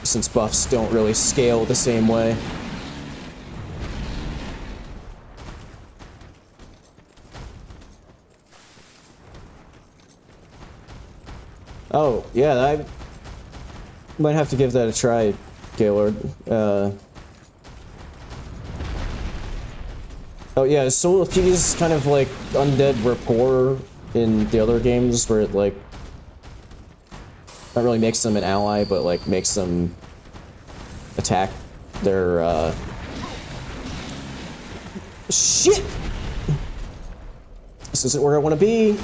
Since buffs don't really scale the same way. Oh, yeah, I might have to give that a try, Gaylord. Oh yeah, Soul of Peace kind of like undead rapport in the other games where it like not really makes them an ally, but like makes them attack their shit! This isn't where I want to be.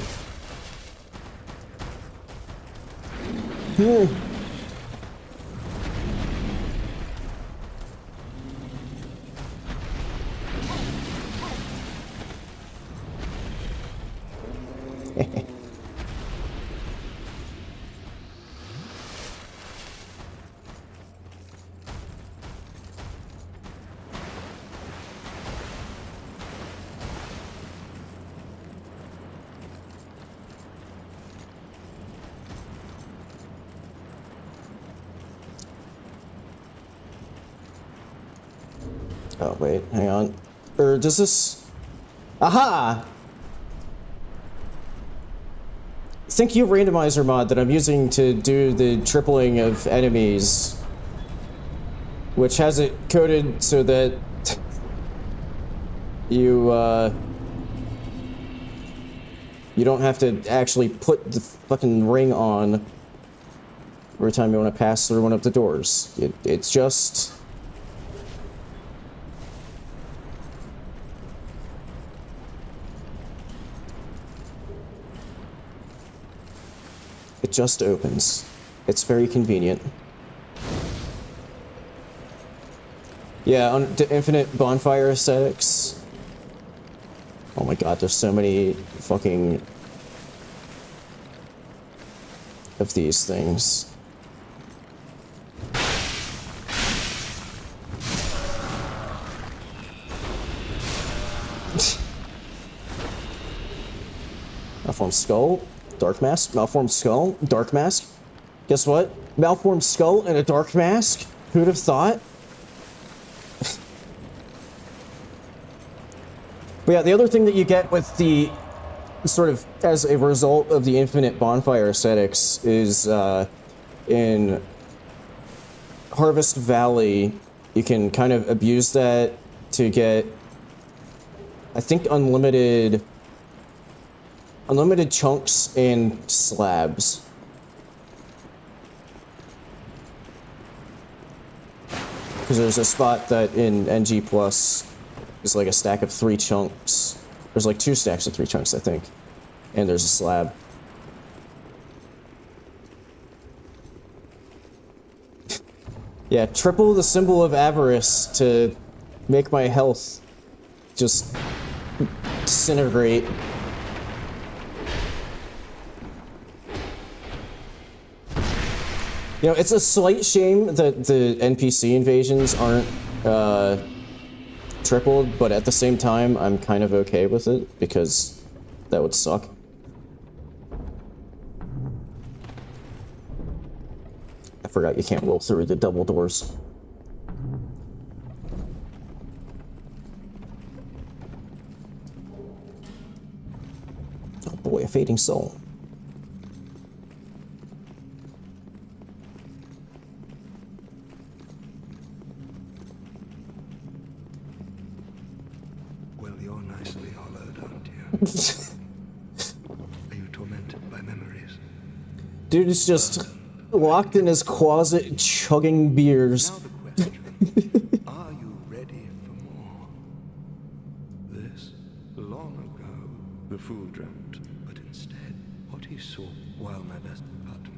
Oh, wait, hang on. Or does this... Aha! Thank you, randomizer mod that I'm using to do the tripling of enemies, which has it coded so that you don't have to actually put the fucking ring on every time you want to pass through one of the doors. It's just... It just opens. It's very convenient. Yeah, on the infinite bonfire aesthetics. Oh my god, there's so many fucking of these things. Malformed skull, dark mask, malformed skull, dark mask. Guess what? Malformed skull and a dark mask? Who'd have thought? But yeah, the other thing that you get with the sort of as a result of the infinite bonfire aesthetics is in Harvest Valley, you can kind of abuse that to get, I think, unlimited chunks and slabs. Because there's a spot that in NG Plus is like a stack of 3 chunks. There's like 2 stacks of 3 chunks, I think. And there's a slab. Yeah, triple the symbol of avarice to make my health just disintegrate. You know, it's a slight shame that the NPC invasions aren't tripled, but at the same time, I'm kind of okay with it, because that would suck. I forgot you can't roll through the double doors. Oh boy, a fading soul. Are you tormented by memories? Dude is just locked in his closet chugging beers. Now the question, are you ready for more? the fool dreamt, but instead, what he saw while my best button.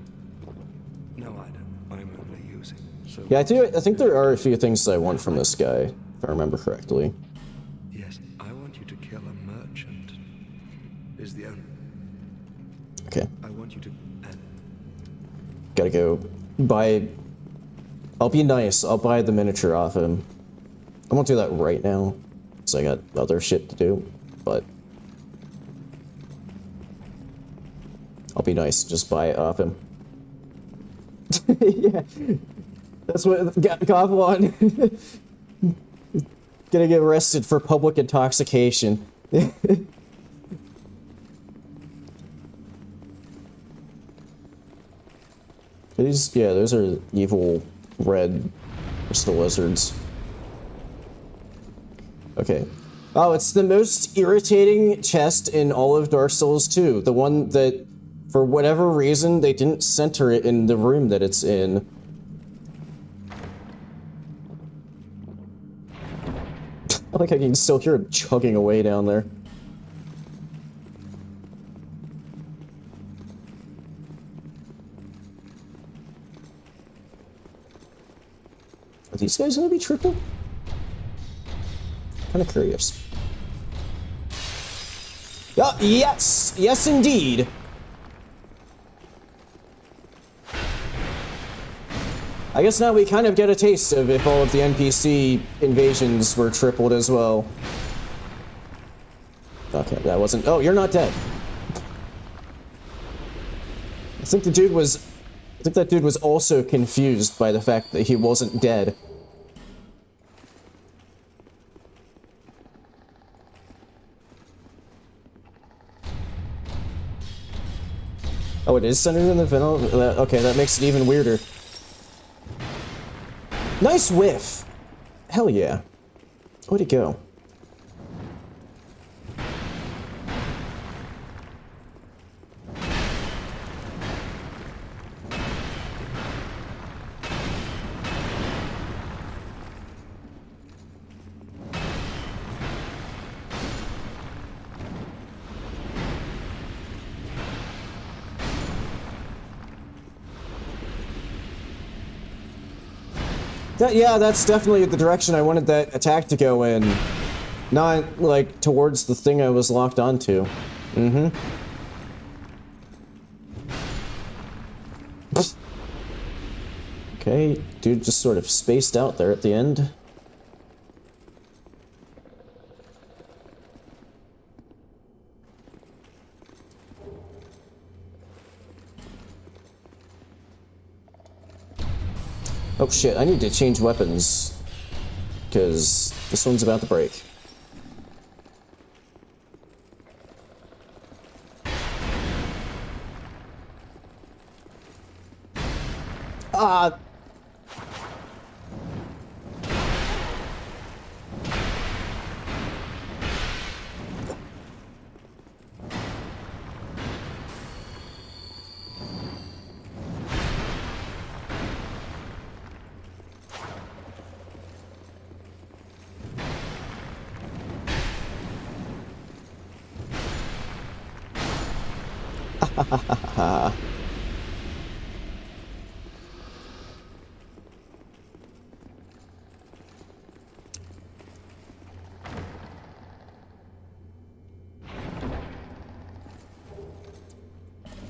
No item I'm only using. So Yeah, I think there are a few things that I want from this guy, if I remember correctly. yes, I want you to kill a merchant. Is the only. Okay. I want you to. Gotta go buy... I'll be nice, I'll buy the miniature off him. I won't do that right now, because I got other shit to do, but... I'll be nice, just buy it off him. Yeah, that's what Goblin gonna get arrested for public intoxication. These, yeah, those are evil red crystal lizards. Okay. Oh, it's the most irritating chest in all of Dark Souls 2. The one that, for whatever reason, they didn't center it in the room that it's in. I like how you can still hear it chugging away down there. Are these guys gonna be triple? Kinda curious. Oh, yes! Yes, indeed! I guess now we kind of get a taste of if all of the NPC invasions were tripled as well. Okay, that wasn't... Oh, you're not dead. I think that dude was also confused by the fact that he wasn't dead. Oh, it is centered in the venom? Okay, that makes it even weirder. Nice whiff! Hell yeah. Where'd it go? Yeah, that's definitely the direction I wanted that attack to go in. Not, like, towards the thing I was locked onto. Mm-hmm. Okay, dude just sort of spaced out there at the end. Oh shit, I need to change weapons, because this one's about to break. Ah!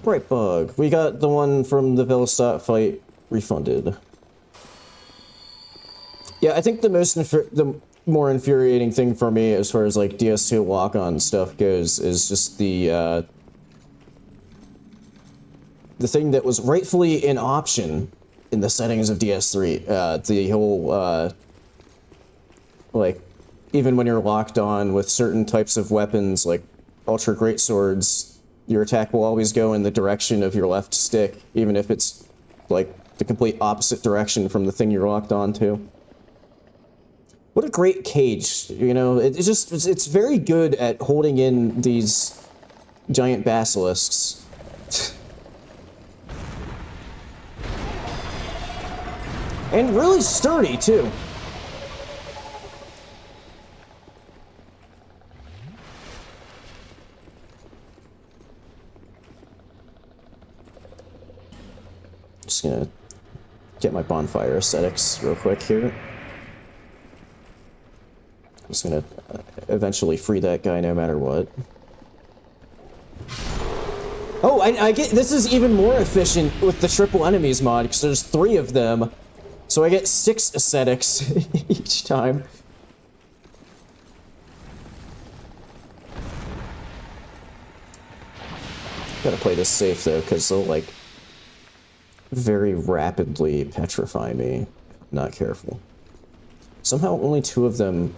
Bright bug. We got the one from the Velostat fight refunded. Yeah, I think the more infuriating thing for me as far as like DS2 lock-on stuff goes is just the thing that was rightfully an option in the settings of DS3. The whole like even when you're locked on with certain types of weapons like ultra great swords, your attack will always go in the direction of your left stick, even if it's like the complete opposite direction from the thing you're locked onto. What a great cage, you know, it's very good at holding in these giant basilisks. And really sturdy, too. just gonna get my bonfire aesthetics real quick here. I'm just gonna eventually free that guy no matter what. Oh, I get this is even more efficient with the triple enemies mod because there's 3 of them, so I get 6 aesthetics each time. Gotta play this safe though, because they'll like very rapidly petrify me if I'm not careful. Somehow only 2 of them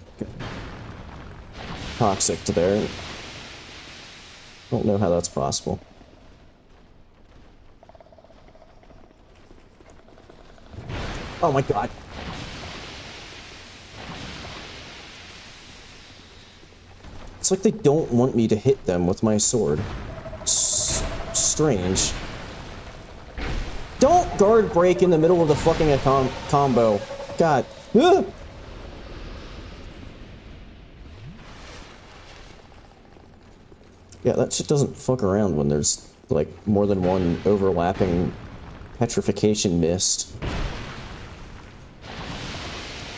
toxic to there. Don't know how that's possible. Oh my god. It's like they don't want me to hit them with my sword. Strange. Don't guard break in the middle of the fucking combo. God. Ah! Yeah, that shit doesn't fuck around when there's like more than one overlapping petrification mist.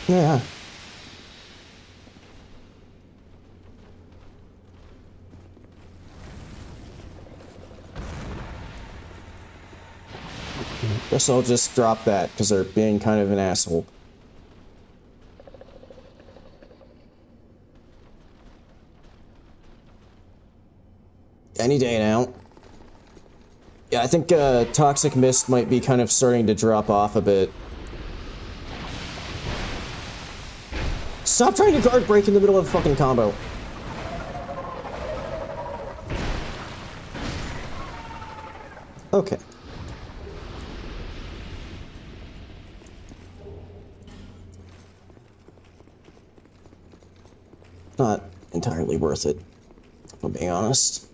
Yeah. Guess I'll just drop that, because they're being kind of an asshole. Any day now. Yeah, I think Toxic Mist might be kind of starting to drop off a bit. Stop trying to guard break in the middle of a fucking combo. Okay. Not entirely worth it, if I'm being honest.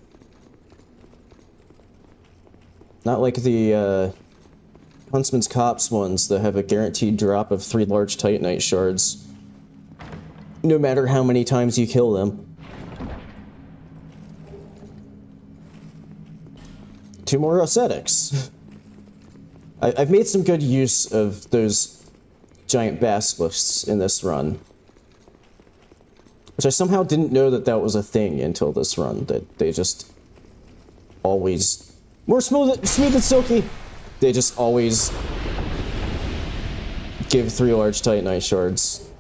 Not like the Huntsman's Cops ones that have a guaranteed drop of 3 large Titanite shards, no matter how many times you kill them. 2 more ascetics. I've made some good use of those giant basilisks in this run. Which I somehow didn't know that that was a thing until this run, that they just always... More smooth and silky! They just always give 3 large Titanite shards.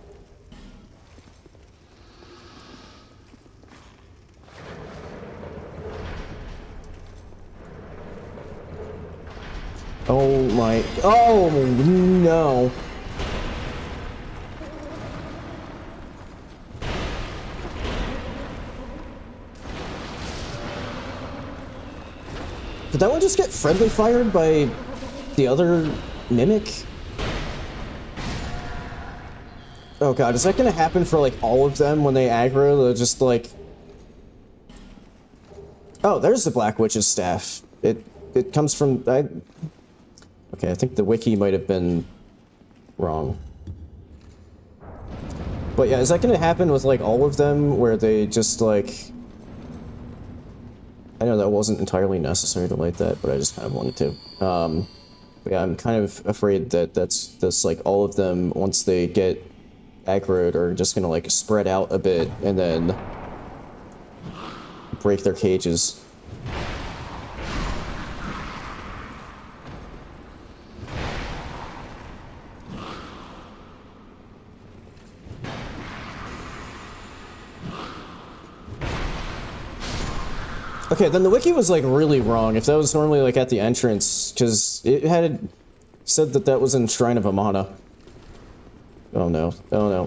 Oh my... Oh no! Did that one just get friendly fired by the other mimic? Oh god, is that gonna happen for like all of them when they aggro? They're just like... Oh, there's the Black Witch's staff. It comes from... Okay, I think the wiki might have been wrong. But yeah, is that gonna happen with like all of them where they just like... I know that wasn't entirely necessary to light that, but I just kind of wanted to. But yeah, I'm kind of afraid that that's like all of them, once they get aggroed, are just gonna like spread out a bit and then break their cages. Okay, then the wiki was like really wrong. If that was normally like at the entrance, because it had said that that was in Shrine of Amana. Oh no! Oh no!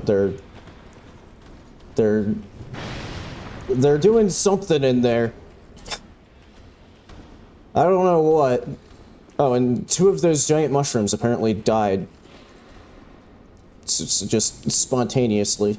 They're doing something in there. I don't know what. Oh, and 2 of those giant mushrooms apparently died. Just spontaneously.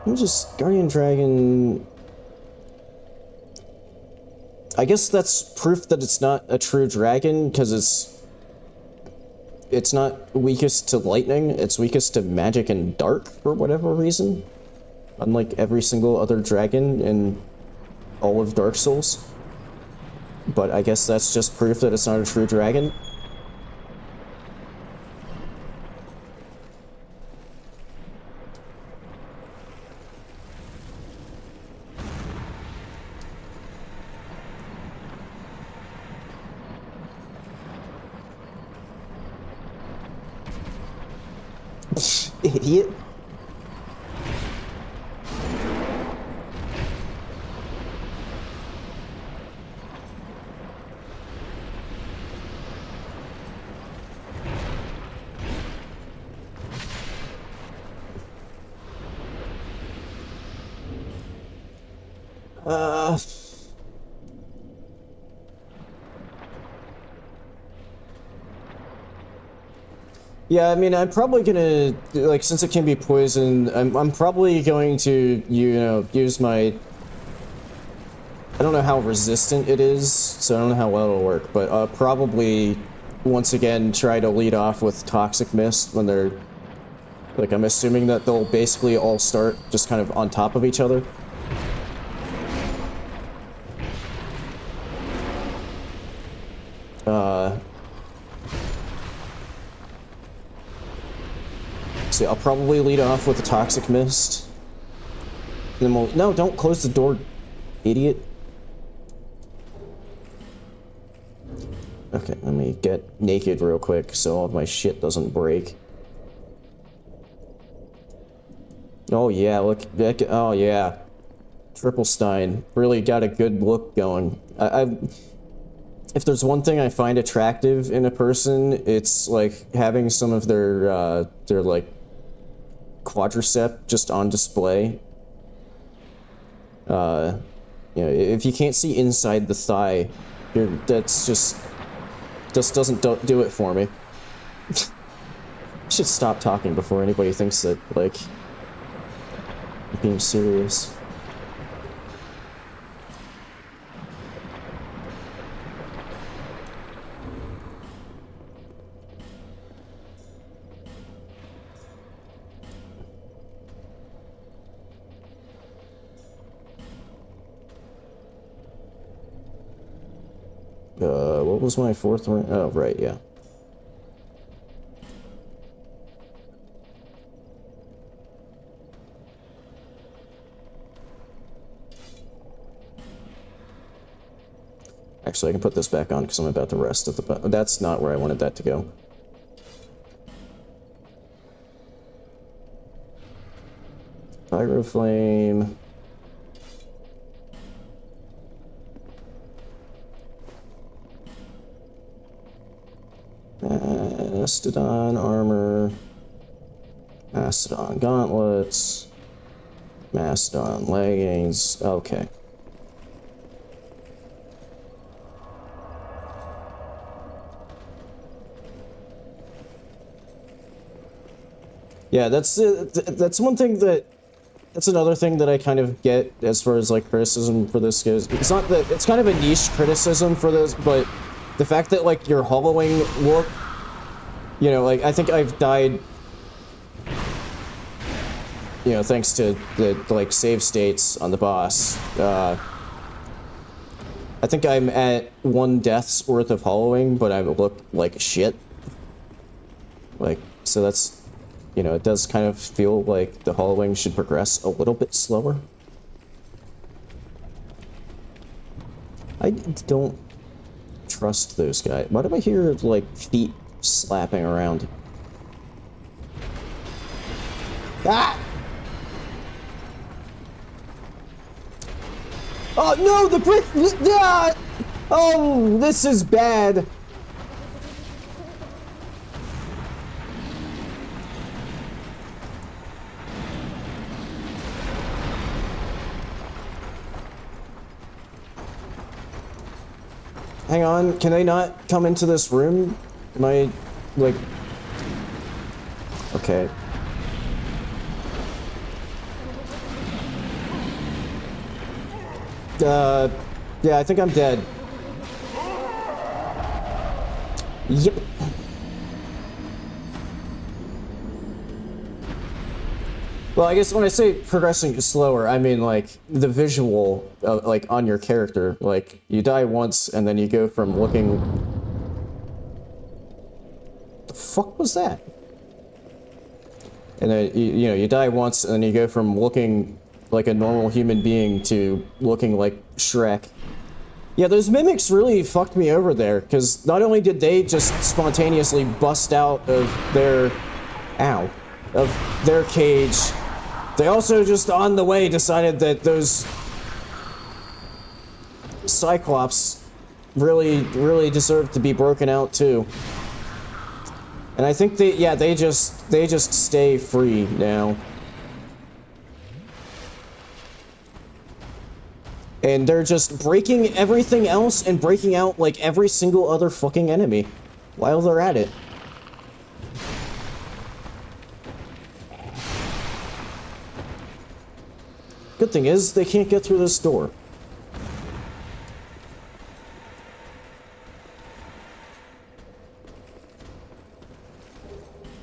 Let me just... Guardian Dragon... I guess that's proof that it's not a true dragon, because it's not weakest to lightning, it's weakest to magic and dark, for whatever reason. Unlike every single other dragon in all of Dark Souls. But I guess that's just proof that it's not a true dragon. Idiot. Yeah, I mean, I'm probably gonna, like, since it can be poisoned, I'm probably going to, you know, use my... I don't know how resistant it is, so I don't know how well it'll work, but probably, once again, try to lead off with Toxic Mist when they're... Like, I'm assuming that they'll basically all start just kind of on top of each other. See, I'll probably lead off with the Toxic Mist. And then we'll... No, don't close the door, idiot. Okay, let me get naked real quick so all of my shit doesn't break. Oh yeah, look, oh yeah. Triple Stein. Really got a good look going. If there's one thing I find attractive in a person, it's like having some of their like quadricep just on display. You know, if you can't see inside the thigh, that's just doesn't do it for me. I should stop talking before anybody thinks that, like, I'm being serious. What was my fourth one? Oh, right, yeah. Actually, I can put this back on because I'm about to rest at the... That's not where I wanted that to go. Pyroflame... Mastodon armor, Mastodon gauntlets, Mastodon leggings, okay. Yeah, that's one thing that's another thing that I kind of get as far as, like, criticism for this goes. It's not that, it's kind of a niche criticism for this, but the fact that, like, your hollowing look, you know, like, I think I've died, you know, thanks to the, like, save states on the boss. I think I'm at 1 death's worth of hollowing, but I look like shit. Like, so that's, you know, it does kind of feel like the hollowing should progress a little bit slower. I don't trust those guys. Why do I hear, like, feet slapping around? Ah! Oh no, the brick! Ah! Oh, this is bad. Hang on, can they not come into this room? Am I, like... Okay. Yeah, I think I'm dead. Yep. Well, I guess when I say progressing slower, I mean, like, the visual, like, on your character. Like, you die once, and then you go from looking... The fuck was that? And then, you know, you die once, and then you go from looking like a normal human being to looking like Shrek. Yeah, those mimics really fucked me over there, because not only did they just spontaneously bust out of their... Ow. Of their cage, they also just on the way decided that those... Cyclops really deserved to be broken out too. And I think they just stay free now. And they're just breaking everything else and breaking out like every single other fucking enemy while they're at it. Good thing is, they can't get through this door.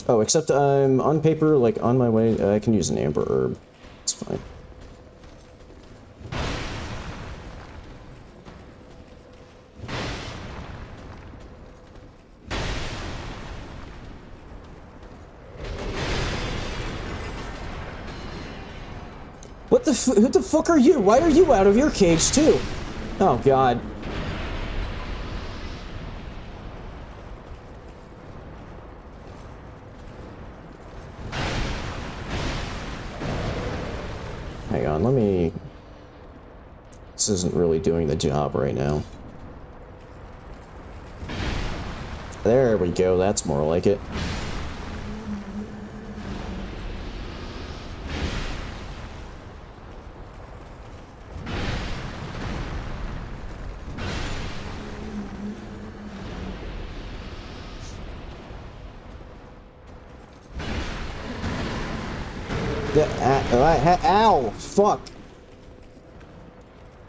Oh, except I'm on paper, like, on my way. I can use an amber herb. It's fine. What the who the fuck are you? Why are you out of your cage, too? Oh, God. Hang on, let me... This isn't really doing the job right now. There we go, that's more like it. Ow! Fuck!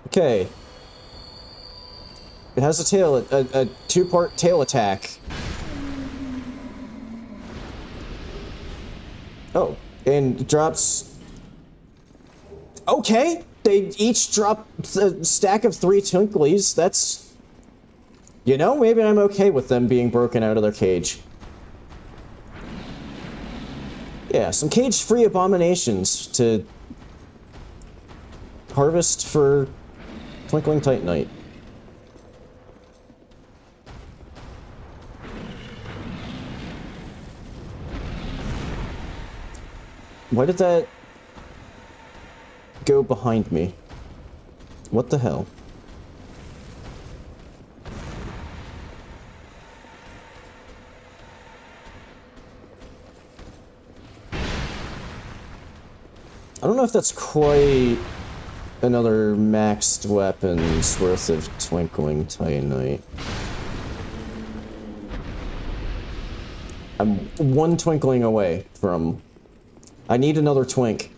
Okay. It has a tail, a two-part tail attack. Oh, and drops... Okay! They each drop a stack of 3 twinklies. That's... You know, maybe I'm okay with them being broken out of their cage. Yeah, some cage-free abominations to harvest for Twinkling Titanite. Why did that go behind me? What the hell? I don't know if that's quite another maxed weapons worth of Twinkling Titanite. I'm 1 twinkling away from... I need another twink.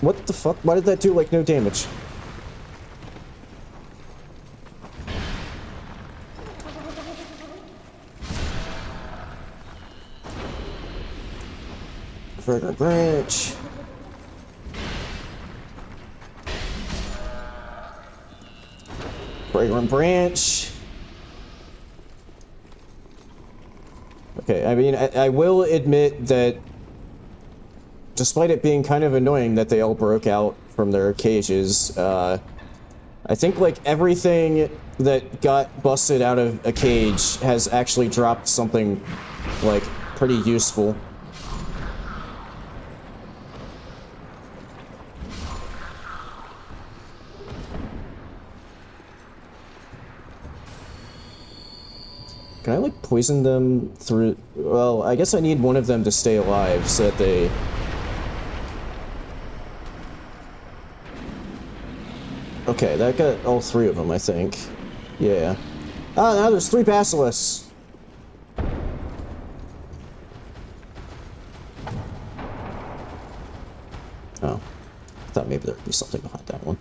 What the fuck? Why did that do, like, no damage? Fragrant branch. Fragrant branch. Okay, I mean, I will admit that despite it being kind of annoying that they all broke out from their cages, I think, like, everything that got busted out of a cage has actually dropped something, like, pretty useful. Can I, like, poison them through... Well, I guess I need one of them to stay alive so that they... Okay, that got all three of them, I think. Yeah. Ah, now there's 3 basilisks! Oh. I thought maybe there'd be something behind that one.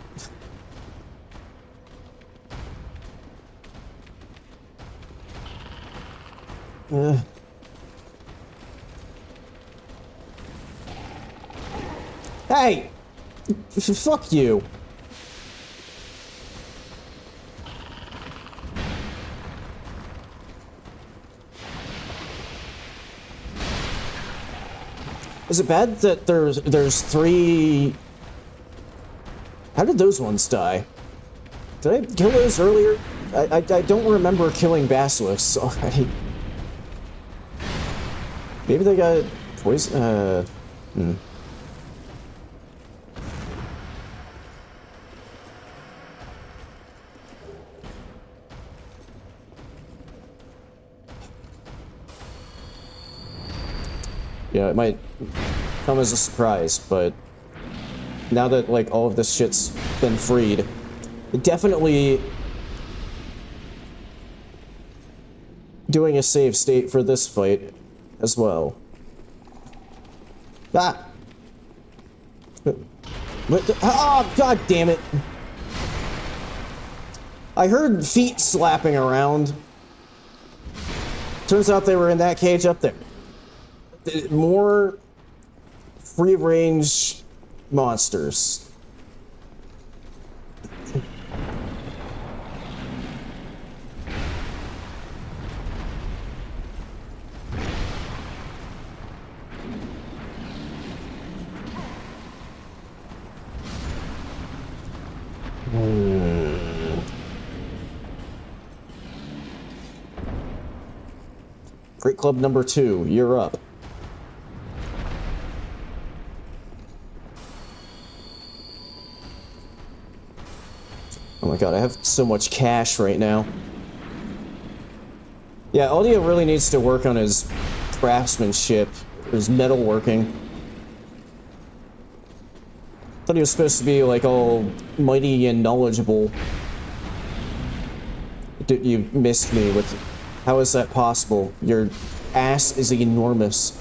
Hey! Fuck you! Is it bad that there's 3... How did those ones die? Did I kill those earlier? I don't remember killing basilisks already. Maybe they got poison. Yeah, it might come as a surprise, but now that, like, all of this shit's been freed, definitely doing a save state for this fight as well. Ah! What the, oh, god damn it! I heard feet slapping around. Turns out they were in that cage up there. More free-range monsters. Great Club number 2, you're up. Oh my god, I have so much cash right now. Yeah, Audio really needs to work on his craftsmanship, his metalworking. Thought he was supposed to be, like, all mighty and knowledgeable. Dude, you missed me with... How is that possible? Your ass is enormous.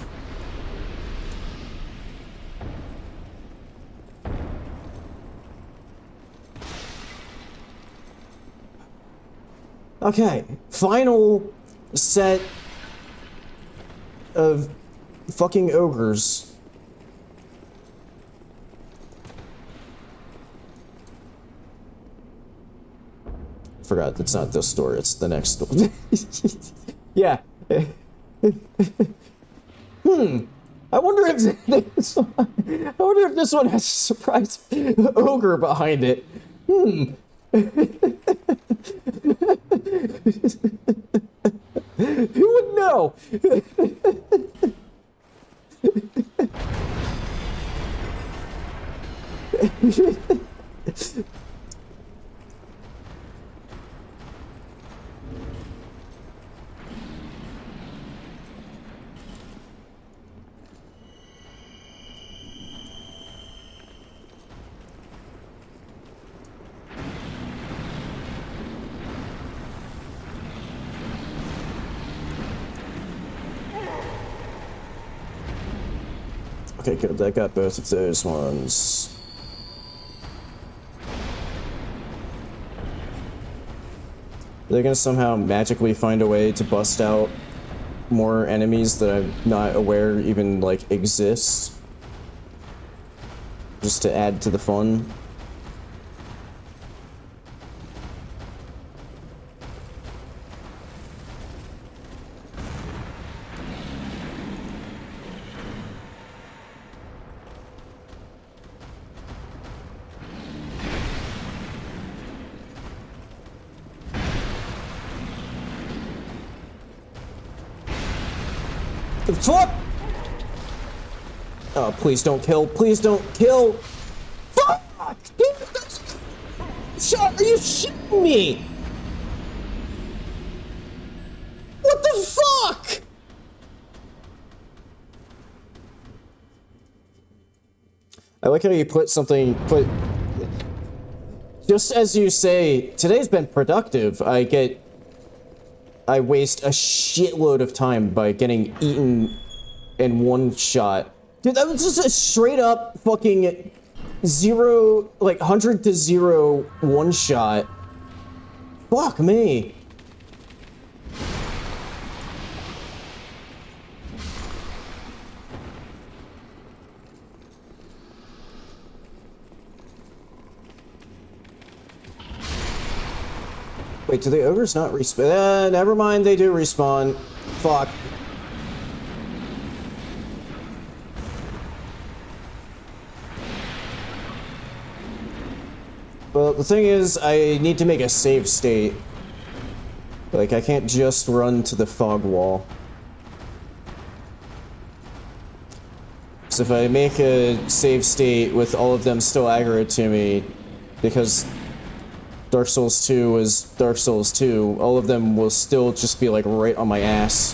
Okay, final set of fucking ogres. Forgot, it's not this door, it's the next door. Yeah. I wonder if this one has a surprise ogre behind it. Who would know? Okay, good. I got both of those ones. They're gonna somehow magically find a way to bust out more enemies that I'm not aware even, like, exist. Just to add to the fun. Fuck! Oh, please don't kill. Please don't kill. Fuck! Shot, are you shitting me? What I like how you put just as you say, today's been productive. I waste a shitload of time by getting eaten in one shot. Dude, that was just a straight up fucking 100 to 0 one shot. Fuck me. Wait, do the ogres not respawn? Never mind, they do respawn. Fuck. Well, the thing is, I need to make a save state. Like, I can't just run to the fog wall. So if I make a save state with all of them still aggro to me, because Dark Souls 2 was Dark Souls 2, all of them will still just be like right on my ass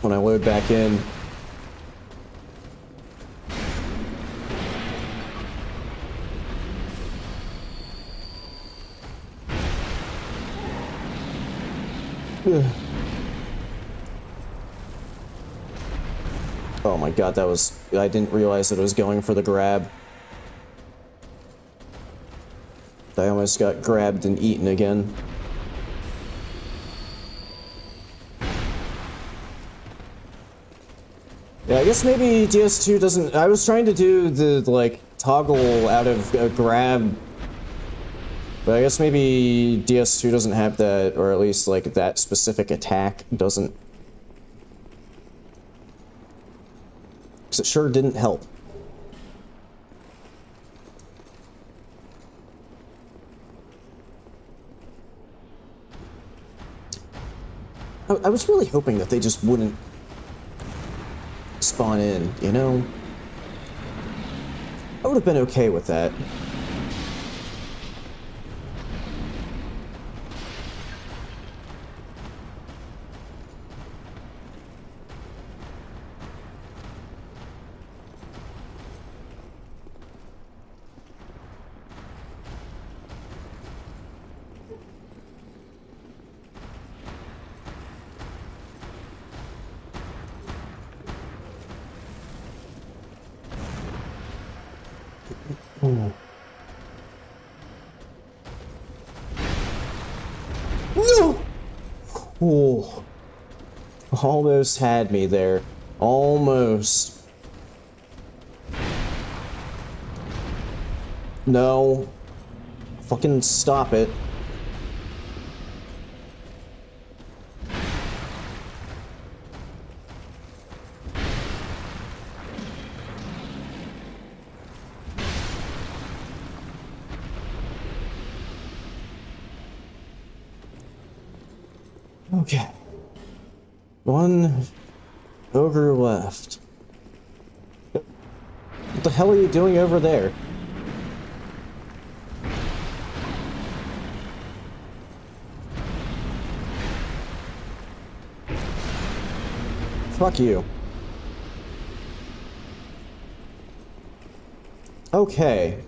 when I load back in. Oh my god, that was... I didn't realize that it was going for the grab. I almost got grabbed and eaten again. Yeah, I guess maybe DS2 doesn't... I was trying to do the, like, toggle out of grab. But I guess maybe DS2 doesn't have that, or at least, like, that specific attack doesn't. Because it sure didn't help. I was really hoping that they just wouldn't spawn in, you know? I would have been okay with that. No! Oh. Almost had me there. Almost. No. Fucking stop it. Okay. One ogre left. What the hell are you doing over there? Fuck you. Okay.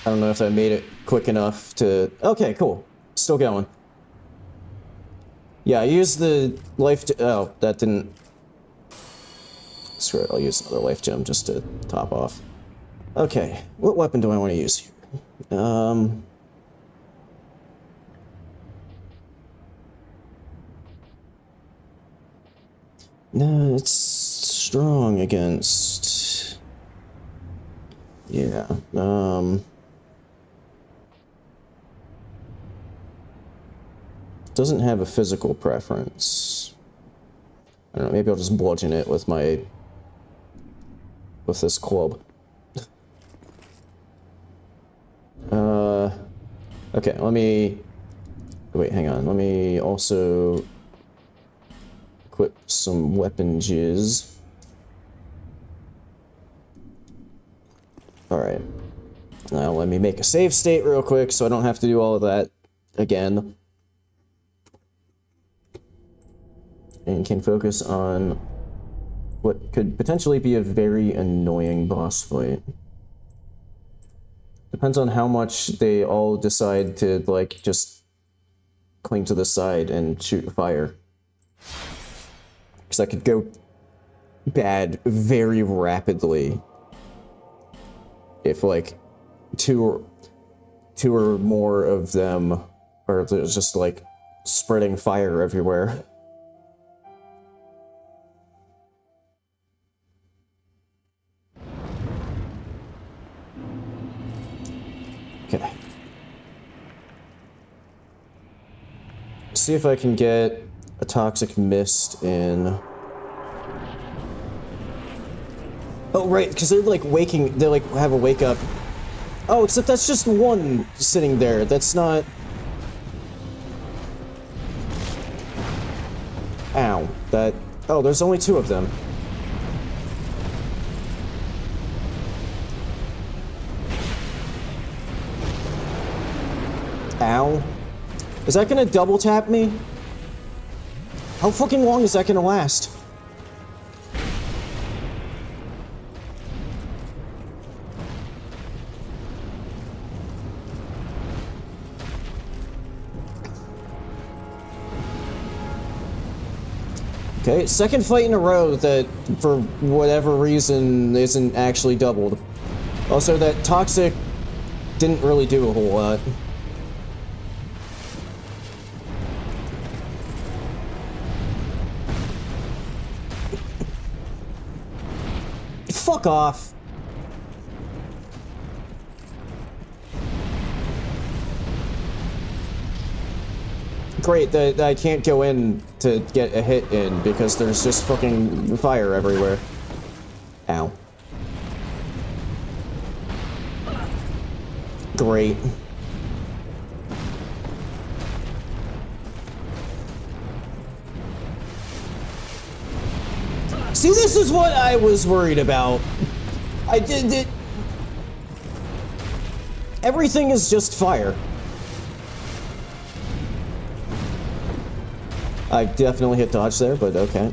I don't know if I made it quick enough to... Okay, cool. Still going. Yeah, I used the life... Oh, that didn't... Screw it, I'll use another life gem just to top off. Okay, what weapon do I want to use here? No, it's strong against... Yeah, doesn't have a physical preference. I don't know, maybe I'll just bludgeon it with my... with this club. Okay, let me... Wait, hang on, let me also... equip some weapon jizz. Alright. Now let me make a save state real quick so I don't have to do all of that again. And can focus on what could potentially be a very annoying boss fight. Depends on how much they all decide to, like, just cling to the side and shoot fire. Because that could go bad very rapidly. If, like, two or more of them are just, like, spreading fire everywhere. Okay. See if I can get a toxic mist in. Oh, right, because they're like waking, they like have a wake up. Oh, except that's just one sitting there. That's not. Ow. That. Oh, there's only two of them. Ow. Is that gonna double tap me? How fucking long is that gonna last? Okay, second fight in a row that, for whatever reason, isn't actually doubled. Also, that toxic didn't really do a whole lot. Fuck off. Great that I can't go in to get a hit in because there's just fucking fire everywhere. Ow. Great. See, this is what I was worried about. I did it. Everything is just fire. I definitely hit dodge there, but okay.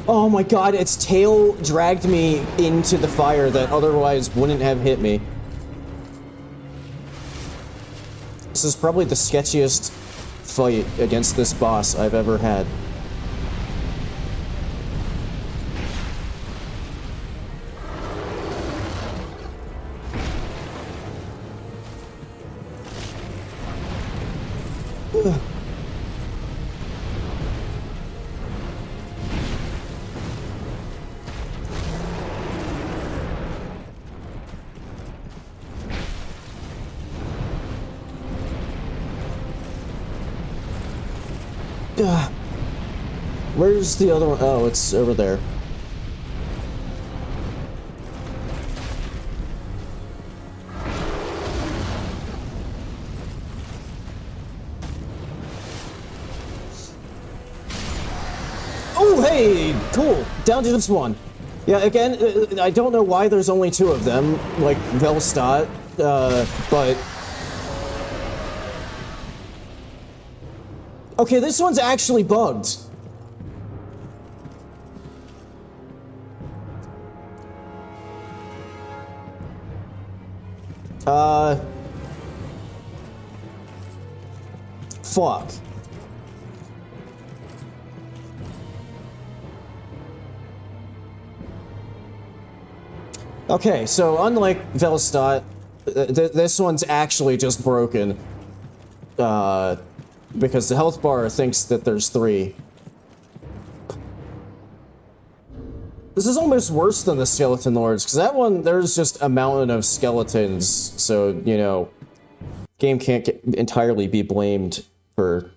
Oh my god, its tail dragged me into the fire that otherwise wouldn't have hit me. This is probably the sketchiest fight against this boss I've ever had. Where's the other one? Oh, it's over there. Oh, hey! Cool! Down to this one. Yeah, again, I don't know why there's only two of them, like Velstadt, but... Okay, this one's actually bugged. Fuck. Okay, so unlike Velstadt, this one's actually just broken. Because the health bar thinks that there's three. This is almost worse than the Skeleton Lords, because that one, there's just a mountain of skeletons, so, you know, game can't entirely be blamed for...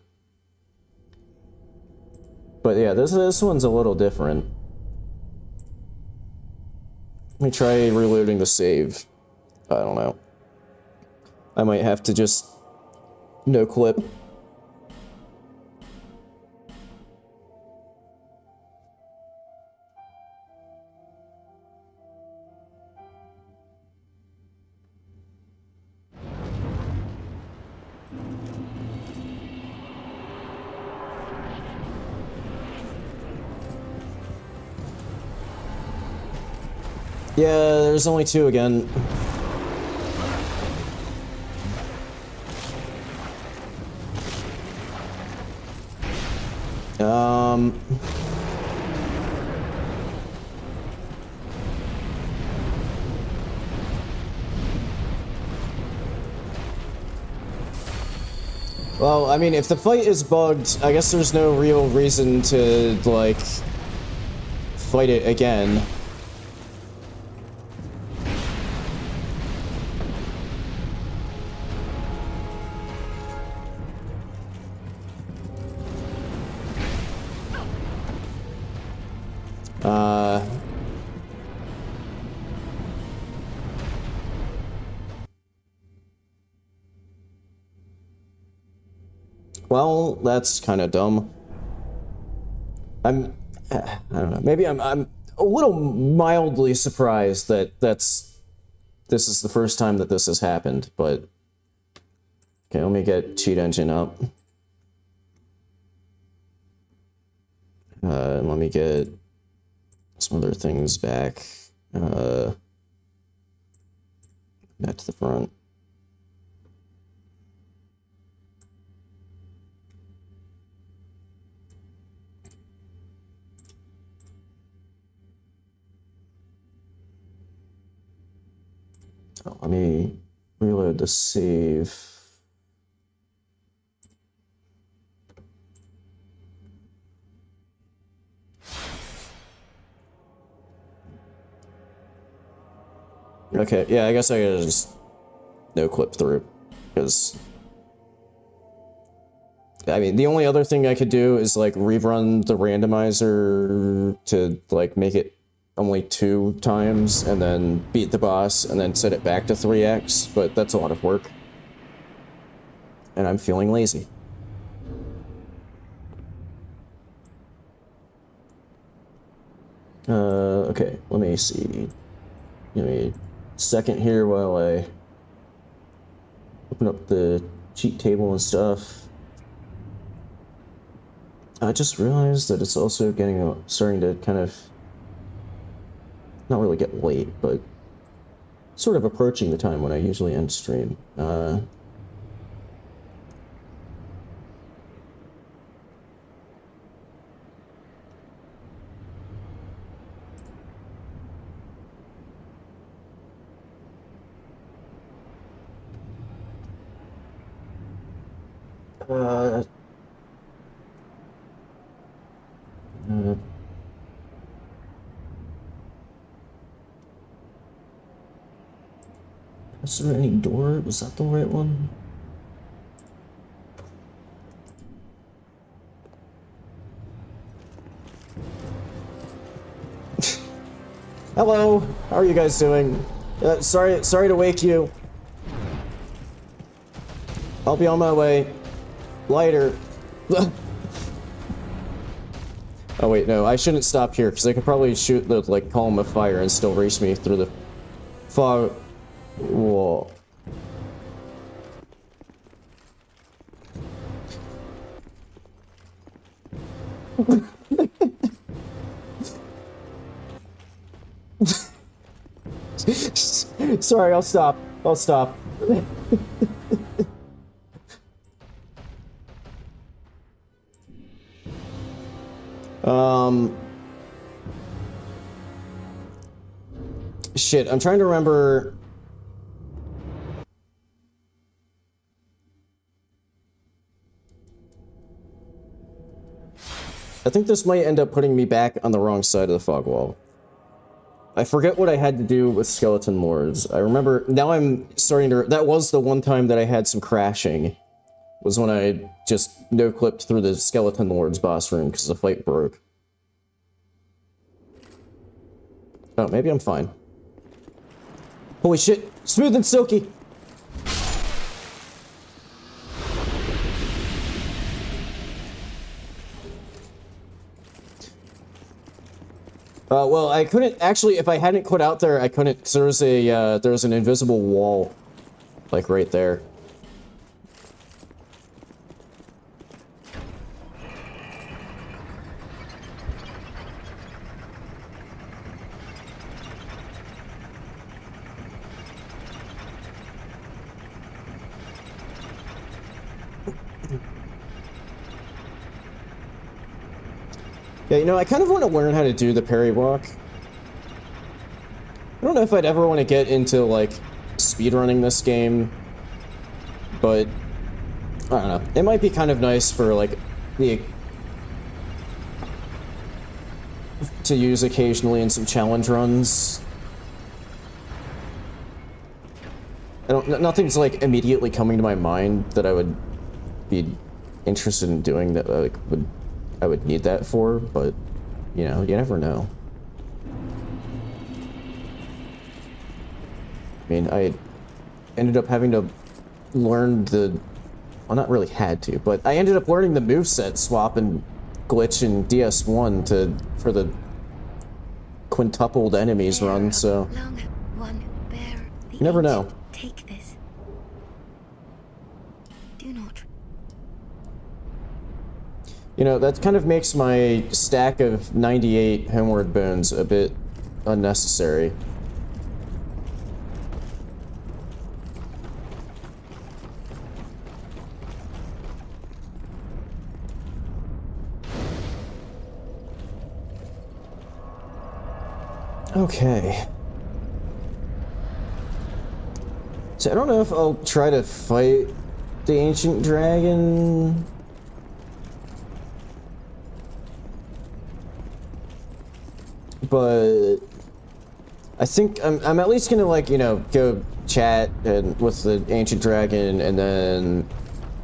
But yeah, this one's a little different. Let me try reloading the save. I don't know. I might have to just no-clip Yeah, there's only 2 again. Well, I mean, if the fight is bugged, I guess there's no real reason to, like, fight it again. Well, that's kind of dumb. I don't know. Maybe I'm a little mildly surprised that this is the first time that this has happened, but okay, let me get cheat engine up. Let me get some other things back. Back to the front. Oh, let me reload the save. Okay, yeah, I guess I gotta just no clip through, because I mean, the only other thing I could do is like rerun the randomizer to like make it only 2 times and then beat the boss and then set it back to 3x, but that's a lot of work. And I'm feeling lazy. Okay, let me see. Give me a second here while I open up the cheat table and stuff. I just realized that it's also starting to kind of not really get late, but sort of approaching the time when I usually end stream. Is there any door? Was that the right one? Hello, how are you guys doing? Sorry to wake you. I'll be on my way. Later. Oh wait, no, I shouldn't stop here, because they could probably shoot the, like, column of fire and still race me through the fog wall. Sorry, I'll stop. I'll stop. Shit, I'm trying to remember. I think this might end up putting me back on the wrong side of the fog wall. I forget what I had to do with Skeleton Lords. I remember, now I'm starting to, that was the one time that I had some crashing. Was when I just no-clipped through the Skeleton Lords boss room because the fight broke. Oh, maybe I'm fine. Holy shit, smooth and silky! Well, I couldn't, actually, if I hadn't quit out there, I couldn't, because there was an invisible wall, like, right there. Yeah, you know, I kind of want to learn how to do the parry walk. I don't know if I'd ever want to get into, like, speedrunning this game, but I don't know. It might be kind of nice for, like, to use occasionally in some challenge runs. Nothing's, like, immediately coming to my mind that I would be interested in doing that, like, I would need that for, but, you know, you never know. I mean, I ended up having to learn the... Well, not really had to, but I ended up learning the moveset swap and glitch in DS1 for the quintupled enemies run, so... Long one bear. You never know. Take this. Do not. You know, that kind of makes my stack of 98 homeward bones a bit unnecessary. Okay. So I don't know if I'll try to fight the ancient dragon. But I think I'm at least gonna, like, you know, go chat with the ancient dragon, and then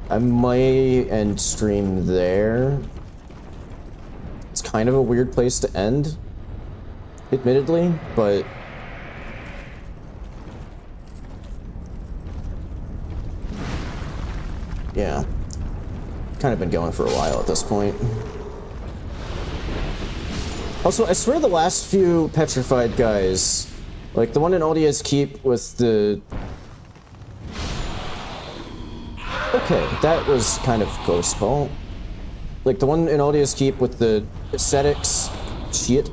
I might end stream there. It's kind of a weird place to end, admittedly, but yeah, kind of been going for a while at this point. Also, I swear the last few petrified guys, like the one in Aldia's Keep with the... Okay, that was kind of close call. Like the one in Aldia's Keep with the ascetics shit.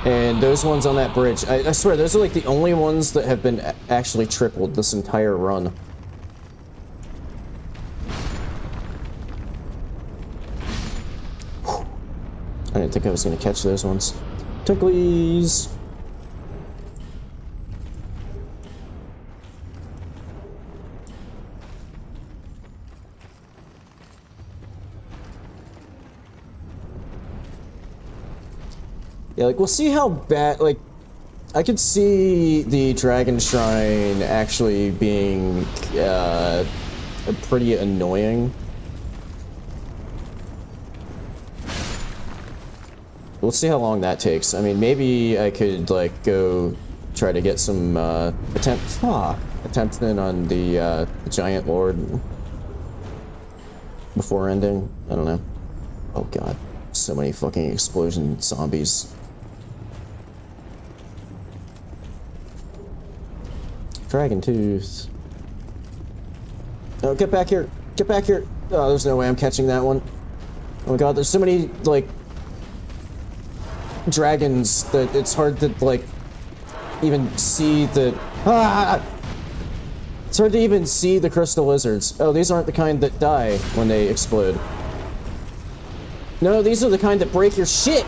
And those ones on that bridge, I swear, those are like the only ones that have been actually tripled this entire run. I didn't think I was going to catch those ones. Ticklies! Yeah, like, we'll see how bad, like, I could see the Dragon Shrine actually being, pretty annoying. We'll see how long that takes. I mean, maybe I could, like, go try to get some, attempt in on the Giant Lord before ending. I don't know. Oh god. So many fucking explosion zombies. Dragon Tooth. Oh, get back here! Get back here! Oh, there's no way I'm catching that one. Oh my god, there's so many, like, dragons that it's hard to, like, even see the... Ah! It's hard to even see the crystal lizards. Oh, these aren't the kind that die when they explode. No, these are the kind that break your shit!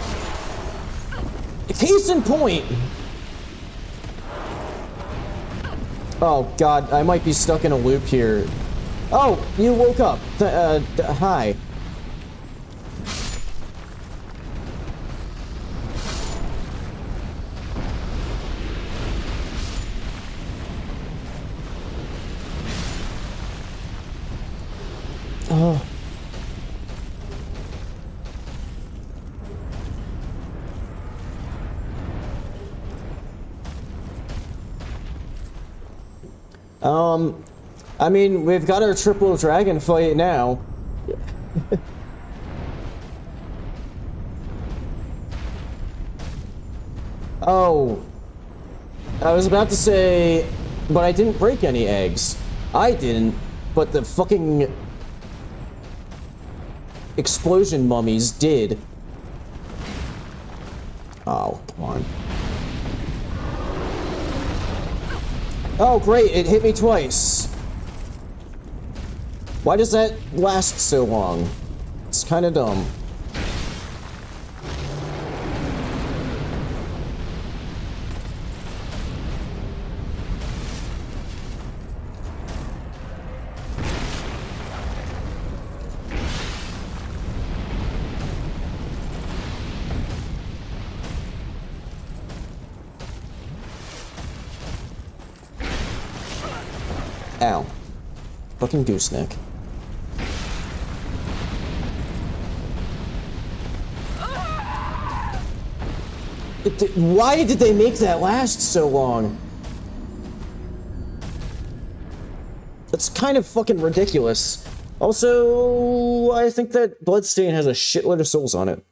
Case in point! Oh god, I might be stuck in a loop here. Oh, you woke up. Hi. Oh. I mean, we've got our triple dragon fight now. Oh. I was about to say, but I didn't break any eggs. I didn't, but the fucking explosion mummies did. Oh, come on. Oh, great, it hit me twice. Why does that last so long? It's kind of dumb. Ow. Fucking gooseneck. Why did they make that last so long? That's kind of fucking ridiculous. Also, I think that Bloodstain has a shitload of souls on it.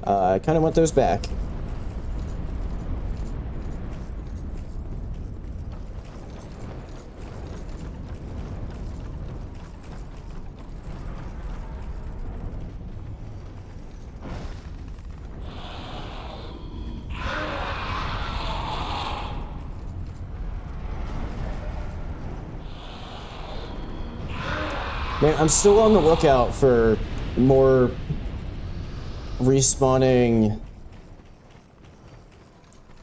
I kind of want those back. Man, I'm still on the lookout for more respawning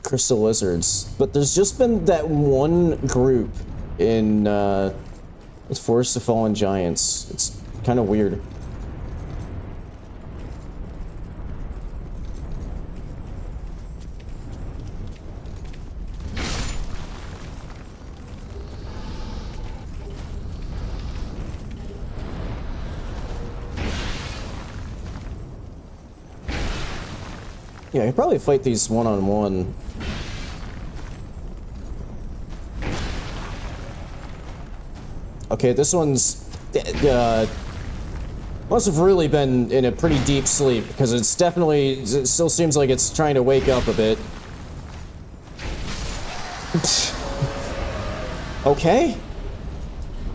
crystal lizards, but there's just been that one group in Forest of Fallen Giants. It's kind of weird. Yeah, I could probably fight these one-on-one. Okay, this one's... must have really been in a pretty deep sleep, because it's definitely... It still seems like it's trying to wake up a bit. Okay.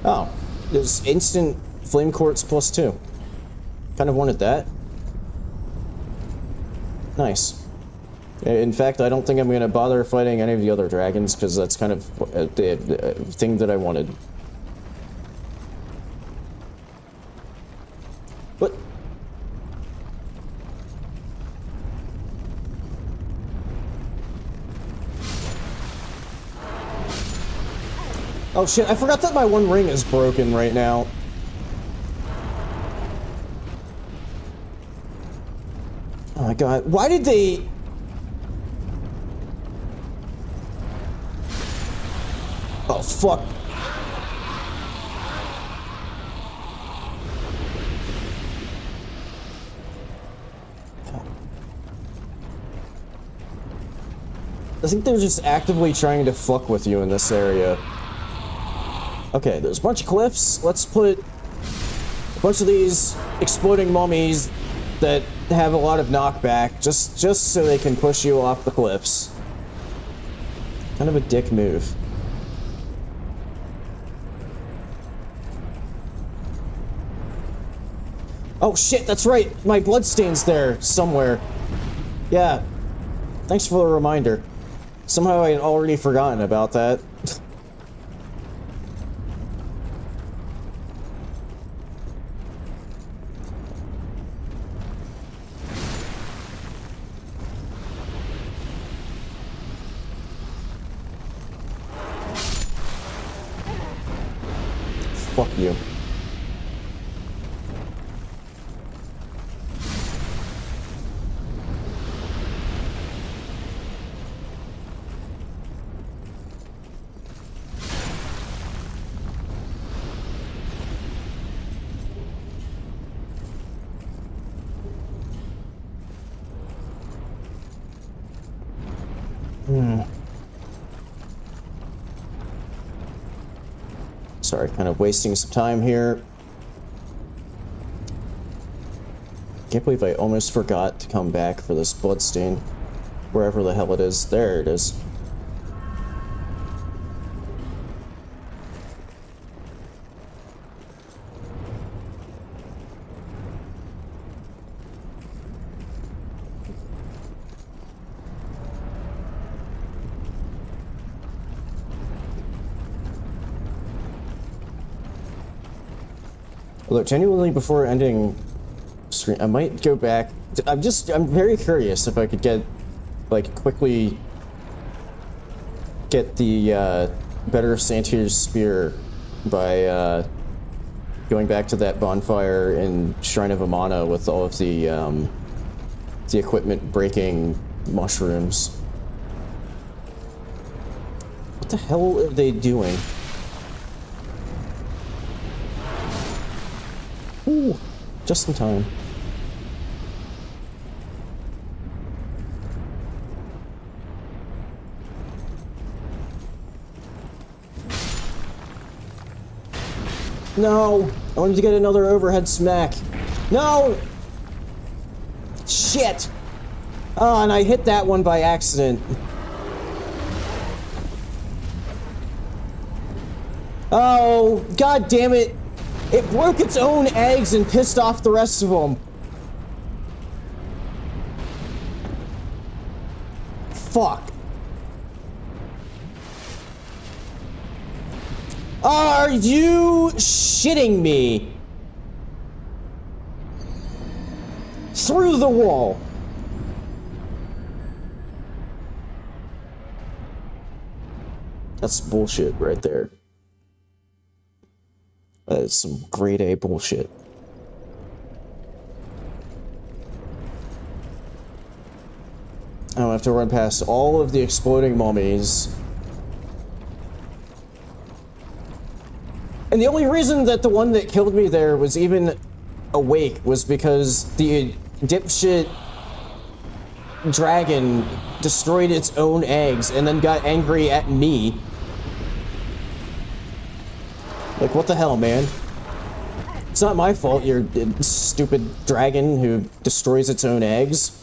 Oh, there's instant Flame Quartz +2. Kind of wanted that. Nice. In fact, I don't think I'm going to bother fighting any of the other dragons, because that's kind of the thing that I wanted. What? Oh shit, I forgot that my one ring is broken right now. Oh my god, why did they... Oh fuck. I think they're just actively trying to fuck with you in this area. Okay, there's a bunch of cliffs. Let's put a bunch of these exploding mummies that have a lot of knockback, just so they can push you off the cliffs. Kind of a dick move. Oh shit, that's right! My bloodstain's there somewhere. Yeah. Thanks for the reminder. Somehow I had already forgotten about that. Fuck you. Sorry, kind of wasting some time here. Can't believe I almost forgot to come back for this bloodstain. Wherever the hell it is. There it is. Look, genuinely, before ending stream, I might go back. I'm very curious if I could get, like, quickly get the, better Santier's Spear by, going back to that bonfire in Shrine of Amana with all of the equipment breaking mushrooms. the hell are they doing? Ooh, just in time. No! I wanted to get another overhead smack. No! Shit! Oh, and I hit that one by accident. Oh, god damn it! It broke its own eggs and pissed off the rest of them. Fuck. Are you shitting me? Through the wall. That's bullshit right there. That is some grade A bullshit. I don't have to run past all of the exploding mummies. And the only reason that the one that killed me there was even awake was because the dipshit dragon destroyed its own eggs and then got angry at me. Like, what the hell, man? It's not my fault you're a stupid dragon who destroys its own eggs.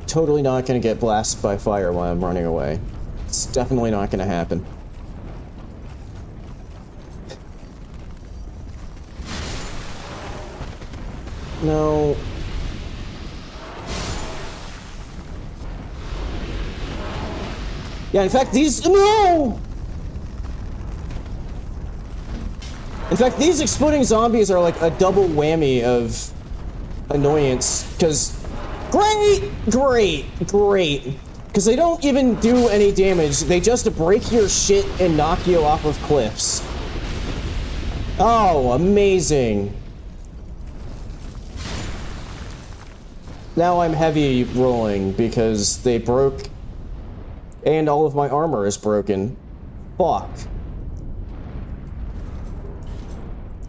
Totally not gonna get blasted by fire while I'm running away. It's definitely not gonna happen. No. Yeah, in fact, these... No! In fact, these exploding zombies are like a double whammy of annoyance, because... Great! Because they don't even do any damage, they just break your shit and knock you off of cliffs. Oh, amazing. Now I'm heavy rolling because they broke... And all of my armor is broken. Fuck.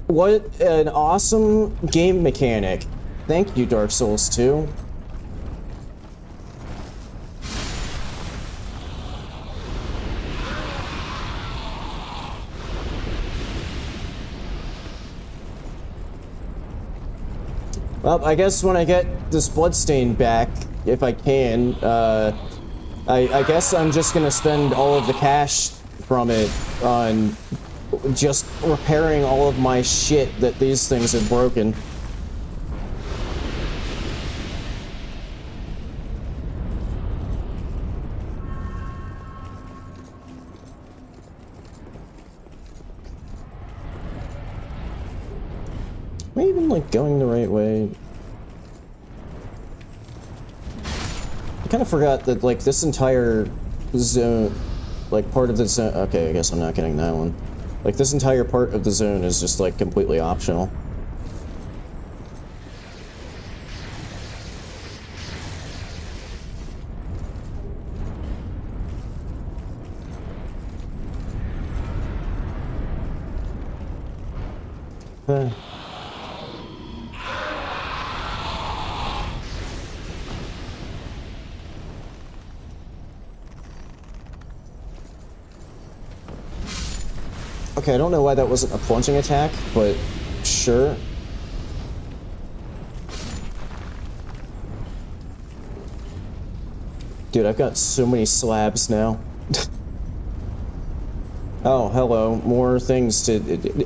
What an awesome game mechanic. Thank you, Dark Souls 2. Well, I guess when I get this bloodstain back, if I can, I guess I'm just gonna spend all of the cash from it on just repairing all of my shit that these things have broken. Am I even, like, going the right way? I kind of forgot that, like, this entire zone, like, part of the zone... Okay, I guess I'm not getting that one. Like, this entire part of the zone is just, like, completely optional. Okay, I don't know why that wasn't a plunging attack, but sure. Dude, I've got so many slabs now. Oh, hello. More things to...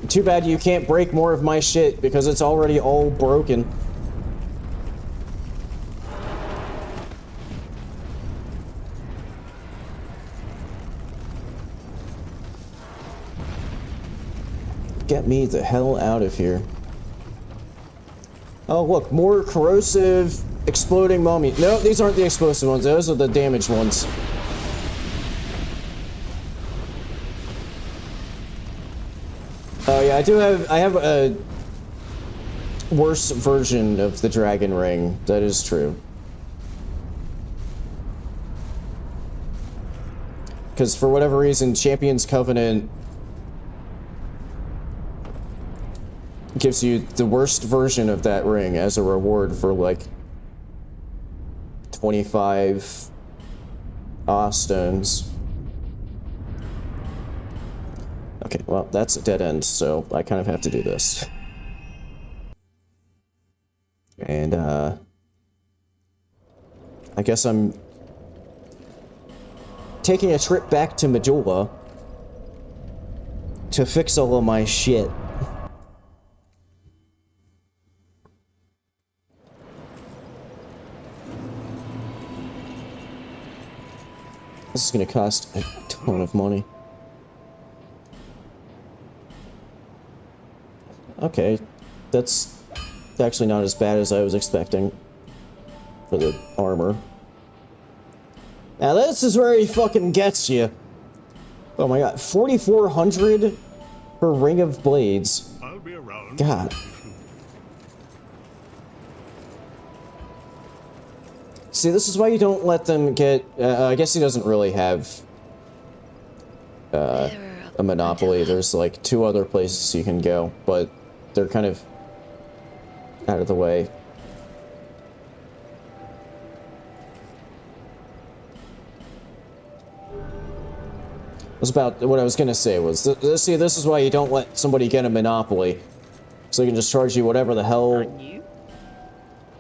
Too bad you can't break more of my shit, because it's already all broken. Get me the hell out of here. Oh, look, more corrosive, exploding mummies. No, these aren't the explosive ones. Those are the damaged ones. Oh yeah, I have a worse version of the dragon ring. That is true. Because for whatever reason, Champion's Covenant gives you the worst version of that ring as a reward for like 25 stones. Okay, well, that's a dead end, so I kind of have to do this. And, I guess I'm taking a trip back to Medulla to fix all of my shit. This is gonna cost a ton of money. Okay, that's actually not as bad as I was expecting for the armor. Now this is where he fucking gets you. Oh my god, 4,400 for Ring of Blades. I'll be around. God. See, this is why you don't let them get... I guess he doesn't really have a monopoly. There's like 2 other places you can go, but they're kind of out of the way. What I was gonna say was, see, this is why you don't let somebody get a monopoly. So they can just charge you whatever the hell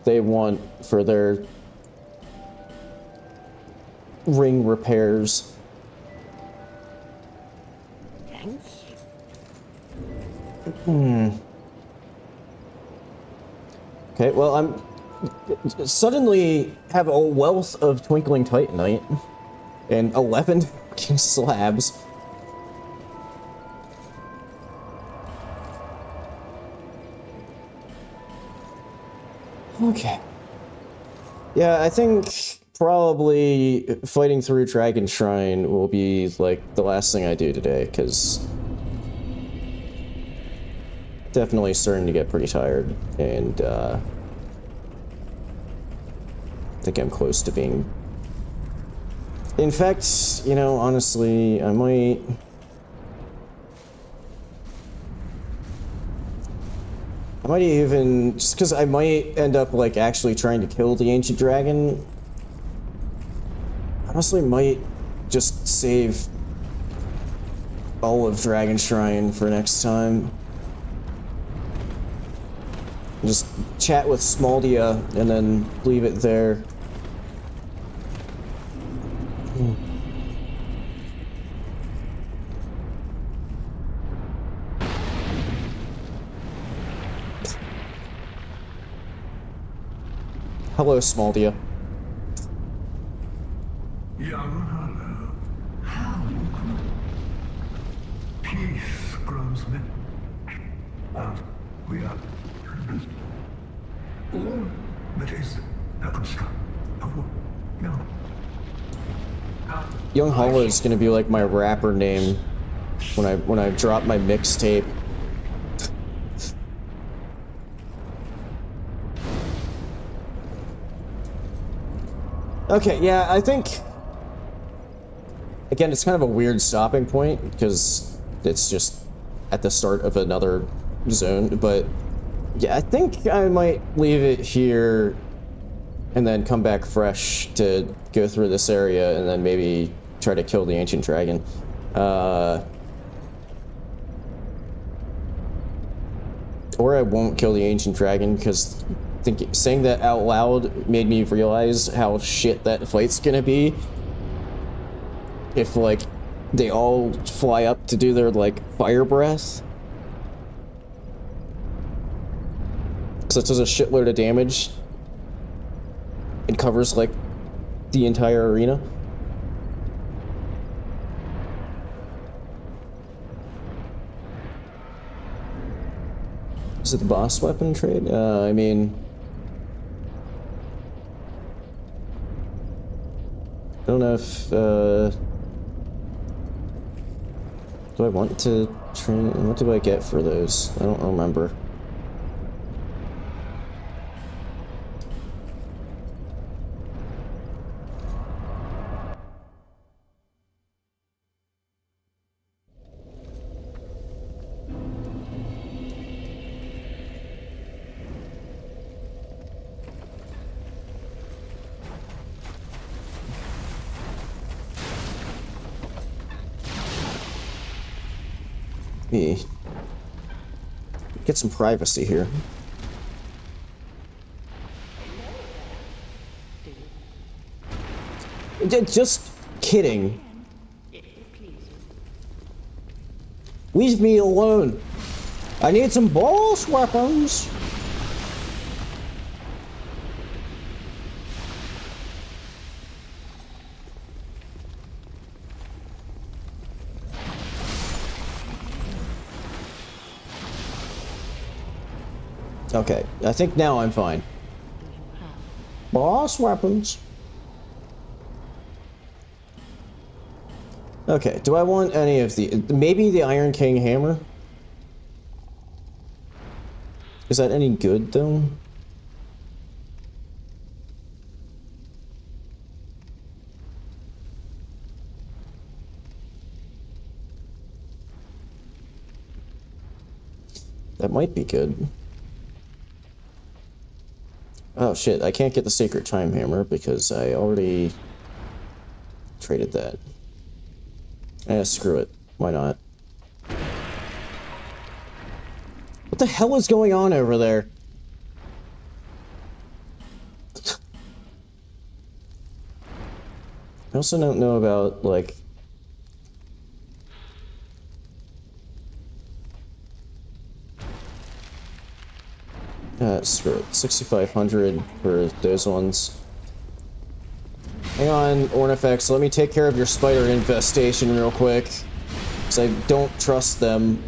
they want for their ring repairs. Okay, well, I'm suddenly have a wealth of Twinkling Titanite and 11 fucking slabs. Okay. Yeah, I think probably fighting through Dragon Shrine will be like the last thing I do today, because definitely starting to get pretty tired, and I think I'm close to being... In fact, you know, honestly, I might even, just because I might end up like actually trying to kill the ancient dragon, honestly might just save all of Dragon Shrine for next time. Just chat with Smaldia and then leave it there. Hello, Smaldia. Young Hollow, how you grow. Peace grows me. And we are all that is a construct. Oh, no. Young Hollow is gonna be like my rapper name when I drop my mixtape. Okay, yeah, I think again it's kind of a weird stopping point because it's just at the start of another zone, but yeah, I think I might leave it here and then come back fresh to go through this area and then maybe try to kill the ancient dragon. Or I won't kill the ancient dragon, because saying that out loud made me realize how shit that fight's gonna be. If, like, they all fly up to do their, like, fire breath. Because it does a shitload of damage. It covers, like, the entire arena. So Is it the boss weapon trade? I mean... I don't know if, do I want to train? What do I get for those? I don't remember. Get some privacy here. Just kidding. Leave me alone. I need some boss weapons. Okay, I think now I'm fine. Boss weapons. Okay, do I want any of the... Maybe the Iron King hammer? Is that any good, though? That might be good. Oh shit, I can't get the Sacred Time Hammer because I already traded that. Screw it. Why not? What the hell is going on over there? I also don't know about, like... screw it. 6,500 for those ones. Hang on, Ornifex, let me take care of your spider infestation real quick. Because I don't trust them.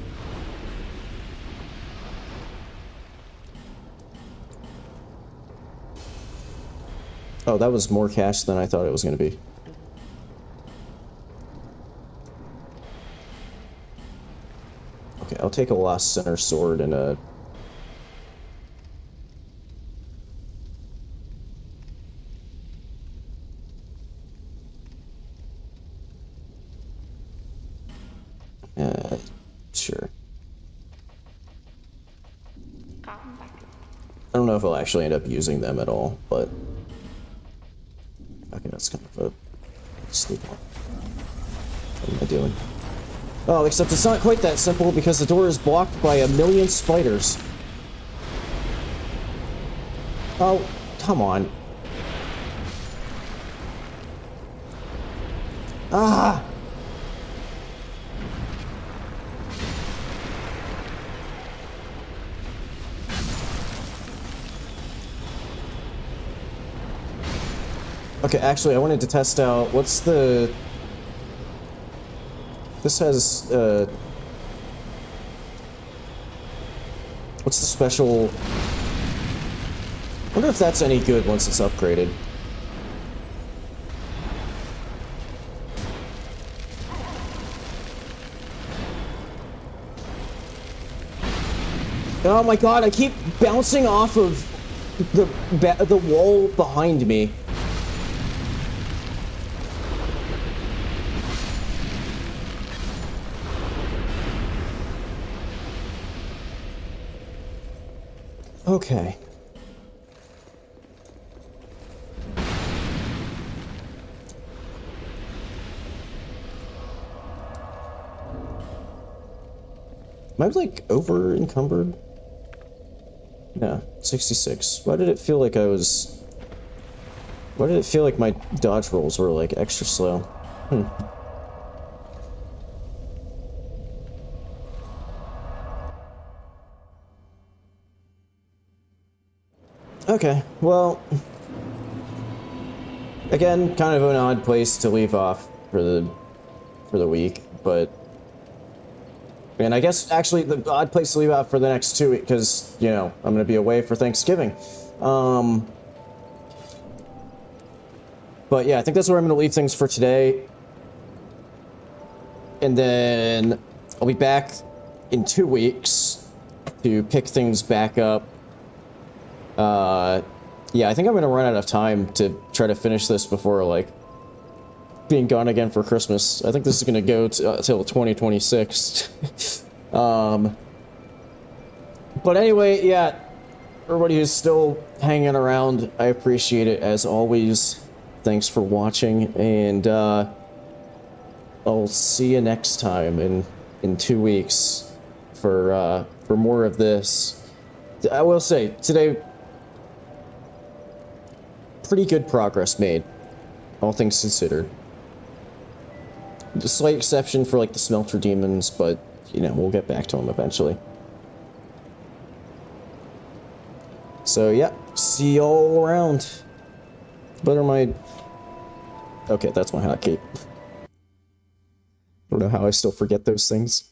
Oh, that was more cash than I thought it was going to be. Okay, I'll take a Lost Center Sword and a... sure. I don't know if I'll actually end up using them at all, but... Okay, that's kind of a sleep one. What am I doing? Oh, except it's not quite that simple because the door is blocked by a million spiders. Oh, come on. Ah! Okay, actually, I wanted to test out, what's the... This has, what's the special... I wonder if that's any good once it's upgraded. Oh my god, I keep bouncing off of the wall behind me. Okay. Am I, like, over-encumbered? Yeah, 66. Why did it feel like I was... Why did it feel like my dodge rolls were, like, extra slow? Hmm. Okay, well... Again, kind of an odd place to leave off for the week, but... And I guess actually the odd place to leave out for the next 2 weeks, because, you know, I'm going to be away for Thanksgiving. But yeah, I think that's where I'm going to leave things for today. And then I'll be back in 2 weeks to pick things back up. Yeah, I think I'm going to run out of time to try to finish this before, like, being gone again for Christmas. I think this is going to go till 2026. But anyway, yeah, everybody who's still hanging around, I appreciate it as always. Thanks for watching, and I'll see you next time in 2 weeks for more of this. I will say, today, pretty good progress made, all things considered. A slight exception for, like, the smelter demons, but, you know, we'll get back to them eventually. So, yeah, see y'all around. What are my... Okay, that's my hotkey. I don't know how I still forget those things.